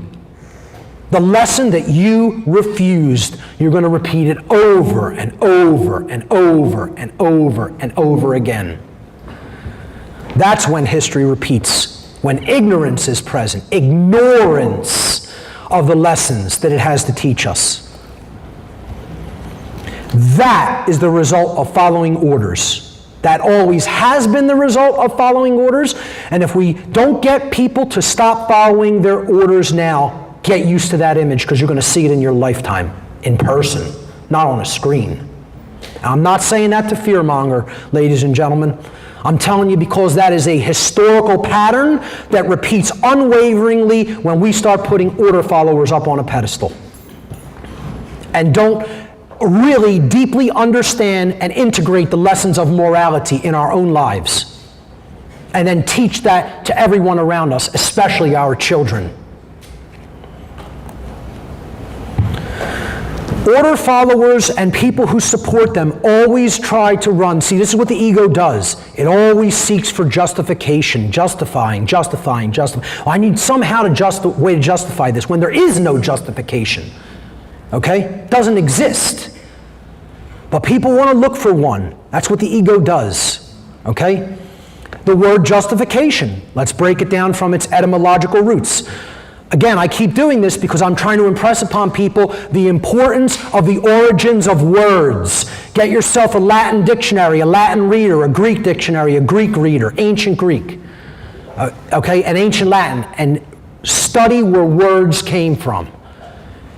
The lesson that you refused, you're going to repeat it over and over and over and over and over again. That's when history repeats, when ignorance is present, ignorance of the lessons that it has to teach us. That is the result of following orders. That always has been the result of following orders, and if we don't get people to stop following their orders now, get used to that image because you're going to see it in your lifetime, in person, not on a screen. I'm not saying that to fearmonger, ladies and gentlemen. I'm telling you because that is a historical pattern that repeats unwaveringly when we start putting order followers up on a pedestal. And don't really deeply understand and integrate the lessons of morality in our own lives. And then teach that to everyone around us, especially our children. Order followers and people who support them always try to run. See, this is what the ego does. It always seeks for justification, justifying. Oh, I need somehow way to justify this when there is no justification. Okay? Doesn't exist. But people want to look for one. That's what the ego does. Okay? The word justification. Let's break it down from its etymological roots. Again, I keep doing this because I'm trying to impress upon people the importance of the origins of words. Get yourself a Latin dictionary, a Latin reader, a Greek dictionary, a Greek reader, ancient Greek, and ancient Latin, and study where words came from.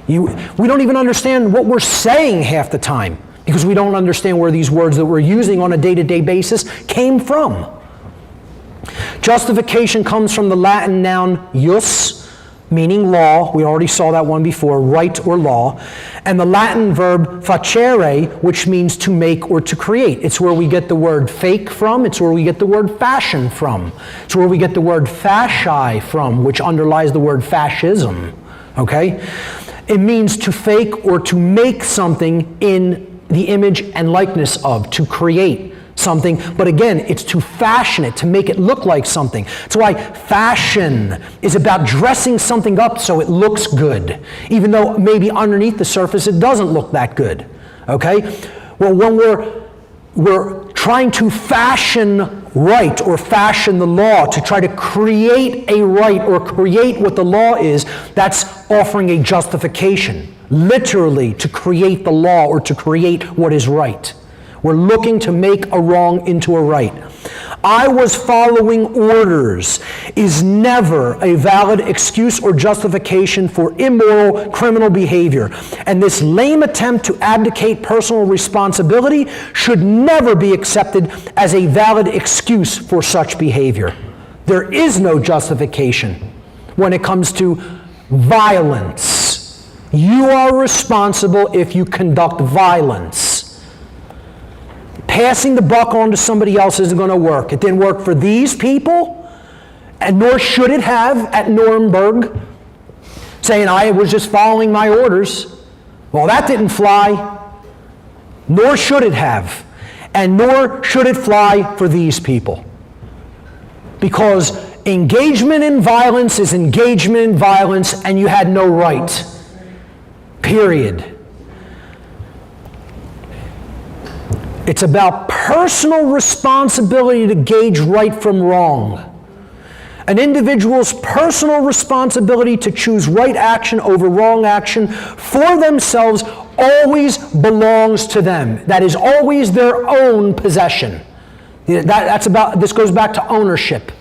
We don't even understand what we're saying half the time because we don't understand where these words that we're using on a day-to-day basis came from. Justification comes from the Latin noun jus, meaning law. We already saw that one before, right or law. And the Latin verb facere, which means to make or to create. It's where we get the word fake from. It's where we get the word fashion from. It's where we get the word fasci from, which underlies the word fascism. Okay? It means to fake or to make something in the image and likeness of, to create something, but again, it's to fashion it, to make it look like something. That's why fashion is about dressing something up so it looks good, even though maybe underneath the surface it doesn't look that good. Okay? Well, when we're trying to fashion right or fashion the law to try to create a right or create what the law is, that's offering a justification, literally to create the law or to create what is right. We're looking to make a wrong into a right. I was following orders is never a valid excuse or justification for immoral criminal behavior. And this lame attempt to abdicate personal responsibility should never be accepted as a valid excuse for such behavior. There is no justification when it comes to violence. You are responsible if you conduct violence. Passing the buck on to somebody else isn't going to work. It didn't work for these people, and nor should it have at Nuremberg, saying I was just following my orders. Well, that didn't fly, nor should it have, and nor should it fly for these people. Because engagement in violence is engagement in violence, and you had no right. Period. It's about personal responsibility to gauge right from wrong. An individual's personal responsibility to choose right action over wrong action for themselves always belongs to them. That is always their own possession. This goes back to ownership.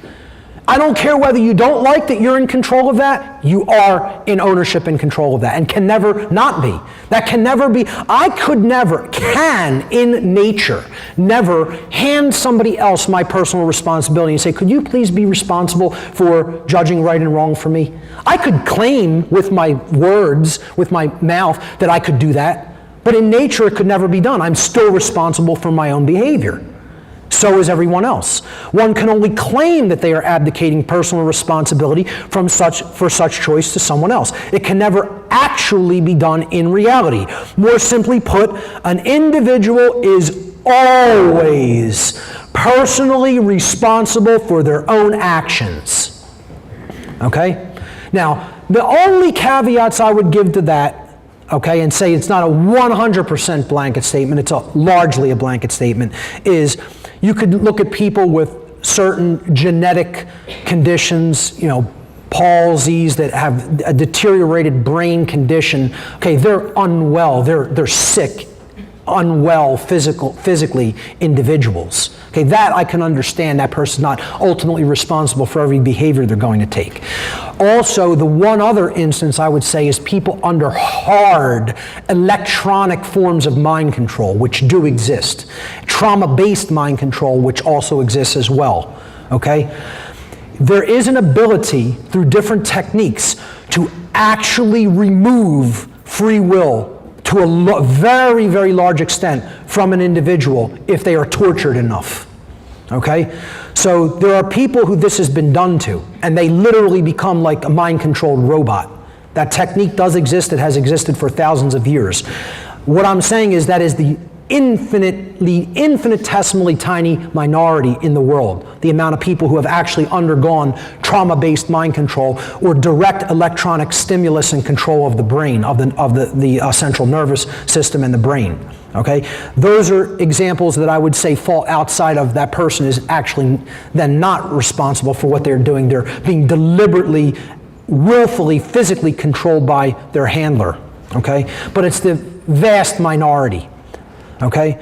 I don't care whether you don't like that you're in control of that, you are in ownership and control of that, and can never not be. That can never be. I could never, can in nature, never hand somebody else my personal responsibility and say, could you please be responsible for judging right and wrong for me? I could claim with my words, with my mouth, that I could do that, But in nature, it could never be done. I'm still responsible for my own behavior. So is everyone else. One can only claim that they are abdicating personal responsibility for such choice to someone else. It can never actually be done in reality. More simply put, an individual is always personally responsible for their own actions. Okay? Now, the only caveats I would give to that, okay, and say it's not a 100% blanket statement, it's largely a blanket statement, is you could look at people with certain genetic conditions, palsies that have a deteriorated brain condition. Okay, they're unwell, they're sick, unwell physically individuals. Okay, that I can understand. That person's not ultimately responsible for every behavior they're going to take. Also, the one other instance I would say is people under hard electronic forms of mind control, which do exist. Trauma-based mind control, which also exists as well. Okay? There is an ability through different techniques to actually remove free will to a very, very large extent from an individual if they are tortured enough. Okay? So there are people who this has been done to, and they literally become like a mind-controlled robot. That technique does exist. It has existed for thousands of years. What I'm saying is that is the infinitesimally tiny minority in the world, the amount of people who have actually undergone trauma-based mind control or direct electronic stimulus and control of the brain, of the central nervous system and the brain. Okay, those are examples that I would say fall outside of that person is actually then not responsible for what they're doing. They're being deliberately, willfully, physically controlled by their handler. Okay, but it's the vast minority. Okay?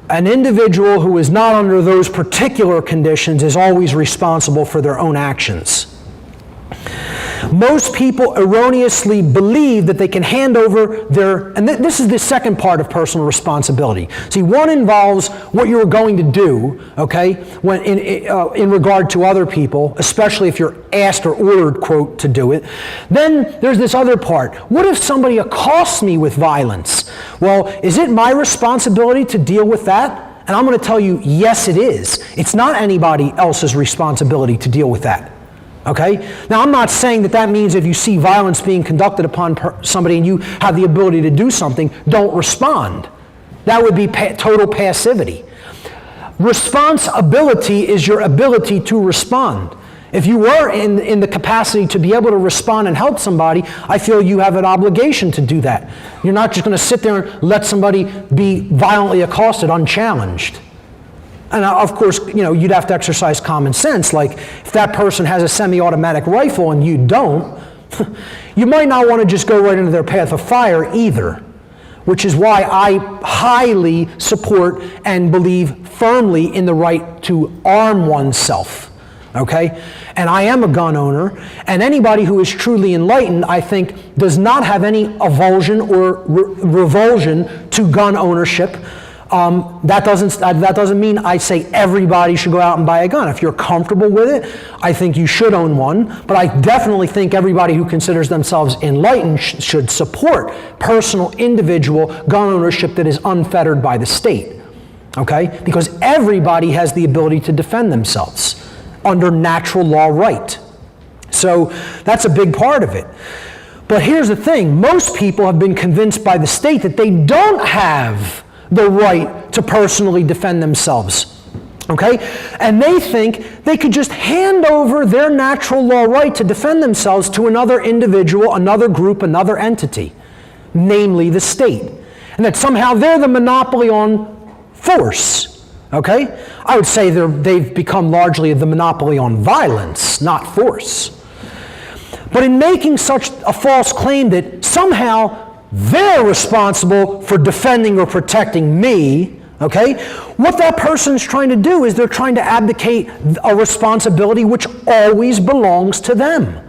An individual who is not under those particular conditions is always responsible for their own actions. Most people erroneously believe that they can hand over their, and this is the second part of personal responsibility. See, one involves what you're going to do, okay, when in regard to other people, especially if you're asked or ordered, quote, to do it. Then there's this other part. What if somebody accosts me with violence? Well, is it my responsibility to deal with that? And I'm going to tell you, yes, it is. It's not anybody else's responsibility to deal with that. Okay? Now, I'm not saying that means if you see violence being conducted upon somebody and you have the ability to do something, don't respond. That would be total passivity. Responsibility is your ability to respond. If you were in the capacity to be able to respond and help somebody, I feel you have an obligation to do that. You're not just going to sit there and let somebody be violently accosted unchallenged. And of course, you'd have to exercise common sense. Like, if that person has a semi-automatic rifle and you don't, you might not want to just go right into their path of fire either. Which is why I highly support and believe firmly in the right to arm oneself. Okay? And I am a gun owner, and anybody who is truly enlightened, I think, does not have any avulsion or revulsion to gun ownership. That doesn't mean I say everybody should go out and buy a gun. If you're comfortable with it, I think you should own one. But I definitely think everybody who considers themselves enlightened should support personal, individual gun ownership that is unfettered by the state. Okay? Because everybody has the ability to defend themselves under natural law right. So that's a big part of it. But here's the thing. Most people have been convinced by the state that they don't have the right to personally defend themselves, okay? And they think they could just hand over their natural law right to defend themselves to another individual, another group, another entity, namely the state. And that somehow they're the monopoly on force, okay? I would say they've become largely the monopoly on violence, not force. But in making such a false claim that somehow they're responsible for defending or protecting me, okay? What that person's trying to do is they're trying to abdicate a responsibility which always belongs to them.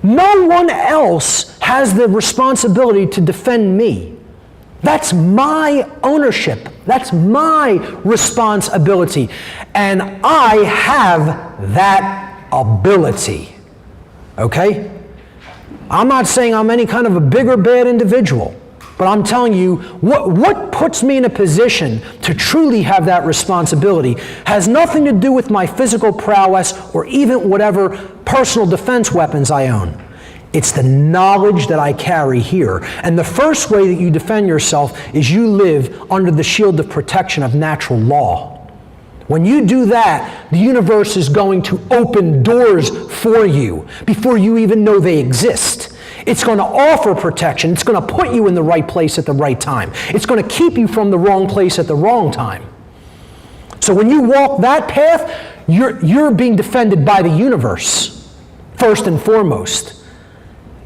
No one else has the responsibility to defend me. That's my ownership. That's my responsibility. And I have that ability, okay? I'm not saying I'm any kind of a big or bad individual. But I'm telling you, what puts me in a position to truly have that responsibility has nothing to do with my physical prowess or even whatever personal defense weapons I own. It's the knowledge that I carry here. And the first way that you defend yourself is you live under the shield of protection of natural law. When you do that, the universe is going to open doors for you before you even know they exist. It's going to offer protection. It's going to put you in the right place at the right time. It's going to keep you from the wrong place at the wrong time. So when you walk that path, you're being defended by the universe, first and foremost.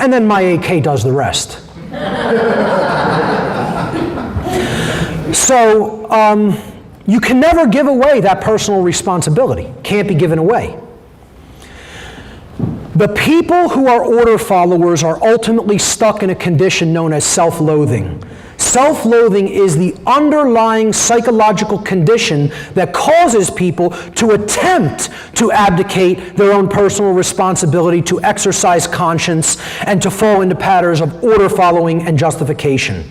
And then my AK does the rest. So you can never give away that personal responsibility. Can't be given away. The people who are order followers are ultimately stuck in a condition known as self-loathing. Self-loathing is the underlying psychological condition that causes people to attempt to abdicate their own personal responsibility, to exercise conscience, and to fall into patterns of order following and justification.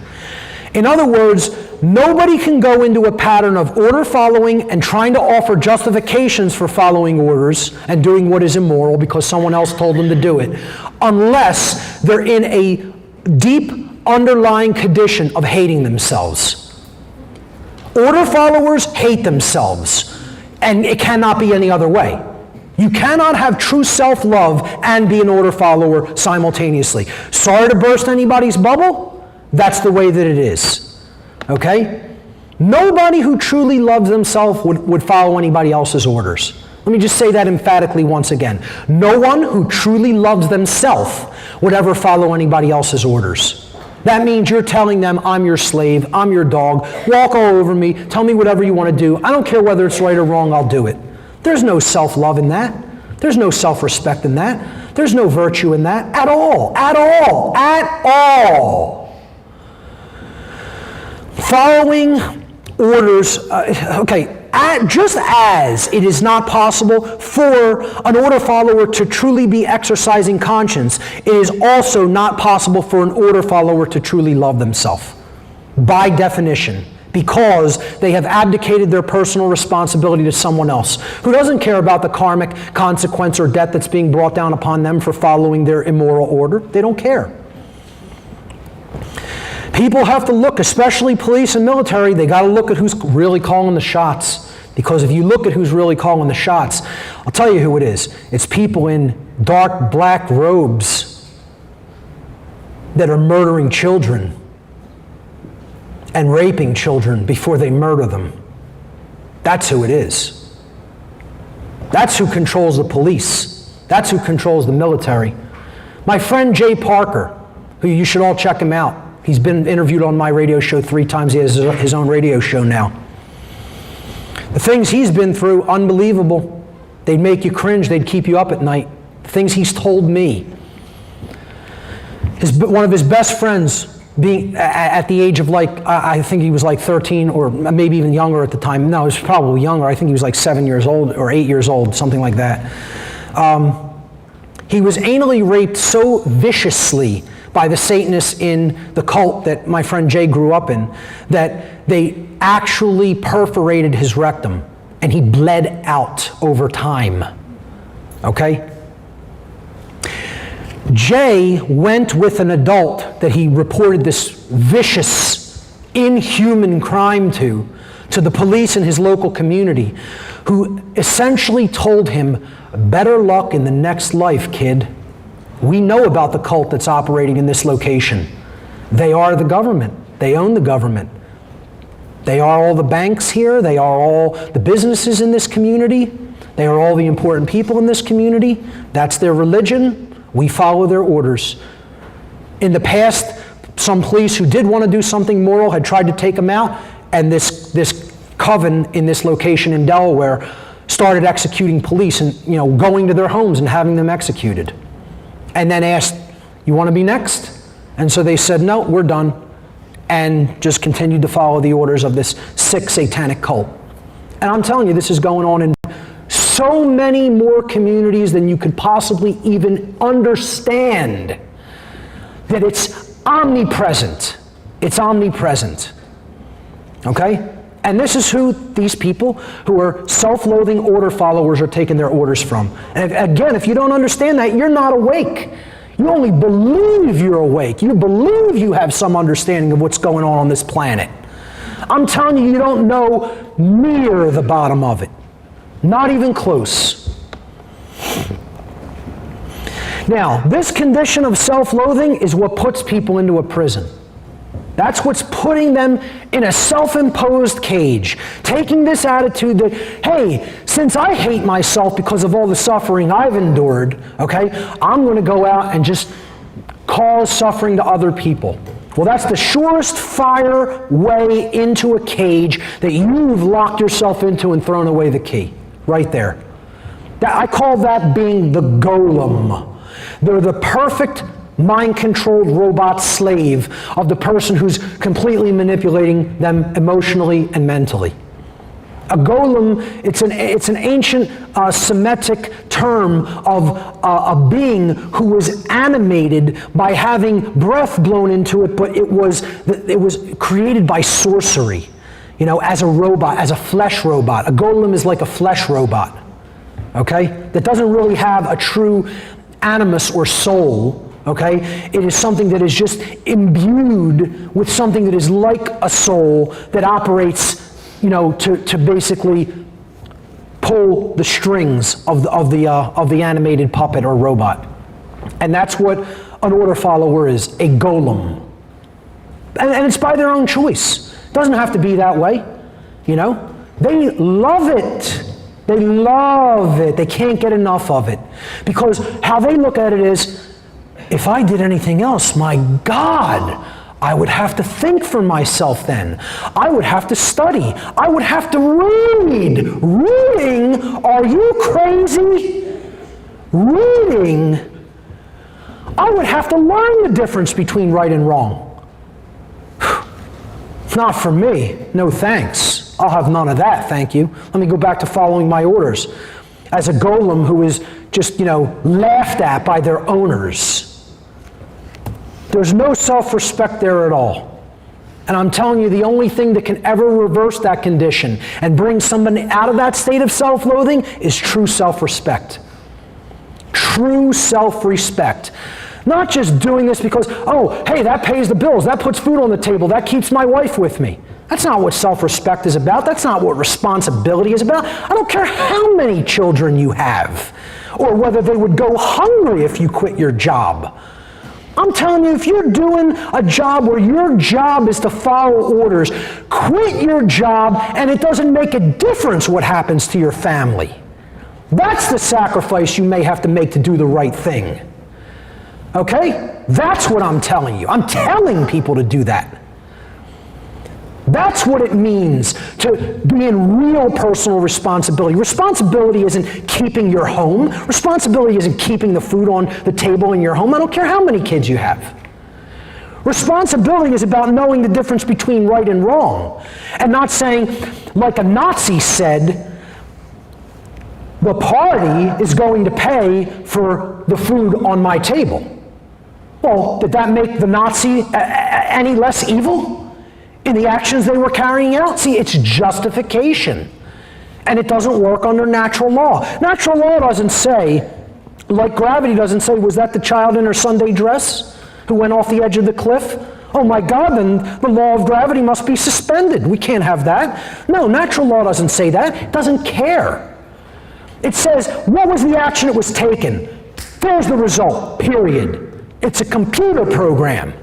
In other words, nobody can go into a pattern of order following and trying to offer justifications for following orders and doing what is immoral because someone else told them to do it, unless they're in a deep underlying condition of hating themselves. Order followers hate themselves, and it cannot be any other way. You cannot have true self-love and be an order follower simultaneously. Sorry to burst anybody's bubble. That's the way that it is, okay? Nobody who truly loves themselves would follow anybody else's orders. Let me just say that emphatically once again. No one who truly loves themselves would ever follow anybody else's orders. That means you're telling them, I'm your slave, I'm your dog, walk all over me, tell me whatever you want to do. I don't care whether it's right or wrong, I'll do it. There's no self-love in that. There's no self-respect in that. There's no virtue in that at all, at all, at all. Following orders, just as it is not possible for an order follower to truly be exercising conscience, it is also not possible for an order follower to truly love themselves, by definition, because they have abdicated their personal responsibility to someone else who doesn't care about the karmic consequence or debt that's being brought down upon them for following their immoral order. They don't care. People have to look, especially police and military, they got to look at who's really calling the shots. Because if you look at who's really calling the shots, I'll tell you who it is. It's people in dark black robes that are murdering children and raping children before they murder them. That's who it is. That's who controls the police. That's who controls the military. My friend Jay Parker, who you should all check him out. He's been interviewed on my radio show 3 times. He has his own radio show now. The things he's been through, unbelievable. They'd make you cringe. They'd keep you up at night. The things he's told me. One of his best friends, being at the age of I think he was 13 or maybe even younger at the time. No, he was probably younger. I think he was 7 years old or 8 years old, something like that. He was anally raped so viciously by the Satanists in the cult that my friend Jay grew up in, that they actually perforated his rectum and he bled out over time. Okay? Jay went with an adult that he reported this vicious, inhuman crime to the police in his local community, who essentially told him, better luck in the next life, kid. We know about the cult that's operating in this location. They are the government. They own the government. They are all the banks here. They are all the businesses in this community. They are all the important people in this community. That's their religion. We follow their orders. In the past, some police who did want to do something moral had tried to take them out, and this coven in this location in Delaware started executing police and going to their homes and having them executed. And then asked, you want to be next? And so they said, no, we're done. And just continued to follow the orders of this sick satanic cult. And I'm telling you, this is going on in so many more communities than you could possibly even understand. That it's omnipresent. It's omnipresent. Okay? And this is who these people who are self-loathing order followers are taking their orders from. And again, if you don't understand that, you're not awake. You only believe you're awake. You believe you have some understanding of what's going on this planet. I'm telling you, you don't know near the bottom of it. Not even close. Now, this condition of self-loathing is what puts people into a prison. That's what's putting them in a self-imposed cage. Taking this attitude that, hey, since I hate myself because of all the suffering I've endured, okay, I'm going to go out and just cause suffering to other people. Well, that's the surest fire way into a cage that you've locked yourself into and thrown away the key. Right there. I call that being the golem. They're the perfect mind-controlled robot slave of the person who's completely manipulating them emotionally and mentally. A golem, it's an ancient Semitic term of a being who was animated by having breath blown into it, but it was created by sorcery, as a robot, as a flesh robot. A golem is like a flesh robot, okay? That doesn't really have a true animus or soul. Okay? It is something that is just imbued with something that is like a soul that operates, to basically pull the strings of the animated puppet or robot. And that's what an order follower is, a golem. And it's by their own choice. It doesn't have to be that way, They love it. They love it. They can't get enough of it. Because how they look at it is, if I did anything else, my God, I would have to think for myself then. I would have to study. I would have to read. Reading? Are you crazy? Reading? I would have to learn the difference between right and wrong. Not for me. No thanks. I'll have none of that, thank you. Let me go back to following my orders. As a golem who is just, laughed at by their owners. There's no self-respect there at all. And I'm telling you, the only thing that can ever reverse that condition and bring somebody out of that state of self-loathing is true self-respect. True self-respect. Not just doing this because, oh, hey, that pays the bills, that puts food on the table, that keeps my wife with me. That's not what self-respect is about. That's not what responsibility is about. I don't care how many children you have or whether they would go hungry if you quit your job. I'm telling you, if you're doing a job where your job is to follow orders, quit your job and it doesn't make a difference what happens to your family. That's the sacrifice you may have to make to do the right thing. Okay? That's what I'm telling you. I'm telling people to do that. That's what it means to be in real personal responsibility. Responsibility isn't keeping your home. Responsibility isn't keeping the food on the table in your home. I don't care how many kids you have. Responsibility is about knowing the difference between right and wrong and not saying, like a Nazi said, the party is going to pay for the food on my table. Well, did that make the Nazi any less evil in the actions they were carrying out? See, it's justification. And it doesn't work under natural law. Natural law doesn't say, like gravity doesn't say, was that the child in her Sunday dress who went off the edge of the cliff? Oh my God, then the law of gravity must be suspended. We can't have that. No, natural law doesn't say that. It doesn't care. It says, what was the action that was taken? There's the result, period. It's a computer program.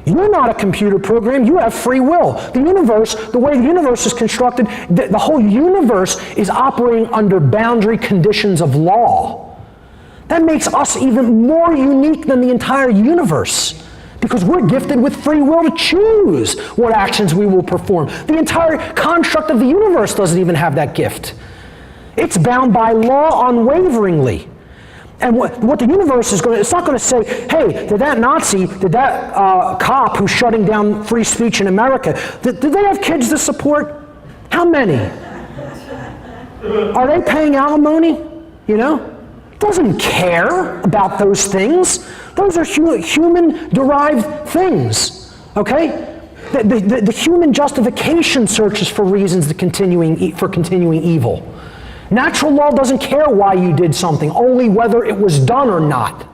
You're not a computer program. You have free will. The universe, the way the universe is constructed, the whole universe is operating under boundary conditions of law. That makes us even more unique than the entire universe because we're gifted with free will to choose what actions we will perform. The entire construct of the universe doesn't even have that gift. It's bound by law unwaveringly. And what the universe is going to, it's not going to say, hey, did that Nazi, did that cop who's shutting down free speech in America, did they have kids to support? How many? Are they paying alimony? It doesn't care about those things. Those are human-derived things. Okay? The human justification searches for reasons for continuing evil. Natural law doesn't care why you did something, only whether it was done or not.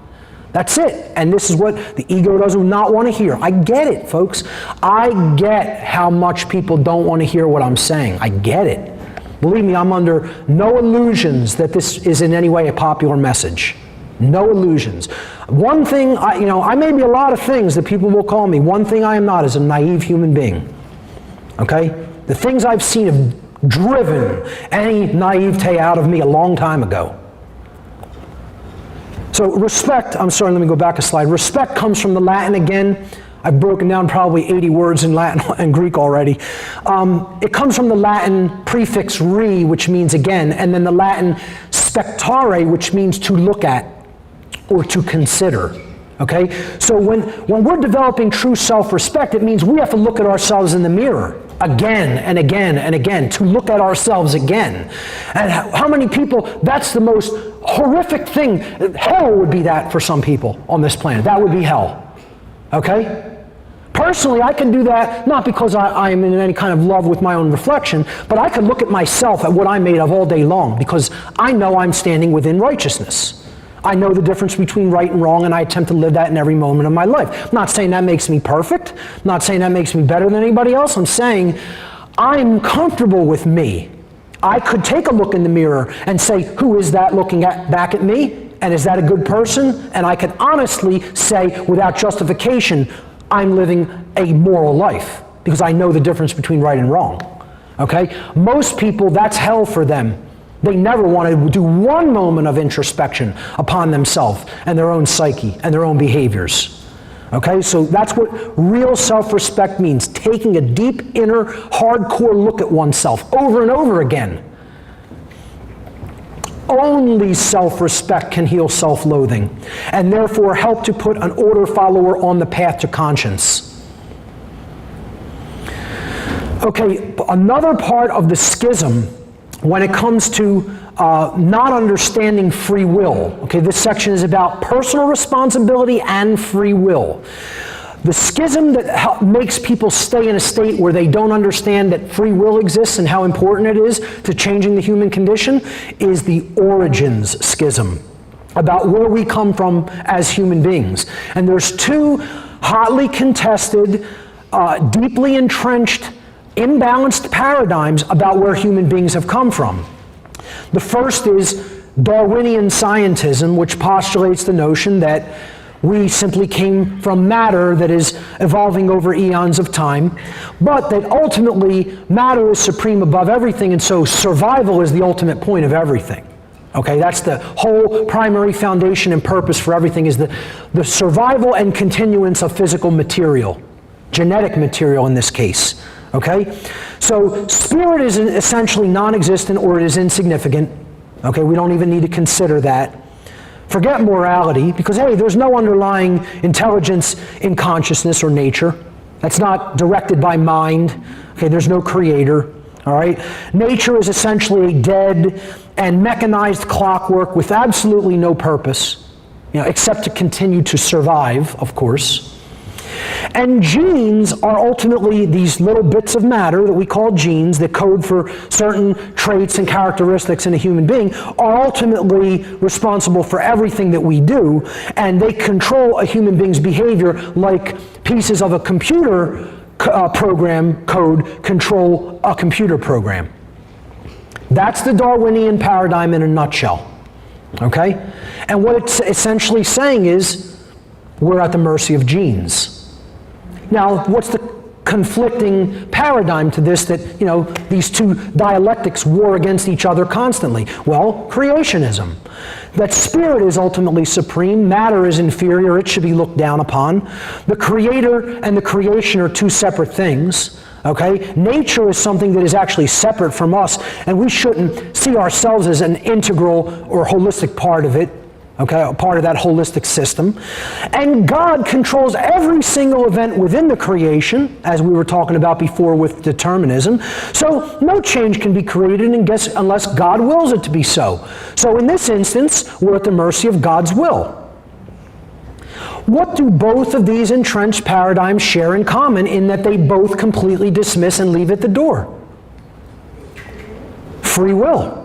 That's it. And this is what the ego does not want to hear. I get it, folks. I get how much people don't want to hear what I'm saying. I get it. Believe me, I'm under no illusions that this is in any way a popular message. No illusions. One thing, I may be a lot of things that people will call me. One thing I am not is a naive human being. Okay? The things I've seen have driven any naivete out of me a long time ago. So respect, I'm sorry, let me go back a slide. Respect comes from the Latin again. I've broken down probably 80 words in Latin and Greek already. It comes from the Latin prefix re, which means again, and then the Latin spectare, which means to look at or to consider. Okay? So when we're developing true self-respect, it means we have to look at ourselves in the mirror again and again and again, to look at ourselves again. And how many people, that's the most horrific thing. Hell would be that for some people on this planet. That would be hell. Okay? Personally, I can do that not because I am in any kind of love with my own reflection, but I can look at myself, at what I'm made of all day long, because I know I'm standing within righteousness. I know the difference between right and wrong, and I attempt to live that in every moment of my life. I'm not saying that makes me perfect. I'm not saying that makes me better than anybody else. I'm saying I'm comfortable with me. I could take a look in the mirror and say, who is that looking back at me? And is that a good person? And I can honestly say, without justification, I'm living a moral life, because I know the difference between right and wrong. Okay? Most people, that's hell for them. They never want to do one moment of introspection upon themselves and their own psyche and their own behaviors. Okay, so that's what real self-respect means, taking a deep, inner, hardcore look at oneself over and over again. Only self-respect can heal self-loathing, and therefore help to put an order follower on the path to conscience. Okay, another part of the schism when it comes to not understanding free will. Okay, this section is about personal responsibility and free will. The schism that makes people stay in a state where they don't understand that free will exists and how important it is to changing the human condition is the origins schism, about where we come from as human beings. And there's two hotly contested, deeply entrenched, imbalanced paradigms about where human beings have come from. The first is Darwinian scientism, which postulates the notion that we simply came from matter that is evolving over eons of time, but that ultimately matter is supreme above everything, and so survival is the ultimate point of everything. Okay, that's the whole primary foundation and purpose for everything, is the survival and continuance of physical material, genetic material in this case. Okay, so spirit is essentially non-existent, or it is insignificant. Okay, we don't even need to consider that. Forget morality, because hey, there's no underlying intelligence in consciousness or nature. That's not directed by mind. Okay, there's no creator. All right, nature is essentially a dead and mechanized clockwork with absolutely no purpose, except to continue to survive, of course. And genes are ultimately these little bits of matter that we call genes that code for certain traits and characteristics in a human being, are ultimately responsible for everything that we do, and they control a human being's behavior like pieces of a computer program code control a computer program. That's the Darwinian paradigm in a nutshell. Okay? And what it's essentially saying is we're at the mercy of genes. Now, what's the conflicting paradigm to this that, these two dialectics war against each other constantly? Well, creationism. That spirit is ultimately supreme, matter is inferior, it should be looked down upon. The creator and the creation are two separate things. Okay? Nature is something that is actually separate from us, and we shouldn't see ourselves as an integral or holistic part of it. Okay, a part of that holistic system. And God controls every single event within the creation, as we were talking about before with determinism. So no change can be created unless God wills it to be so. So in this instance, we're at the mercy of God's will. what do both of these entrenched paradigms share in common in that they both completely dismiss and leave at the door? Free will.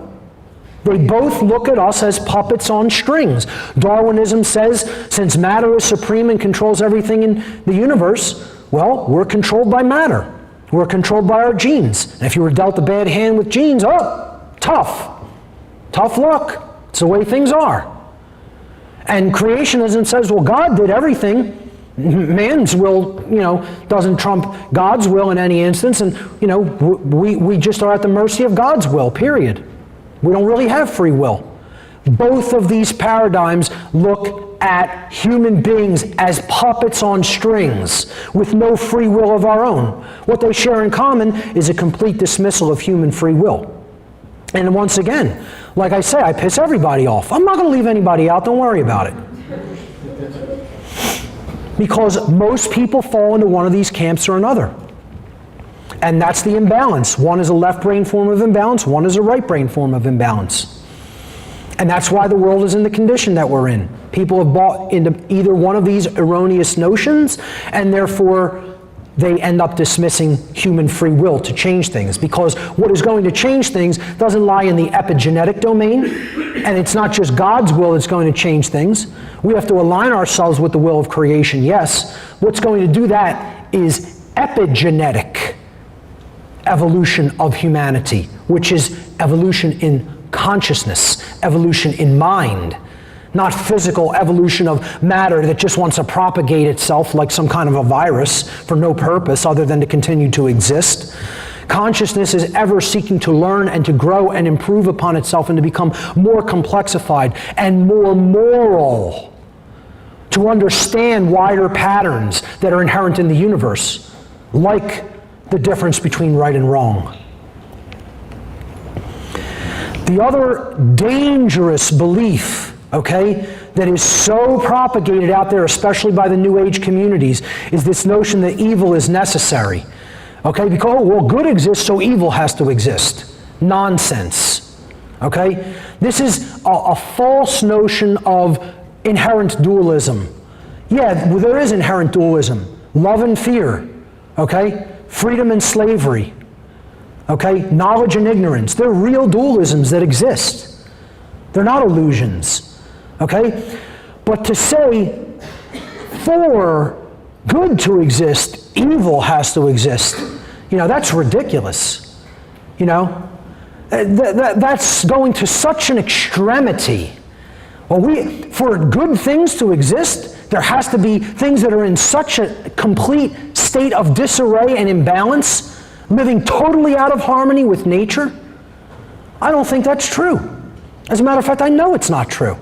They both look at us as puppets on strings. Darwinism says, since matter is supreme and controls everything in the universe, well, we're controlled by matter. We're controlled by our genes. And if you were dealt a bad hand with genes, oh, tough. Tough luck. It's the way things are. And creationism says, well, God did everything. Man's will, doesn't trump God's will in any instance. And, we just are at the mercy of God's will, period. We don't really have free will. Both of these paradigms look at human beings as puppets on strings with no free will of our own. What they share in common is a complete dismissal of human free will. And once again, like I say, I piss everybody off. I'm not going to leave anybody out. Don't worry about it. Because most people fall into one of these camps or another. And that's the imbalance. One is a left brain form of imbalance, one is a right brain form of imbalance. And that's why the world is in the condition that we're in. People have bought into either one of these erroneous notions, and therefore they end up dismissing human free will to change things. Because what is going to change things doesn't lie in the epigenetic domain, and it's not just God's will that's going to change things. We have to align ourselves with the will of creation, yes. What's going to do that is epigenetic evolution of humanity, which is evolution in consciousness, evolution in mind, not physical evolution of matter that just wants to propagate itself like some kind of a virus for no purpose other than to continue to exist. Consciousness is ever seeking to learn and to grow and improve upon itself and to become more complexified and more moral, to understand wider patterns that are inherent in the universe, like the difference between right and wrong. The other dangerous belief, that is so propagated out there, especially by the New Age communities, is this notion that evil is necessary. Because, good exists, so evil has to exist. Nonsense. This is a false notion of inherent dualism. Yeah, there is inherent dualism. Love and fear. Freedom and slavery, knowledge and ignorance. They're real dualisms that exist. They're not illusions, But to say for good to exist, evil has to exist, that's ridiculous. That's going to such an extremity. Well, for good things to exist, there has to be things that are in such a complete state of disarray and imbalance, living totally out of harmony with nature. I don't think that's true. As a matter of fact, I know it's not true.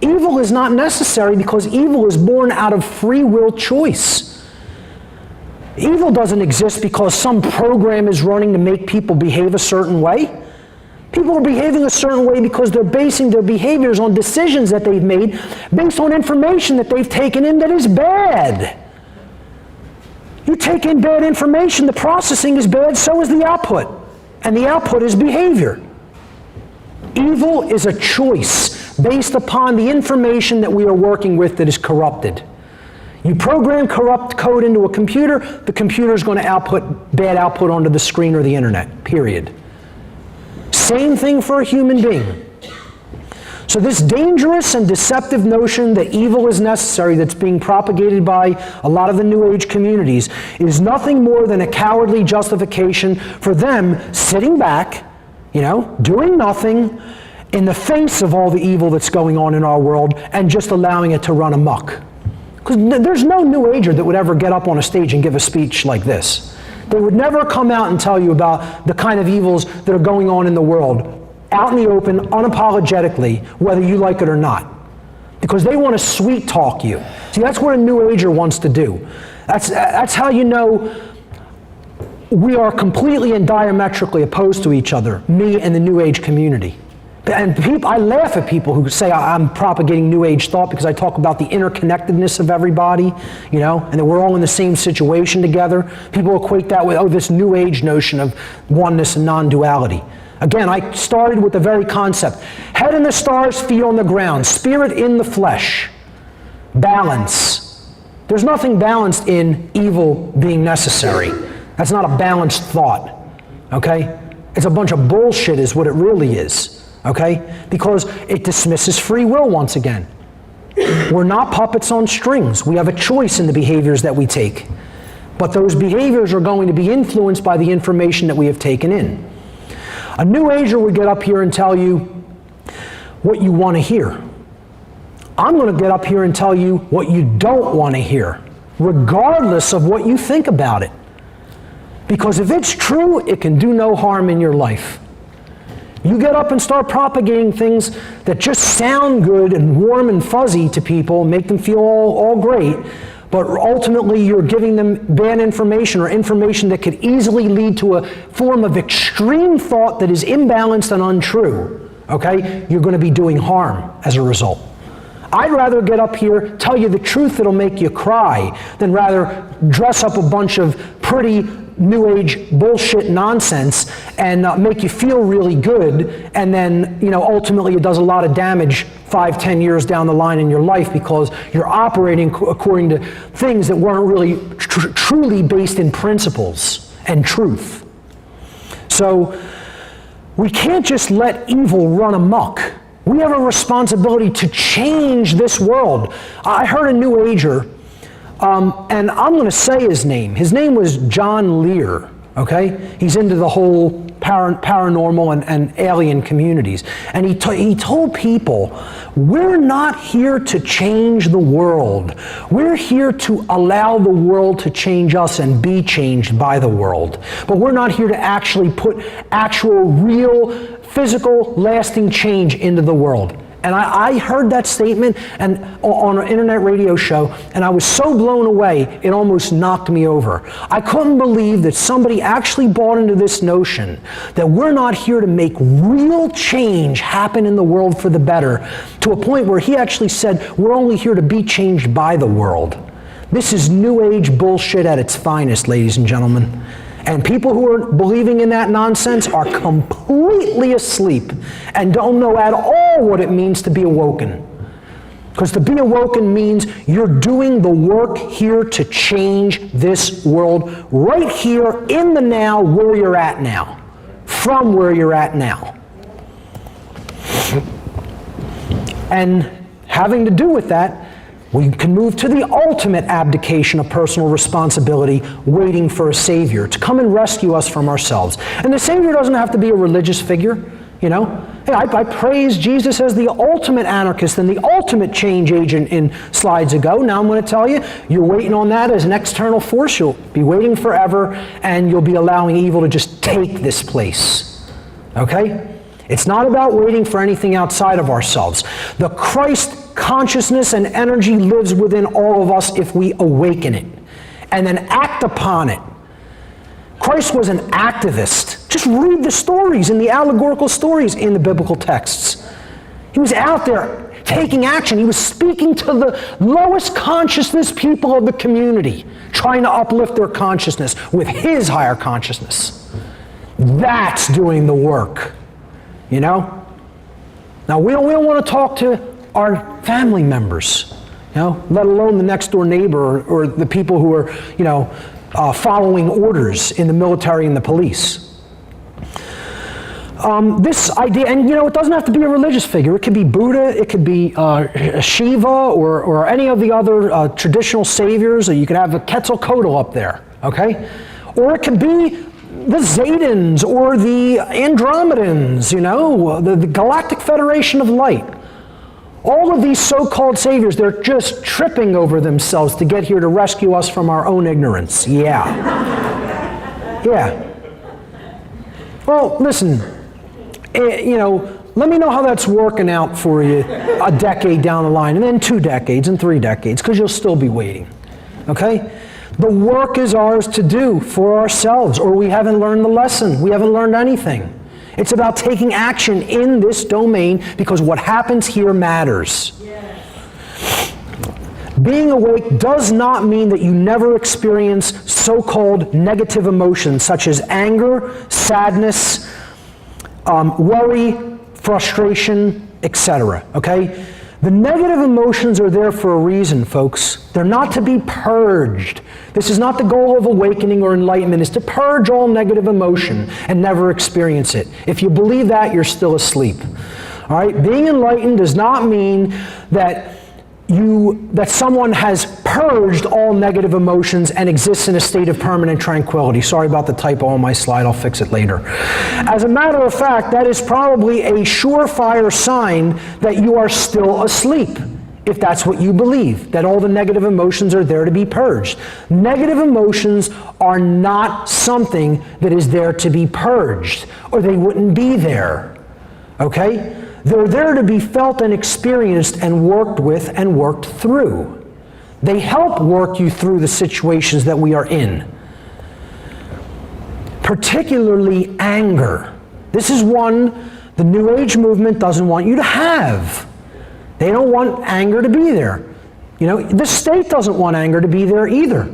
Evil is not necessary because evil is born out of free will choice. Evil doesn't exist because some program is running to make people behave a certain way. People are behaving a certain way because they're basing their behaviors on decisions that they've made based on information that they've taken in that is bad. You take in bad information, the processing is bad, so is the output. And the output is behavior. Evil is a choice based upon the information that we are working with that is corrupted. You program corrupt code into a computer, the computer is going to output bad output onto the screen or the internet, period. Same thing for a human being. So this dangerous and deceptive notion that evil is necessary that's being propagated by a lot of the New Age communities is nothing more than a cowardly justification for them sitting back, doing nothing in the face of all the evil that's going on in our world and just allowing it to run amok. Because there's no New Ager that would ever get up on a stage and give a speech like this. They would never come out and tell you about the kind of evils that are going on in the world, out in the open, unapologetically, whether you like it or not. Because they want to sweet talk you. See, that's what a New Ager wants to do. That's how you know we are completely and diametrically opposed to each other, me and the New Age community. And I laugh at people who say I'm propagating New Age thought because I talk about the interconnectedness of everybody, and that we're all in the same situation together. People equate that with, this New Age notion of oneness and non-duality. Again, I started with the very concept. Head in the stars, feet on the ground, spirit in the flesh. balance. There's nothing balanced in evil being necessary. That's not a balanced thought, okay? It's a bunch of bullshit is what it really is, okay? Because it dismisses free will once again. We're not puppets on strings. We have a choice in the behaviors that we take. But those behaviors are going to be influenced by the information that we have taken in. A New Ager would get up here and tell you what you want to hear. I'm going to get up here and tell you what you don't want to hear, regardless of what you think about it. Because if it's true, it can do no harm in your life. You get up and start propagating things that just sound good and warm and fuzzy to people, make them feel all great, but ultimately you're giving them bad information or information that could easily lead to a form of extreme thought that is imbalanced and untrue, okay? You're going to be doing harm as a result. I'd rather get up here, tell you the truth that'll make you cry, than rather dress up a bunch of pretty New Age bullshit nonsense and make you feel really good, and then, you know, ultimately it does a lot of damage 5-10 years down the line in your life because you're operating according to things that weren't really truly based in principles and truth. So we can't just let evil run amok. We have a responsibility to change this world. I heard a New Ager, and I'm going to say his name. His name was John Lear, okay? He's into the whole paranormal and alien communities. And he told people, we're not here to change the world. We're here to allow the world to change us and be changed by the world. But we're not here to actually put actual, real, physical, lasting change into the world. And I heard that statement and on an internet radio show, and I was so blown away, it almost knocked me over. I couldn't believe that somebody actually bought into this notion that we're not here to make real change happen in the world for the better, to a point where he actually said, we're only here to be changed by the world. This is New Age bullshit at its finest, ladies and gentlemen. And people who are believing in that nonsense are completely asleep and don't know at all what it means to be awoken. Because to be awoken means you're doing the work here to change this world right here in the now, where you're at now. From where you're at now. And having to do with that, we can move to the ultimate abdication of personal responsibility, waiting for a Savior to come and rescue us from ourselves. And the Savior doesn't have to be a religious figure, you know. Hey, I praised Jesus as the ultimate anarchist and the ultimate change agent in slides ago. Now I'm going to tell you, you're waiting on that as an external force. You'll be waiting forever, and you'll be allowing evil to just take this place. Okay? It's not about waiting for anything outside of ourselves. The Christ consciousness and energy lives within all of us if we awaken it and then act upon it. Christ was an activist. Just read the stories and the allegorical stories in the biblical texts. He was out there taking action. He was speaking to the lowest consciousness people of the community, trying to uplift their consciousness with his higher consciousness. That's doing the work. You know? Now, we don't want to talk to our family members, you know, let alone the next door neighbor or the people who are, you know, following orders in the military and the police. This idea, and you know, it doesn't have to be a religious figure. It could be Buddha, it could be Shiva, or any of the other traditional saviors. Or you could have a Quetzalcoatl up there, okay? Or it could be the Zadans or the Andromedans, you know, the Galactic Federation of Light. All of these so-called saviors, they're just tripping over themselves to get here to rescue us from our own ignorance. Yeah. Yeah. Well, listen, you know, let me know how that's working out for you a decade down the line, and then 2 decades and 3 decades, because you'll still be waiting. Okay? The work is ours to do for ourselves, or we haven't learned the lesson. We haven't learned anything. It's about taking action in this domain because what happens here matters. Yes. Being awake does not mean that you never experience so-called negative emotions such as anger, sadness, worry, frustration, etc. Okay? The negative emotions are there for a reason, folks. They're not to be purged. This is not the goal of awakening or enlightenment, is to purge all negative emotion and never experience it. If you believe that, you're still asleep. All right? Being enlightened does not mean that someone has purged all negative emotions and exists in a state of permanent tranquility. Sorry about the typo on my slide, I'll fix it later. As a matter of fact, that is probably a surefire sign that you are still asleep, if that's what you believe, that all the negative emotions are there to be purged. Negative emotions are not something that is there to be purged, or they wouldn't be there, okay? They're there to be felt and experienced and worked with and worked through. They help work you through the situations that we are in. Particularly anger. This is one the New Age movement doesn't want you to have. They don't want anger to be there. You know, the state doesn't want anger to be there either.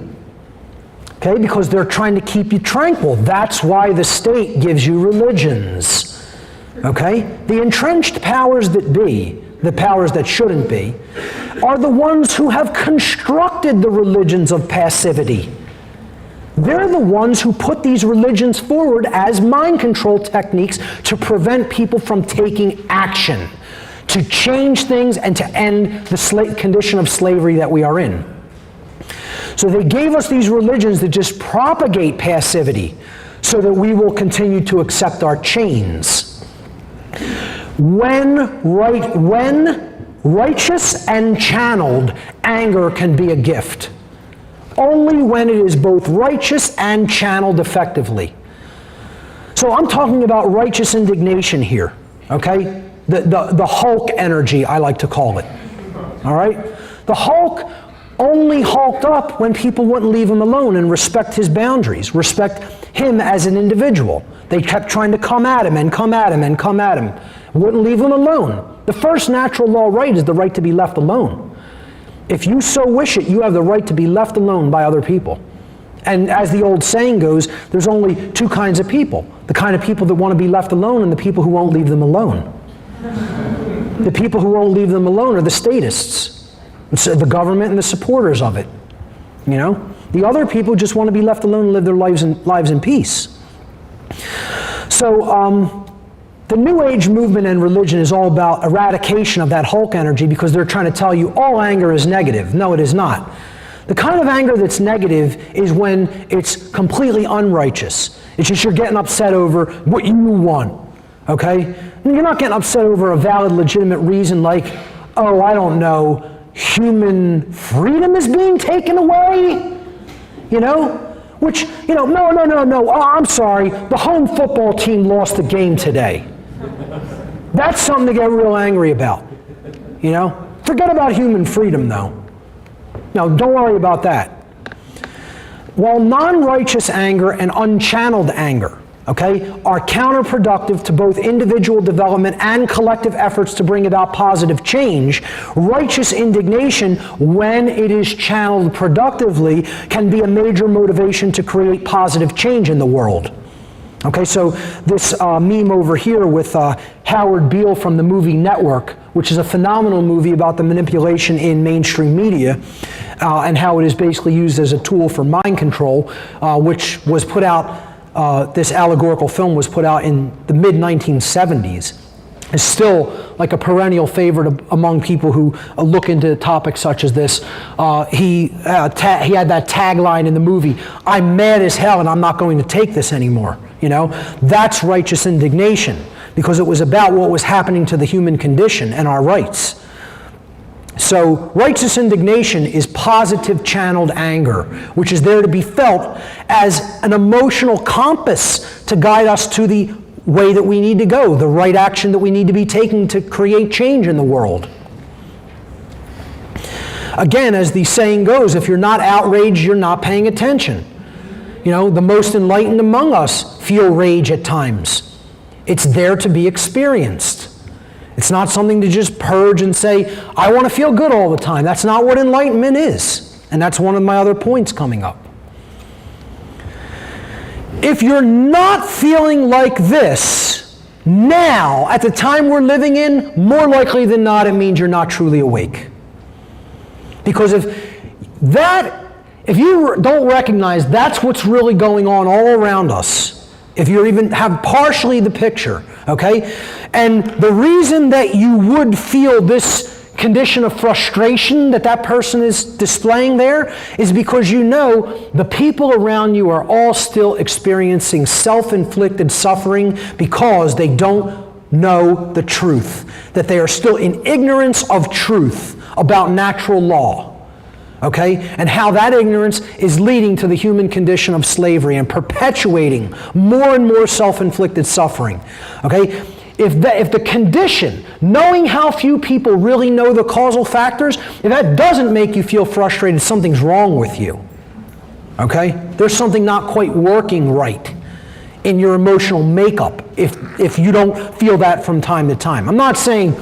Okay, because they're trying to keep you tranquil. That's why the state gives you religions. Okay? The entrenched powers that be, the powers that shouldn't be, are the ones who have constructed the religions of passivity. They're the ones who put these religions forward as mind control techniques to prevent people from taking action, to change things and to end the condition of slavery that we are in. So they gave us these religions that just propagate passivity so that we will continue to accept our chains. When righteous and channeled, anger can be a gift. Only when it is both righteous and channeled effectively. So I'm talking about righteous indignation here, okay? The Hulk energy, I like to call it, all right? The Hulk only hulked up when people wouldn't leave him alone and respect his boundaries, respect him as an individual. They kept trying to come at him and come at him and come at him. Wouldn't leave him alone. The first natural law right is the right to be left alone. If you so wish it, you have the right to be left alone by other people. And as the old saying goes, there's only two kinds of people. The kind of people that want to be left alone and the people who won't leave them alone. The people who won't leave them alone are the statists. It's the government and the supporters of it. You know? The other people just want to be left alone and live their lives in peace. So the New Age movement and religion is all about eradication of that Hulk energy because they're trying to tell you all anger is negative. No, it is not. The kind of anger that's negative is when it's completely unrighteous. It's just you're getting upset over what you want, okay? And you're not getting upset over a valid, legitimate reason like, oh, I don't know, human freedom is being taken away, you know? Which, you know, no, oh, I'm sorry, the home football team lost the game today. That's something to get real angry about, you know? Forget about human freedom, though. No, don't worry about that. While non-righteous anger and unchanneled anger, okay, are counterproductive to both individual development and collective efforts to bring about positive change, righteous indignation, when it is channeled productively, can be a major motivation to create positive change in the world. Okay, so this meme over here with Howard Beale from the movie Network, which is a phenomenal movie about the manipulation in mainstream media and how it is basically used as a tool for mind control, which was put out, this allegorical film was put out in the mid-1970s. Is still like a perennial favorite among people who look into topics such as this. He had that tagline in the movie, "I'm mad as hell and I'm not going to take this anymore." You know, that's righteous indignation because it was about what was happening to the human condition and our rights. So righteous indignation is positive channeled anger, which is there to be felt as an emotional compass to guide us to the way that we need to go, the right action that we need to be taking to create change in the world. Again, as the saying goes, if you're not outraged, you're not paying attention. You know, the most enlightened among us feel rage at times. It's there to be experienced. It's not something to just purge and say, I want to feel good all the time. That's not what enlightenment is. And that's one of my other points coming up. If you're not feeling like this, now, at the time we're living in, more likely than not, it means you're not truly awake. Because if you don't recognize that's what's really going on all around us, if you even have partially the picture, okay? And the reason that you would feel this condition of frustration that person is displaying there is because you know the people around you are all still experiencing self-inflicted suffering because they don't know the truth, that they are still in ignorance of truth about natural law. Okay? And how that ignorance is leading to the human condition of slavery and perpetuating more and more self-inflicted suffering. Okay? If the condition, knowing how few people really know the causal factors, if that doesn't make you feel frustrated, something's wrong with you. Okay? There's something not quite working right in your emotional makeup if you don't feel that from time to time. I'm not saying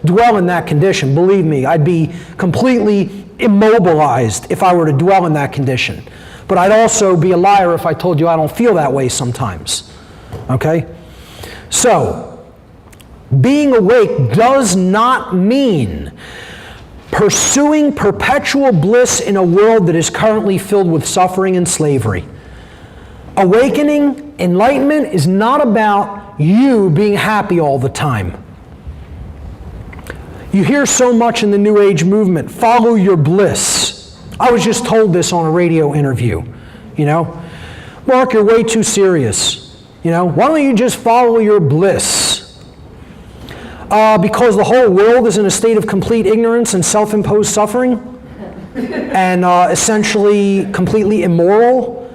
dwell in that condition. Believe me, I'd be completely immobilized if I were to dwell in that condition. But I'd also be a liar if I told you I don't feel that way sometimes. Okay? So, being awake does not mean pursuing perpetual bliss in a world that is currently filled with suffering and slavery. Awakening, enlightenment is not about you being happy all the time. You hear so much in the New Age movement, follow your bliss. I was just told this on a radio interview, Mark, you're way too serious. Why don't you just follow your bliss? Because the whole world is in a state of complete ignorance and self-imposed suffering and essentially completely immoral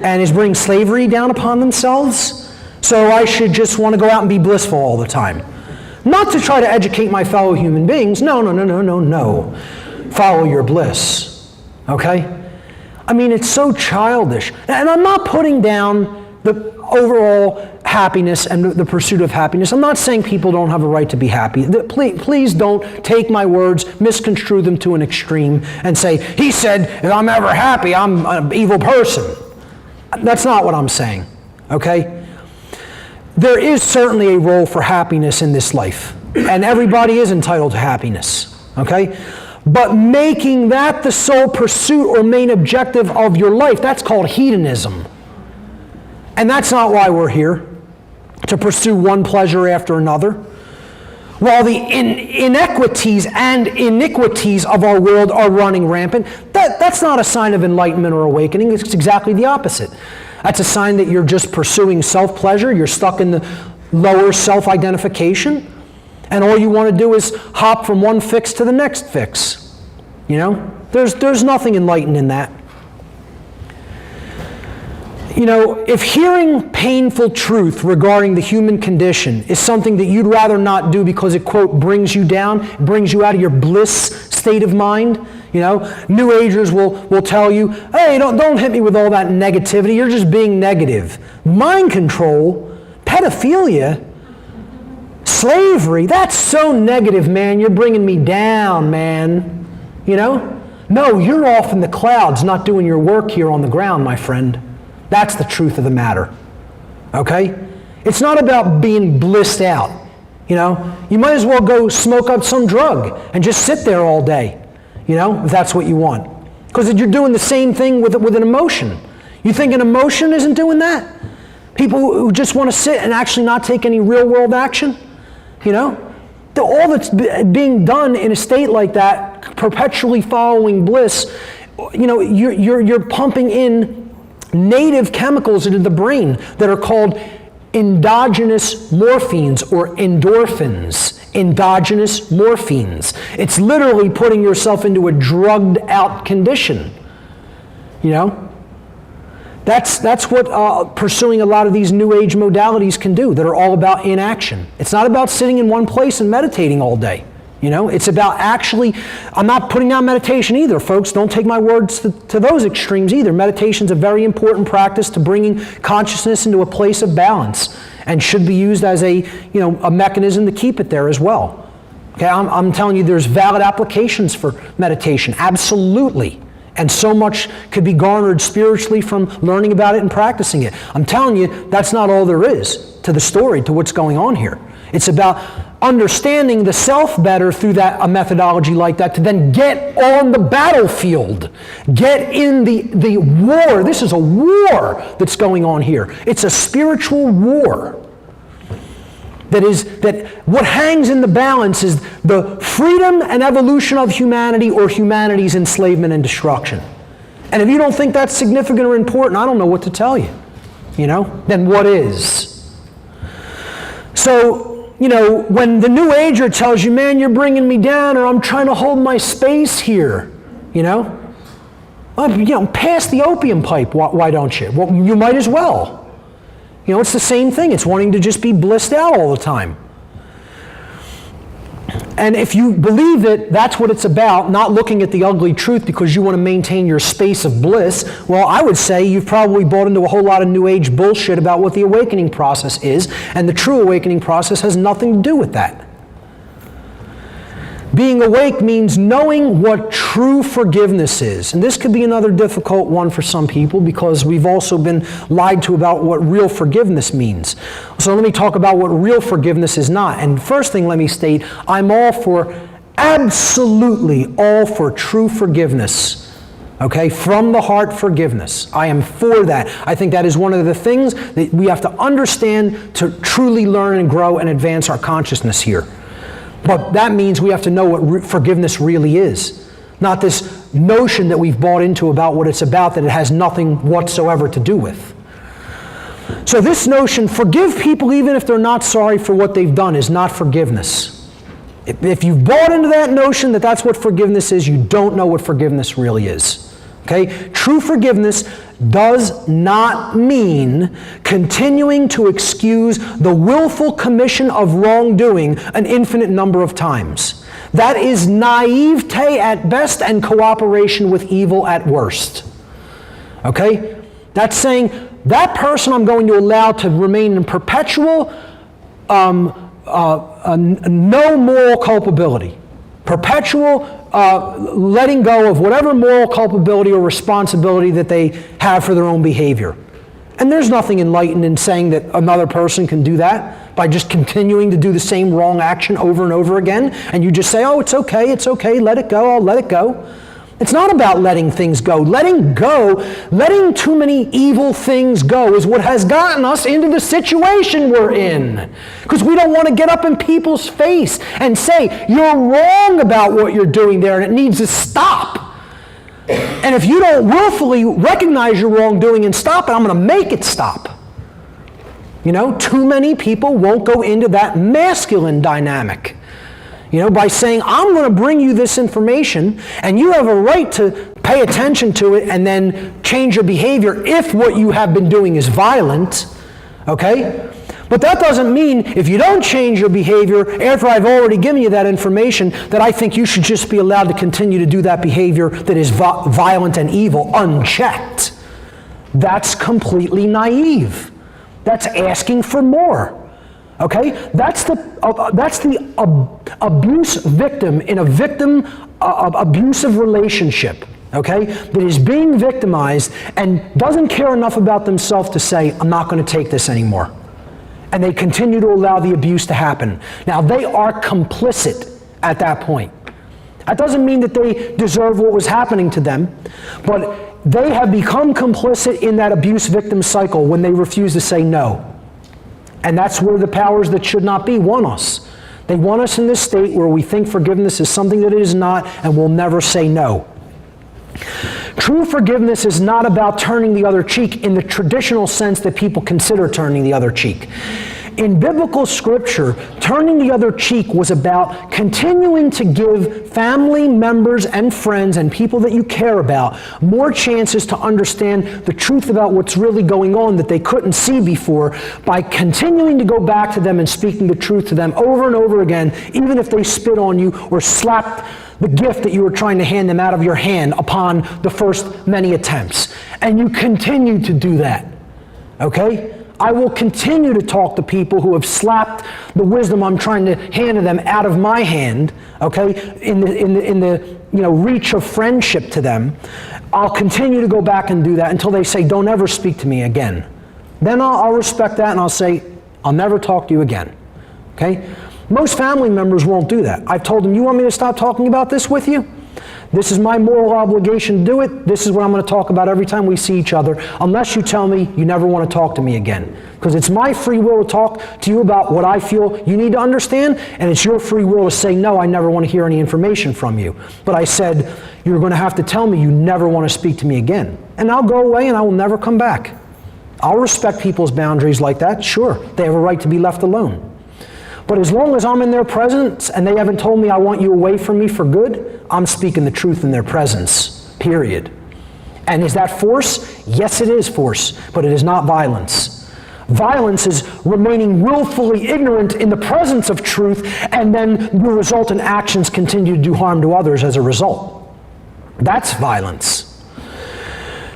and is bringing slavery down upon themselves. So I should just want to go out and be blissful all the time. Not to try to educate my fellow human beings. No. Follow your bliss. Okay? I mean, it's so childish. And I'm not putting down the overall happiness and the pursuit of happiness. I'm not saying people don't have a right to be happy. Please don't take my words, misconstrue them to an extreme, and say, he said, if I'm ever happy, I'm an evil person. That's not what I'm saying, okay? There is certainly a role for happiness in this life, and everybody is entitled to happiness, okay? But making that the sole pursuit or main objective of your life, that's called hedonism. And that's not why we're here, to pursue one pleasure after another. While the inequities and iniquities of our world are running rampant, that's not a sign of enlightenment or awakening. It's exactly the opposite. That's a sign that you're just pursuing self-pleasure. You're stuck in the lower self-identification. And all you want to do is hop from one fix to the next fix. There's nothing enlightened in that. If hearing painful truth regarding the human condition is something that you'd rather not do because it, quote, brings you down, brings you out of your bliss state of mind, New Agers will tell you, hey, don't hit me with all that negativity. You're just being negative. Mind control, pedophilia, slavery, that's so negative, man. You're bringing me down, man. No, you're off in the clouds not doing your work here on the ground, my friend. That's the truth of the matter, okay? It's not about being blissed out, You might as well go smoke up some drug and just sit there all day, if that's what you want. Because you're doing the same thing with an emotion. You think an emotion isn't doing that? People who just want to sit and actually not take any real-world action, All that's being done in a state like that, perpetually following bliss, you're pumping in native chemicals into the brain that are called endogenous morphines or endorphins. Endogenous morphines. It's literally putting yourself into a drugged out condition. That's what pursuing a lot of these New Age modalities can do that are all about inaction. It's not about sitting in one place and meditating all day. It's about actually, I'm not putting down meditation either, folks. Don't take my words to those extremes either. Meditation's a very important practice to bringing consciousness into a place of balance and should be used as a mechanism to keep it there as well. Okay, I'm telling you there's valid applications for meditation, absolutely. And so much could be garnered spiritually from learning about it and practicing it. I'm telling you, that's not all there is to the story, to what's going on here. It's about understanding the self better through a methodology like that to then get on the battlefield. Get in the war. This is a war that's going on here. It's a spiritual war. That what hangs in the balance is the freedom and evolution of humanity or humanity's enslavement and destruction. And if you don't think that's significant or important, I don't know what to tell you. Then what is? So, when the New Ager tells you, man, you're bringing me down, or I'm trying to hold my space here, pass the opium pipe, why don't you? Well, you might as well. It's the same thing. It's wanting to just be blissed out all the time. And if you believe that that's what it's about, not looking at the ugly truth because you want to maintain your space of bliss, well, I would say you've probably bought into a whole lot of New Age bullshit about what the awakening process is, and the true awakening process has nothing to do with that. Being awake means knowing what true forgiveness is. And this could be another difficult one for some people because we've also been lied to about what real forgiveness means. So let me talk about what real forgiveness is not. And first thing, let me state, I'm absolutely all for true forgiveness. Okay? From the heart forgiveness. I am for that. I think that is one of the things that we have to understand to truly learn and grow and advance our consciousness here. But that means we have to know what forgiveness really is. Not this notion that we've bought into about what it's about that it has nothing whatsoever to do with. So this notion, forgive people even if they're not sorry for what they've done, is not forgiveness. If you've bought into that notion that that's what forgiveness is, you don't know what forgiveness really is. Okay? True forgiveness does not mean continuing to excuse the willful commission of wrongdoing an infinite number of times. That is naivete at best and cooperation with evil at worst. Okay? That's saying that person I'm going to allow to remain in perpetual no moral culpability. Perpetual letting go of whatever moral culpability or responsibility that they have for their own behavior. And there's nothing enlightened in saying that another person can do that by just continuing to do the same wrong action over and over again, and you just say, oh, it's okay, let it go, I'll let it go. It's not about letting things go. Letting too many evil things go is what has gotten us into the situation we're in. Because we don't want to get up in people's face and say, you're wrong about what you're doing there and it needs to stop. And if you don't willfully recognize your wrongdoing and stop it, I'm going to make it stop. Too many people won't go into that masculine dynamic. By saying, I'm going to bring you this information, and you have a right to pay attention to it and then change your behavior if what you have been doing is violent, okay? But that doesn't mean if you don't change your behavior after I've already given you that information that I think you should just be allowed to continue to do that behavior that is violent and evil unchecked. That's completely naive. That's asking for more. Okay, that's the abuse victim in a victim abusive relationship. Okay, that is being victimized and doesn't care enough about themselves to say, I'm not going to take this anymore. And they continue to allow the abuse to happen. Now they are complicit at that point. That doesn't mean that they deserve what was happening to them, but they have become complicit in that abuse victim cycle when they refuse to say no. And that's where the powers that should not be want us. They want us in this state where we think forgiveness is something that it is not and we'll never say no. True forgiveness is not about turning the other cheek in the traditional sense that people consider turning the other cheek. In biblical scripture, turning the other cheek was about continuing to give family members and friends and people that you care about more chances to understand the truth about what's really going on that they couldn't see before by continuing to go back to them and speaking the truth to them over and over again, even if they spit on you or slapped the gift that you were trying to hand them out of your hand upon the first many attempts. And you continue to do that. Okay? I will continue to talk to people who have slapped the wisdom I'm trying to hand to them out of my hand, okay, in the reach of friendship to them. I'll continue to go back and do that until they say, don't ever speak to me again. Then I'll respect that and I'll say, I'll never talk to you again, okay? Most family members won't do that. I've told them, you want me to stop talking about this with you? This is my moral obligation to do it. This is what I'm going to talk about every time we see each other, unless you tell me you never want to talk to me again. Because it's my free will to talk to you about what I feel you need to understand, and it's your free will to say, no, I never want to hear any information from you. But I said, you're going to have to tell me you never want to speak to me again. And I'll go away and I will never come back. I'll respect people's boundaries like that. Sure, they have a right to be left alone. But as long as I'm in their presence and they haven't told me I want you away from me for good, I'm speaking the truth in their presence, period. And is that force? Yes, it is force, but it is not violence. Violence is remaining willfully ignorant in the presence of truth, and then the resultant actions continue to do harm to others as a result. That's violence.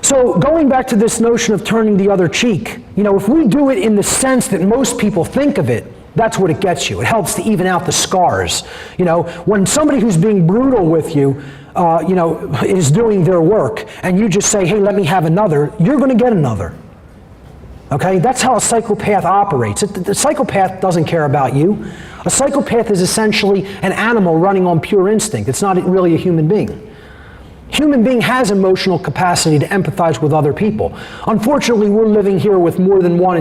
So going back to this notion of turning the other cheek, if we do it in the sense that most people think of it, that's what it gets you. It helps to even out the scars. When somebody who's being brutal with you, is doing their work, and you just say, hey, let me have another, you're going to get another. Okay? That's how a psychopath operates. The psychopath doesn't care about you. A psychopath is essentially an animal running on pure instinct. It's not really a human being. Human being has emotional capacity to empathize with other people. Unfortunately, we're living here with more than one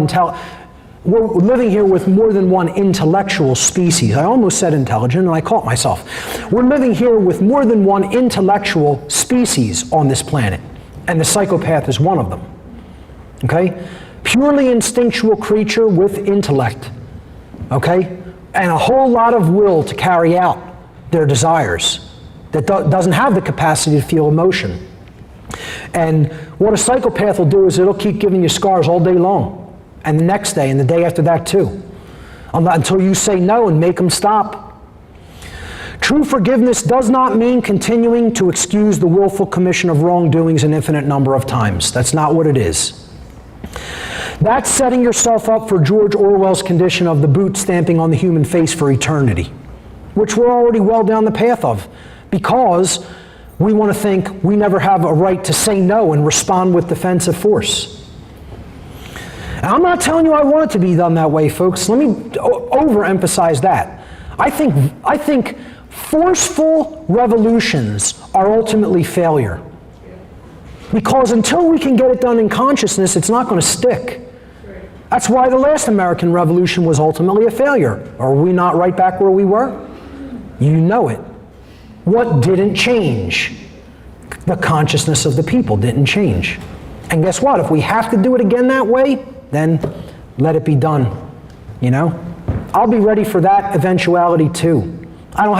intellectual species. I almost said intelligent, and I caught myself. We're living here with more than one intellectual species on this planet, and the psychopath is one of them. Okay? Purely instinctual creature with intellect. Okay? And a whole lot of will to carry out their desires that doesn't have the capacity to feel emotion. And what a psychopath will do is it'll keep giving you scars all day long. And the next day, and the day after that too. Until you say no and make them stop. True forgiveness does not mean continuing to excuse the willful commission of wrongdoings an infinite number of times. That's not what it is. That's setting yourself up for George Orwell's condition of the boot stamping on the human face for eternity, which we're already well down the path of, because we want to think we never have a right to say no and respond with defensive force. And I'm not telling you I want it to be done that way, folks. Let me overemphasize that. I think forceful revolutions are ultimately failure. Because until we can get it done in consciousness, it's not going to stick. That's why the last American Revolution was ultimately a failure. Are we not right back where we were? You know it. What didn't change? The consciousness of the people didn't change. And guess what? If we have to do it again that way, then let it be done. I'll be ready for that eventuality too. I don't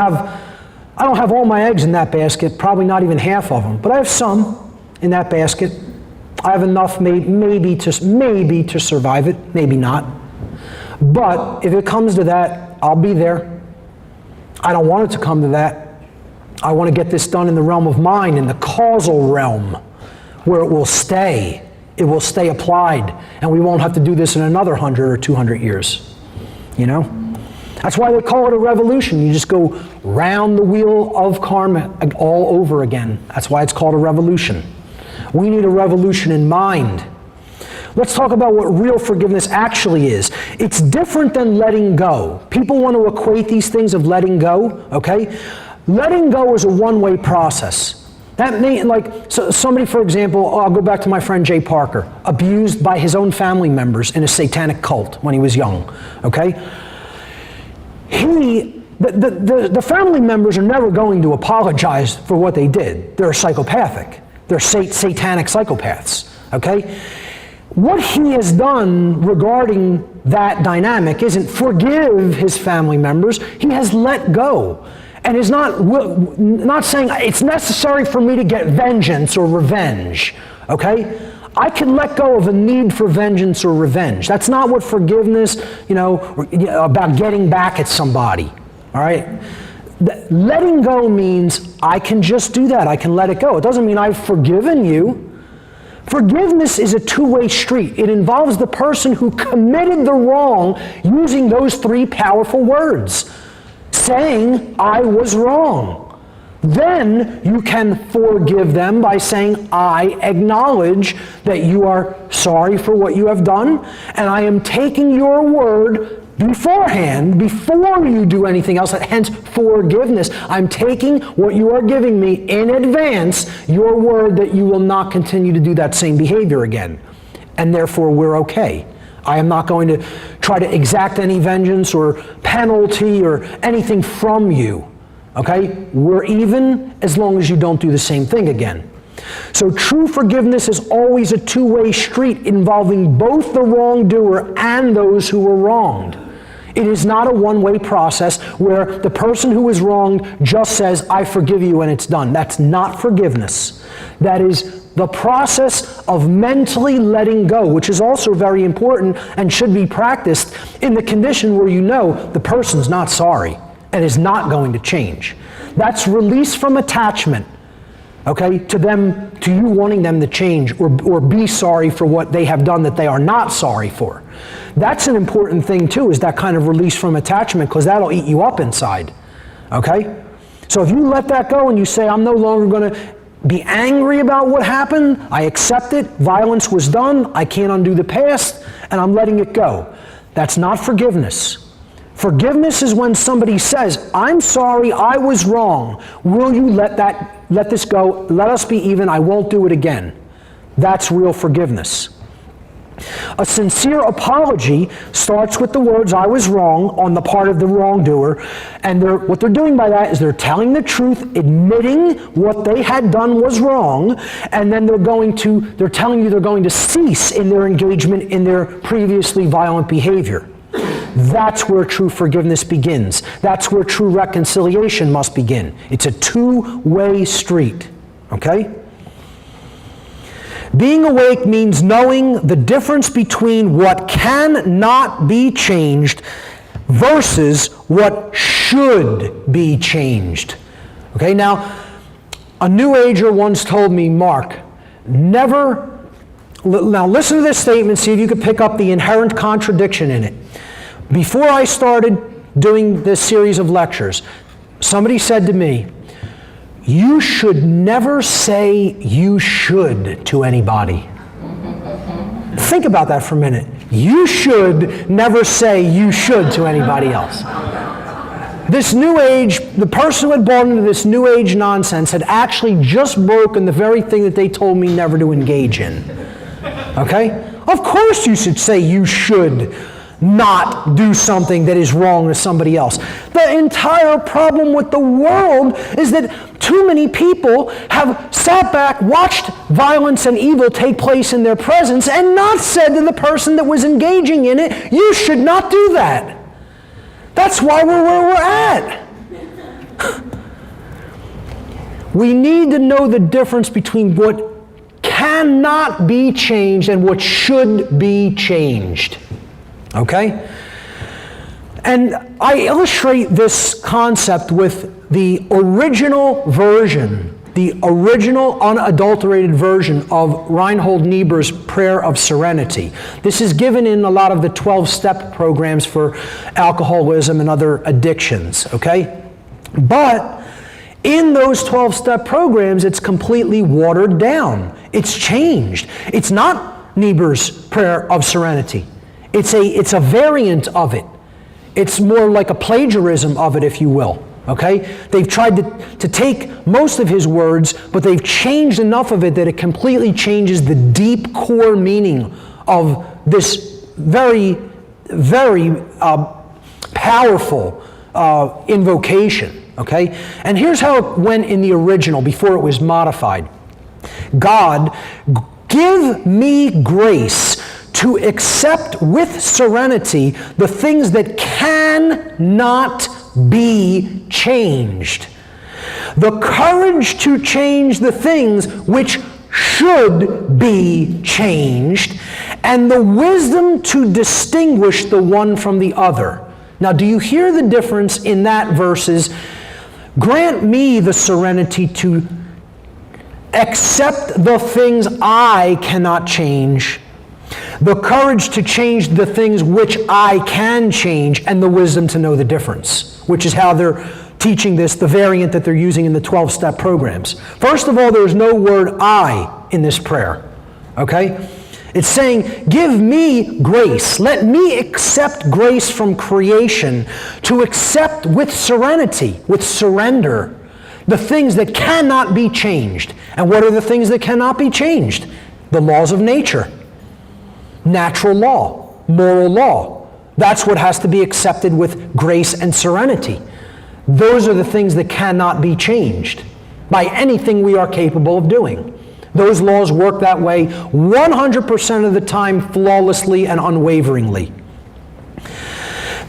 have all my eggs in that basket, probably not even half of them, but I have some in that basket. I have enough maybe to survive it, maybe not. But if it comes to that, I'll be there. I don't want it to come to that. I want to get this done in the realm of mind, in the causal realm, where it will stay. It will stay applied, and we won't have to do this in another 100 or 200 years. That's why they call it a revolution. You just go round the wheel of karma all over again. That's why it's called a revolution. We need a revolution in mind. Let's talk about what real forgiveness actually is. It's different than letting go. People want to equate these things of letting go, okay? Letting go is a one-way process. That may, somebody, for example, I'll go back to my friend Jay Parker, abused by his own family members in a satanic cult when he was young, okay? The family members are never going to apologize for what they did. They're psychopathic. They're satanic psychopaths, okay? What he has done regarding that dynamic isn't forgive his family members. He has let go. And is not saying it's necessary for me to get vengeance or revenge, okay? I can let go of a need for vengeance or revenge. That's not what forgiveness, about getting back at somebody, all right? Letting go means I can just do that. I can let it go. It doesn't mean I've forgiven you, Forgiveness is a two-way street. It involves the person who committed the wrong using those three powerful words, saying, I was wrong. Then you can forgive them by saying, I acknowledge that you are sorry for what you have done, and I am taking your word beforehand, before you do anything else, hence forgiveness. I'm taking what you are giving me in advance, your word that you will not continue to do that same behavior again. And therefore we're okay. I am not going to try to exact any vengeance or penalty or anything from you. Okay? We're even as long as you don't do the same thing again. So true forgiveness is always a two-way street involving both the wrongdoer and those who were wronged. It is not a one-way process where the person who is wronged just says, I forgive you, and it's done. That's not forgiveness. That is the process of mentally letting go, which is also very important and should be practiced in the condition where you know the person's not sorry and is not going to change. That's release from attachment, okay, to you wanting them to change or be sorry for what they have done that they are not sorry for. That's an important thing too, is that kind of release from attachment, because that'll eat you up inside, okay? So if you let that go and you say, I'm no longer going to be angry about what happened, I accept it, violence was done, I can't undo the past, and I'm letting it go. That's not forgiveness. Forgiveness is when somebody says, I'm sorry, I was wrong. Will you let this go? Let us be even, I won't do it again. That's real forgiveness. A sincere apology starts with the words, I was wrong, on the part of the wrongdoer. And what they're doing by that is they're telling the truth, admitting what they had done was wrong, and then they're telling you they're going to cease in their engagement in their previously violent behavior. That's where true forgiveness begins. That's where true reconciliation must begin. It's a two-way street, okay? Being awake means knowing the difference between what cannot be changed versus what should be changed. Okay, now, a New Ager once told me, Mark, now listen to this statement, see if you could pick up the inherent contradiction in it. Before I started doing this series of lectures, somebody said to me, you should never say you should to anybody. Think about that for a minute. You should never say you should to anybody else. This New Age, the person who had bought into this New Age nonsense had actually just broken the very thing that they told me never to engage in. Okay? Of course you should say you should not do something that is wrong to somebody else. The entire problem with the world is that too many people have sat back, watched violence and evil take place in their presence, and not said to the person that was engaging in it, you should not do that. That's why we're where we're at. We need to know the difference between what cannot be changed and what should be changed. Okay? And I illustrate this concept with the original version, the original unadulterated version of Reinhold Niebuhr's Prayer of Serenity. This is given in a lot of the 12-step programs for alcoholism and other addictions, okay? But in those 12-step programs, it's completely watered down. It's changed. It's not Niebuhr's Prayer of Serenity. It's a variant of it. It's more like a plagiarism of it, if you will. Okay? They've tried to take most of his words, but they've changed enough of it that it completely changes the deep core meaning of this very, very powerful invocation. Okay? And here's how it went in the original before it was modified. God, give me grace to accept with serenity the things that cannot be changed, the courage to change the things which should be changed, and the wisdom to distinguish the one from the other. Now, do you hear the difference in that versus, grant me the serenity to accept the things I cannot change, the courage to change the things which I can change, and the wisdom to know the difference, which is how they're teaching this, the variant that they're using in the 12-step programs. First of all, there's no word I in this prayer, okay? It's saying, give me grace. Let me accept grace from creation to accept with serenity, with surrender, the things that cannot be changed. And what are the things that cannot be changed? The laws of nature, natural law, moral law. That's what has to be accepted with grace and serenity. Those are the things that cannot be changed by anything we are capable of doing. Those laws work that way 100% of the time, flawlessly and unwaveringly.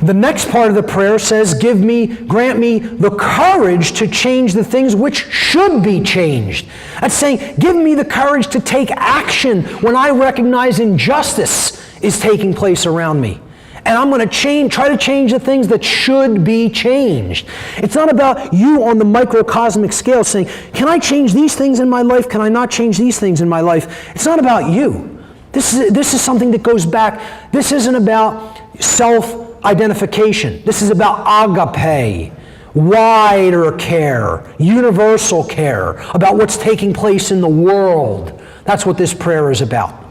The next part of the prayer says, grant me the courage to change the things which should be changed. That's saying, give me the courage to take action when I recognize injustice is taking place around me. And I'm going to try to change the things that should be changed. It's not about you on the microcosmic scale saying, can I change these things in my life? Can I not change these things in my life? It's not about you. This is something that goes back. This isn't about self-identification. This is about agape, wider care, universal care, about what's taking place in the world. That's what this prayer is about.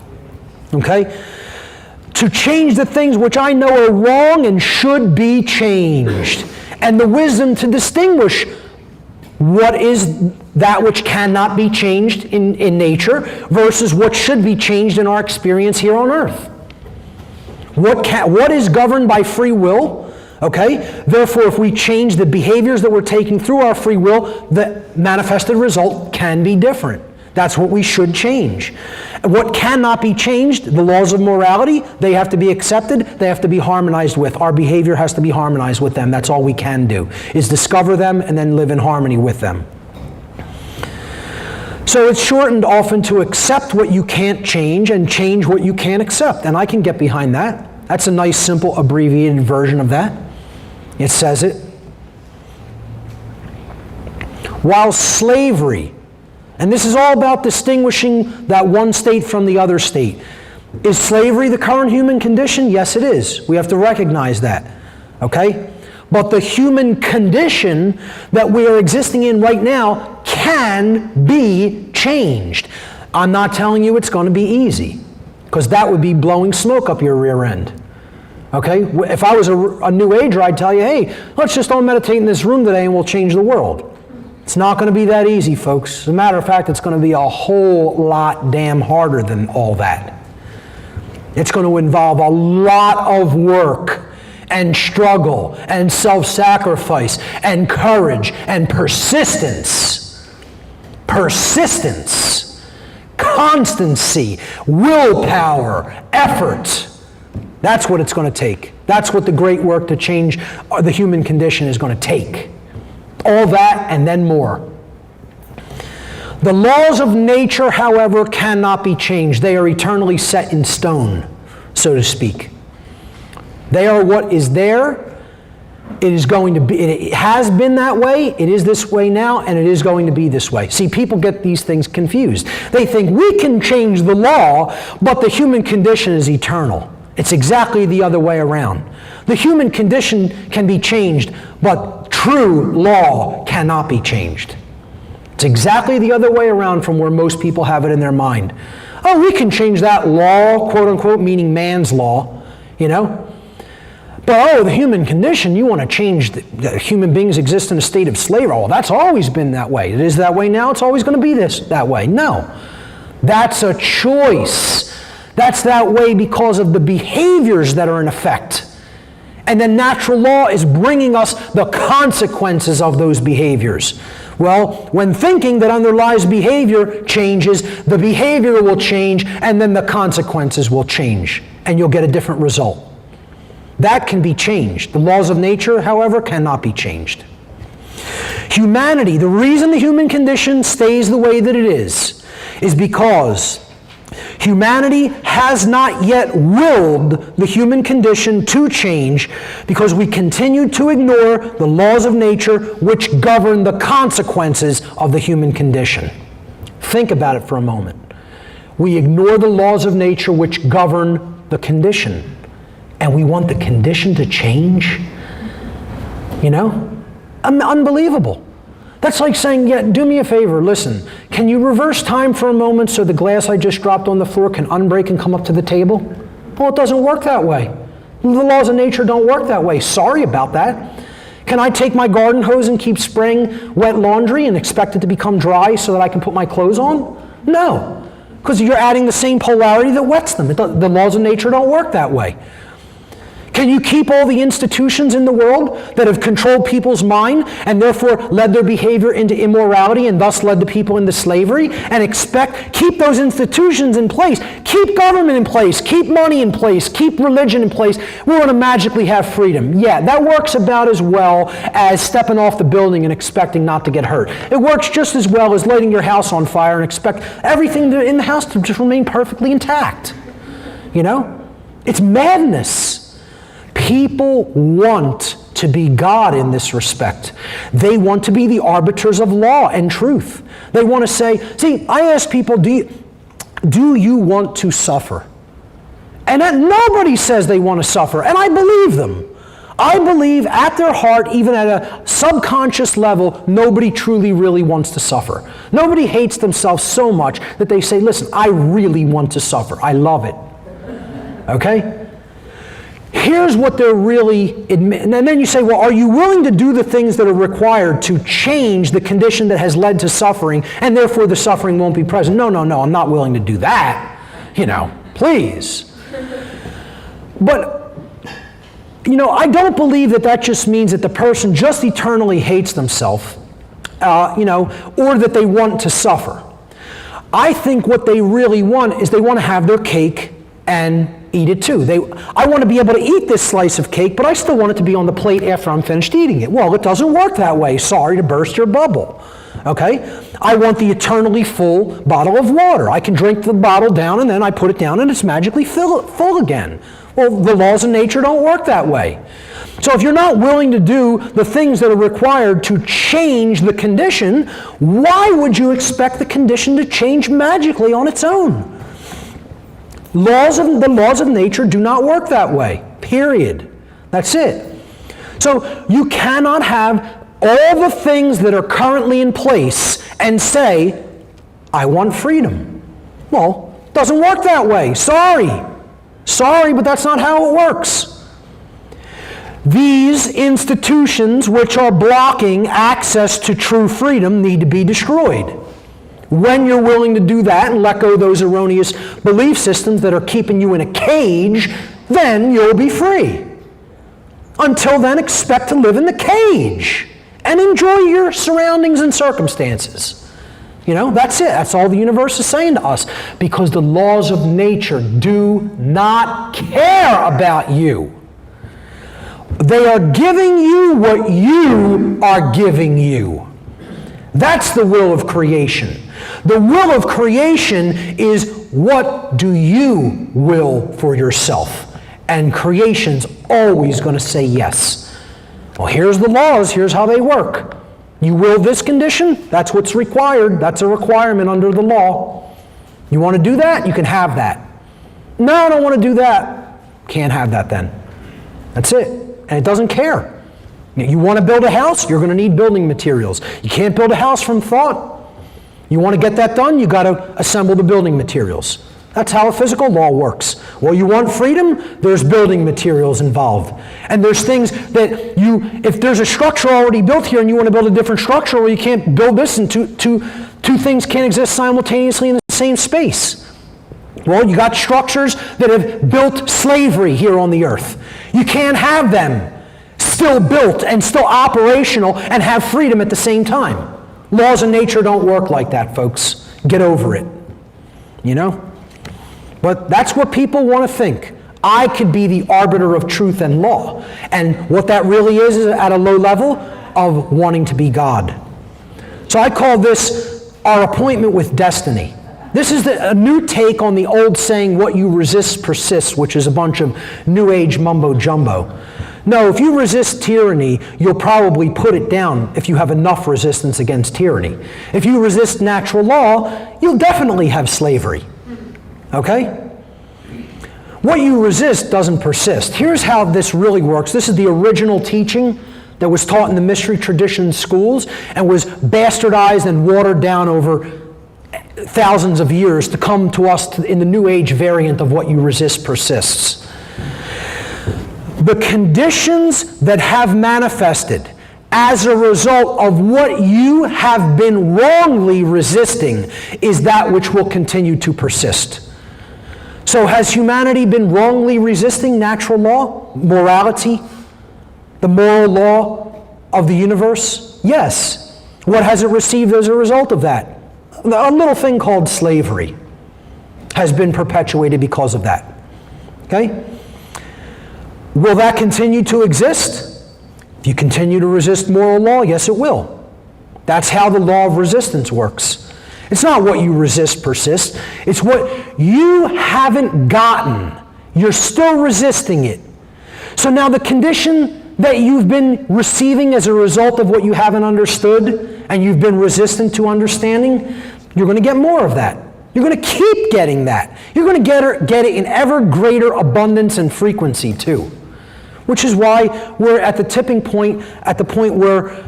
Okay? To change the things which I know are wrong and should be changed. And the wisdom to distinguish what is that which cannot be changed in nature versus what should be changed in our experience here on earth. What is governed by free will? Okay? Therefore, if we change the behaviors that we're taking through our free will, the manifested result can be different. That's what we should change. What cannot be changed, the laws of morality, they have to be accepted, they have to be harmonized with. Our behavior has to be harmonized with them. That's all we can do, is discover them and then live in harmony with them. So it's shortened often to accept what you can't change and change what you can't accept. And I can get behind that. That's a nice, simple, abbreviated version of that. It says it. While slavery, and this is all about distinguishing that one state from the other state. Is slavery the current human condition? Yes, it is. We have to recognize that. Okay? But the human condition that we are existing in right now can be changed. I'm not telling you it's going to be easy, because that would be blowing smoke up your rear end. Okay? If I was a New Ager, I'd tell you, hey, let's just all meditate in this room today and we'll change the world. It's not going to be that easy, folks. As a matter of fact, it's going to be a whole lot damn harder than all that. It's going to involve a lot of work and struggle and self-sacrifice and courage and persistence. Persistence, constancy, willpower, effort. That's what it's going to take. That's what the great work to change the human condition is going to take. All that and then more. The laws of nature, however, cannot be changed. They are eternally set in stone, so to speak. They are what is there. It is going to be, it has been that way, it is this way now, and it is going to be this way. See, people get these things confused. They think we can change the law, but the human condition is eternal. It's exactly the other way around. The human condition can be changed, but true law cannot be changed. It's exactly the other way around from where most people have it in their mind. Oh, we can change that law, quote unquote, meaning man's law, you know? But oh, the human condition, you want to change the human beings exist in a state of slavery. Oh, that's always been that way. It is that way now, it's always going to be that way. No. That's a choice. That's that way because of the behaviors that are in effect. And then natural law is bringing us the consequences of those behaviors. Well, when thinking that underlies behavior changes, the behavior will change, and then the consequences will change, and you'll get a different result. That can be changed. The laws of nature, however, cannot be changed. Humanity, the reason the human condition stays the way that it is because humanity has not yet willed the human condition to change because we continue to ignore the laws of nature which govern the consequences of the human condition. Think about it for a moment. We ignore the laws of nature which govern the condition, and we want the condition to change? You know? Unbelievable. That's like saying, yeah, do me a favor, listen, can you reverse time for a moment so the glass I just dropped on the floor can unbreak and come up to the table? Well, it doesn't work that way. The laws of nature don't work that way. Sorry about that. Can I take my garden hose and keep spraying wet laundry and expect it to become dry so that I can put my clothes on? No, because you're adding the same polarity that wets them. The laws of nature don't work that way. Can you keep all the institutions in the world that have controlled people's mind and therefore led their behavior into immorality and thus led the people into slavery and keep those institutions in place, keep government in place, keep money in place, keep religion in place? We want to magically have freedom. Yeah, that works about as well as stepping off the building and expecting not to get hurt. It works just as well as lighting your house on fire and expect everything in the house to just remain perfectly intact. You know? It's madness. People want to be God in this respect. They want to be the arbiters of law and truth. They want to say, see, I ask people, do you want to suffer? And nobody says they want to suffer, and I believe them. I believe at their heart, even at a subconscious level, nobody truly really wants to suffer. Nobody hates themselves so much that they say, listen, I really want to suffer. I love it. Okay? Here's what they're really admitting. And then you say, well, are you willing to do the things that are required to change the condition that has led to suffering, and therefore the suffering won't be present? No, I'm not willing to do that. You know, please. But, you know, I don't believe that just means that the person just eternally hates themselves, you know, or that they want to suffer. I think what they really want is they want to have their cake and eat it too. I want to be able to eat this slice of cake, but I still want it to be on the plate after I'm finished eating it. Well, it doesn't work that way. Sorry to burst your bubble. Okay? I want the eternally full bottle of water. I can drink the bottle down and then I put it down and it's magically full again. Well, the laws of nature don't work that way. So if you're not willing to do the things that are required to change the condition, why would you expect the condition to change magically on its own? The laws of nature do not work that way, period. That's it. So you cannot have all the things that are currently in place and say, I want freedom. Well, it doesn't work that way. Sorry, but that's not how it works. These institutions which are blocking access to true freedom need to be destroyed. When you're willing to do that and let go of those erroneous belief systems that are keeping you in a cage, then you'll be free. Until then, expect to live in the cage and enjoy your surroundings and circumstances. You know, that's it. That's all the universe is saying to us, because the laws of nature do not care about you. They are giving you what you are giving you. That's the will of creation. The will of creation is, what do you will for yourself? And creation's always going to say yes. Well, here's the laws. Here's how they work. You will this condition? That's what's required. That's a requirement under the law. You want to do that? You can have that. No, I don't want to do that. Can't have that then. That's it. And it doesn't care. You want to build a house? You're going to need building materials. You can't build a house from thought. You want to get that done? You got to assemble the building materials. That's how a physical law works. Well, you want freedom? There's building materials involved. And there's things that if there's a structure already built here and you want to build a different structure, well, you can't build this, and two things can't exist simultaneously in the same space. Well, you got structures that have built slavery here on the earth. You can't have them still built and still operational and have freedom at the same time. Laws of nature don't work like that, folks. Get over it. You know? But that's what people want to think. I could be the arbiter of truth and law. And what that really is at a low level of wanting to be God. So I call this our appointment with destiny. This is a new take on the old saying, what you resist persists, which is a bunch of New Age mumbo jumbo. No, if you resist tyranny, you'll probably put it down if you have enough resistance against tyranny. If you resist natural law, you'll definitely have slavery. Okay? What you resist doesn't persist. Here's how this really works. This is the original teaching that was taught in the mystery tradition schools and was bastardized and watered down over thousands of years to come to us in the New Age variant of what you resist persists. The conditions that have manifested as a result of what you have been wrongly resisting is that which will continue to persist. So has humanity been wrongly resisting natural law, morality, the moral law of the universe? Yes. What has it received as a result of that? A little thing called slavery has been perpetuated because of that. Okay? Will that continue to exist? If you continue to resist moral law, yes it will. That's how the law of resistance works. It's not what you resist persists. It's what you haven't gotten. You're still resisting it. So now the condition that you've been receiving as a result of what you haven't understood and you've been resistant to understanding, you're going to get more of that. You're going to keep getting that. You're going to get it in ever greater abundance and frequency too. Which is why we're at the tipping point, at the point where,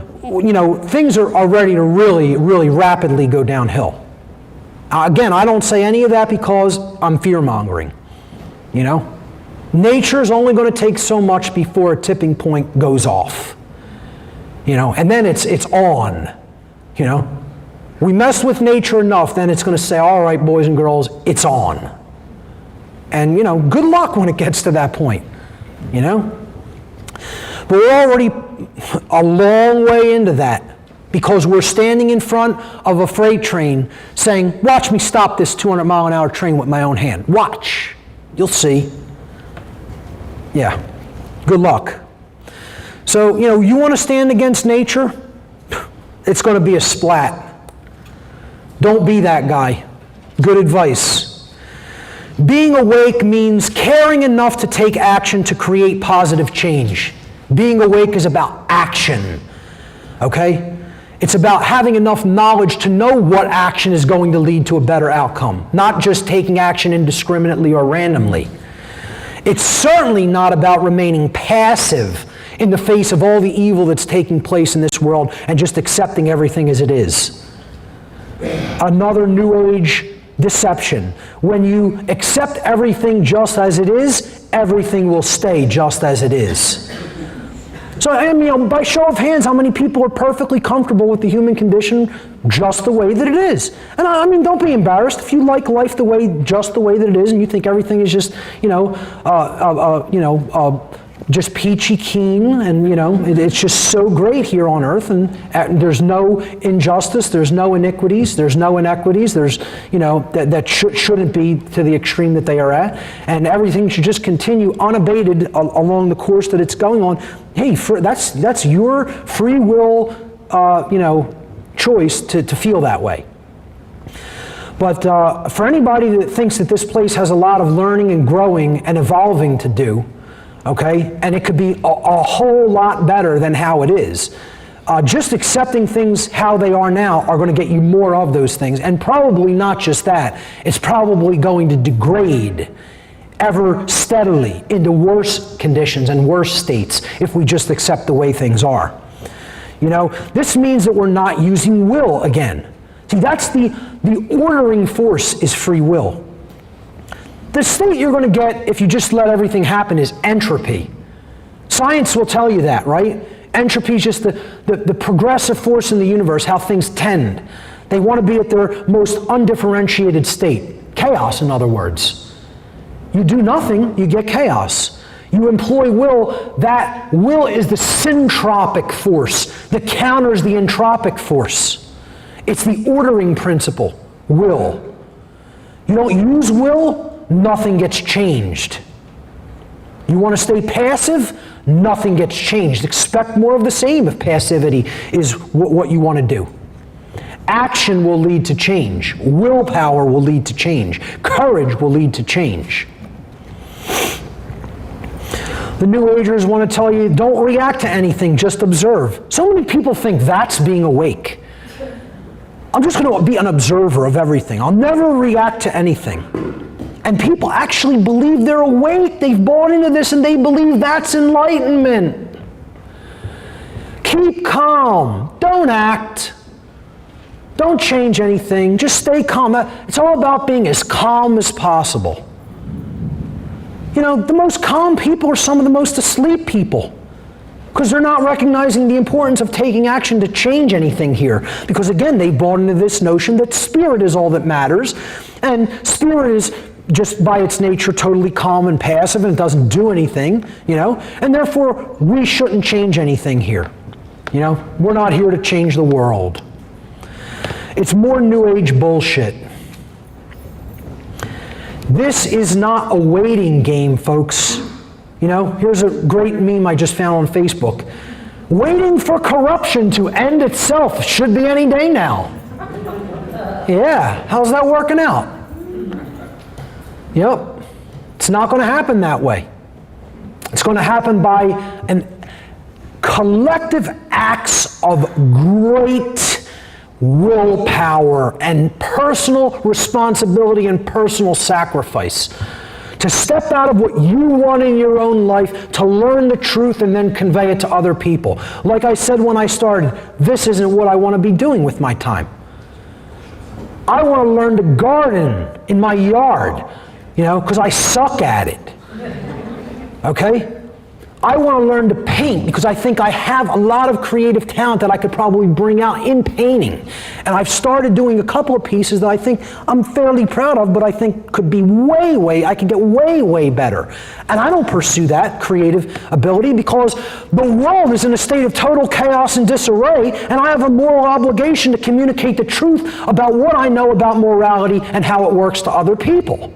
things are ready to really, really rapidly go downhill. Again, I don't say any of that because I'm fear-mongering. Nature's only going to take so much before a tipping point goes off. And then it's on. We mess with nature enough, then it's going to say, all right, boys and girls, it's on. And, good luck when it gets to that point. But we're already a long way into that because we're standing in front of a freight train saying, watch me stop this 200-mile-an-hour train with my own hand. Watch. You'll see. Yeah. Good luck. So, you want to stand against nature? It's going to be a splat. Don't be that guy. Good advice. Being awake means caring enough to take action to create positive change. Being awake is about action, okay? It's about having enough knowledge to know what action is going to lead to a better outcome, not just taking action indiscriminately or randomly. It's certainly not about remaining passive in the face of all the evil that's taking place in this world and just accepting everything as it is. Another New Age deception. When you accept everything just as it is, everything will stay just as it is. So, by show of hands, how many people are perfectly comfortable with the human condition just the way that it is? And don't be embarrassed if you like life just the way that it is, and you think everything is just, just peachy keen, and it's just so great here on earth, and there's no injustice, there's no iniquities, there's no inequities, there's, that shouldn't be to the extreme that they are at, and everything should just continue unabated along the course that it's going on. Hey, that's your free will, choice to feel that way. But for anybody that thinks that this place has a lot of learning and growing and evolving to do, okay, and it could be a whole lot better than how it is. Just accepting things how they are now are going to get you more of those things, and probably not just that. It's probably going to degrade ever steadily into worse conditions and worse states if we just accept the way things are. This means that we're not using will again. See, that's the ordering force is free will. The state you're going to get if you just let everything happen is entropy. Science will tell you that, right? Entropy is just the progressive force in the universe, how things tend. They want to be at their most undifferentiated state. Chaos, in other words. You do nothing, you get chaos. You employ will, that will is the syntropic force that counters the entropic force. It's the ordering principle, will. You don't use will, nothing gets changed. You want to stay passive, nothing gets changed. Expect more of the same if passivity is what you want to do. Action will lead to change. Willpower will lead to change. Courage will lead to change. The New Agers want to tell you, don't react to anything, just observe. So many people think that's being awake. I'm just going to be an observer of everything. I'll never react to anything. And people actually believe they're awake. They've bought into this and they believe that's enlightenment. Keep calm. Don't act. Don't change anything. Just stay calm. It's all about being as calm as possible. You know, the most calm people are some of the most asleep people, because they're not recognizing the importance of taking action to change anything here. Because again, they bought into this notion that spirit is all that matters, and spirit is just by its nature totally calm and passive and it doesn't do anything, you know, and therefore we shouldn't change anything here. You know, we're not here to change the world. It's more New Age bullshit. This is not a waiting game, folks. You know, here's a great meme I just found on Facebook. Waiting for corruption to end itself should be any day now. Yeah, how's that working out? Yep, it's not going to happen that way. It's going to happen by an collective acts of great willpower and personal responsibility and personal sacrifice. To step out of what you want in your own life, to learn the truth and then convey it to other people. Like I said when I started, this isn't what I want to be doing with my time. I want to learn to garden in my yard, you know, because I suck at it. Okay? I want to learn to paint because I think I have a lot of creative talent that I could probably bring out in painting. And I've started doing a couple of pieces that I think I'm fairly proud of, but I think could be I could get way better. And I don't pursue that creative ability because the world is in a state of total chaos and disarray, and I have a moral obligation to communicate the truth about what I know about morality and how it works to other people.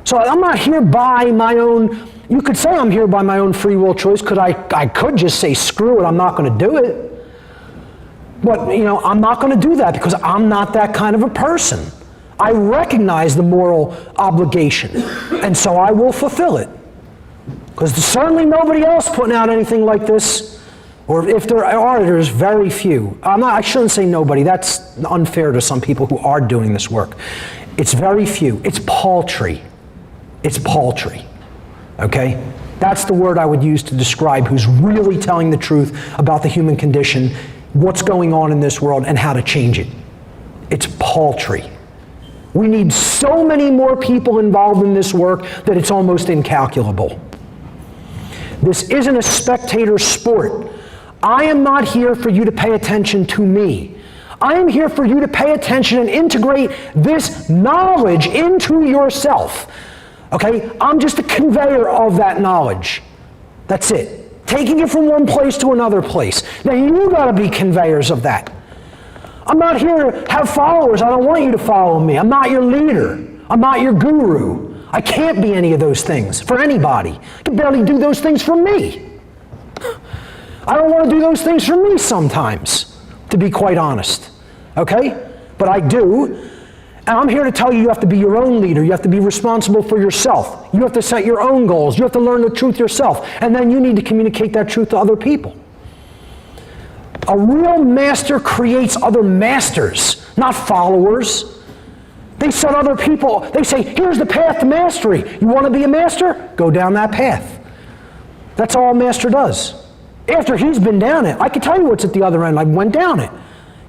So I'm not here by my own, you could say I'm here by my own free will choice, because I could just say, screw it, I'm not going to do it. But, you know, I'm not going to do that because I'm not that kind of a person. I recognize the moral obligation, and so I will fulfill it. Because there's certainly nobody else putting out anything like this, or if there are, there's very few. I shouldn't say nobody, that's unfair to some people who are doing this work. It's very few. It's paltry. It's paltry, okay? That's the word I would use to describe who's really telling the truth about the human condition, what's going on in this world, and how to change it. It's paltry. We need so many more people involved in this work that it's almost incalculable. This isn't a spectator sport. I am not here for you to pay attention to me. I am here for you to pay attention and integrate this knowledge into yourself. Okay, I'm just a conveyor of that knowledge. That's it. Taking it from one place to another place. Now you gotta be conveyors of that. I'm not here to have followers. I don't want you to follow me. I'm not your leader. I'm not your guru. I can't be any of those things for anybody. I can barely do those things for me. I don't want to do those things for me sometimes, to be quite honest. Okay? But I do. And I'm here to tell you, you have to be your own leader. You have to be responsible for yourself. You have to set your own goals. You have to learn the truth yourself. And then you need to communicate that truth to other people. A real master creates other masters, not followers. They set other people, they say, here's the path to mastery. You want to be a master? Go down that path. That's all a master does. After he's been down it, I can tell you what's at the other end. I went down it.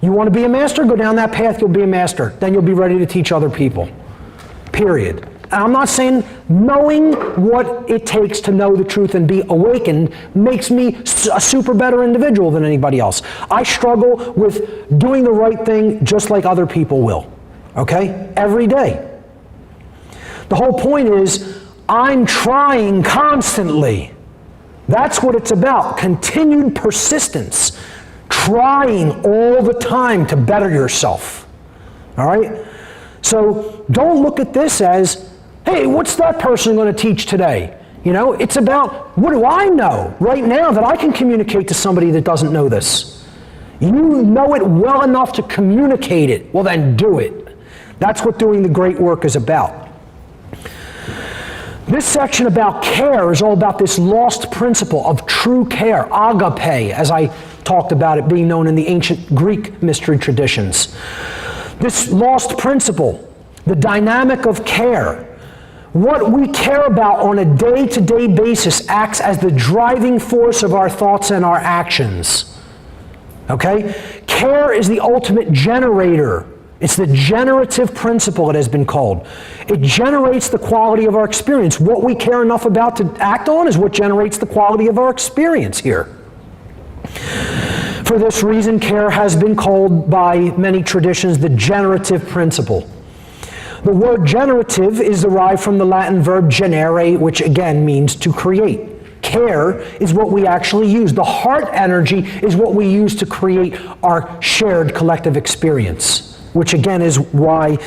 You want to be a master? Go down that path, you'll be a master. Then you'll be ready to teach other people. Period. And I'm not saying knowing what it takes to know the truth and be awakened makes me a super better individual than anybody else. I struggle with doing the right thing just like other people will. Okay? Every day. The whole point is, I'm trying constantly. That's what it's about. Continued persistence. Trying all the time to better yourself. All right? So don't look at this as, hey, what's that person going to teach today? You know, it's about, what do I know right now that I can communicate to somebody that doesn't know this? You know it well enough to communicate it. Well, then do it. That's what doing the great work is about. This section about care is all about this lost principle of true care, agape, as I talked about it being known in the ancient Greek mystery traditions. This lost principle, the dynamic of care, what we care about on a day-to-day basis acts as the driving force of our thoughts and our actions. Okay? Care is the ultimate generator. It's the generative principle, it has been called. It generates the quality of our experience. What we care enough about to act on is what generates the quality of our experience here. For this reason, care has been called by many traditions the generative principle. The word generative is derived from the Latin verb generare, which again means to create. Care is what we actually use. The heart energy is what we use to create our shared collective experience, which again is why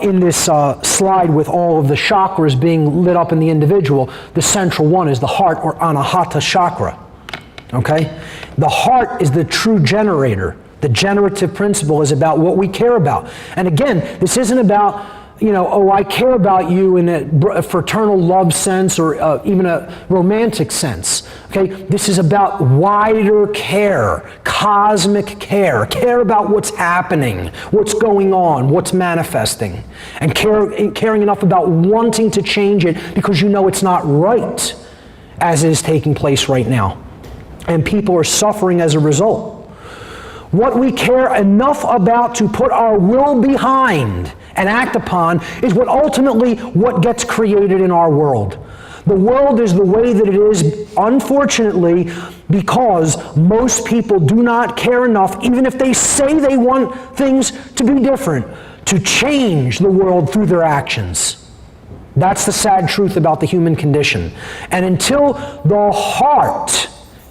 in this slide with all of the chakras being lit up in the individual, the central one is the heart or anahata chakra. Okay? The heart is the true generator. The generative principle is about what we care about. And again, this isn't about, I care about you in a fraternal love sense or even a romantic sense. Okay? This is about wider care, cosmic care about what's happening, what's going on, what's manifesting, and caring enough about wanting to change it because you know it's not right as is taking place right now. And people are suffering as a result. What we care enough about to put our will behind and act upon is what gets created in our world. The world is the way that it is, unfortunately, because most people do not care enough, even if they say they want things to be different, to change the world through their actions. That's the sad truth about the human condition. And until the heart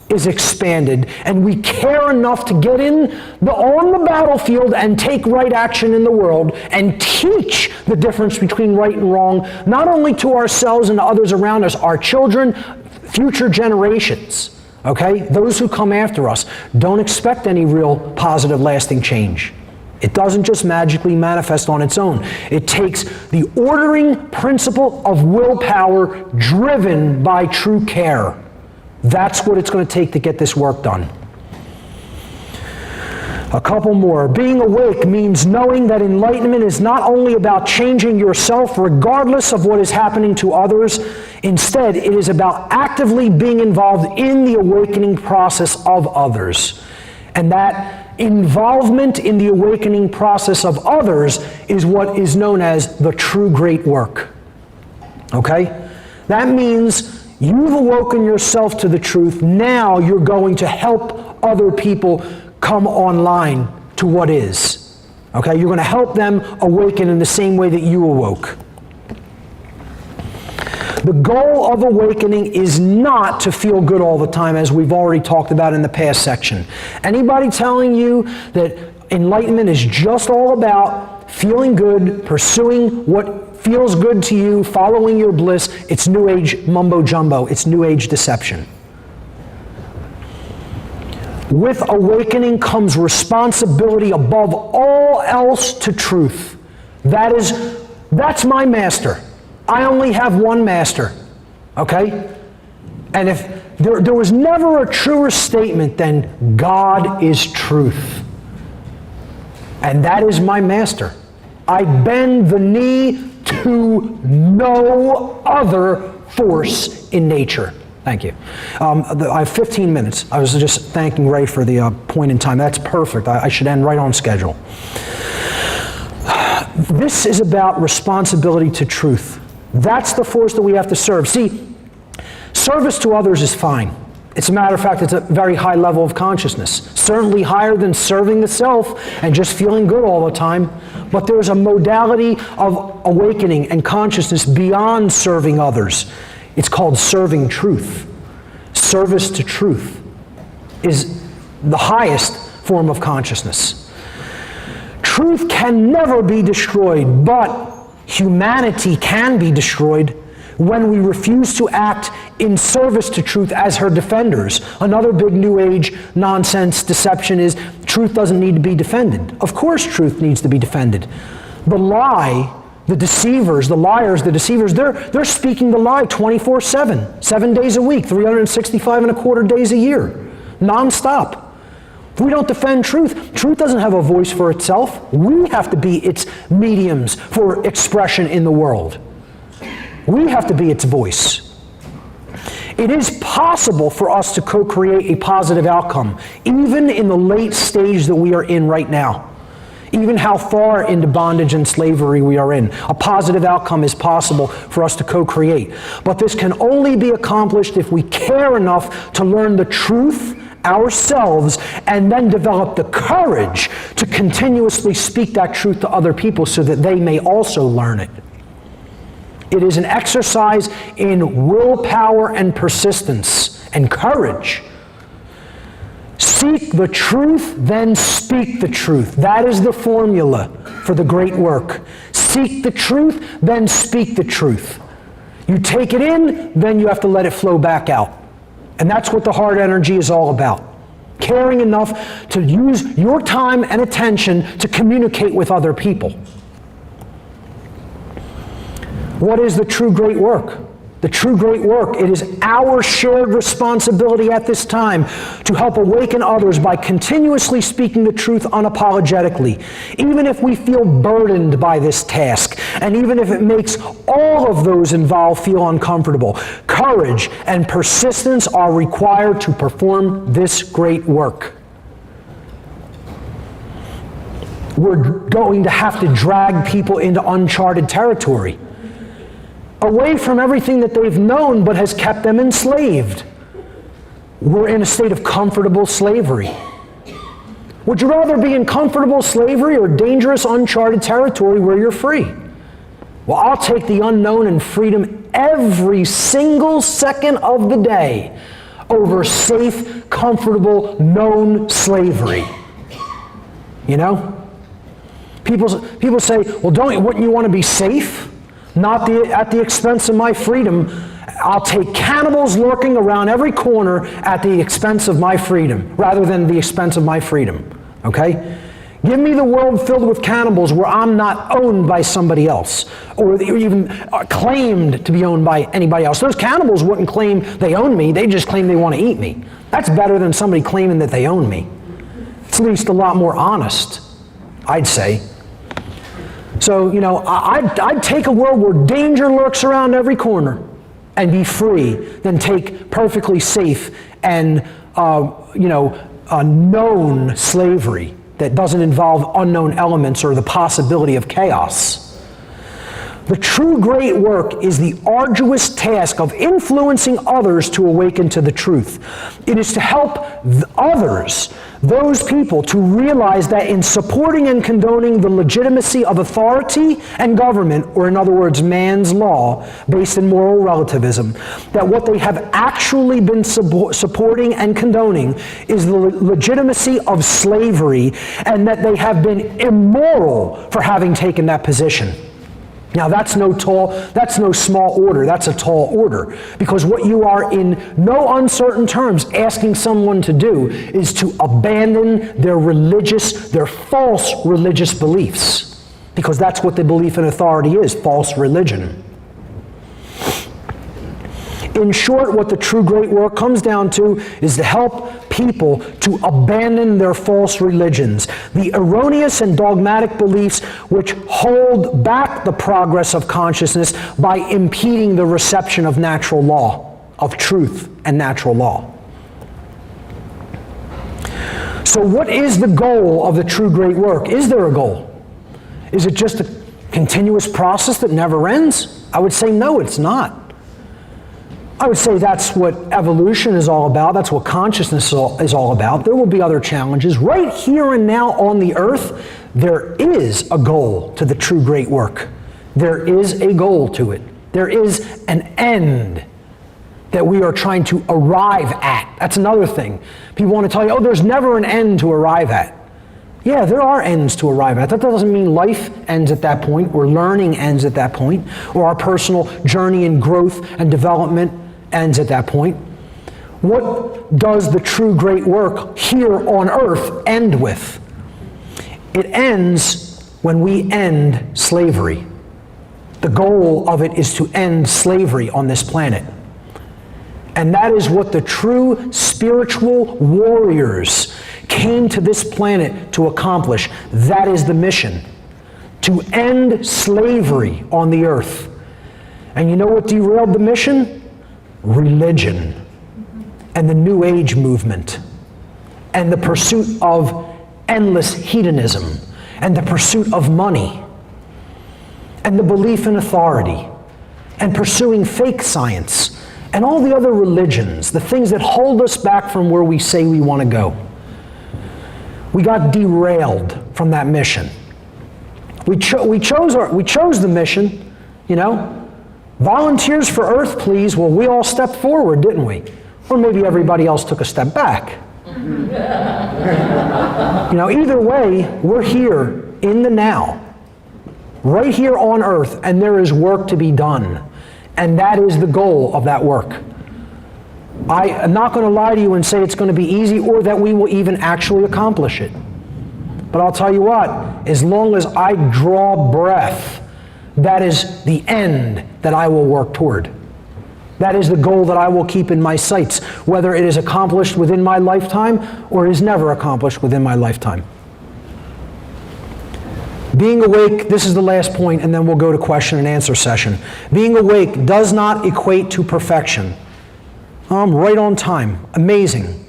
is expanded and we care enough to get on the battlefield and take right action in the world and teach the difference between right and wrong, not only to ourselves and to others around us, our children, future generations, okay? Those who come after us, don't expect any real positive lasting change. It doesn't just magically manifest on its own. It takes the ordering principle of willpower driven by true care. That's what it's going to take to get this work done. A couple more. Being awake means knowing that enlightenment is not only about changing yourself regardless of what is happening to others. Instead, it is about actively being involved in the awakening process of others. And that involvement in the awakening process of others is what is known as the true great work. Okay? That means you've awoken yourself to the truth. Now you're going to help other people come online to what is. Okay? You're going to help them awaken in the same way that you awoke. The goal of awakening is not to feel good all the time, as we've already talked about in the past section. Anybody telling you that enlightenment is just all about feeling good, pursuing what feels good to you, following your bliss, it's New Age mumbo jumbo. It's New Age deception. With awakening comes responsibility above all else to truth. That's my master. I only have one master. Okay? And if there was never a truer statement than God is truth. And that is my master. I bend the knee to no other force in nature. Thank you. I have 15 minutes. I was just thanking Ray for the point in time. That's perfect. I should end right on schedule. This is about responsibility to truth. That's the force that we have to serve. See, service to others is fine. It's a matter of fact, it's a very high level of consciousness. Certainly higher than serving the self and just feeling good all the time. But there's a modality of awakening and consciousness beyond serving others. It's called serving truth. Service to truth is the highest form of consciousness. Truth can never be destroyed, but humanity can be destroyed when we refuse to act in service to truth as her defenders. Another big New Age nonsense deception is truth doesn't need to be defended. Of course truth needs to be defended. The lie The deceivers, the liars, the deceivers, they're speaking the lie 24/7, 7 days a week, 365 and a quarter days a year, nonstop. If we don't defend truth, truth doesn't have a voice for itself. We have to be its mediums for expression in the world. We have to be its voice. It is possible for us to co-create a positive outcome, even in the late stage that we are in right now. Even how far into bondage and slavery we are in. A positive outcome is possible for us to co-create. But this can only be accomplished if we care enough to learn the truth ourselves and then develop the courage to continuously speak that truth to other people so that they may also learn it. It is an exercise in willpower and persistence and courage. Seek the truth, then speak the truth. That is the formula for the great work. Seek the truth, then speak the truth. You take it in, then you have to let it flow back out. And that's what the heart energy is all about. Caring enough to use your time and attention to communicate with other people. What is the true great work? The true great work, it is our shared responsibility at this time to help awaken others by continuously speaking the truth unapologetically, even if we feel burdened by this task, and even if it makes all of those involved feel uncomfortable. Courage and persistence are required to perform this great work. We're going to have to drag people into uncharted territory, away from everything that they've known but has kept them enslaved. We're in a state of comfortable slavery. Would you rather be in comfortable slavery or dangerous, uncharted territory where you're free? Well, I'll take the unknown and freedom every single second of the day over safe, comfortable, known slavery. You know? People say, well, wouldn't you want to be safe? Not at the expense of my freedom. I'll take cannibals lurking around every corner at the expense of my freedom, rather than the expense of my freedom. Okay? Give me the world filled with cannibals where I'm not owned by somebody else, or even claimed to be owned by anybody else. Those cannibals wouldn't claim they own me, they just claim they want to eat me. That's better than somebody claiming that they own me. It's at least a lot more honest, I'd say. So, I'd take a world where danger lurks around every corner and be free than take perfectly safe and, a known slavery that doesn't involve unknown elements or the possibility of chaos. The true great work is the arduous task of influencing others to awaken to the truth. It is to help others, those people, to realize that in supporting and condoning the legitimacy of authority and government, or in other words, man's law, based in moral relativism, that what they have actually been supporting and condoning is the legitimacy of slavery, and that they have been immoral for having taken that position. Now that's no small order, that's a tall order. Because what you are in no uncertain terms asking someone to do is to abandon their false religious beliefs. Because that's what the belief in authority is, false religion. In short, what the true great work comes down to is to help people to abandon their false religions, the erroneous and dogmatic beliefs which hold back the progress of consciousness by impeding the reception of natural law, of truth and natural law. So what is the goal of the true great work? Is there a goal? Is it just a continuous process that never ends? I would say no, it's not. I would say that's what evolution is all about. That's what consciousness is all about. There will be other challenges. Right here and now on the earth, there is a goal to the true great work. There is a goal to it. There is an end that we are trying to arrive at. That's another thing. People want to tell you, oh, there's never an end to arrive at. Yeah, there are ends to arrive at. That doesn't mean life ends at that point, or learning ends at that point, or our personal journey and growth and development ends at that point. What does the true great work here on earth end with? It ends when we end slavery. The goal of it is to end slavery on this planet. And that is what the true spiritual warriors came to this planet to accomplish. That is the mission. To end slavery on the earth. And you know what derailed the mission? Religion. And the New Age movement. And the pursuit of endless hedonism. And the pursuit of money. And the belief in authority. And pursuing fake science. And all the other religions, the things that hold us back from where we say we want to go. We got derailed from that mission. We chose the mission, you know. Volunteers for Earth, please. Well, we all stepped forward, didn't we? Or maybe everybody else took a step back. You know, either way, we're here in the now, right here on Earth, and there is work to be done. And that is the goal of that work. I am not going to lie to you and say it's going to be easy or that we will even actually accomplish it. But I'll tell you what, as long as I draw breath, that is the end that I will work toward. That is the goal that I will keep in my sights, whether it is accomplished within my lifetime or is never accomplished within my lifetime. Being awake, this is the last point, and then we'll go to question and answer session. Being awake does not equate to perfection. I'm right on time. Amazing.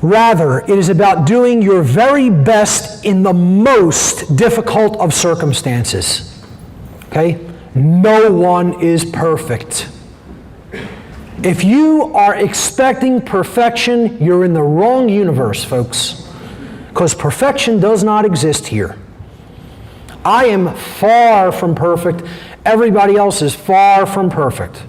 Rather, it is about doing your very best in the most difficult of circumstances. Okay? No one is perfect. If you are expecting perfection, you're in the wrong universe, folks. Because perfection does not exist here. I am far from perfect. Everybody else is far from perfect.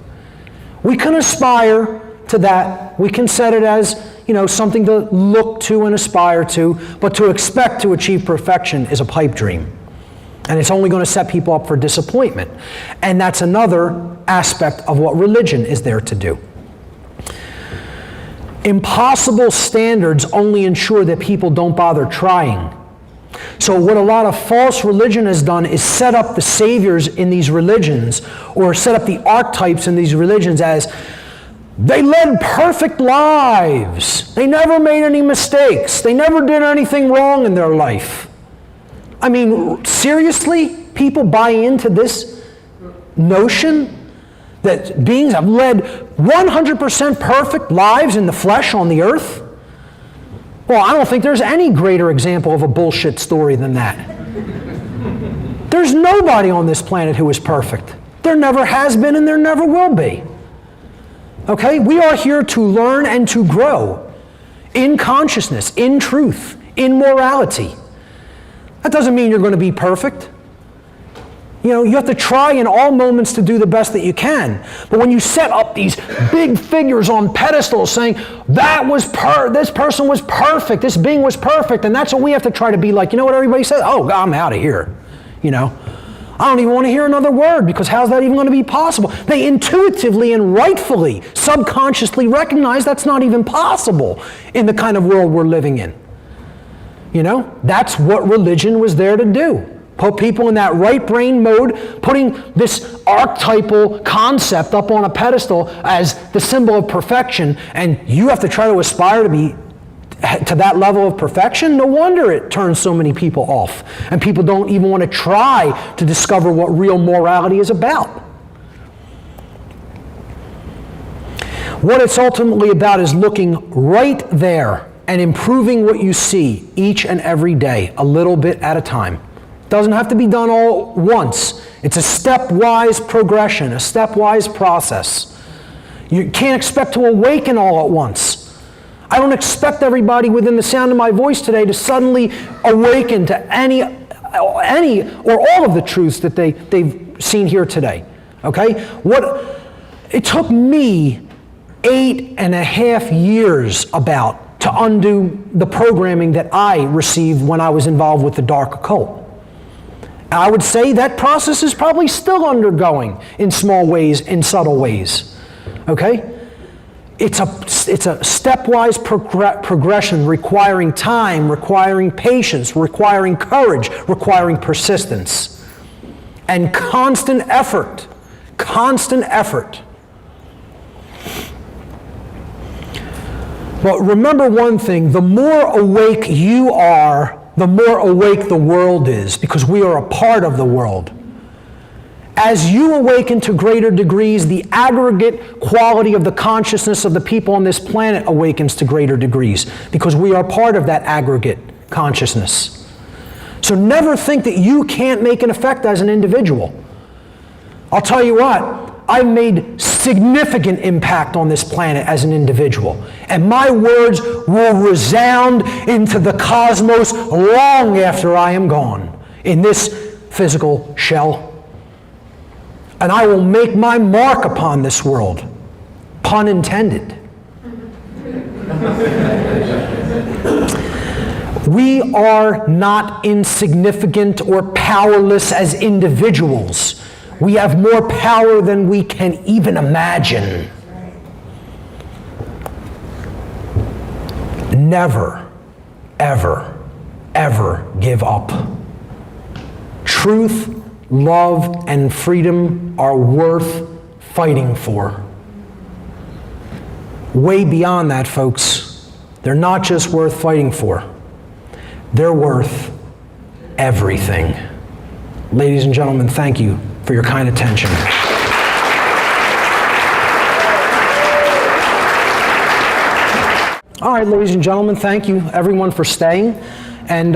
We can aspire to that. We can set it as, you know, something to look to and aspire to, but to expect to achieve perfection is a pipe dream. And it's only going to set people up for disappointment. And that's another aspect of what religion is there to do. Impossible standards only ensure that people don't bother trying. So what a lot of false religion has done is set up the saviors in these religions, or set up the archetypes in these religions as they led perfect lives. They never made any mistakes. They never did anything wrong in their life. I mean, seriously? People buy into this notion that beings have led 100% perfect lives in the flesh on the earth? Well, I don't think there's any greater example of a bullshit story than that. There's nobody on this planet who is perfect. There never has been and there never will be. Okay? We are here to learn and to grow in consciousness, in truth, in morality. That doesn't mean you're going to be perfect. You know, you have to try in all moments to do the best that you can. But when you set up these big figures on pedestals saying, this person was perfect, this being was perfect, and that's what we have to try to be like, you know what everybody says? Oh, God, I'm out of here. You know, I don't even want to hear another word, because how's that even going to be possible? They intuitively and rightfully, subconsciously recognize that's not even possible in the kind of world we're living in. You know, that's what religion was there to do. Put people in that right brain mode, putting this archetypal concept up on a pedestal as the symbol of perfection, and you have to try to aspire to be to that level of perfection. No wonder it turns so many people off, and people don't even want to try to discover what real morality is about. What it's ultimately about is looking right there and improving what you see each and every day, a little bit at a time. Doesn't have to be done all at once. It's a stepwise progression, a stepwise process. You can't expect to awaken all at once. I don't expect everybody within the sound of my voice today to suddenly awaken to any or all of the truths that they've seen here today. Okay? It took me 8.5 years to undo the programming that I received when I was involved with the dark occult. I would say that process is probably still undergoing in small ways, in subtle ways. Okay? It's a stepwise progression requiring time, requiring patience, requiring courage, requiring persistence. and constant effort. Constant effort. But remember one thing, the more awake you are, the more awake the world is, because we are a part of the world. As you awaken to greater degrees, the aggregate quality of the consciousness of the people on this planet awakens to greater degrees, because we are part of that aggregate consciousness. So never think that you can't make an effect as an individual. I'll tell you what, I've made significant impact on this planet as an individual. And my words will resound into the cosmos long after I am gone in this physical shell. And I will make my mark upon this world. Pun intended. We are not insignificant or powerless as individuals. We have more power than we can even imagine. Never, ever, ever give up. Truth, love, and freedom are worth fighting for. Way beyond that, folks. They're not just worth fighting for. They're worth everything. Ladies and gentlemen, thank you for your kind attention. All right, ladies and gentlemen, thank you everyone for staying. And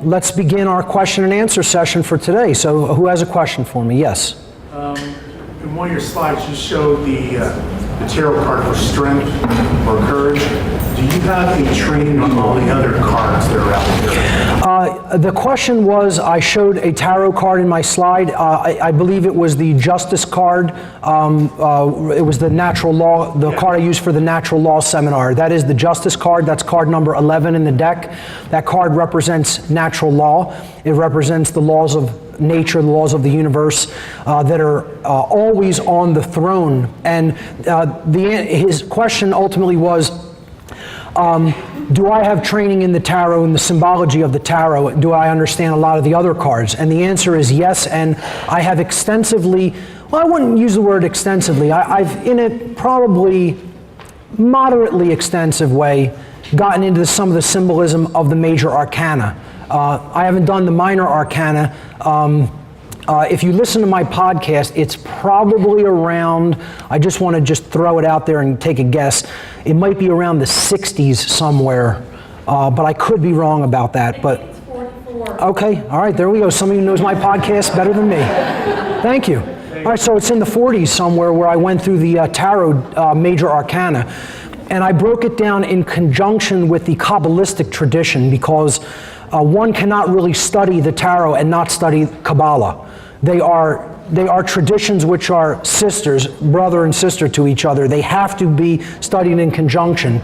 let's begin our question and answer session for today. So who has a question for me? Yes. In one of your slides, you showed the tarot card for strength or courage. Do you have a training on all the other cards that are out there? The question was, I showed a tarot card in my slide. I believe it was the Justice card. It was the natural law, the card I used for the natural law seminar. That is the Justice card. That's card number 11 in the deck. That card represents natural law. It represents the laws of nature, the laws of the universe that are always on the throne. And his question ultimately was, do I have training in the tarot and the symbology of the tarot? Do I understand a lot of the other cards? And the answer is yes, and I have extensively, well, I wouldn't use the word extensively, I've in a probably moderately extensive way gotten into some of the symbolism of the major arcana. I haven't done the minor arcana. If you listen to my podcast, it's probably around, I just want to just throw it out there and take a guess, it might be around the 60s somewhere, but I could be wrong about that. But it's 44. Okay, all right, there we go. Somebody who knows my podcast better than me. Thank you. All right, so it's in the 40s somewhere where I went through the tarot major arcana, and I broke it down in conjunction with the Kabbalistic tradition, because one cannot really study the tarot and not study Kabbalah. They are traditions which are sisters, brother and sister to each other. They have to be studied in conjunction.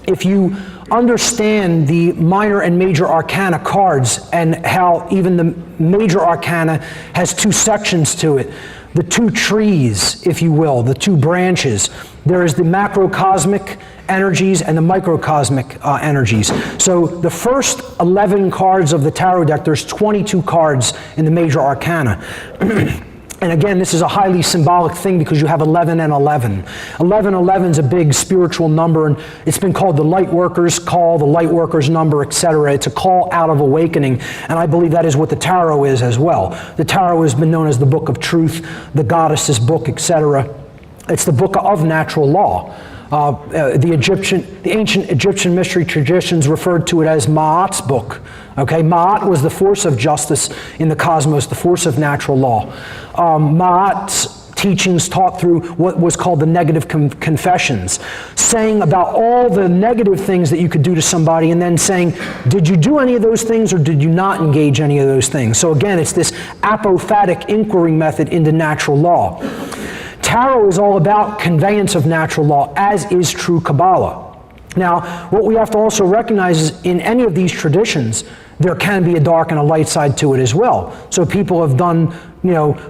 If you understand the minor and major arcana cards and how even the major arcana has two sections to it, the two trees, if you will, the two branches. There is the macrocosmic energies and the microcosmic energies. So the first 11 cards of the tarot deck, there's 22 cards in the major arcana. And again, this is a highly symbolic thing because you have 11 and 11. 11 is a big spiritual number, and it's been called the light worker's call, the light worker's number, etc. It's a call out of awakening, and I believe that is what the tarot is as well. The tarot has been known as the book of truth, the goddess's book, etc. It's the book of natural law. The ancient Egyptian mystery traditions referred to it as Ma'at's book. Okay, Ma'at was the force of justice in the cosmos, the force of natural law. Ma'at's teachings taught through what was called the negative confessions, saying about all the negative things that you could do to somebody and then saying, did you do any of those things or did you not engage any of those things? So again, it's this apophatic inquiry method into natural law. Tarot is all about conveyance of natural law, as is true Kabbalah. Now, what we have to also recognize is in any of these traditions, there can be a dark and a light side to it as well. So people have done,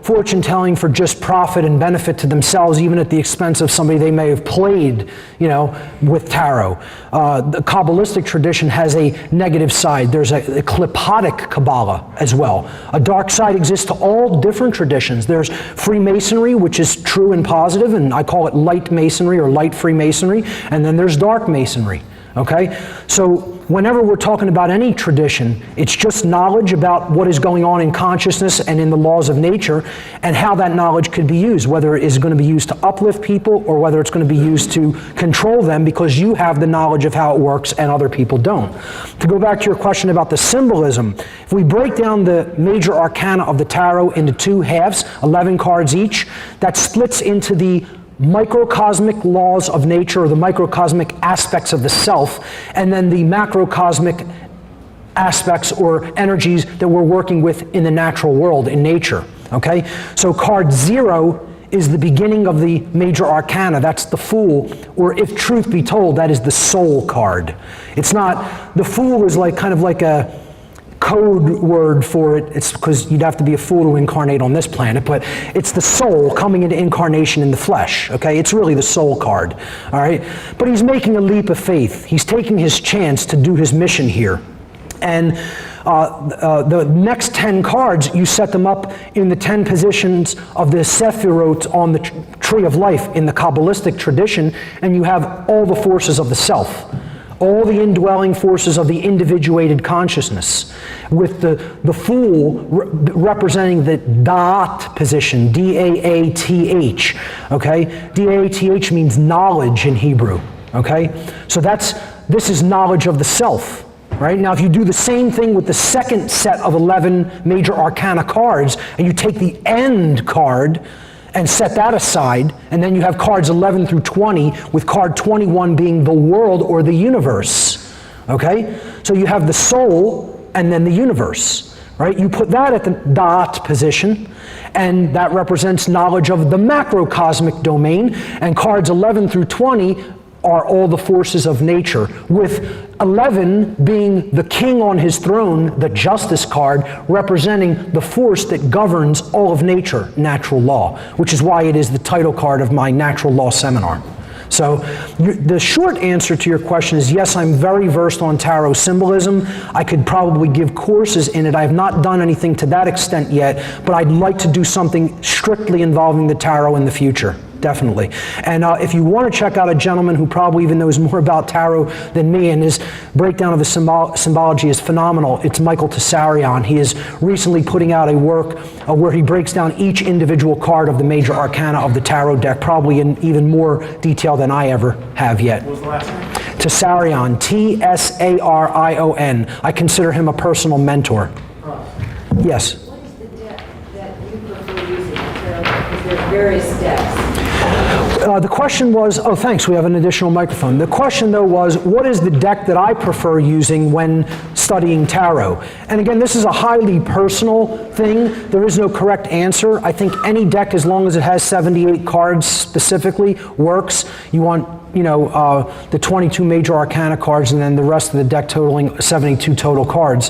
fortune telling for just profit and benefit to themselves, even at the expense of somebody they may have played, with tarot. The Kabbalistic tradition has a negative side. There's a klipotic Kabbalah as well. A dark side exists to all different traditions. There's Freemasonry, which is true and positive, and I call it light Masonry or light Freemasonry, and then there's dark Masonry. Okay? So whenever we're talking about any tradition, it's just knowledge about what is going on in consciousness and in the laws of nature and how that knowledge could be used, whether it is going to be used to uplift people or whether it's going to be used to control them because you have the knowledge of how it works and other people don't. To go back to your question about the symbolism, if we break down the major arcana of the tarot into two halves, 11 cards each, that splits into the microcosmic laws of nature, or the microcosmic aspects of the self, and then the macrocosmic aspects or energies that we're working with in the natural world, in nature. Okay? So card 0 is the beginning of the major arcana. That's the Fool, or if truth be told, that is the soul card. It's not, the Fool is kind of like a code word for it. It's because you'd have to be a fool to incarnate on this planet, but it's the soul coming into incarnation in the flesh, okay? It's really the soul card, all right? But he's making a leap of faith. He's taking his chance to do his mission here. And the next 10 cards, you set them up in the 10 positions of the Sephirot on the tree of life in the Kabbalistic tradition, and you have all the forces of the self. All the indwelling forces of the individuated consciousness, with the Fool representing the Da'at position, D-A-A-T-H, okay? D-A-A-T-H means knowledge in Hebrew, okay? So this is knowledge of the self, right? Now, if you do the same thing with the second set of 11 major arcana cards, and you take the end card, and set that aside, and then you have cards 11 through 20, with card 21 being the world or the universe, okay? So you have the soul and then the universe, right? You put that at the Da'at position, and that represents knowledge of the macrocosmic domain, and cards 11 through 20 are all the forces of nature, with 11 being the king on his throne, the justice card, representing the force that governs all of nature, natural law, which is why it is the title card of my natural law seminar. So the short answer to your question is yes, I'm very versed on tarot symbolism. I could probably give courses in it. I have not done anything to that extent yet, but I'd like to do something strictly involving the tarot in the future. Definitely. And if you want to check out a gentleman who probably even knows more about tarot than me, and his breakdown of the symbology is phenomenal, it's Michael Tessarion. He is recently putting out a work where he breaks down each individual card of the major arcana of the tarot deck, probably in even more detail than I ever have yet. What was the last name? Tessarion, T-S-A-R-I-O-N. I consider him a personal mentor. Yes? What is the deck that you prefer using in tarot? Because there's various decks. The question was, oh thanks, we have an additional microphone. The question though was, what is the deck that I prefer using when studying tarot? And again, this is a highly personal thing. There is no correct answer. I think any deck, as long as it has 78 cards specifically, works. You want, the 22 major arcana cards and then the rest of the deck totaling 78 total cards,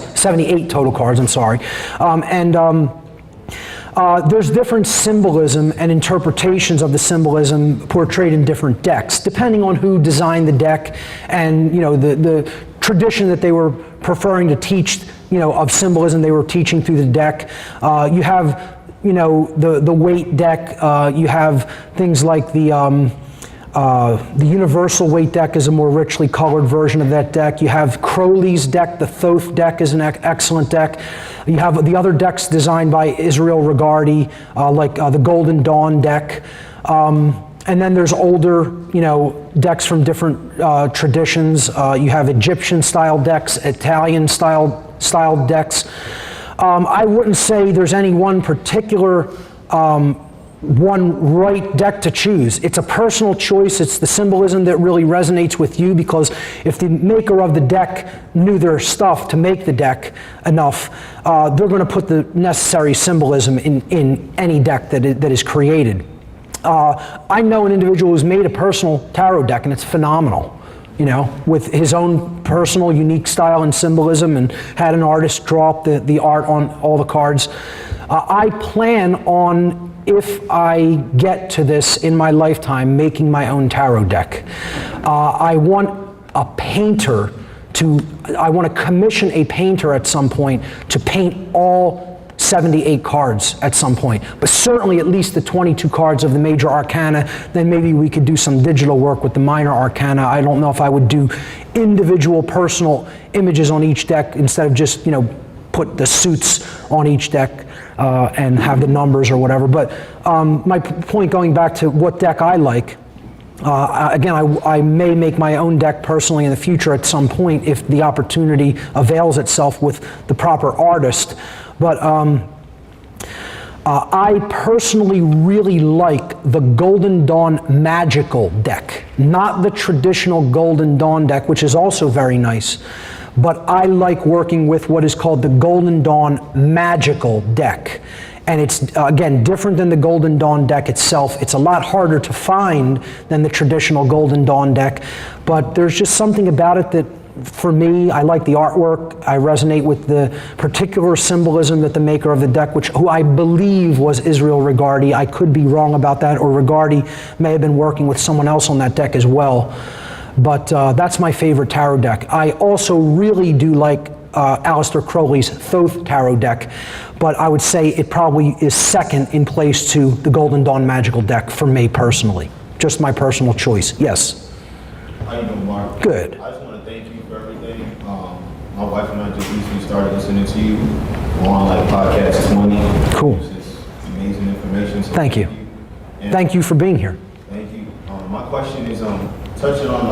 I'm sorry. There's different symbolism and interpretations of the symbolism portrayed in different decks, depending on who designed the deck and the tradition that they were preferring to teach, of symbolism they were teaching through the deck. You have, the weight deck. You have things like the universal weight deck is a more richly colored version of that deck. You have Crowley's deck. The Thoth deck is an excellent deck. You have the other decks designed by Israel Regardie, like the Golden Dawn deck. And then there's older, decks from different traditions. You have Egyptian-style decks, Italian-style decks. I wouldn't say there's any one particular one right deck to choose. It's a personal choice. It's the symbolism that really resonates with you, because if the maker of the deck knew their stuff to make the deck enough, they're going to put the necessary symbolism in any deck that is created. I know an individual who's made a personal tarot deck, and it's phenomenal. with his own personal unique style and symbolism, and had an artist draw up the art on all the cards. I plan on, if I get to this in my lifetime, making my own tarot deck. I want a painter I want to commission a painter at some point to paint all 78 cards at some point, but certainly at least the 22 cards of the major arcana. Then maybe we could do some digital work with the minor arcana. I don't know if I would do individual personal images on each deck instead of just, put the suits on each deck and have the numbers or whatever. But my point, going back to what deck I like, again, I may make my own deck personally in the future at some point if the opportunity avails itself with the proper artist. But I personally really like the Golden Dawn Magical deck, not the traditional Golden Dawn deck, which is also very nice. But I like working with what is called the Golden Dawn Magical deck. And it's, again, different than the Golden Dawn deck itself. It's a lot harder to find than the traditional Golden Dawn deck. But there's just something about it that, for me, I like the artwork. I resonate with the particular symbolism that the maker of the deck, who I believe was Israel Regardie. I could be wrong about that, or Regardie may have been working with someone else on that deck as well. But that's my favorite tarot deck. I also really do like Aleister Crowley's Thoth tarot deck, but I would say it probably is second in place to the Golden Dawn Magical deck for me personally. Just my personal choice. Yes? How you doing, Mark? Good. I just want to thank you for everything. My wife and I just recently started listening to you on podcast 20. Cool. It's just amazing information. So Thank you. Thank you for being here. Thank you. My question is touching on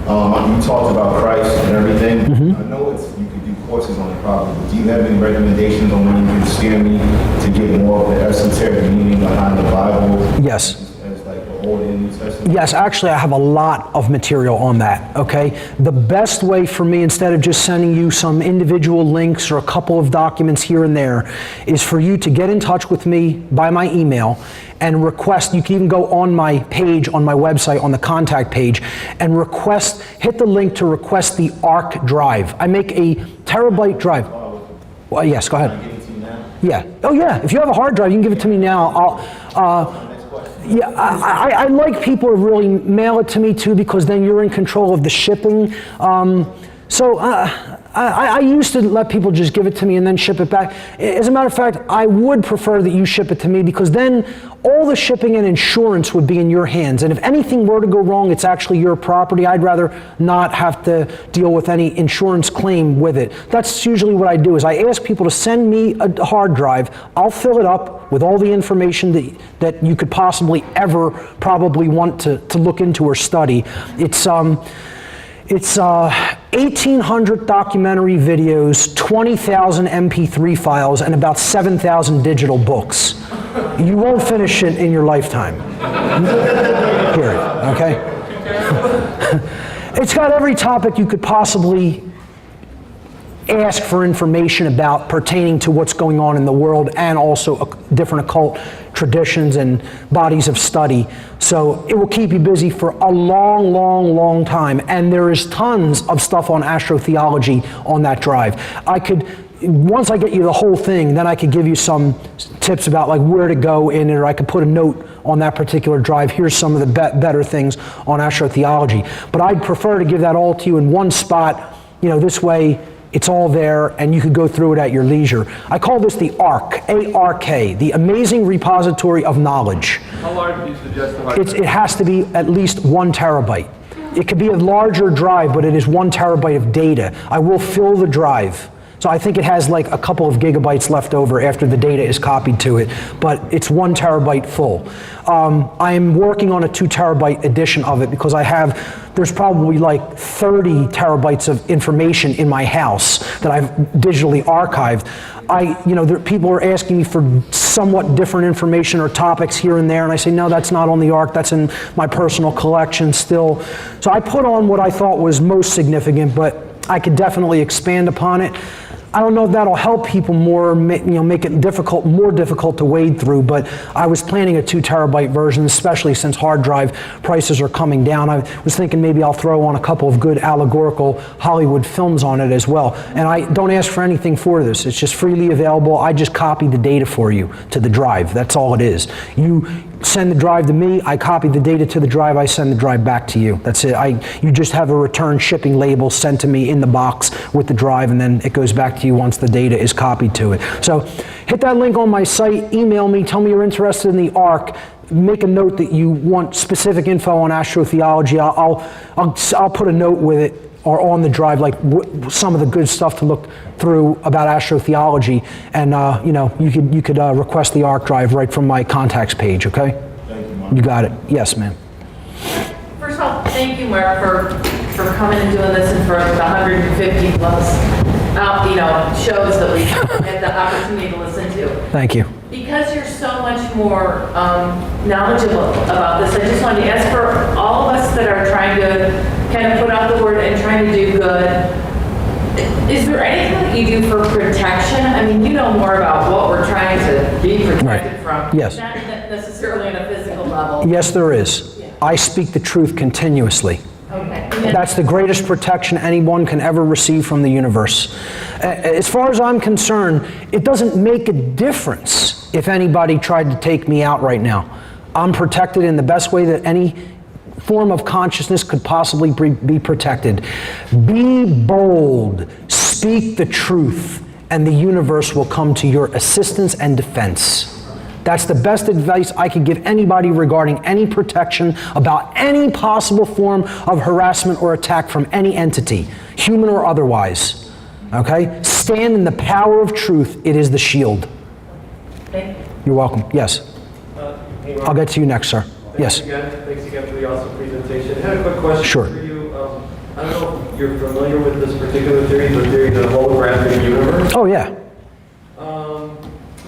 you talked about Christ and everything. Mm-hmm. I know you could do courses on it probably, but do you have any recommendations on when you can steer me to get more of the esoteric meaning behind the Bible? Yes. As the Old and New Testament? Yes, actually I have a lot of material on that, okay? The best way for me, instead of just sending you some individual links or a couple of documents here and there, is for you to get in touch with me by my email and request. You can even go on my page on my website, on the contact page, and hit the link to request the ARC drive. I make a terabyte drive. Well, yes, go ahead. Can I give it to you now? Yeah. Oh yeah, if you have a hard drive, you can give it to me now. I like people to really mail it to me too, because then you're in control of the shipping. I used to let people just give it to me and then ship it back. As a matter of fact, I would prefer that you ship it to me, because then all the shipping and insurance would be in your hands. And if anything were to go wrong, it's actually your property. I'd rather not have to deal with any insurance claim with it. That's usually what I do, is I ask people to send me a hard drive. I'll fill it up with all the information that you could possibly ever probably want to look into or study. It's 1,800 documentary videos, 20,000 MP3 files, and about 7,000 digital books. You won't finish it in your lifetime. Period, okay? It's got every topic you could possibly ask for information about pertaining to what's going on in the world, and also different occult traditions and bodies of study. So it will keep you busy for a long, long, long time. And there is tons of stuff on astrotheology on that drive. Once I get you the whole thing, then I could give you some tips about where to go in it, or I could put a note on that particular drive. Here's some of the better things on astrotheology. But I'd prefer to give that all to you in one spot. This way it's all there, and you could go through it at your leisure. I call this the ARK, A-R-K, the Amazing Repository of Knowledge. How large do you suggest the hard drive? It has to be at least 1 terabyte. It could be a larger drive, but it is 1 terabyte of data. I will fill the drive. So I think it has a couple of gigabytes left over after the data is copied to it, but it's 1 terabyte full. I am working on a 2 terabyte edition of it, because there's probably 30 terabytes of information in my house that I've digitally archived. People are asking me for somewhat different information or topics here and there, and I say, no, that's not on the ARC, that's in my personal collection still. So I put on what I thought was most significant, but I could definitely expand upon it. I don't know if that'll help people more, make it more difficult to wade through, but I was planning a 2 terabyte version, especially since hard drive prices are coming down. I was thinking maybe I'll throw on a couple of good allegorical Hollywood films on it as well. And I don't ask for anything for this. It's just freely available. I just copy the data for you to the drive. That's all it is. You send the drive to me, I copy the data to the drive, I send the drive back to you. That's it. You just have a return shipping label sent to me in the box with the drive, and then it goes back to you once the data is copied to it. So hit that link on my site, email me, tell me you're interested in the ARC, make a note that you want specific info on astrotheology. I'll put a note with it or on the drive, like some of the good stuff to look through about astrotheology, and you could request the ARC drive right from my contacts page. Okay? Thank you, Mark. You got it. Yes, ma'am. First of all, thank you, Mark, for coming and doing this in front of the 150 plus shows that we had the opportunity to listen to. Thank you. Because you're so much more knowledgeable about this, I just wanted to ask for all of us that are trying to kind of put out the word and trying to do good, is there anything that you do for protection? I mean, you know more about what we're trying to be protected from. Yes. Not necessarily on a physical level. Yes, there is. Yeah. I speak the truth continuously. Okay. That's the greatest protection anyone can ever receive from the universe. As far as I'm concerned, it doesn't make a difference if anybody tried to take me out right now. I'm protected in the best way that any form of consciousness could possibly be protected. Be bold, speak the truth, and the universe will come to your assistance and defense. That's the best advice I could give anybody regarding any protection about any possible form of harassment or attack from any entity, human or otherwise. Okay? Stand in the power of truth. It is the shield. Thank you. You're welcome. Yes. I'll get to you next, sir. Yes. Thanks again for the awesome presentation. I had a quick question Sure. for you. I don't know if you're familiar with this particular theory, the theory of the holographic universe. Oh, yeah.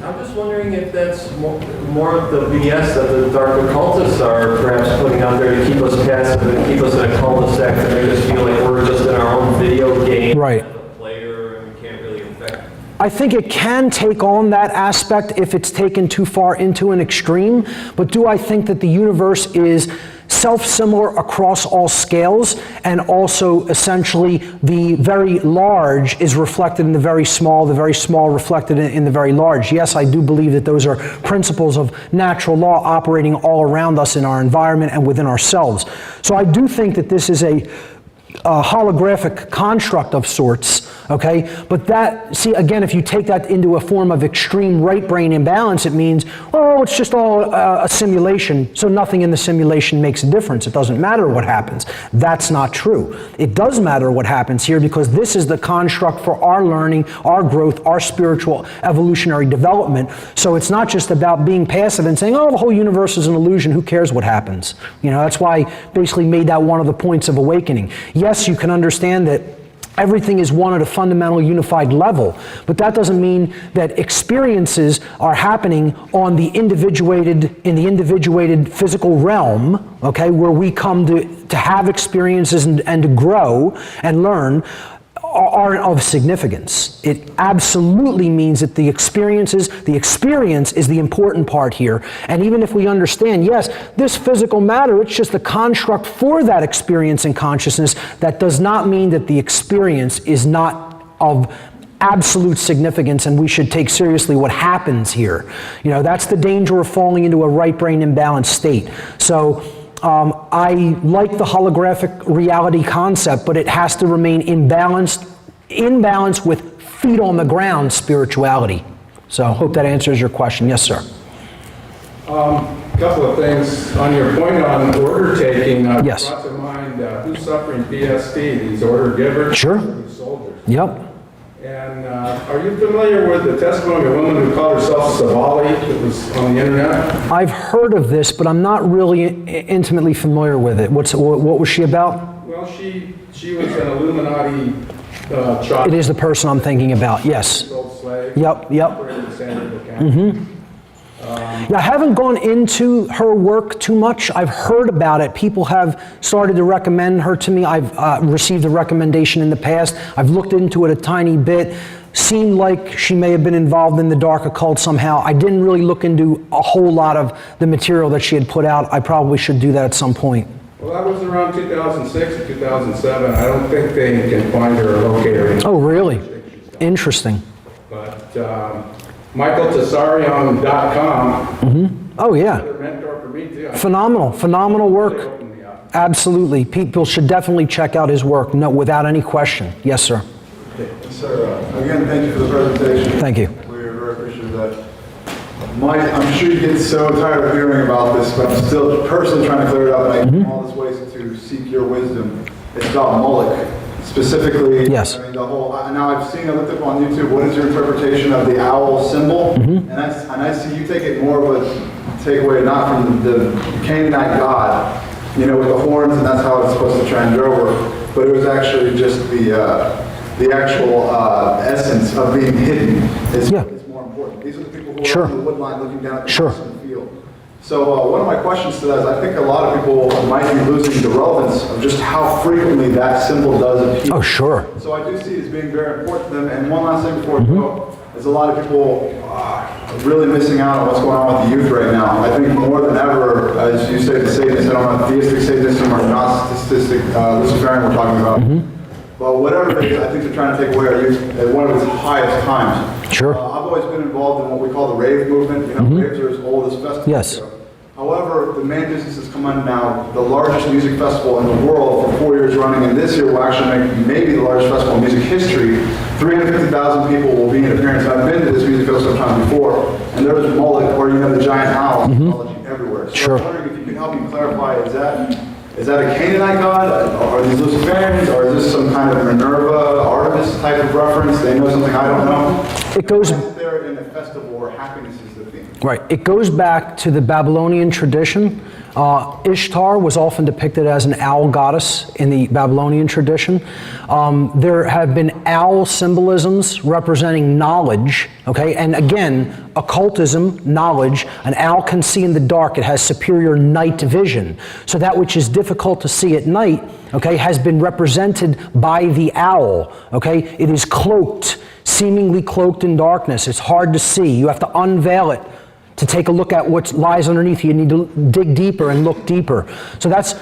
I'm just wondering if that's more of the BS that the dark occultists are perhaps putting out there to keep us passive and keep us in a cul-de-sac to make us feel like we're just in our own video game. Right. As a player and we can't really affect. I think it can take on that aspect if it's taken too far into an extreme, but do I think that the universe is self-similar across all scales, and also essentially the very large is reflected in the very small reflected in the very large? Yes, I do believe that those are principles of natural law operating all around us in our environment and within ourselves. So I do think that this is a holographic construct of sorts, okay? But that, see, again, if you take that into a form of extreme right brain imbalance, it means, oh, it's just all a simulation, so nothing in the simulation makes a difference. It doesn't matter what happens. That's not true. It does matter what happens here, because this is the construct for our learning, our growth, our spiritual evolutionary development. So it's not just about being passive and saying, oh, the whole universe is an illusion, who cares what happens? That's why I basically made that one of the points of awakening. Yes, you can understand that everything is one at a fundamental unified level, but that doesn't mean that experiences are happening on in the individuated physical realm, okay, where we come to have experiences and to grow and learn, aren't of significance. It absolutely means that the experience is the important part here. And even if we understand, yes, this physical matter, it's just the construct for that experience in consciousness, that does not mean that the experience is not of absolute significance and we should take seriously what happens here. That's the danger of falling into a right brain imbalanced state. So I like the holographic reality concept, but it has to remain in balance with feet on the ground spirituality. So I hope that answers your question. Yes, sir. Couple of things on your point on order taking. Yes. Brought to mind who's suffering PST, these order givers, Sure. these soldiers. Yep. And are you familiar with the testimony of a woman who called herself Savali that was on the internet? I've heard of this, but I'm not really intimately familiar with it. What was she about? Well, she was an Illuminati child. It is the person I'm thinking about, yes. Sold slave. Yep. Operated in San Diego County. Yeah, I haven't gone into her work too much. I've heard about it. People have started to recommend her to me. I've received a recommendation in the past. I've looked into it a tiny bit. seemed like she may have been involved in the dark occult somehow. I didn't really look into a whole lot of the material that she had put out. I probably should do that at some point. Well, that was around 2006 or 2007. I don't think they can find her or locate her. Oh, really? Interesting. But MichaelTessarion.com. Oh, yeah. Another mentor for me, too. Phenomenal work. Opened me up. Absolutely. People should definitely check out his work, no, without any question. Yes, sir. Sir, again, thank you for the presentation. Thank you. We're very appreciative of that. I'm sure you get so tired of hearing about this, but I'm still personally trying to clear it up, and I come all this ways to seek your wisdom. It's about Moloch, specifically. Yes. I mean, the whole. Now I've seen. I looked up on YouTube. What is your interpretation of the owl symbol? And I see you take it more of a takeaway, not from the Canaanite god, with the horns, and that's how it's supposed to trend over. But it was actually just the actual essence of being hidden is more important. These are the people who are on the wood line looking down at the house in the field. So one of my questions to that is I think a lot of people might be losing the relevance of just how frequently that symbol does appear. Oh, sure. So I do see it as being very important to them. And one last thing before we go, is a lot of people really missing out on what's going on with the youth right now. I think more than ever, as you say, the Satanists, I don't know if theistic Satanism or Gnostic Luciferian we're talking about. But whatever it is, I think they're trying to take away our youth at one of its highest times. Sure. I've always been involved in what we call the rave movement. Raves are as old as festivals. Yes. However, the main business has come on now, the largest music festival in the world for 4 years running, and this year will actually make maybe the largest festival in music history. 350,000 people will be in appearance. I've been to this music festival sometime before, and there was Moloch, or the giant owl mythology everywhere. So I'm wondering if you can help me clarify, is that a Canaanite god? Are these Luciferians? Or is this some kind of Minerva, Artemis type of reference? They know something I don't know? It goes... Why is there in a festival where happiness is the theme? Right. It goes back to the Babylonian tradition. Ishtar was often depicted as an owl goddess in the Babylonian tradition. There have been owl symbolisms representing knowledge, okay? And again, occultism, knowledge, an owl can see in the dark. It has superior night vision. So that which is difficult to see at night, okay, has been represented by the owl, okay? It is cloaked, seemingly cloaked in darkness. It's hard to see. You have to unveil it to take a look at what lies underneath. You need to dig deeper and look deeper. So that's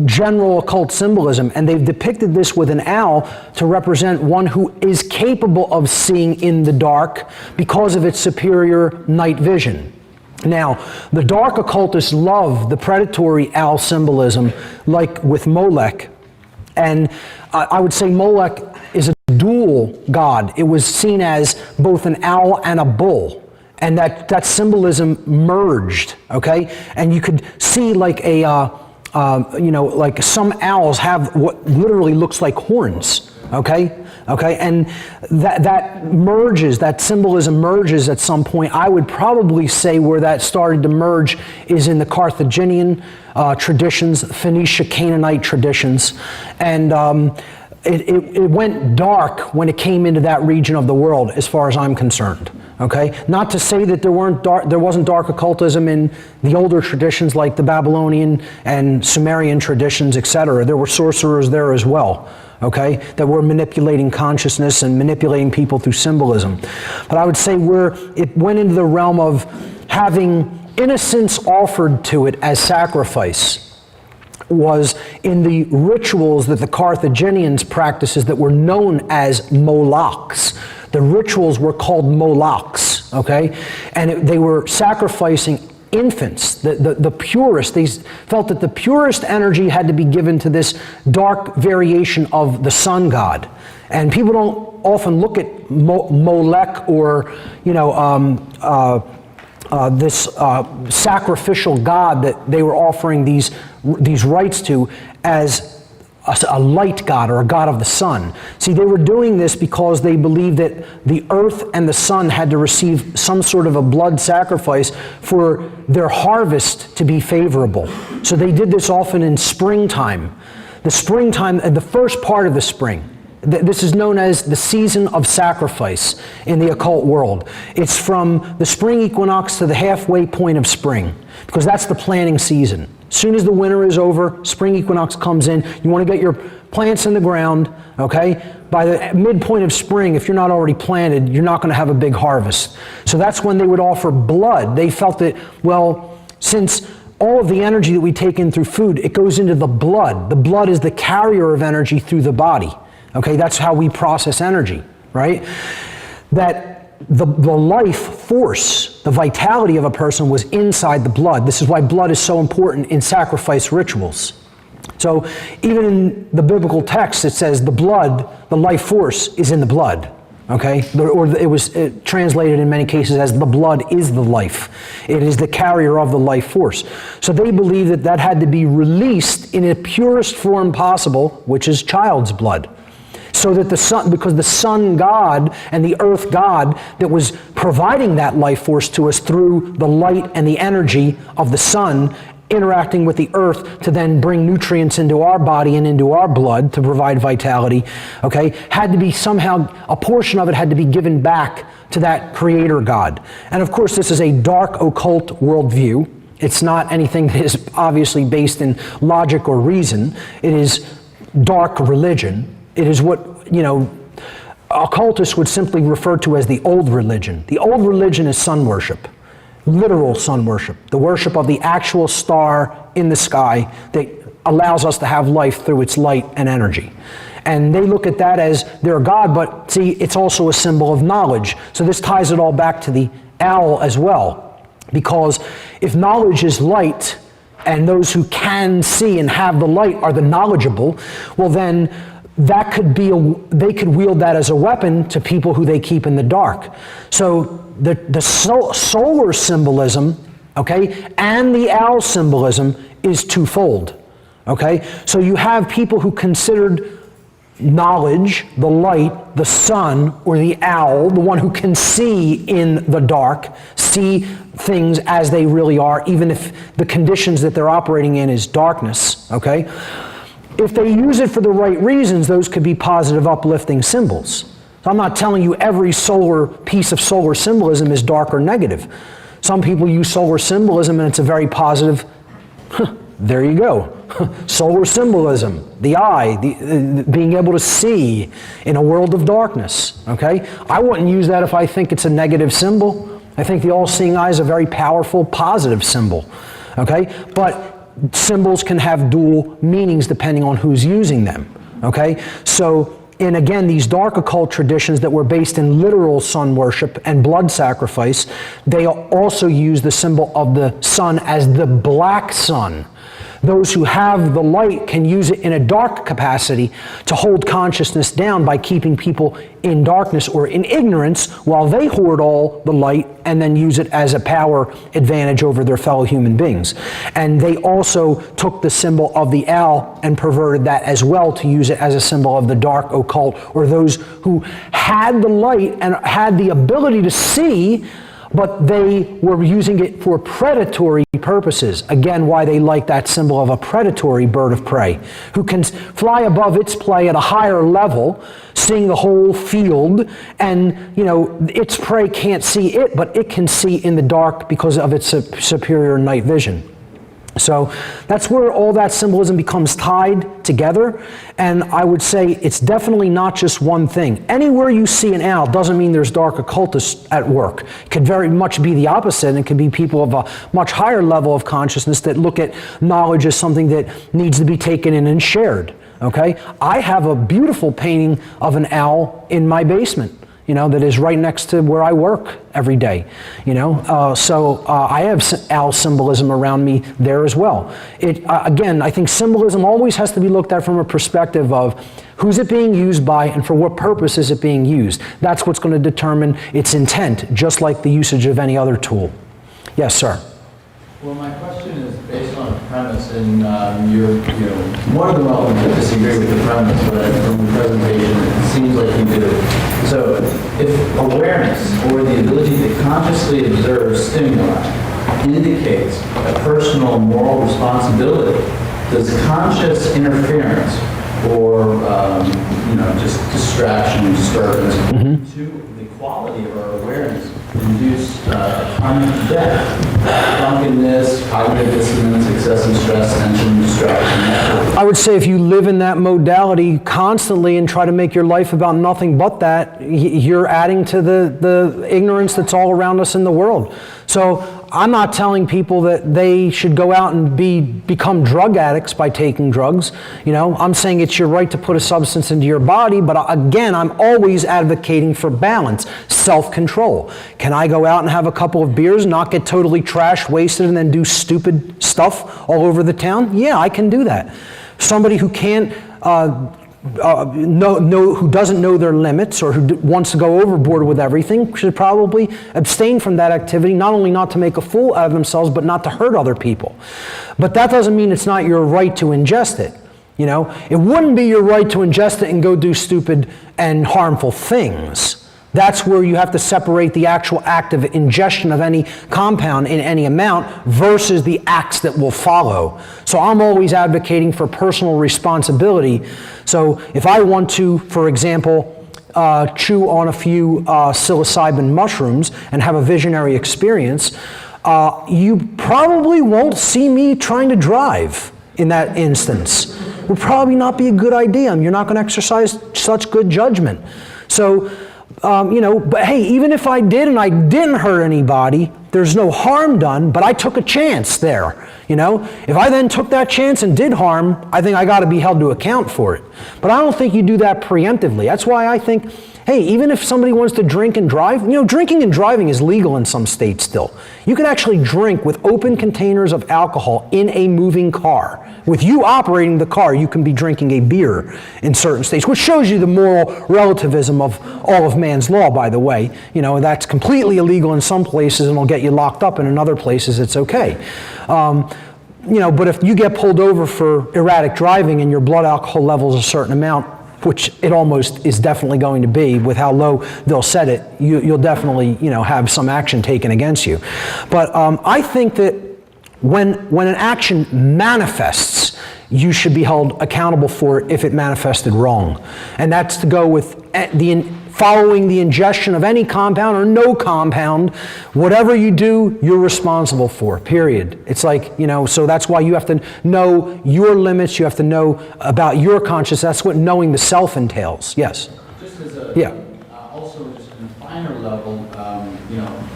general occult symbolism, and they've depicted this with an owl to represent one who is capable of seeing in the dark because of its superior night vision. Now, the dark occultists love the predatory owl symbolism, like with Molech, and I would say Molech is a dual god. It was seen as both an owl and a bull. And that symbolism merged, okay? And you could see like like some owls have what literally looks like horns, okay? And that merges, that symbolism merges at some point. I would probably say where that started to merge is in the Carthaginian traditions, Phoenicia Canaanite traditions. And it went dark when it came into that region of the world, as far as I'm concerned. Okay, not to say that there wasn't dark occultism in the older traditions like the Babylonian and Sumerian traditions, etc. There were sorcerers there as well, okay, that were manipulating consciousness and manipulating people through symbolism. But I would say where it went into the realm of having innocence offered to it as sacrifice was in the rituals that the Carthaginians practices that were known as Molochs. The rituals were called Molochs, okay? And they were sacrificing infants, the purest. They felt that the purest energy had to be given to this dark variation of the sun god. And people don't often look at Molech or, this sacrificial god that they were offering these rites to as a light god or a god of the sun. See, they were doing this because they believed that the earth and the sun had to receive some sort of a blood sacrifice for their harvest to be favorable. So they did this often in springtime. The springtime, the first part of the spring. This is known as the season of sacrifice in the occult world. It's from the spring equinox to the halfway point of spring, because that's the planting season. As soon as the winter is over, spring equinox comes in, you want to get your plants in the ground, okay? by the midpoint of spring, if you're not already planted, you're not going to have a big harvest. So that's when they would offer blood. They felt that, well, since all of the energy that we take in through food, it goes into the blood. The blood is the carrier of energy through the body. Okay, that's how we process energy, right? That the life force, the vitality of a person was inside the blood. This is why blood is so important in sacrifice rituals. So even in the biblical text, it says the blood, the life force is in the blood. Okay, or it was translated in many cases as the blood is the life. It is the carrier of the life force. So they believe that that had to be released in the purest form possible, which is child's blood. So that the sun, because the sun god and the earth god that was providing that life force to us through the light and the energy of the sun interacting with the earth to then bring nutrients into our body and into our blood to provide vitality, okay, had to be somehow, a portion of it had to be given back to that creator God. And of course, this is a dark occult worldview. It's not anything that is obviously based in logic or reason. It is dark religion. It is what, occultists would simply refer to as the old religion. The old religion is sun worship. Literal sun worship, the worship of the actual star in the sky that allows us to have life through its light and energy. And they look at that as their God, but see, it's also a symbol of knowledge. So this ties it all back to the owl as well. Because if knowledge is light, and those who can see and have the light are the knowledgeable, well then, that could be they could wield that as a weapon to people who they keep in the dark. So the solar symbolism, okay, and the owl symbolism is twofold, okay? So you have people who considered knowledge, the light, the sun, or the owl, the one who can see in the dark, see things as they really are, even if the conditions that they're operating in is darkness, okay? If they use it for the right reasons, those could be positive, uplifting symbols. So I'm not telling you every piece of solar symbolism is dark or negative. Some people use solar symbolism and it's a very positive, there you go. Solar symbolism, the eye, being able to see in a world of darkness, okay? I wouldn't use that if I think it's a negative symbol. I think the all-seeing eye is a very powerful, positive symbol, okay? But symbols can have dual meanings depending on who's using them, okay? So, and again, these dark occult traditions that were based in literal sun worship and blood sacrifice, they also use the symbol of the sun as the black sun. Those who have the light can use it in a dark capacity to hold consciousness down by keeping people in darkness or in ignorance while they hoard all the light and then use it as a power advantage over their fellow human beings. And they also took the symbol of the owl and perverted that as well to use it as a symbol of the dark occult, or those who had the light and had the ability to see, but they were using it for predatory purposes. Again, why they like that symbol of a predatory bird of prey, who can fly above its prey at a higher level, seeing the whole field, and its prey can't see it, but it can see in the dark because of its superior night vision. So that's where all that symbolism becomes tied together, and I would say it's definitely not just one thing. Anywhere you see an owl doesn't mean there's dark occultists at work. It could very much be the opposite, and it could be people of a much higher level of consciousness that look at knowledge as something that needs to be taken in and shared, okay? I have a beautiful painting of an owl in my basement, that is right next to where I work every day, So I have owl symbolism around me there as well. Again, I think symbolism always has to be looked at from a perspective of who's it being used by and for what purpose is it being used. That's what's going to determine its intent, just like the usage of any other tool. Yes, sir. Well, my question is based on a premise, and you're more than welcome to disagree with the premise, but from the presentation, it seems like you do. So, if awareness or the ability to consciously observe stimuli indicates a personal moral responsibility, does conscious interference or just distraction, disturbance, to the quality of our awareness induce death, drunkenness, cognitive dissonance, excessive stress, tension, distraction. I would say if you live in that modality constantly and try to make your life about nothing but that, you're adding to the ignorance that's all around us in the world. So I'm not telling people that they should go out and become drug addicts by taking drugs. I'm saying it's your right to put a substance into your body, but again, I'm always advocating for balance, self-control. Can I go out and have a couple of beers, not get totally trash wasted, and then do stupid stuff all over the town? Yeah, I can do that. Somebody who can't who doesn't know their limits or who wants to go overboard with everything should probably abstain from that activity, not only not to make a fool out of themselves, but not to hurt other people. But that doesn't mean it's not your right to ingest it. It wouldn't be your right to ingest it and go do stupid and harmful things. That's where you have to separate the actual act of ingestion of any compound in any amount versus the acts that will follow. So I'm always advocating for personal responsibility. So if I want to, for example, chew on a few psilocybin mushrooms and have a visionary experience, you probably won't see me trying to drive in that instance. It would probably not be a good idea. You're not going to exercise such good judgment. So, but hey, even if I did and I didn't hurt anybody, there's no harm done, but I took a chance there. If I then took that chance and did harm, I think I got to be held to account for it. But I don't think you do that preemptively. That's why I think, hey, even if somebody wants to drink and drive, drinking and driving is legal in some states still. You can actually drink with open containers of alcohol in a moving car. With you operating the car, you can be drinking a beer in certain states, which shows you the moral relativism of all of man's law, by the way. That's completely illegal in some places and will get you locked up, and in other places it's okay. But if you get pulled over for erratic driving and your blood alcohol level is a certain amount, which it almost is definitely going to be with how low they'll set it, you'll definitely have some action taken against you. But I think that when an action manifests, you should be held accountable for it if it manifested wrong. And that's to go with following the ingestion of any compound or no compound. Whatever you do, you're responsible for, period. It's like, so that's why you have to know your limits. You have to know about your consciousness. That's what knowing the self entails. Yes? Just as a, yeah. Also just on a finer level,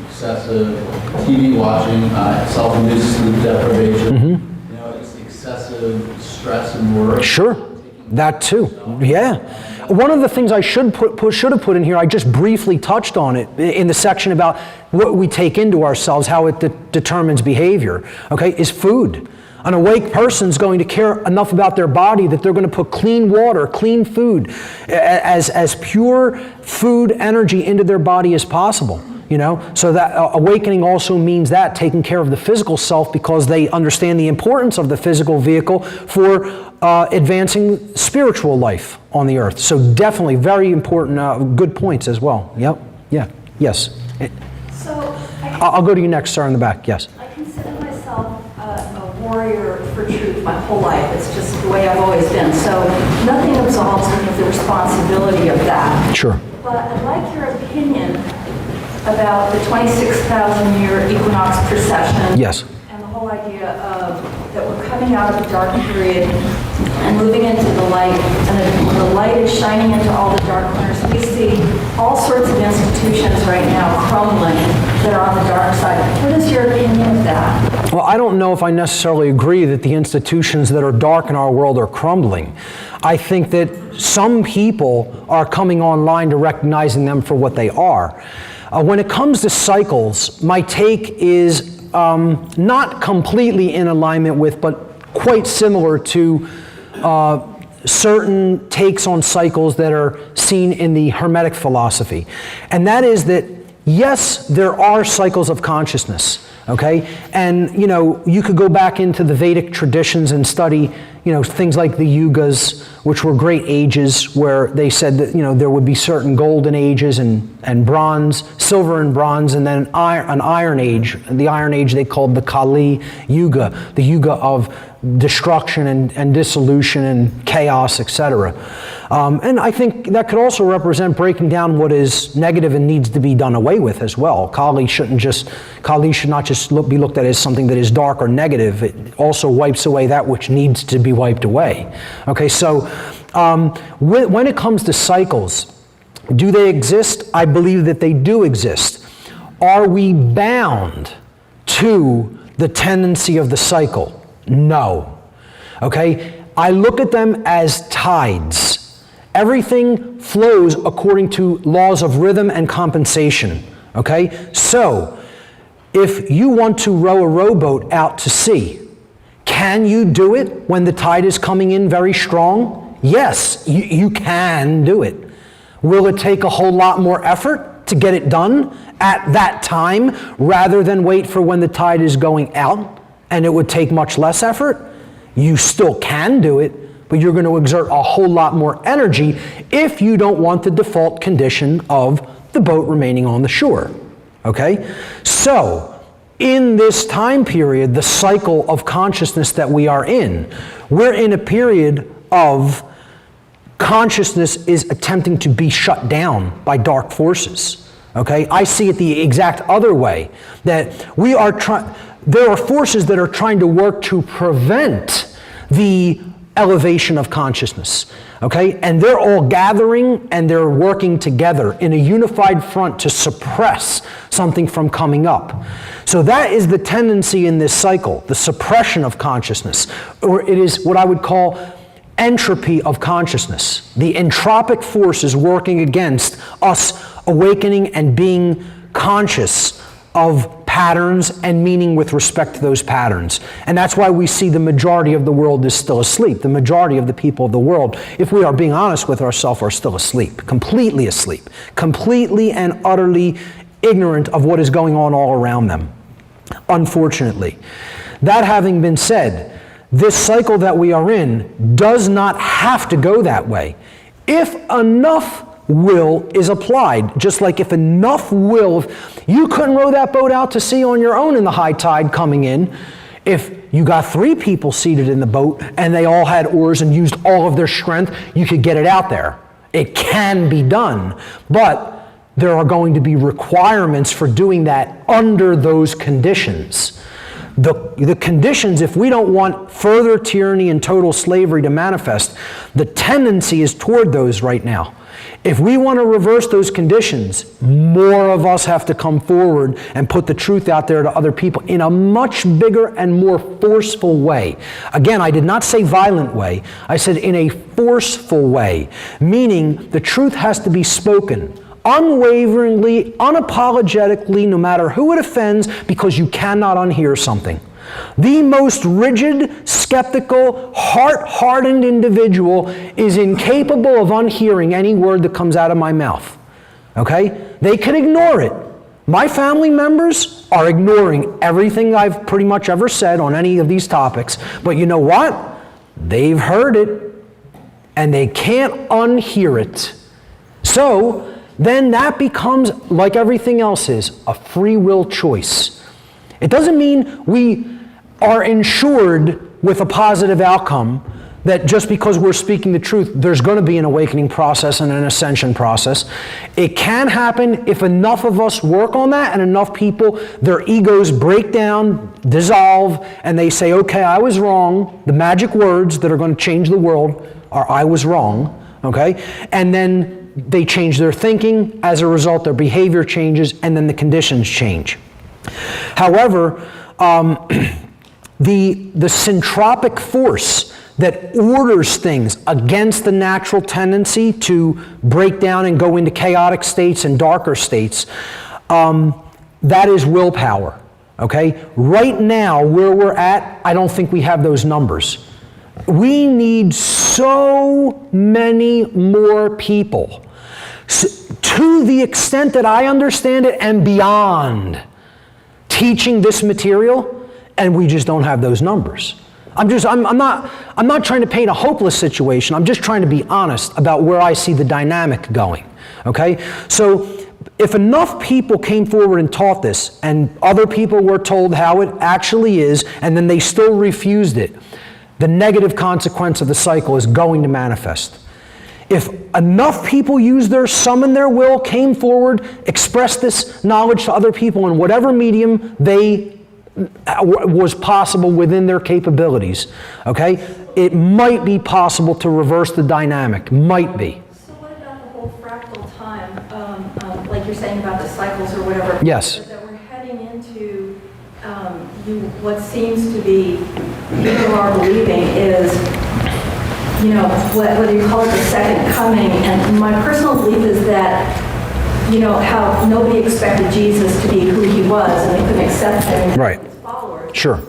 excessive TV watching, self-induced sleep deprivation, just excessive stress and worry. Sure, that too, yeah. One of the things I should have put in here, I just briefly touched on it in the section about what we take into ourselves, how it determines behavior, okay, is food. An awake person's going to care enough about their body that they're going to put clean water, clean food, as pure food energy into their body as possible. So that awakening also means that taking care of the physical self because they understand the importance of the physical vehicle for advancing spiritual life on the earth. So definitely very important, good points as well. Yep. Yeah. Yes. So I'll go to you next, sir, in the back. Yes. I consider myself a warrior for truth my whole life. It's just the way I've always been. So nothing absolves me of the responsibility of that. Sure. But I'd like your opinion about the 26,000-year equinox precession. Yes. And the whole idea of that we're coming out of the dark period and moving into the light, and when the light is shining into all the dark corners, we see all sorts of institutions right now crumbling that are on the dark side. What is your opinion of that? Well, I don't know if I necessarily agree that the institutions that are dark in our world are crumbling. I think that some people are coming online to recognizing them for what they are. When it comes to cycles, my take is not completely in alignment with, but quite similar to certain takes on cycles that are seen in the Hermetic philosophy. And that is that, yes, there are cycles of consciousness, okay? And, you could go back into the Vedic traditions and study, things like the yugas, which were great ages where they said that, there would be certain golden ages and bronze, silver and bronze, and then an iron age. The iron age they called the Kali Yuga, the Yuga of destruction and dissolution and chaos, etc. And I think that could also represent breaking down what is negative and needs to be done away with as well. Kali should not just be looked at as something that is dark or negative. It also wipes away that which needs to be wiped away. Okay, so when it comes to cycles, do they exist? I believe that they do exist. Are we bound to the tendency of the cycle? No. Okay? I look at them as tides. Everything flows according to laws of rhythm and compensation. Okay? So, if you want to row a rowboat out to sea, can you do it when the tide is coming in very strong? Yes, you can do it. Will it take a whole lot more effort to get it done at that time rather than wait for when the tide is going out? And it would take much less effort? You still can do it, but you're going to exert a whole lot more energy if you don't want the default condition of the boat remaining on the shore. Okay? So, in this time period, the cycle of consciousness that we are in, we're in a period of consciousness is attempting to be shut down by dark forces. Okay? I see it the exact other way, that there are forces that are trying to work to prevent the elevation of consciousness. Okay? And they're all gathering and they're working together in a unified front to suppress something from coming up. So that is the tendency in this cycle, the suppression of consciousness, or it is what I would call entropy of consciousness. The entropic force is working against us awakening and being conscious of patterns and meaning with respect to those patterns. And that's why we see the majority of the world is still asleep. The majority of the people of the world, if we are being honest with ourselves, are still asleep, completely and utterly ignorant of what is going on all around them, unfortunately. That having been said, this cycle that we are in does not have to go that way. If enough will is applied, just like if enough will, you couldn't row that boat out to sea on your own in the high tide coming in. If you got 3 people seated in the boat and they all had oars and used all of their strength, you could get it out there. It can be done, but there are going to be requirements for doing that under those conditions. The conditions, if we don't want further tyranny and total slavery to manifest, the tendency is toward those right now. If we want to reverse those conditions, more of us have to come forward and put the truth out there to other people in a much bigger and more forceful way. Again, I did not say violent way. I said in a forceful way, meaning the truth has to be spoken unwaveringly, unapologetically, no matter who it offends, because you cannot unhear something. The most rigid, skeptical, heart-hardened individual is incapable of unhearing any word that comes out of my mouth. Okay? They can ignore it. My family members are ignoring everything I've pretty much ever said on any of these topics. But you know what? They've heard it, and they can't unhear it. So, then that becomes, like everything else is, a free will choice. It doesn't mean we are ensured with a positive outcome that just because we're speaking the truth, there's going to be an awakening process and an ascension process. It can happen if enough of us work on that and enough people, their egos break down, dissolve, and they say, okay, I was wrong. The magic words that are going to change the world are I was wrong, okay? And then they change their thinking. As a result, their behavior changes, and then the conditions change. However, the syntropic force that orders things against the natural tendency to break down and go into chaotic states and darker states, that is willpower. Okay? Right now, where we're at, I don't think we have those numbers. We need so many more people, to the extent that I understand it and beyond, teaching this material, and we just don't have those numbers. I'm not trying to paint a hopeless situation. I'm just trying to be honest about where I see the dynamic going, okay? So if enough people came forward and taught this, and other people were told how it actually is, and then they still refused it, the negative consequence of the cycle is going to manifest. If enough people used their summon their will, came forward, expressed this knowledge to other people in whatever medium they was possible within their capabilities, okay, it might be possible to reverse the dynamic. Might be. So what about the whole fractal time, like you're saying about the cycles or whatever? Yes. That we're heading into what seems to be, people are believing is, you know, whether you call it the second coming, and my personal belief is that, you know, how nobody expected Jesus to be who he was, and they couldn't accept him. Right. His followers. Sure.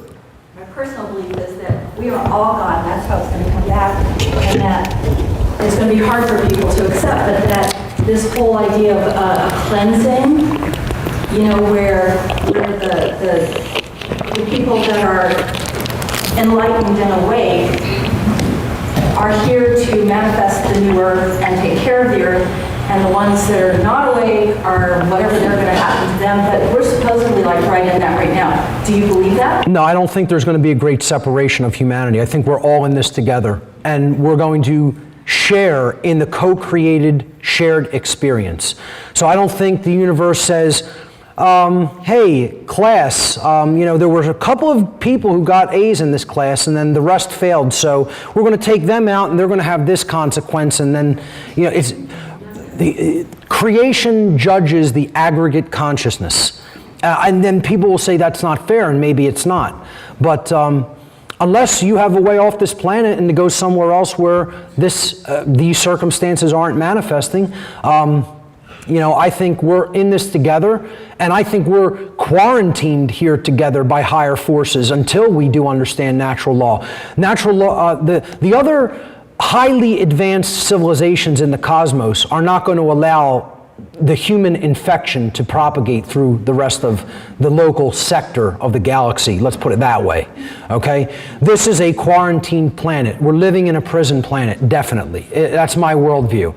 My personal belief is that we are all God, and that's how it's going to come back, and that it's going to be hard for people to accept, but that this whole idea of a cleansing, you know, where the people that are enlightened and awake are here to manifest the new earth and take care of the earth, and the ones that are not awake are whatever they're going to happen to them, but we're supposedly like right in that right now. Do you believe that? No, I don't think there's going to be a great separation of humanity. I think we're all in this together, and we're going to share in the co-created shared experience. So I don't think the universe says, hey, class, you know, there were a couple of people who got A's in this class and then the rest failed, so we're going to take them out and they're going to have this consequence, and then, you know, it's the creation judges the aggregate consciousness. And then people will say that's not fair, and maybe it's not. But unless you have a way off this planet and to go somewhere else where these circumstances aren't manifesting, you know, I think we're in this together, and I think we're quarantined here together by higher forces until we do understand natural law. Natural law, the other highly advanced civilizations in the cosmos are not going to allow the human infection to propagate through the rest of the local sector of the galaxy. Let's put it that way, okay? This is a quarantined planet. We're living in a prison planet, definitely. That's my worldview.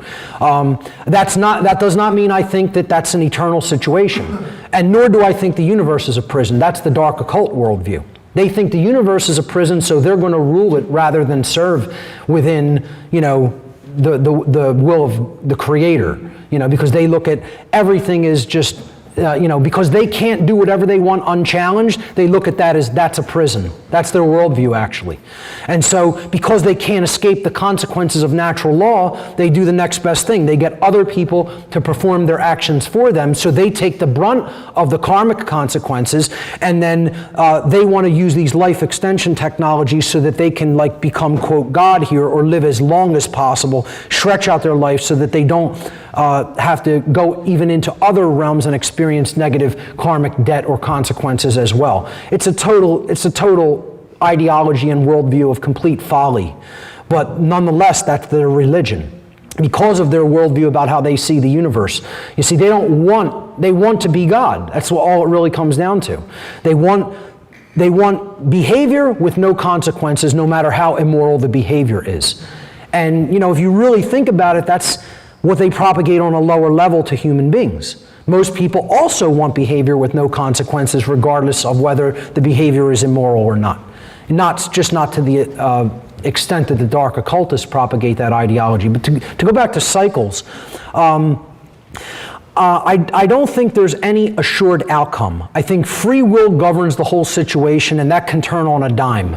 That does not mean I think that that's an eternal situation, and nor do I think the universe is a prison. That's the dark occult worldview. They think the universe is a prison, so they're going to rule it rather than serve within, you know, the will of the Creator, you know, because they look at everything as just, you know, because they can't do whatever they want unchallenged, they look at that as that's a prison. That's their worldview, actually. And so because they can't escape the consequences of natural law, they do the next best thing. They get other people to perform their actions for them, so they take the brunt of the karmic consequences, and then they want to use these life extension technologies so that they can, like, become, quote, God here, or live as long as possible, stretch out their life so that they don't have to go even into other realms and experience negative karmic debt or consequences as well. It's a total ideology and worldview of complete folly. But nonetheless, that's their religion, because of their worldview about how they see the universe. You see, they want to be God. That's what all it really comes down to. They want behavior with no consequences, no matter how immoral the behavior is. And, you know, if you really think about it, that's what they propagate on a lower level to human beings. Most people also want behavior with no consequences, regardless of whether the behavior is immoral or not. Not to the extent that the dark occultists propagate that ideology. But to go back to cycles, I don't think there's any assured outcome. I think free will governs the whole situation, and that can turn on a dime.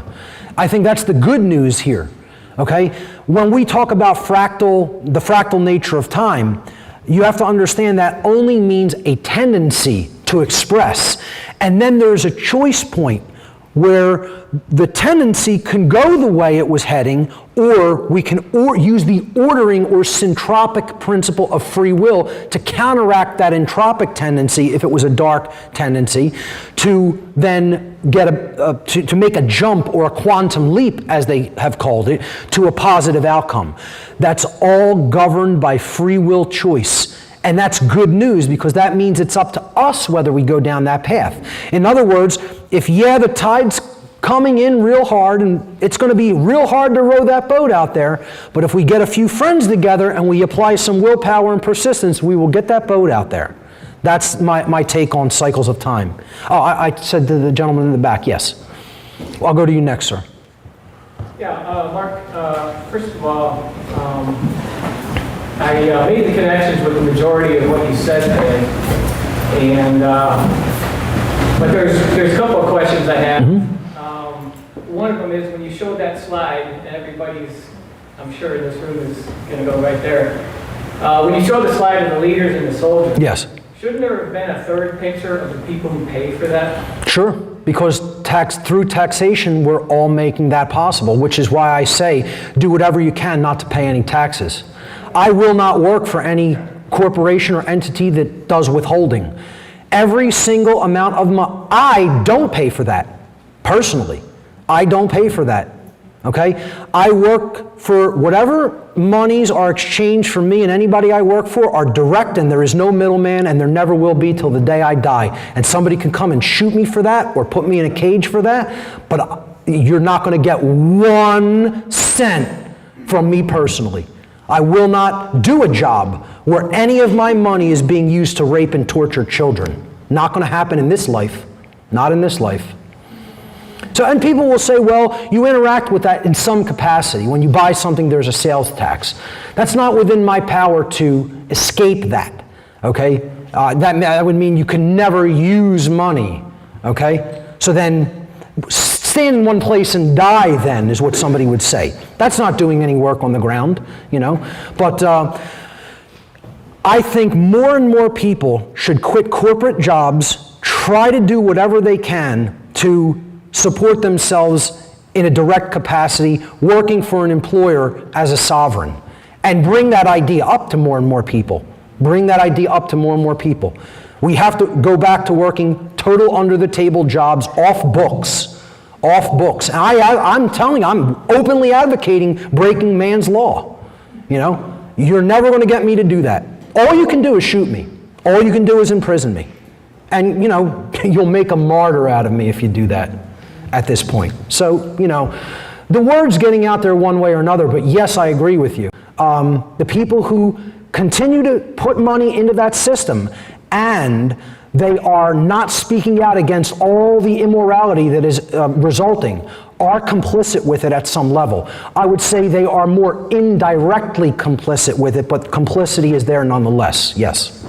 I think that's the good news here. Okay? When we talk about the fractal nature of time, you have to understand that only means a tendency to express. And then there's a choice point where the tendency can go the way it was heading, or we can use the ordering or syntropic principle of free will to counteract that entropic tendency, if it was a dark tendency, to then get to make a jump or a quantum leap, as they have called it, to a positive outcome. That's all governed by free will choice. And that's good news, because that means it's up to us whether we go down that path. In other words, if the tides coming in real hard, and it's going to be real hard to row that boat out there. But if we get a few friends together and we apply some willpower and persistence, we will get that boat out there. That's my take on cycles of time. Oh, I said to the gentleman in the back, yes. I'll go to you next, sir. Yeah, Mark, first of all, I made the connections with the majority of what you said today, and but there's a couple of questions I have. One of them is when you showed that slide, and everybody's, I'm sure in this room is going to go right there. When you showed the slide of the leaders and the soldiers, Yes. shouldn't there have been a third picture of the people who pay for that? Sure, because through taxation, we're all making that possible, which is why I say do whatever you can not to pay any taxes. I will not work for any corporation or entity that does withholding. Every single amount of money, I don't pay for that, personally. I don't pay for that, okay? I work for whatever monies are exchanged for me, and anybody I work for are direct, and there is no middleman, and there never will be till the day I die. And somebody can come and shoot me for that or put me in a cage for that, but you're not going to get 1 cent from me personally. I will not do a job where any of my money is being used to rape and torture children. Not going to happen in this life. Not in this life. So, and people will say, well, you interact with that in some capacity. When you buy something, there's a sales tax. That's not within my power to escape that, okay? That would mean you can never use money, okay? So then, stand in one place and die then, is what somebody would say. That's not doing any work on the ground, you know? But I think more and more people should quit corporate jobs, try to do whatever they can to support themselves in a direct capacity, working for an employer as a sovereign, and bring that idea up to more and more people. Bring that idea up to more and more people. We have to go back to working total under-the-table jobs off books. Off books. And I'm telling you, I'm openly advocating breaking man's law. You know, you're never going to get me to do that. All you can do is shoot me. All you can do is imprison me. And, you know, you'll make a martyr out of me if you do that at this point. So, you know, the word's getting out there one way or another, but yes, I agree with you. The people who continue to put money into that system and they are not speaking out against all the immorality that is resulting are complicit with it at some level. I would say they are more indirectly complicit with it, but complicity is there nonetheless, yes.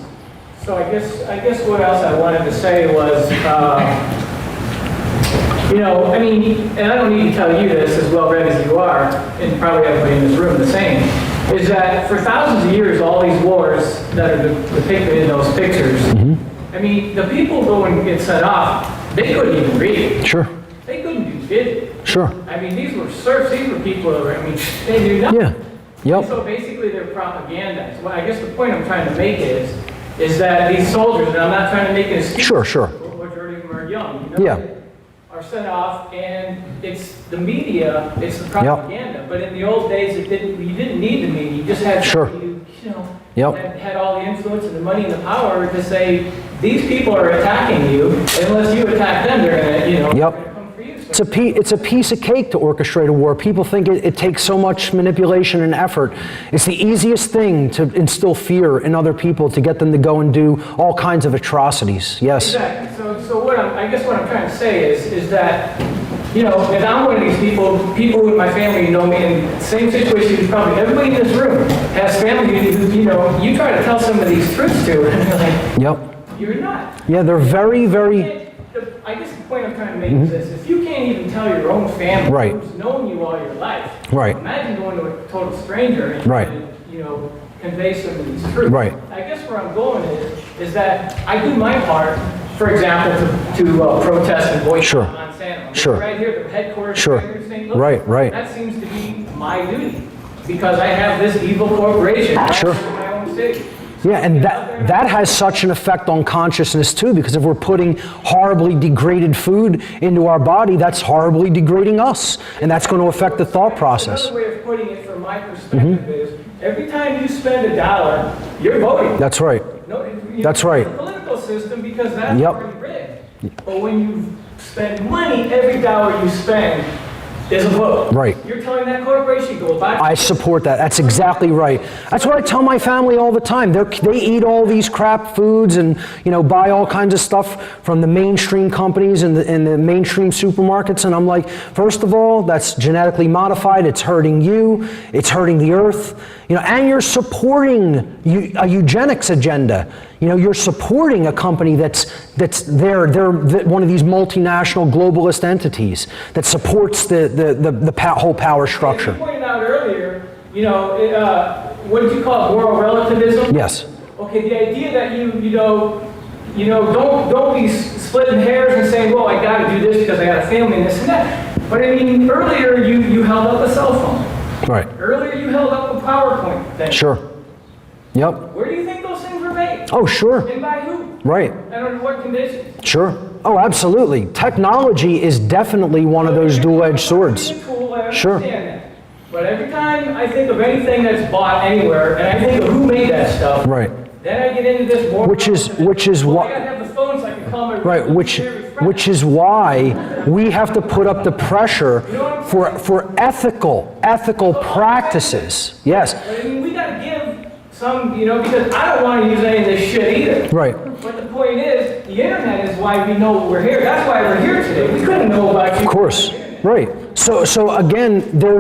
So I guess what else I wanted to say was, you know, I mean, and I don't need to tell you this as well read as you are, and probably everybody in this room the same, is that for thousands of years, all these wars that are depicted in those pictures, I mean, the people who go and get set off, they couldn't even read. Sure. They couldn't do video. Sure. I mean, these were serfs, these were people who were, I mean, they knew nothing. Yeah. Yep. So basically they're propagandized. Well, I guess the point I'm trying to make is that these soldiers, and I'm not trying to make an excuse. Sure. Majority of them are young, you know? Yeah. Are sent off, and it's the media, it's the propaganda. But in the old days, you didn't need the media. You just had somebody who, you know, had all the influence and the money and the power to say, these people are attacking you. Unless you attack them, they're going to, you know, they're gonna come for you. So it's a piece of cake to orchestrate a war. People think it takes so much manipulation and effort. It's the easiest thing to instill fear in other people to get them to go and do all kinds of atrocities. Yes. Exactly. So I guess what I'm trying to say is that, you know, and I'm one of these people in my family know me in the same situation as probably everybody in this room has family who, you know, you try to tell some of these truths to, and they're like, yep. You're not. Yeah, they're very, very... I guess the point I'm trying to make is this. If you can't even tell your own family who's known you all your life, imagine going to a total stranger and you know, convey some of these truths. Right. I guess where I'm going is that I do my part, for example, to protest and boycott Monsanto. Sure. Right here, the headquarters Sure. right here in St. Louis. Right. That seems to be my duty because I have this evil corporation right in my own city. Yeah, and that has such an effect on consciousness too, because if we're putting horribly degraded food into our body, that's horribly degrading us, and that's going to affect the thought process. Another way of putting it from my perspective is, every time you spend $1, you're voting. That's right. That's right. It's a political system because that's already rigged. But when you spend money, every dollar you spend is a vote. Right. You're telling that corporation, go buy. I support that. That's exactly right. That's what I tell my family all the time. They eat all these crap foods and, you know, buy all kinds of stuff from the mainstream companies and the mainstream supermarkets. And I'm like, first of all, that's genetically modified. It's hurting you. It's hurting the earth. You know, and you're supporting a eugenics agenda. You know, you're supporting a company they're one of these multinational globalist entities that supports the whole power structure. You pointed out earlier, you know, what did you call it, moral relativism? Yes. Okay, the idea that you don't be splitting hairs and saying, well, I got to do this because I got a family and this and that. But I mean, earlier you held up a cell phone. Right. Earlier you held up a PowerPoint thing. Sure. Yep. Where do you think those things were made? Oh, sure. And by who? Right. And under what conditions? Sure. Oh, absolutely. Technology is definitely one of those dual-edged swords. Sure. That. But every time I think of anything that's bought anywhere, and I think of who made that stuff, right. Then I get into this more. Which is why. I gotta have the phone so I can call my. Right. Which is why we have to put up the pressure for ethical practices. Yes. But I mean, we gotta give some, you know, because I don't want to use any of this shit either. Right. But the point is, the internet is why we know we're here. That's why we're here today. We couldn't know about you. Of course. Right. So again, there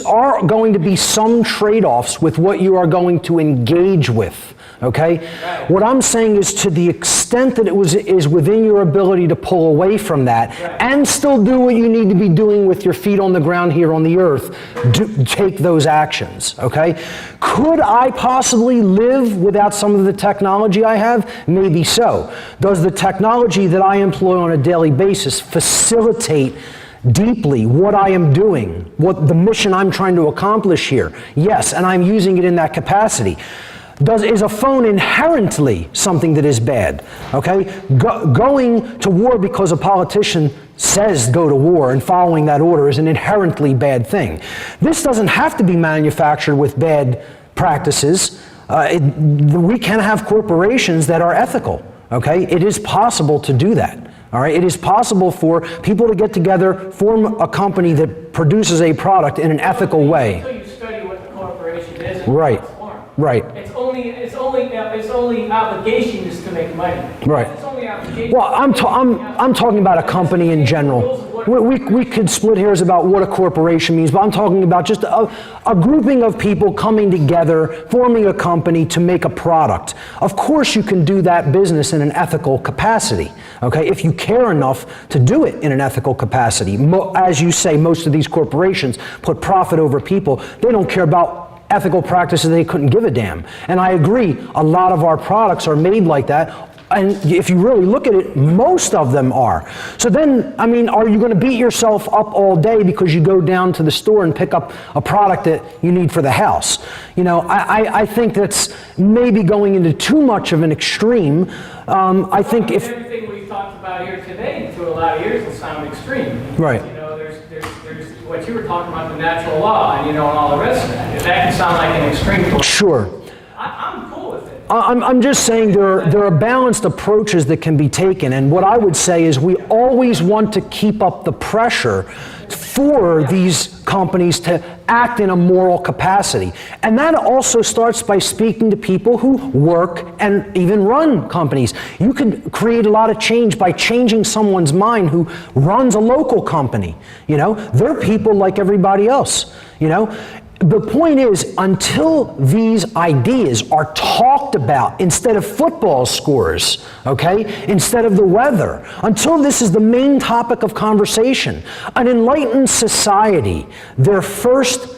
are going to be some trade-offs with what you are going to engage with. Okay? Right. What I'm saying is, to the extent that is within your ability to pull away from that, right, and still do what you need to be doing with your feet on the ground here on the earth, take those actions. Okay? Could I possibly live without some of the technology I have? Maybe so. Does the technology that I employ on a daily basis facilitate deeply what I am doing, what the mission I'm trying to accomplish here? Yes, and I'm using it in that capacity. Is a phone inherently something that is bad? Okay, going to war because a politician says go to war and following that order is an inherently bad thing. This doesn't have to be manufactured with bad practices. We can have corporations that are ethical. Okay, it is possible to do that. All right, it is possible for people to get together, form a company that produces a product in an ethical way. Until you study what the corporation is and right. how it's formed. Right. Its only obligation is to make money. Right. Its only obligation. Well, I'm talking about a company in general. We could split hairs about what a corporation means, but I'm talking about just a grouping of people coming together, forming a company to make a product. Of course, you can do that business in an ethical capacity, okay, if you care enough to do it in an ethical capacity. As you say, most of these corporations put profit over people. They don't care about ethical practices. They couldn't give a damn. And I agree, a lot of our products are made like that. And if you really look at it, most of them are. So then, I mean, are you going to beat yourself up all day because you go down to the store and pick up a product that you need for the house? You know, I think that's maybe going into too much of an extreme. I think if everything we've talked about here today, to a lot of years, will sound extreme. Right. You know, there's what you were talking about, the natural law, and you know, and all the rest of that. That can sound like an extreme. Sure. I'm cool with it. I'm just saying there are balanced approaches that can be taken, and what I would say is we always want to keep up the pressure for these companies to act in a moral capacity. And that also starts by speaking to people who work and even run companies. You can create a lot of change by changing someone's mind who runs a local company. You know, they're people like everybody else, you know. The point is, until these ideas are talked about instead of football scores, okay, instead of the weather, until this is the main topic of conversation, an enlightened society, their first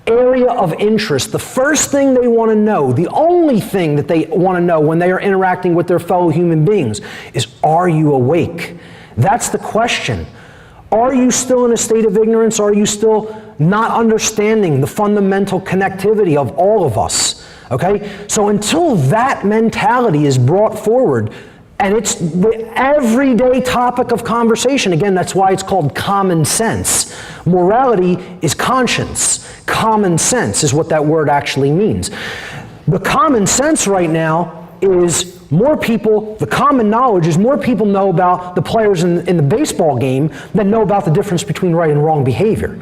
area of interest, the first thing they want to know, the only thing that they want to know when they are interacting with their fellow human beings is, are you awake? That's the question. Are you still in a state of ignorance? Are you still not understanding the fundamental connectivity of all of us? Okay? So until that mentality is brought forward, and it's the everyday topic of conversation, again, that's why it's called common sense. Morality is conscience. Common sense is what that word actually means. The common sense right now is more people, the common knowledge is more people know about the players in the baseball game than know about the difference between right and wrong behavior.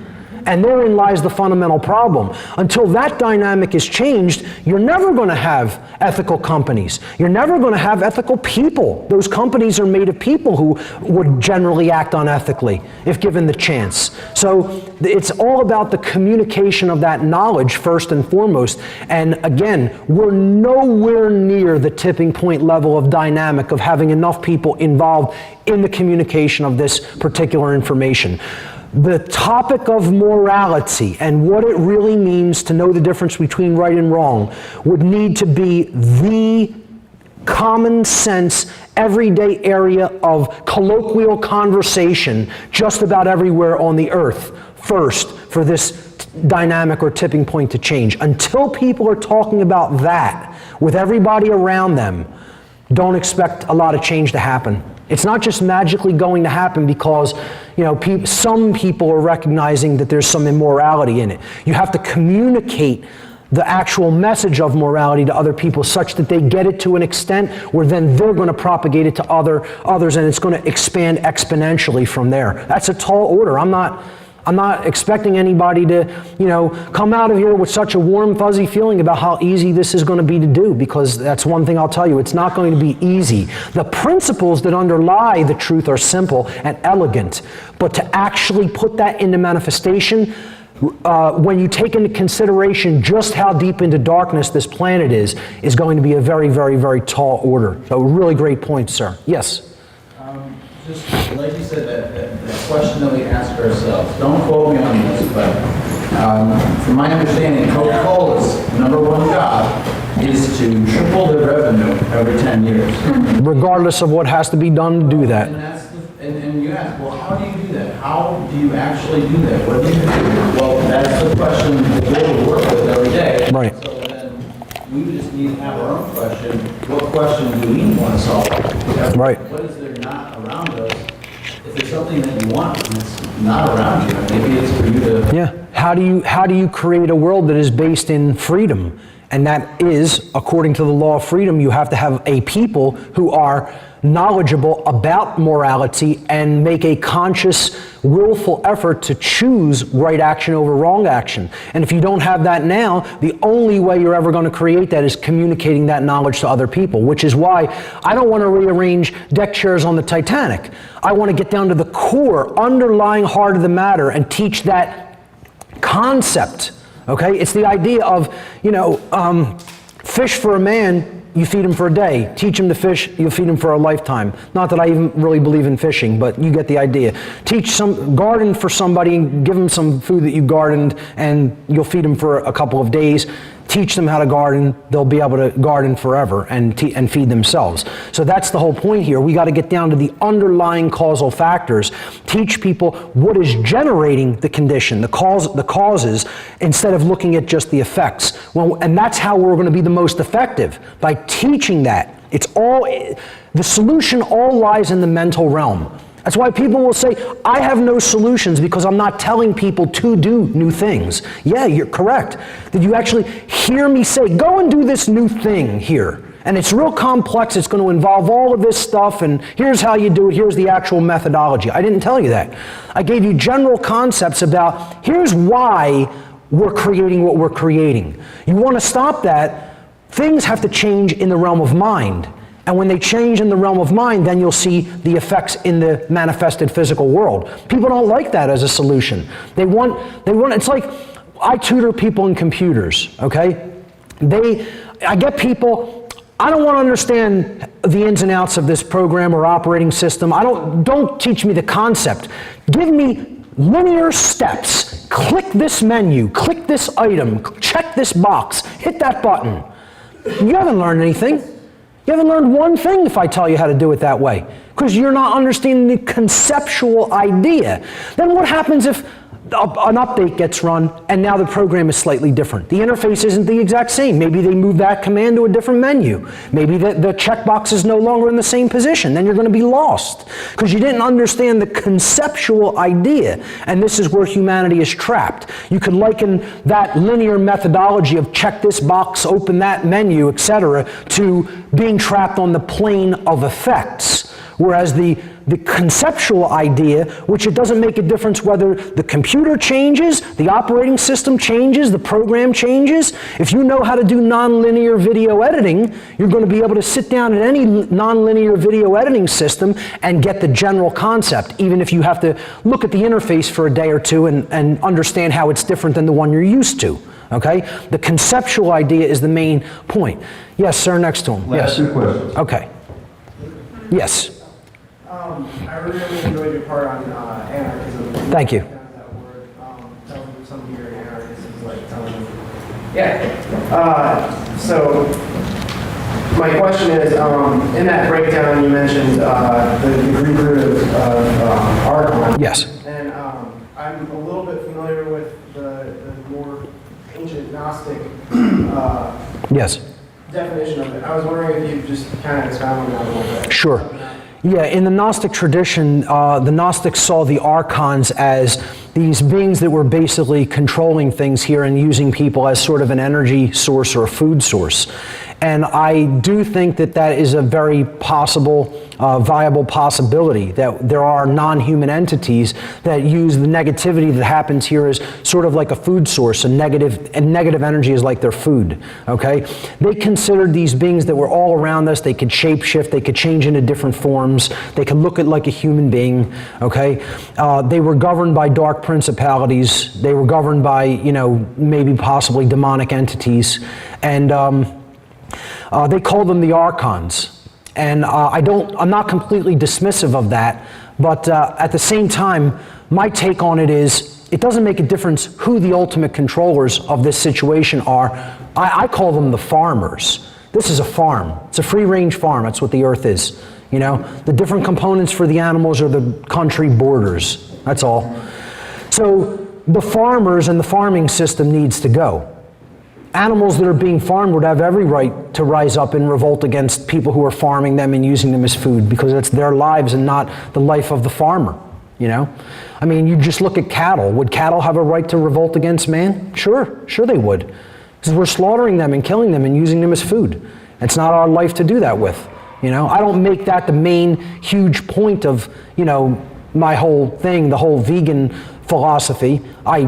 And therein lies the fundamental problem. Until that dynamic is changed, you're never going to have ethical companies. You're never going to have ethical people. Those companies are made of people who would generally act unethically if given the chance. So it's all about the communication of that knowledge first and foremost. And again, we're nowhere near the tipping point level of dynamic of having enough people involved in the communication of this particular information. The topic of morality and what it really means to know the difference between right and wrong would need to be the common sense, everyday area of colloquial conversation just about everywhere on the earth first for this dynamic or tipping point to change. Until people are talking about that with everybody around them, don't expect a lot of change to happen. It's not just magically going to happen because, some people are recognizing that there's some immorality in it. You have to communicate the actual message of morality to other people such that they get it to an extent where then they're going to propagate it to others, and it's going to expand exponentially from there. That's a tall order. I'm not expecting anybody to, come out of here with such a warm, fuzzy feeling about how easy this is going to be to do, because that's one thing I'll tell you, it's not going to be easy. The principles that underlie the truth are simple and elegant, but to actually put that into manifestation, when you take into consideration just how deep into darkness this planet is going to be a very, very, very tall order. So really great point, sir. Yes? Just like you said, that question that we ask ourselves, don't quote me on this, but from my understanding, Coca-Cola's #1 job is to triple their revenue every 10 years. Regardless of what has to be done to do that. And you ask, well, how do you do that? How do you actually do that? What do you do? Well, that's the question that we'll work with every day. Right. So then we just need to have our own question. What question do we want to solve? Because right. What is there not around us? If there's something that you want and it's not around you, maybe it's for you to... Yeah. How do you create a world that is based in freedom? And that is, according to the law of freedom, you have to have a people who are knowledgeable about morality and make a conscious, willful effort to choose right action over wrong action. And if you don't have that now, the only way you're ever going to create that is communicating that knowledge to other people, which is why I don't want to rearrange deck chairs on the Titanic. I want to get down to the core, underlying heart of the matter and teach that concept. Okay? It's the idea of, fish for a man, you feed him for a day. Teach him to fish, you'll feed him for a lifetime. Not that I even really believe in fishing, but you get the idea. Garden for somebody, give them some food that you gardened, and you'll feed them for a couple of days. Teach them how to garden, they'll be able to garden forever and feed themselves. So that's the whole point here. We got to get down to the underlying causal factors, teach people what is generating the condition, the causes, instead of looking at just the effects. And that's how we're going to be the most effective, by teaching that. The solution all lies in the mental realm. That's why people will say, I have no solutions because I'm not telling people to do new things. Yeah, you're correct. Did you actually hear me say, go and do this new thing here? And it's real complex, it's going to involve all of this stuff, and here's how you do it, here's the actual methodology. I didn't tell you that. I gave you general concepts about, here's why we're creating what we're creating. You want to stop that, things have to change in the realm of mind. And when they change in the realm of mind, then you'll see the effects in the manifested physical world. People don't like that as a solution. They want, it's like, I tutor people in computers, okay? I get people, I don't want to understand the ins and outs of this program or operating system. Don't teach me the concept. Give me linear steps. Click this menu, click this item, check this box, hit that button. You haven't learned anything. You haven't learned one thing if I tell you how to do it that way, because you're not understanding the conceptual idea. Then what happens if an update gets run, and now the program is slightly different. The interface isn't the exact same. Maybe they move that command to a different menu. Maybe the checkbox is no longer in the same position. Then you're going to be lost because you didn't understand the conceptual idea. And this is where humanity is trapped. You could liken that linear methodology of check this box, open that menu, etc., to being trapped on the plane of effects. Whereas the conceptual idea, which it doesn't make a difference whether the computer changes, the operating system changes, the program changes. If you know how to do nonlinear video editing, you're going to be able to sit down in any nonlinear video editing system and get the general concept, even if you have to look at the interface for a day or two and understand how it's different than the one you're used to. Okay? The conceptual idea is the main point. Yes, sir, next to him. Yes. Two questions. Okay. Yes. I really enjoyed your part on anarchism. Thank you. That word, telling somebody you're an anarchist is like telling them. Yeah. So my question is, in that breakdown you mentioned the Greek root of archon. Yes. And I'm a little bit familiar with the more ancient Gnostic Yes. definition of it. I was wondering if you just kind of expound on that a little bit. Sure. Yeah, in the Gnostic tradition, the Gnostics saw the archons as these beings that were basically controlling things here and using people as sort of an energy source or a food source. And I do think that that is a very possible, viable possibility, that there are non-human entities that use the negativity that happens here as sort of like a food source, and negative energy is like their food, okay? They considered these beings that were all around us. They could shapeshift, they could change into different forms, they could look at like a human being, okay? They were governed by dark principalities, they were governed by, you know, maybe possibly demonic entities, and they call them the archons. And I'm not completely dismissive of that, but at the same time, my take on it is, it doesn't make a difference who the ultimate controllers of this situation are. I call them the farmers. This is a farm. It's a free-range farm. That's what the earth is. You know, the different components for the animals are the country borders. That's all. So the farmers and the farming system needs to go. Animals that are being farmed would have every right to rise up and revolt against people who are farming them and using them as food, because it's their lives and not the life of the farmer, you know? I mean, you just look at cattle. Would cattle have a right to revolt against man? Sure they would. Because we're slaughtering them and killing them and using them as food. It's not our life to do that with, you know? I don't make that the main huge point of, you know, my whole thing, the whole vegan philosophy. I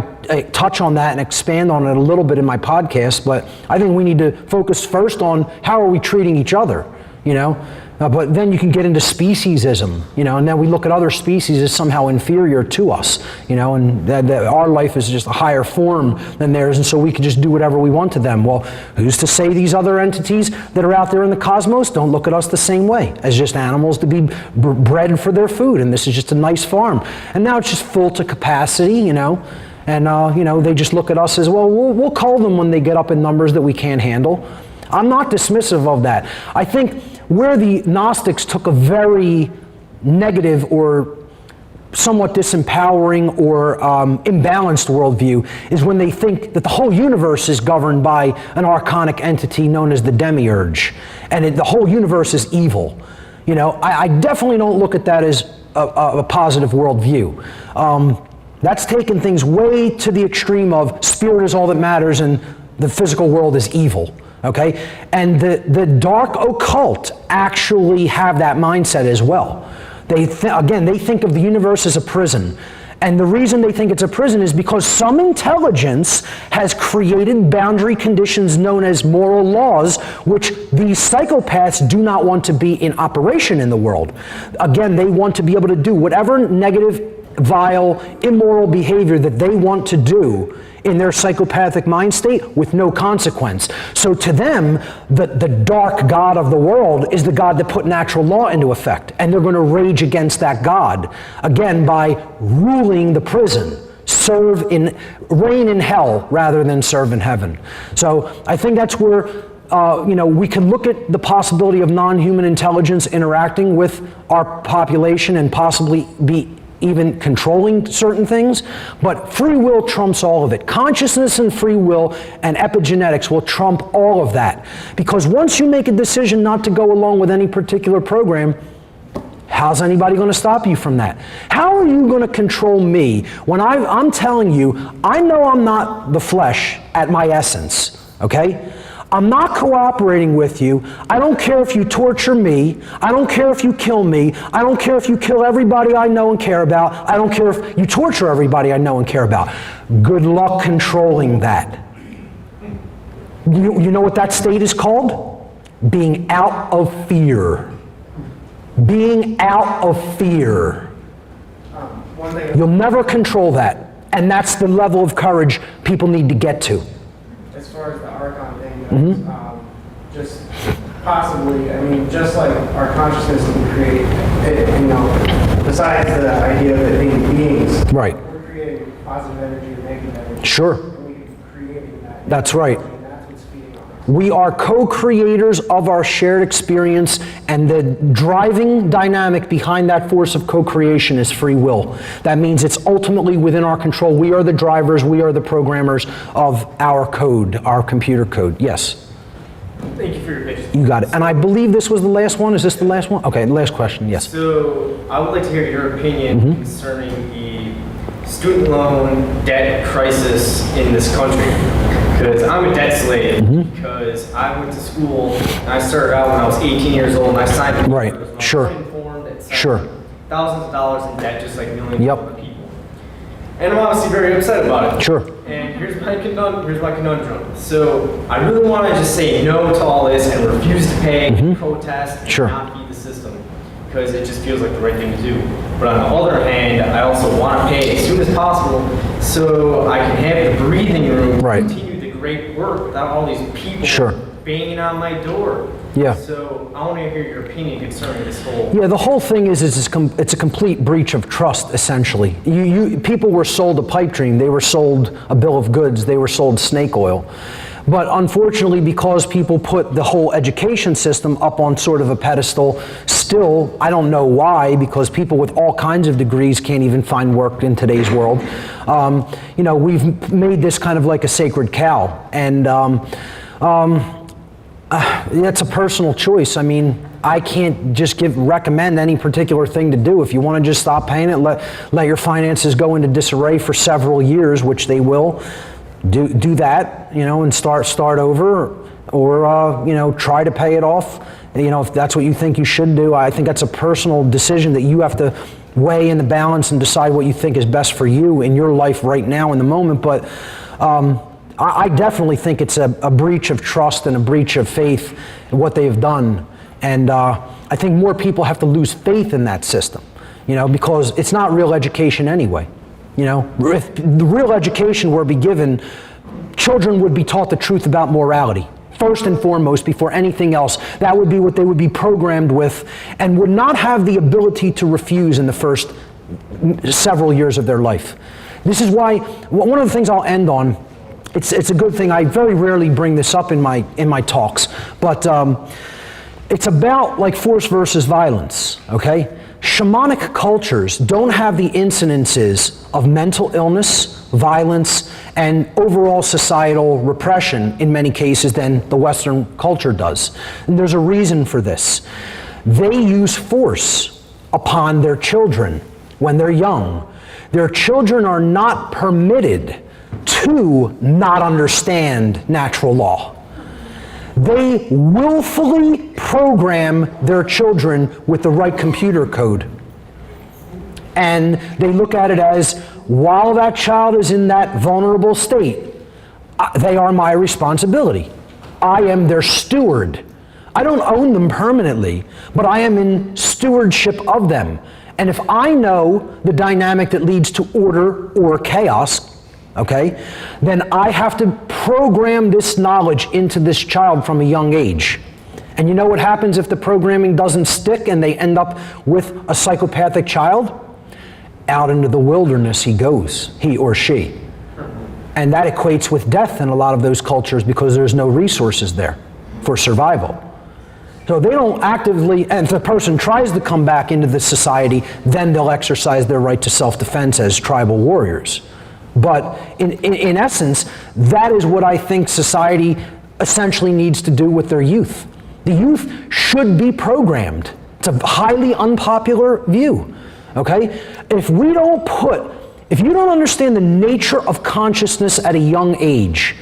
touch on that and expand on it a little bit in my podcast, but I think we need to focus first on how are we treating each other, you know? But then you can get into speciesism, you know, and then we look at other species as somehow inferior to us, you know, and that our life is just a higher form than theirs, and so we can just do whatever we want to them. Well, who's to say these other entities that are out there in the cosmos don't look at us the same way, as just animals to be bred for their food, and this is just a nice farm. And now it's just full to capacity, you know, and, you know, they just look at us as, well, we'll cull them when they get up in numbers that we can't handle. I'm not dismissive of that. I think where the Gnostics took a very negative or somewhat disempowering or imbalanced worldview is when they think that the whole universe is governed by an archonic entity known as the demiurge, and the whole universe is evil. You know, I definitely don't look at that as a positive worldview. That's taken things way to the extreme of spirit is all that matters and the physical world is evil. Okay, and the dark occult actually have that mindset as well. They think of the universe as a prison. And the reason they think it's a prison is because some intelligence has created boundary conditions known as moral laws, which these psychopaths do not want to be in operation in the world. Again, they want to be able to do whatever negative, vile, immoral behavior that they want to do in their psychopathic mind state with no consequence. So to them, the dark god of the world is the god that put natural law into effect. And they're going to rage against that god, again, by ruling the prison. Reign in hell rather than serve in heaven. So I think that's where you know, we can look at the possibility of non-human intelligence interacting with our population and possibly be even controlling certain things, but free will trumps all of it. Consciousness and free will and epigenetics will trump all of that. Because once you make a decision not to go along with any particular program, how's anybody going to stop you from that? How are you going to control me when I'm telling you, I know I'm not the flesh at my essence, okay? I'm not cooperating with you. I don't care if you torture me. I don't care if you kill me. I don't care if you kill everybody I know and care about. I don't care if you torture everybody I know and care about. Good luck controlling that. You know what that state is called? Being out of fear. Being out of fear. You'll never control that. And that's the level of courage people need to get to. As far as the Archon thing goes, just possibly, I mean, just like our consciousness can create, you know, besides the idea of it being beings, right. We're creating positive energy and negative energy. Sure. And we can create that. That's right. And that's what's feeding on us. We are co-creators of our shared experience, and the driving dynamic behind that force of co-creation is free will. That means it's ultimately within our control. We are the drivers, we are the programmers of our code, our computer code. Yes? Thank you for your patience. You got it. And I believe this was the last one. Is this the last one? Okay, the last question, yes. So I would like to hear your opinion concerning the student loan debt crisis in this country. Because I'm a debt slave, because I went to school, and I started out when I was 18 years old, and I signed right. Sure. Sure. Thousands of dollars in debt, just like millions yep. of other people. And I'm obviously very upset about it. Sure. And here's my conundrum. So I really want to just say no to all this and refuse to pay, protest, and not feed the system, because it just feels like the right thing to do. But on the other hand, I also want to pay as soon as possible so I can have the breathing room to continue the great work without all these people banging on my door. Yeah. So I want to hear your opinion concerning this whole. Yeah, the whole thing is it's a complete breach of trust, essentially. People were sold a pipe dream. They were sold a bill of goods. They were sold snake oil. But unfortunately, because people put the whole education system up on sort of a pedestal, still, I don't know why, because people with all kinds of degrees can't even find work in today's world. You know, we've made this kind of like a sacred cow. And that's a personal choice. I mean, I can't just recommend any particular thing to do. If you want to just stop paying it, let your finances go into disarray for several years, which they will. Do that, you know, and start over, or you know, try to pay it off. You know, if that's what you think you should do. I think that's a personal decision that you have to weigh in the balance and decide what you think is best for you in your life right now in the moment. But I definitely think it's a breach of trust and a breach of faith in what they've done. And I think more people have to lose faith in that system, you know, because it's not real education anyway. You know, if the real education were to be given, children would be taught the truth about morality. First and foremost, before anything else, that would be what they would be programmed with, and would not have the ability to refuse in the first several years of their life. This is why, one of the things I'll end on, it's a good thing, I very rarely bring this up in my talks, but it's about like force versus violence, okay? Shamanic cultures don't have the incidences of mental illness, violence, and overall societal repression in many cases than the Western culture does. And there's a reason for this. They use force upon their children when they're young. Their children are not permitted to not understand natural law. They willfully program their children with the right computer code. And they look at it as, while that child is in that vulnerable state, they are my responsibility. I am their steward. I don't own them permanently, but I am in stewardship of them. And if I know the dynamic that leads to order or chaos, okay, then I have to program this knowledge into this child from a young age. And you know what happens if the programming doesn't stick and they end up with a psychopathic child? Out into the wilderness he goes, he or she. And that equates with death in a lot of those cultures because there's no resources there for survival. So they don't actively, and if the person tries to come back into the society, then they'll exercise their right to self-defense as tribal warriors. But in essence, that is what I think society essentially needs to do with their youth. The youth should be programmed. It's a highly unpopular view, okay? If you don't understand the nature of consciousness at a young age,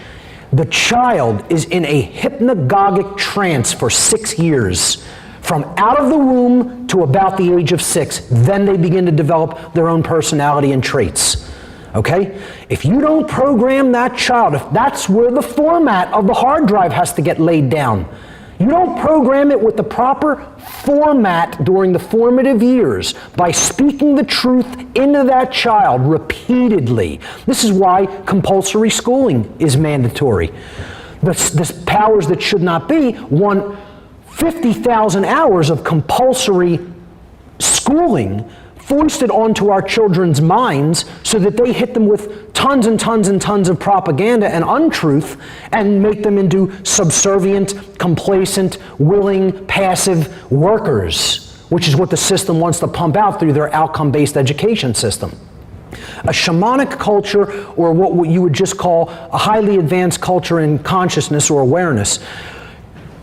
the child is in a hypnagogic trance for 6 years, from out of the womb to about the age of 6. Then they begin to develop their own personality and traits. Okay? If you don't program that child, if that's where the format of the hard drive has to get laid down, you don't program it with the proper format during the formative years by speaking the truth into that child repeatedly. This is why compulsory schooling is mandatory. The powers that should not be want 50,000 hours of compulsory schooling foisted onto our children's minds so that they hit them with tons and tons and tons of propaganda and untruth and make them into subservient, complacent, willing, passive workers, which is what the system wants to pump out through their outcome-based education system. A shamanic culture, or what you would just call a highly advanced culture in consciousness or awareness,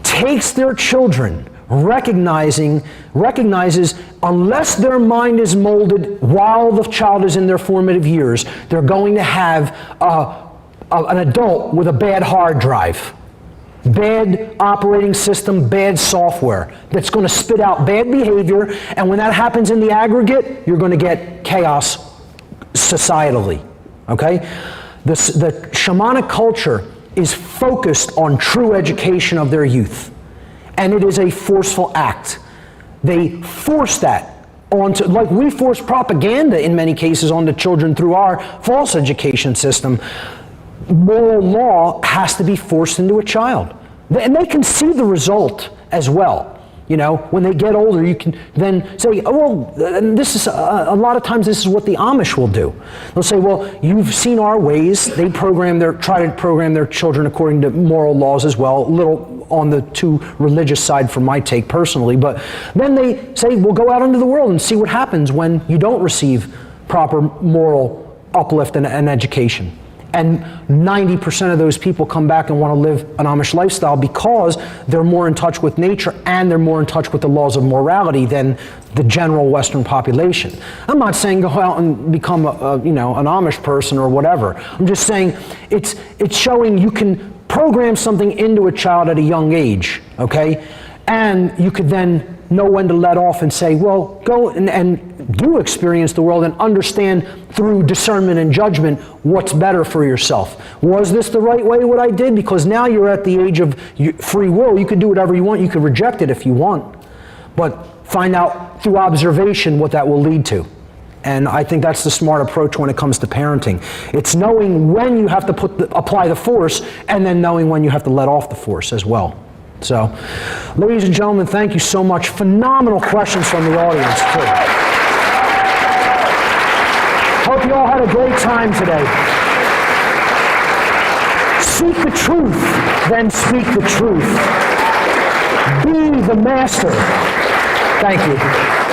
takes their children, recognizes unless their mind is molded while the child is in their formative years, they're going to have an adult with a bad hard drive, bad operating system, bad software that's going to spit out bad behavior, and when that happens in the aggregate, you're going to get chaos societally, okay? The shamanic culture is focused on true education of their youth. And it is a forceful act. They force that onto, like we force propaganda in many cases onto children through our false education system. Moral law has to be forced into a child. And they can see the result as well. You know, when they get older, you can then say, oh, well, and this is, a lot of times this is what the Amish will do. They'll say, well, you've seen our ways. They try to program their children according to moral laws as well, a little on the too religious side for my take personally, but then they say, well, go out into the world and see what happens when you don't receive proper moral uplift and education. And 90% of those people come back and want to live an Amish lifestyle because they're more in touch with nature and they're more in touch with the laws of morality than the general Western population. I'm not saying go out and become an Amish person or whatever. I'm just saying it's showing you can program something into a child at a young age, okay? And you could then know when to let off and say, well, go and do experience the world and understand through discernment and judgment what's better for yourself. Was this the right way, what I did? Because now you're at the age of free will. You could do whatever you want. You could reject it if you want. But find out through observation what that will lead to. And I think that's the smart approach when it comes to parenting. It's knowing when you have to apply the force and then knowing when you have to let off the force as well. So, ladies and gentlemen, thank you so much. Phenomenal questions from the audience, too. Hope you all had a great time today. Seek the truth, then speak the truth. Be the master. Thank you.